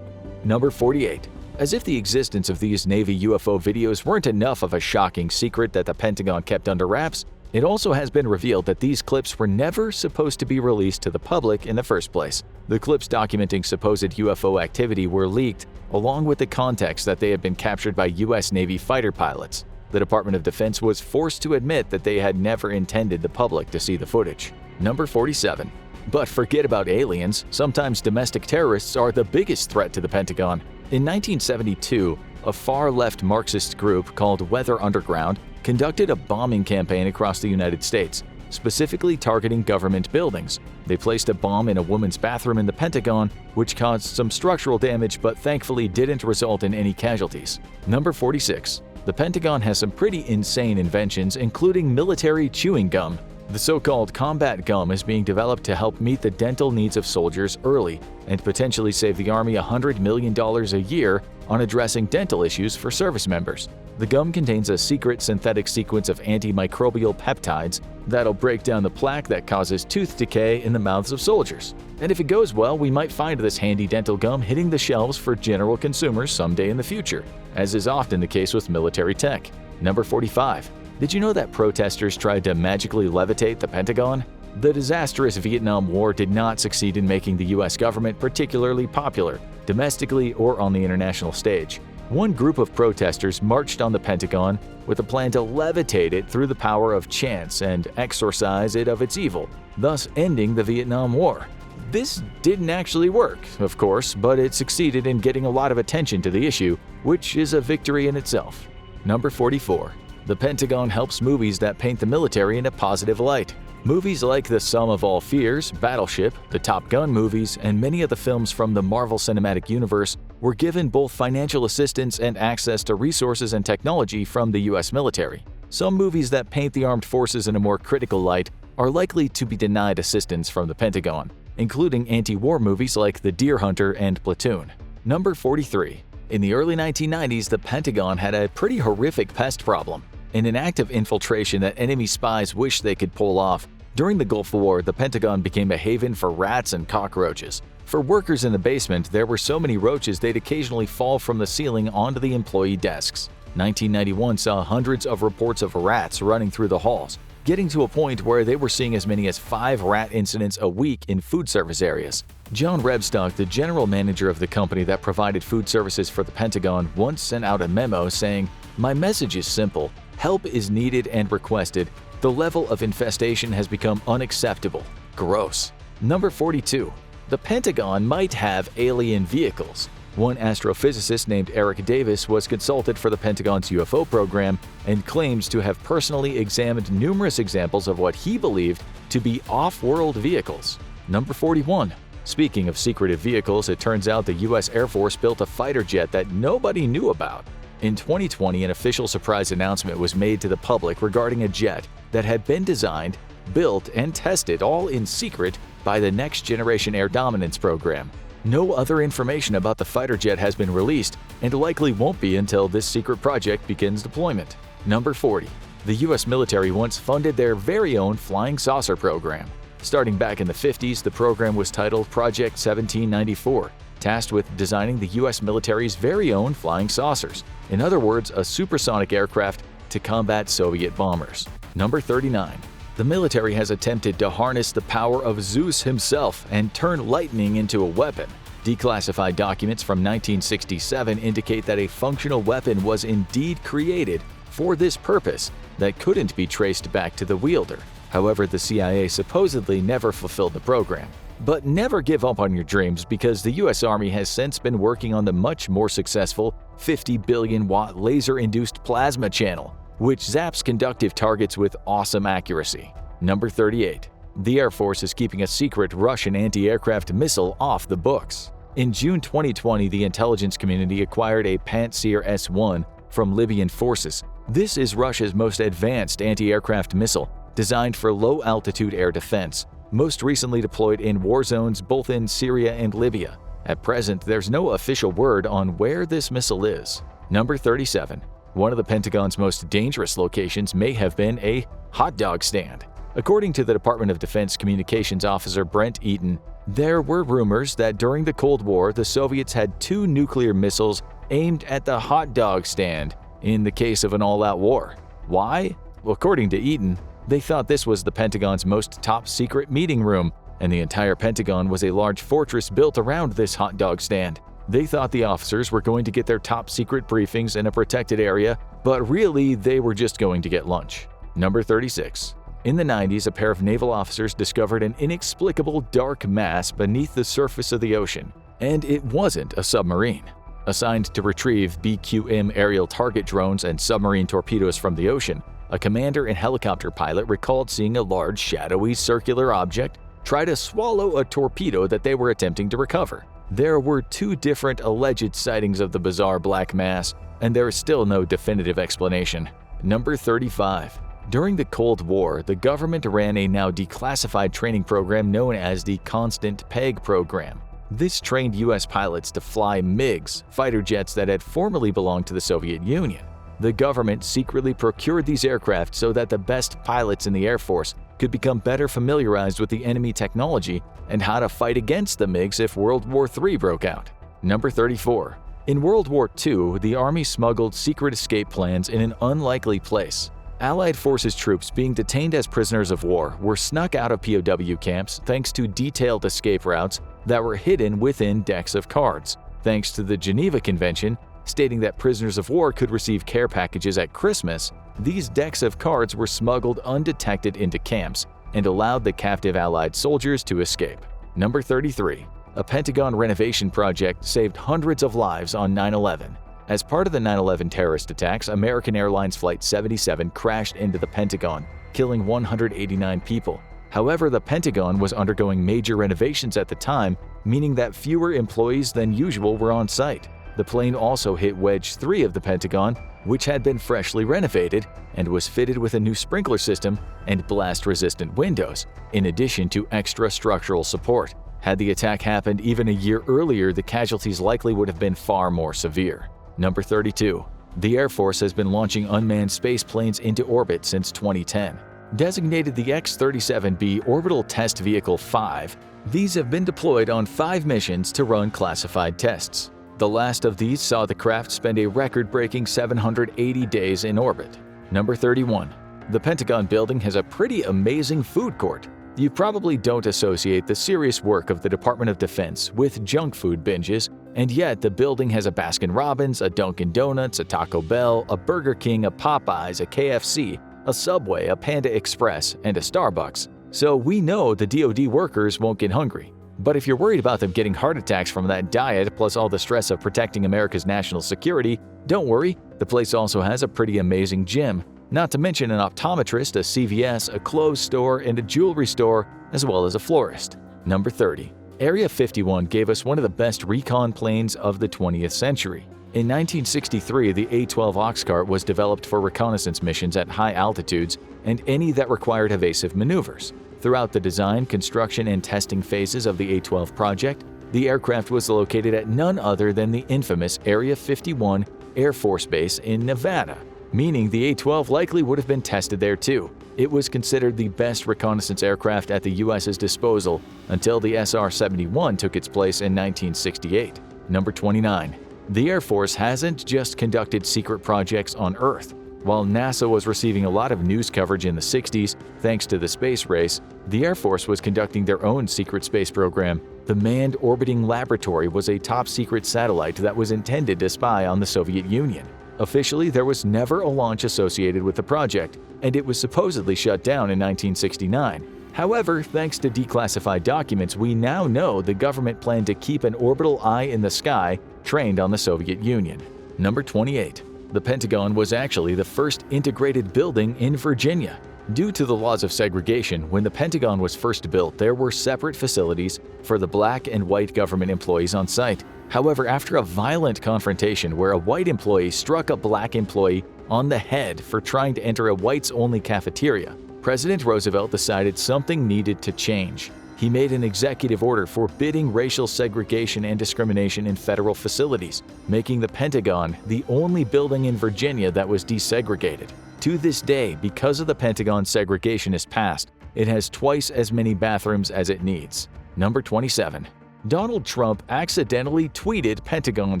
Number 48. As if the existence of these Navy UFO videos weren't enough of a shocking secret that the Pentagon kept under wraps, it also has been revealed that these clips were never supposed to be released to the public in the first place. The clips documenting supposed UFO activity were leaked, along with the context that they had been captured by U.S. Navy fighter pilots. The Department of Defense was forced to admit that they had never intended the public to see the footage. Number 47. But forget about aliens, sometimes domestic terrorists are the biggest threat to the Pentagon. In 1972, a far-left Marxist group called Weather Underground conducted a bombing campaign across the United States, specifically targeting government buildings. They placed a bomb in a woman's bathroom in the Pentagon, which caused some structural damage but thankfully didn't result in any casualties. Number 46. The Pentagon has some pretty insane inventions, including military chewing gum. The so-called combat gum is being developed to help meet the dental needs of soldiers early and potentially save the Army $100 million a year on addressing dental issues for service members. The gum contains a secret synthetic sequence of antimicrobial peptides that'll break down the plaque that causes tooth decay in the mouths of soldiers. And if it goes well, we might find this handy dental gum hitting the shelves for general consumers someday in the future, as is often the case with military tech. Number 45. Did you know that protesters tried to magically levitate the Pentagon? The disastrous Vietnam War did not succeed in making the US government particularly popular, domestically or on the international stage. One group of protesters marched on the Pentagon with a plan to levitate it through the power of chance and exorcise it of its evil, thus ending the Vietnam War. This didn't actually work, of course, but it succeeded in getting a lot of attention to the issue, which is a victory in itself. Number 44. The Pentagon helps movies that paint the military in a positive light. Movies like The Sum of All Fears, Battleship, the Top Gun movies, and many of the films from the Marvel Cinematic Universe were given both financial assistance and access to resources and technology from the US military. Some movies that paint the armed forces in a more critical light are likely to be denied assistance from the Pentagon, including anti-war movies like The Deer Hunter and Platoon. Number 43. In the early 1990s, the Pentagon had a pretty horrific pest problem. In an act of infiltration that enemy spies wished they could pull off, during the Gulf War, the Pentagon became a haven for rats and cockroaches. For workers in the basement, there were so many roaches they'd occasionally fall from the ceiling onto the employee desks. 1991 saw hundreds of reports of rats running through the halls, getting to a point where they were seeing as many as 5 rat incidents a week in food service areas. John Rebstock, the general manager of the company that provided food services for the Pentagon, once sent out a memo saying, "My message is simple. Help is needed and requested. The level of infestation has become unacceptable. Gross." Number 42. The Pentagon might have alien vehicles. One astrophysicist named Eric Davis was consulted for the Pentagon's UFO program and claims to have personally examined numerous examples of what he believed to be off-world vehicles. Number 41. Speaking of secretive vehicles, it turns out the U.S. Air Force built a fighter jet that nobody knew about. In 2020, an official surprise announcement was made to the public regarding a jet that had been designed, built, and tested all in secret by the Next Generation Air Dominance program. No other information about the fighter jet has been released and likely won't be until this secret project begins deployment. Number 40. The U.S. military once funded their very own flying saucer program. Starting back in the 50s, the program was titled Project 1794, tasked with designing the U.S. military's very own flying saucers. In other words, a supersonic aircraft to combat Soviet bombers. Number 39. The military has attempted to harness the power of Zeus himself and turn lightning into a weapon. Declassified documents from 1967 indicate that a functional weapon was indeed created for this purpose that couldn't be traced back to the wielder. However, the CIA supposedly never fulfilled the program. But never give up on your dreams, because the U.S. Army has since been working on the much more successful 50 billion watt laser-induced plasma channel, which zaps conductive targets with awesome accuracy. Number 38. The Air Force is keeping a secret Russian anti-aircraft missile off the books. In June 2020, the intelligence community acquired a Pantsir S-1 from Libyan forces. This is Russia's most advanced anti-aircraft missile, designed for low-altitude air defense, most recently deployed in war zones both in Syria and Libya. At present, there's no official word on where this missile is. Number 37. One of the Pentagon's most dangerous locations may have been a hot dog stand. According to the Department of Defense Communications Officer Brent Eaton, there were rumors that during the Cold War, the Soviets had 2 nuclear missiles aimed at the hot dog stand in the case of an all-out war. Why? Well, according to Eaton, they thought this was the Pentagon's most top-secret meeting room, and the entire Pentagon was a large fortress built around this hot dog stand. They thought the officers were going to get their top-secret briefings in a protected area, but really they were just going to get lunch. Number 36. In the 90s, a pair of naval officers discovered an inexplicable dark mass beneath the surface of the ocean, and it wasn't a submarine. Assigned to retrieve BQM aerial target drones and submarine torpedoes from the ocean, a commander and helicopter pilot recalled seeing a large, shadowy, circular object try to swallow a torpedo that they were attempting to recover. There were 2 different alleged sightings of the bizarre black mass, and there is still no definitive explanation. Number 35. During the Cold War, the government ran a now declassified training program known as the Constant Peg program. This trained U.S. pilots to fly MiGs, fighter jets that had formerly belonged to the Soviet Union. The government secretly procured these aircraft so that the best pilots in the Air Force could become better familiarized with the enemy technology and how to fight against the MiGs if World War III broke out. Number 34. In World War II, the Army smuggled secret escape plans in an unlikely place. Allied forces troops being detained as prisoners of war were snuck out of POW camps thanks to detailed escape routes that were hidden within decks of cards. Thanks to the Geneva Convention, stating that prisoners of war could receive care packages at Christmas, these decks of cards were smuggled undetected into camps and allowed the captive Allied soldiers to escape. Number 33. A Pentagon renovation project saved hundreds of lives on 9/11. As part of the 9/11 terrorist attacks, American Airlines Flight 77 crashed into the Pentagon, killing 189 people. However, the Pentagon was undergoing major renovations at the time, meaning that fewer employees than usual were on site. The plane also hit Wedge 3 of the Pentagon, which had been freshly renovated and was fitted with a new sprinkler system and blast-resistant windows, in addition to extra structural support. Had the attack happened even a year earlier, the casualties likely would have been far more severe. Number 32. The Air Force has been launching unmanned space planes into orbit since 2010. Designated the X-37B Orbital Test Vehicle 5, these have been deployed on 5 missions to run classified tests. The last of these saw the craft spend a record-breaking 780 days in orbit. Number 31. The Pentagon building has a pretty amazing food court. You probably don't associate the serious work of the Department of Defense with junk food binges, and yet the building has a Baskin-Robbins, a Dunkin' Donuts, a Taco Bell, a Burger King, a Popeyes, a KFC, a Subway, a Panda Express, and a Starbucks. So we know the DoD workers won't get hungry. But if you're worried about them getting heart attacks from that diet plus all the stress of protecting America's national security, don't worry, the place also has a pretty amazing gym, not to mention an optometrist, a CVS, a clothes store, and a jewelry store, as well as a florist. Number 30. Area 51 gave us one of the best recon planes of the 20th century. In 1963, the A-12 Oxcart was developed for reconnaissance missions at high altitudes and any that required evasive maneuvers. Throughout the design, construction, and testing phases of the A-12 project, the aircraft was located at none other than the infamous Area 51 Air Force Base in Nevada, meaning the A-12 likely would have been tested there too. It was considered the best reconnaissance aircraft at the U.S.'s disposal until the SR-71 took its place in 1968. Number 29. The Air Force hasn't just conducted secret projects on Earth. While NASA was receiving a lot of news coverage in the 60s thanks to the space race, the Air Force was conducting their own secret space program. The Manned Orbiting Laboratory was a top-secret satellite that was intended to spy on the Soviet Union. Officially, there was never a launch associated with the project, and it was supposedly shut down in 1969. However, thanks to declassified documents, we now know the government planned to keep an orbital eye in the sky trained on the Soviet Union. Number 28. The Pentagon was actually the first integrated building in Virginia. Due to the laws of segregation, when the Pentagon was first built, there were separate facilities for the black and white government employees on site. However, after a violent confrontation where a white employee struck a black employee on the head for trying to enter a whites-only cafeteria, President Roosevelt decided something needed to change. He made an executive order forbidding racial segregation and discrimination in federal facilities, making the Pentagon the only building in Virginia that was desegregated. To this day, because of the Pentagon's segregationist past, it has twice as many bathrooms as it needs. Number 27. Donald Trump accidentally tweeted Pentagon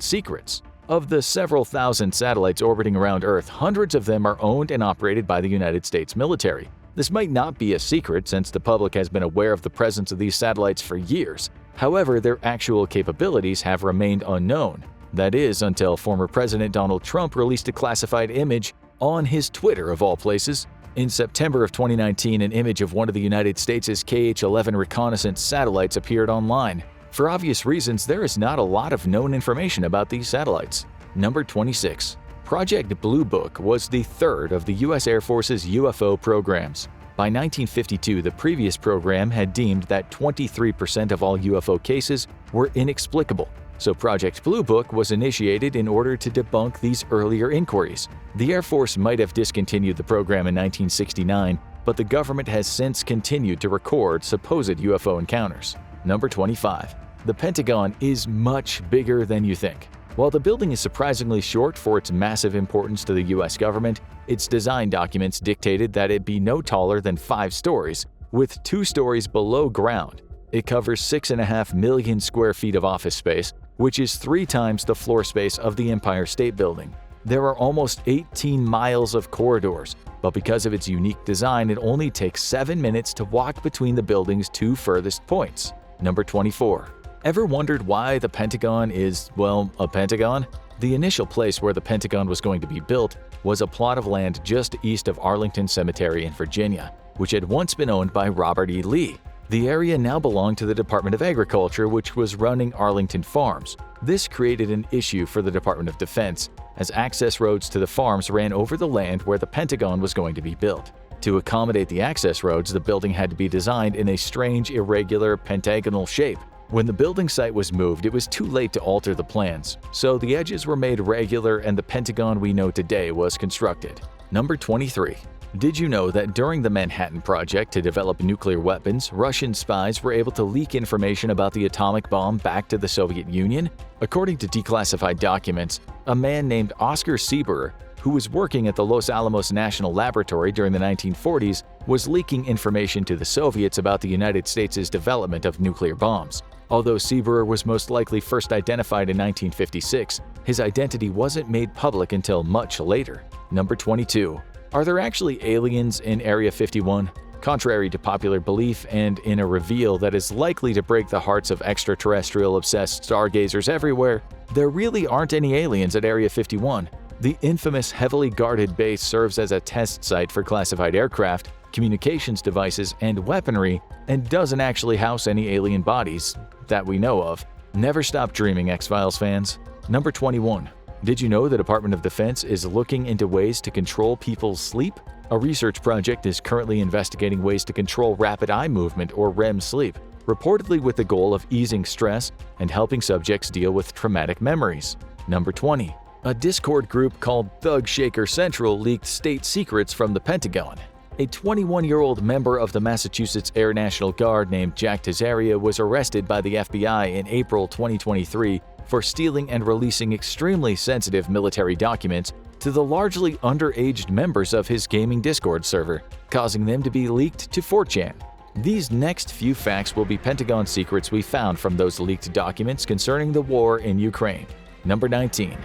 secrets. Of the several thousand satellites orbiting around Earth, hundreds of them are owned and operated by the United States military. This might not be a secret since the public has been aware of the presence of these satellites for years. However, their actual capabilities have remained unknown. That is, until former President Donald Trump released a classified image on his Twitter of all places. In September of 2019, an image of one of the United States' KH-11 reconnaissance satellites appeared online. For obvious reasons, there is not a lot of known information about these satellites. Number 26. Project Blue Book was the third of the U.S. Air Force's UFO programs. By 1952, the previous program had deemed that 23% of all UFO cases were inexplicable, so Project Blue Book was initiated in order to debunk these earlier inquiries. The Air Force might have discontinued the program in 1969, but the government has since continued to record supposed UFO encounters. Number 25. The Pentagon is much bigger than you think. While the building is surprisingly short for its massive importance to the U.S. government, its design documents dictated that it be no taller than 5 stories, with 2 stories below ground. It covers 6.5 million square feet of office space, which is 3 times the floor space of the Empire State Building. There are almost 18 miles of corridors, but because of its unique design, it only takes 7 minutes to walk between the building's 2 furthest points. Number 24. Ever wondered why the Pentagon is, well, a Pentagon? The initial place where the Pentagon was going to be built was a plot of land just east of Arlington Cemetery in Virginia, which had once been owned by Robert E. Lee. The area now belonged to the Department of Agriculture, which was running Arlington Farms. This created an issue for the Department of Defense, as access roads to the farms ran over the land where the Pentagon was going to be built. To accommodate the access roads, the building had to be designed in a strange, irregular, pentagonal shape. When the building site was moved, it was too late to alter the plans, so the edges were made regular and the Pentagon we know today was constructed. Number 23. Did you know that during the Manhattan Project to develop nuclear weapons, Russian spies were able to leak information about the atomic bomb back to the Soviet Union? According to declassified documents, a man named Oscar Sieberer, who was working at the Los Alamos National Laboratory during the 1940s, was leaking information to the Soviets about the United States' development of nuclear bombs. Although Sieberer was most likely first identified in 1956, his identity wasn't made public until much later. Number 22. Are there actually aliens in Area 51? Contrary to popular belief and in a reveal that is likely to break the hearts of extraterrestrial-obsessed stargazers everywhere, there really aren't any aliens at Area 51. The infamous heavily guarded base serves as a test site for classified aircraft, communications devices, and weaponry, and doesn't actually house any alien bodies that we know of. Never stop dreaming, X-Files fans. Number 21. Did you know the Department of Defense is looking into ways to control people's sleep? A research project is currently investigating ways to control rapid eye movement or REM sleep, reportedly with the goal of easing stress and helping subjects deal with traumatic memories. Number 20. A Discord group called Thug Shaker Central leaked state secrets from the Pentagon. A 21-year-old member of the Massachusetts Air National Guard named Jack Tesaria was arrested by the FBI in April 2023 for stealing and releasing extremely sensitive military documents to the largely underaged members of his gaming Discord server, causing them to be leaked to 4chan. These next few facts will be Pentagon secrets we found from those leaked documents concerning the war in Ukraine. Number 19.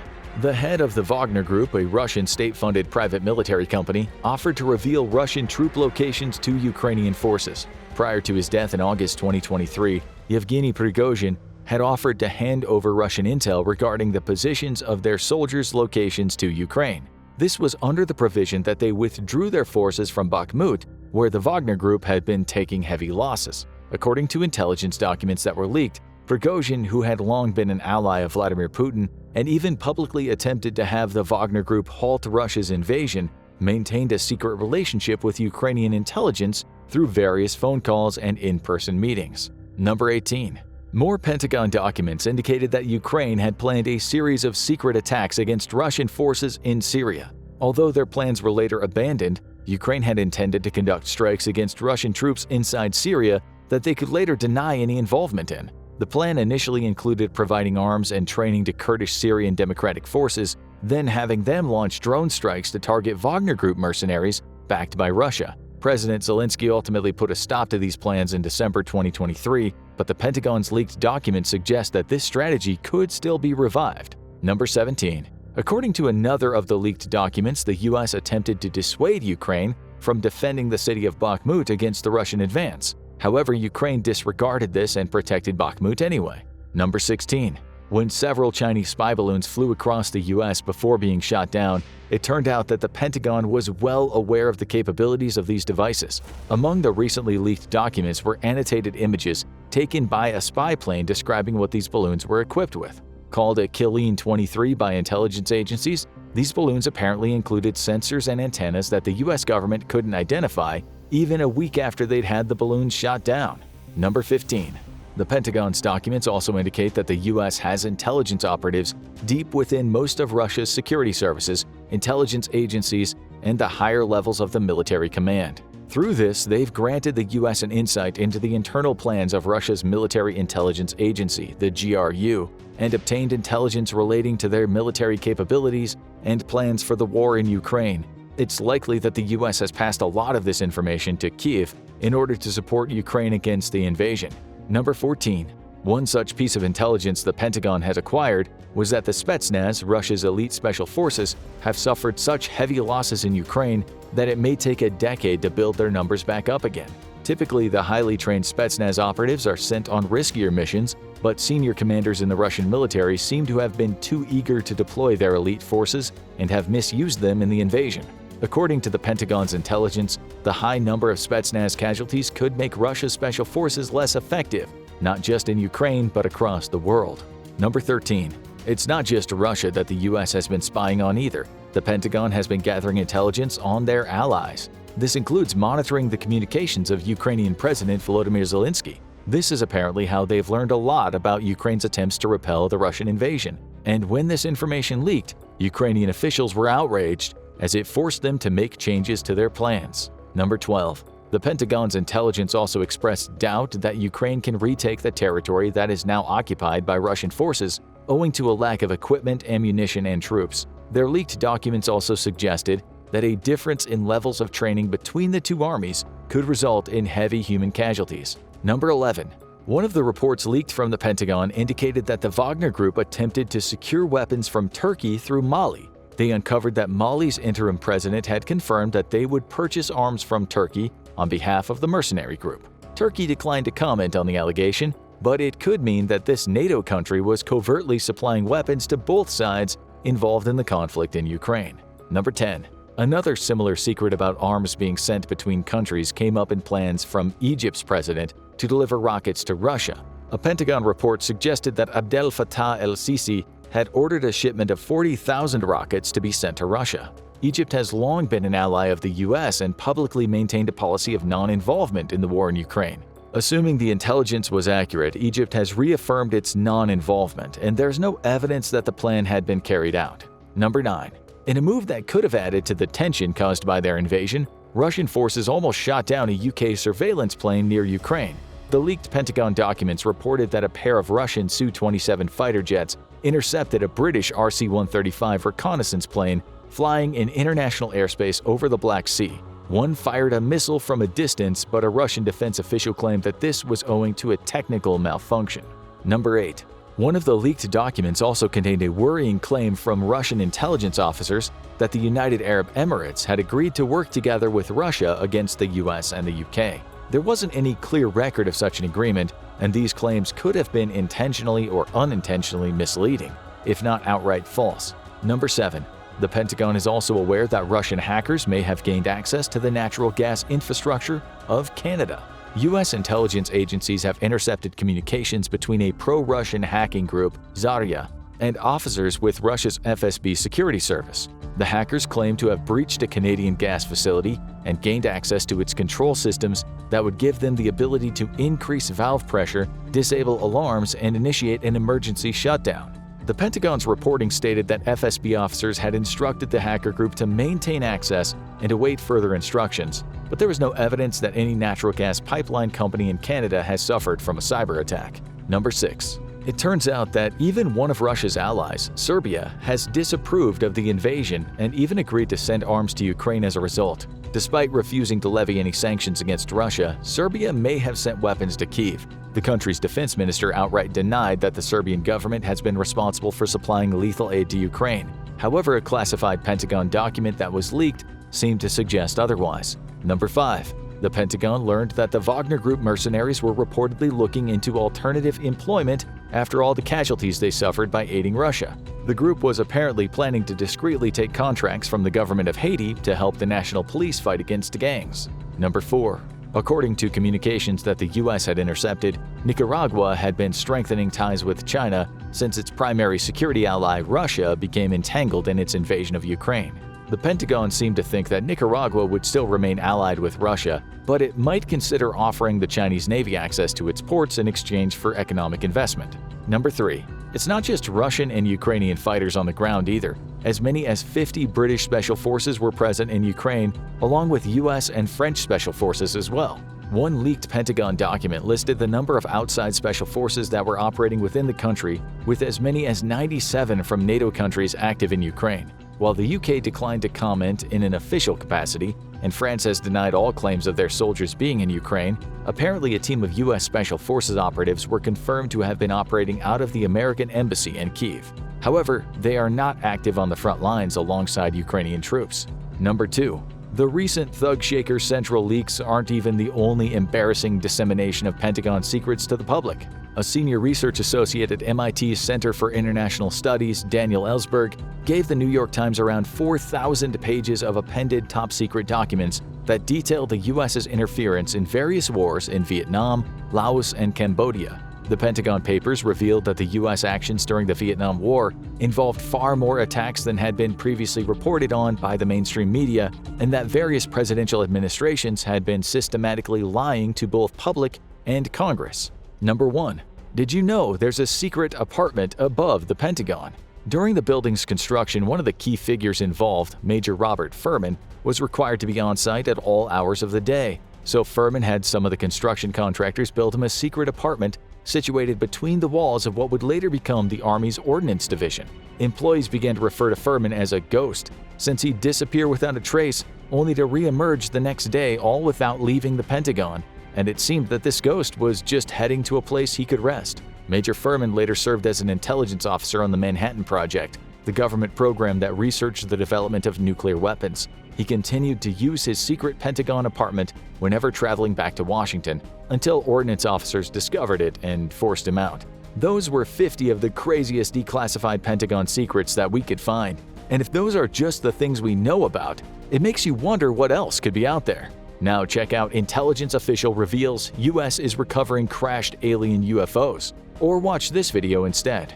The head of the Wagner Group, a Russian state-funded private military company, offered to reveal Russian troop locations to Ukrainian forces. Prior to his death in August 2023, Yevgeny Prigozhin had offered to hand over Russian intel regarding the positions of their soldiers' locations to Ukraine. This was under the provision that they withdrew their forces from Bakhmut, where the Wagner Group had been taking heavy losses. According to intelligence documents that were leaked, Prigozhin, who had long been an ally of Vladimir Putin and even publicly attempted to have the Wagner Group halt Russia's invasion, maintained a secret relationship with Ukrainian intelligence through various phone calls and in-person meetings. Number 18. More Pentagon documents indicated that Ukraine had planned a series of secret attacks against Russian forces in Syria. Although their plans were later abandoned, Ukraine had intended to conduct strikes against Russian troops inside Syria that they could later deny any involvement in. The plan initially included providing arms and training to Kurdish Syrian Democratic Forces, then having them launch drone strikes to target Wagner Group mercenaries backed by Russia. President Zelensky ultimately put a stop to these plans in December 2023, but the Pentagon's leaked documents suggest that this strategy could still be revived. Number 17. According to another of the leaked documents, the U.S. attempted to dissuade Ukraine from defending the city of Bakhmut against the Russian advance. However, Ukraine disregarded this and protected Bakhmut anyway. Number 16. When several Chinese spy balloons flew across the U.S. before being shot down, it turned out that the Pentagon was well aware of the capabilities of these devices. Among the recently leaked documents were annotated images taken by a spy plane describing what these balloons were equipped with. Called a Killeen-23 by intelligence agencies, these balloons apparently included sensors and antennas that the U.S. government couldn't identify even a week after they'd had the balloons shot down. Number 15. The Pentagon's documents also indicate that the U.S. has intelligence operatives deep within most of Russia's security services, intelligence agencies, and the higher levels of the military command. Through this, they've granted the U.S. an insight into the internal plans of Russia's military intelligence agency, the GRU, and obtained intelligence relating to their military capabilities and plans for the war in Ukraine. It's likely that the U.S. has passed a lot of this information to Kyiv in order to support Ukraine against the invasion. Number 14. One such piece of intelligence the Pentagon has acquired was that the Spetsnaz, Russia's elite special forces, have suffered such heavy losses in Ukraine that it may take a decade to build their numbers back up again. Typically, the highly trained Spetsnaz operatives are sent on riskier missions, but senior commanders in the Russian military seem to have been too eager to deploy their elite forces and have misused them in the invasion. According to the Pentagon's intelligence, the high number of Spetsnaz casualties could make Russia's special forces less effective, not just in Ukraine but across the world. Number 13. It's not just Russia that the U.S. has been spying on either. The Pentagon has been gathering intelligence on their allies. This includes monitoring the communications of Ukrainian President Volodymyr Zelensky. This is apparently how they've learned a lot about Ukraine's attempts to repel the Russian invasion. And when this information leaked, Ukrainian officials were outraged as it forced them to make changes to their plans. Number 12. The Pentagon's intelligence also expressed doubt that Ukraine can retake the territory that is now occupied by Russian forces, owing to a lack of equipment, ammunition, and troops. Their leaked documents also suggested that a difference in levels of training between the two armies could result in heavy human casualties. Number 11. One of the reports leaked from the Pentagon indicated that the Wagner Group attempted to secure weapons from Turkey through Mali. They uncovered that Mali's interim president had confirmed that they would purchase arms from Turkey on behalf of the mercenary group. Turkey declined to comment on the allegation, but it could mean that this NATO country was covertly supplying weapons to both sides involved in the conflict in Ukraine. Number 10. Another similar secret about arms being sent between countries came up in plans from Egypt's president to deliver rockets to Russia. A Pentagon report suggested that Abdel Fattah el-Sisi had ordered a shipment of 40,000 rockets to be sent to Russia. Egypt has long been an ally of the US and publicly maintained a policy of non-involvement in the war in Ukraine. Assuming the intelligence was accurate, Egypt has reaffirmed its non-involvement, and there's no evidence that the plan had been carried out. Number 9. In a move that could have added to the tension caused by their invasion, Russian forces almost shot down a UK surveillance plane near Ukraine. The leaked Pentagon documents reported that a pair of Russian Su-27 fighter jets intercepted a British RC-135 reconnaissance plane flying in international airspace over the Black Sea. One fired a missile from a distance, but a Russian defense official claimed that this was owing to a technical malfunction. Number 8. One of the leaked documents also contained a worrying claim from Russian intelligence officers that the United Arab Emirates had agreed to work together with Russia against the US and the UK. There wasn't any clear record of such an agreement, and these claims could have been intentionally or unintentionally misleading, if not outright false. Number 7. The Pentagon is also aware that Russian hackers may have gained access to the natural gas infrastructure of Canada. U.S. intelligence agencies have intercepted communications between a pro-Russian hacking group, Zarya, and officers with Russia's FSB security service. The hackers claim to have breached a Canadian gas facility and gained access to its control systems that would give them the ability to increase valve pressure, disable alarms, and initiate an emergency shutdown. The Pentagon's reporting stated that FSB officers had instructed the hacker group to maintain access and await further instructions, but there was no evidence that any natural gas pipeline company in Canada has suffered from a cyber attack. Number 6. It turns out that even one of Russia's allies, Serbia, has disapproved of the invasion and even agreed to send arms to Ukraine as a result. Despite refusing to levy any sanctions against Russia, Serbia may have sent weapons to Kyiv. The country's defense minister outright denied that the Serbian government has been responsible for supplying lethal aid to Ukraine. However, a classified Pentagon document that was leaked seemed to suggest otherwise. Number 5. The Pentagon learned that the Wagner Group mercenaries were reportedly looking into alternative employment after all the casualties they suffered by aiding Russia. The group was apparently planning to discreetly take contracts from the government of Haiti to help the national police fight against gangs. Number 4. According to communications that the U.S. had intercepted, Nicaragua had been strengthening ties with China since its primary security ally, Russia, became entangled in its invasion of Ukraine. The Pentagon seemed to think that Nicaragua would still remain allied with Russia, but it might consider offering the Chinese Navy access to its ports in exchange for economic investment. Number 3. It's not just Russian and Ukrainian fighters on the ground either. As many as 50 British special forces were present in Ukraine, along with US and French special forces as well. One leaked Pentagon document listed the number of outside special forces that were operating within the country, with as many as 97 from NATO countries active in Ukraine. While the UK declined to comment in an official capacity, and France has denied all claims of their soldiers being in Ukraine, apparently a team of US Special Forces operatives were confirmed to have been operating out of the American embassy in Kyiv. However, they are not active on the front lines alongside Ukrainian troops. Number 2. The recent Thug Shaker Central leaks aren't even the only embarrassing dissemination of Pentagon secrets to the public. A senior research associate at MIT's Center for International Studies, Daniel Ellsberg, gave the New York Times around 4,000 pages of appended top-secret documents that detail the U.S.'s interference in various wars in Vietnam, Laos, and Cambodia. The Pentagon Papers revealed that the U.S. actions during the Vietnam War involved far more attacks than had been previously reported on by the mainstream media, and that various presidential administrations had been systematically lying to both public and Congress. Number 1. Did you know there's a secret apartment above the Pentagon? During the building's construction, one of the key figures involved, Major Robert Furman, was required to be on site at all hours of the day. So Furman had some of the construction contractors build him a secret apartment situated between the walls of what would later become the Army's Ordnance Division. Employees began to refer to Furman as a ghost, since he'd disappear without a trace, only to re-emerge the next day, all without leaving the Pentagon. And it seemed that this ghost was just heading to a place he could rest. Major Furman later served as an intelligence officer on the Manhattan Project, the government program that researched the development of nuclear weapons. He continued to use his secret Pentagon apartment whenever traveling back to Washington, until ordnance officers discovered it and forced him out. Those were 50 of the craziest declassified Pentagon secrets that we could find. And if those are just the things we know about, it makes you wonder what else could be out there. Now check out Intelligence Official Reveals US is Recovering Crashed Alien UFOs, or watch this video instead.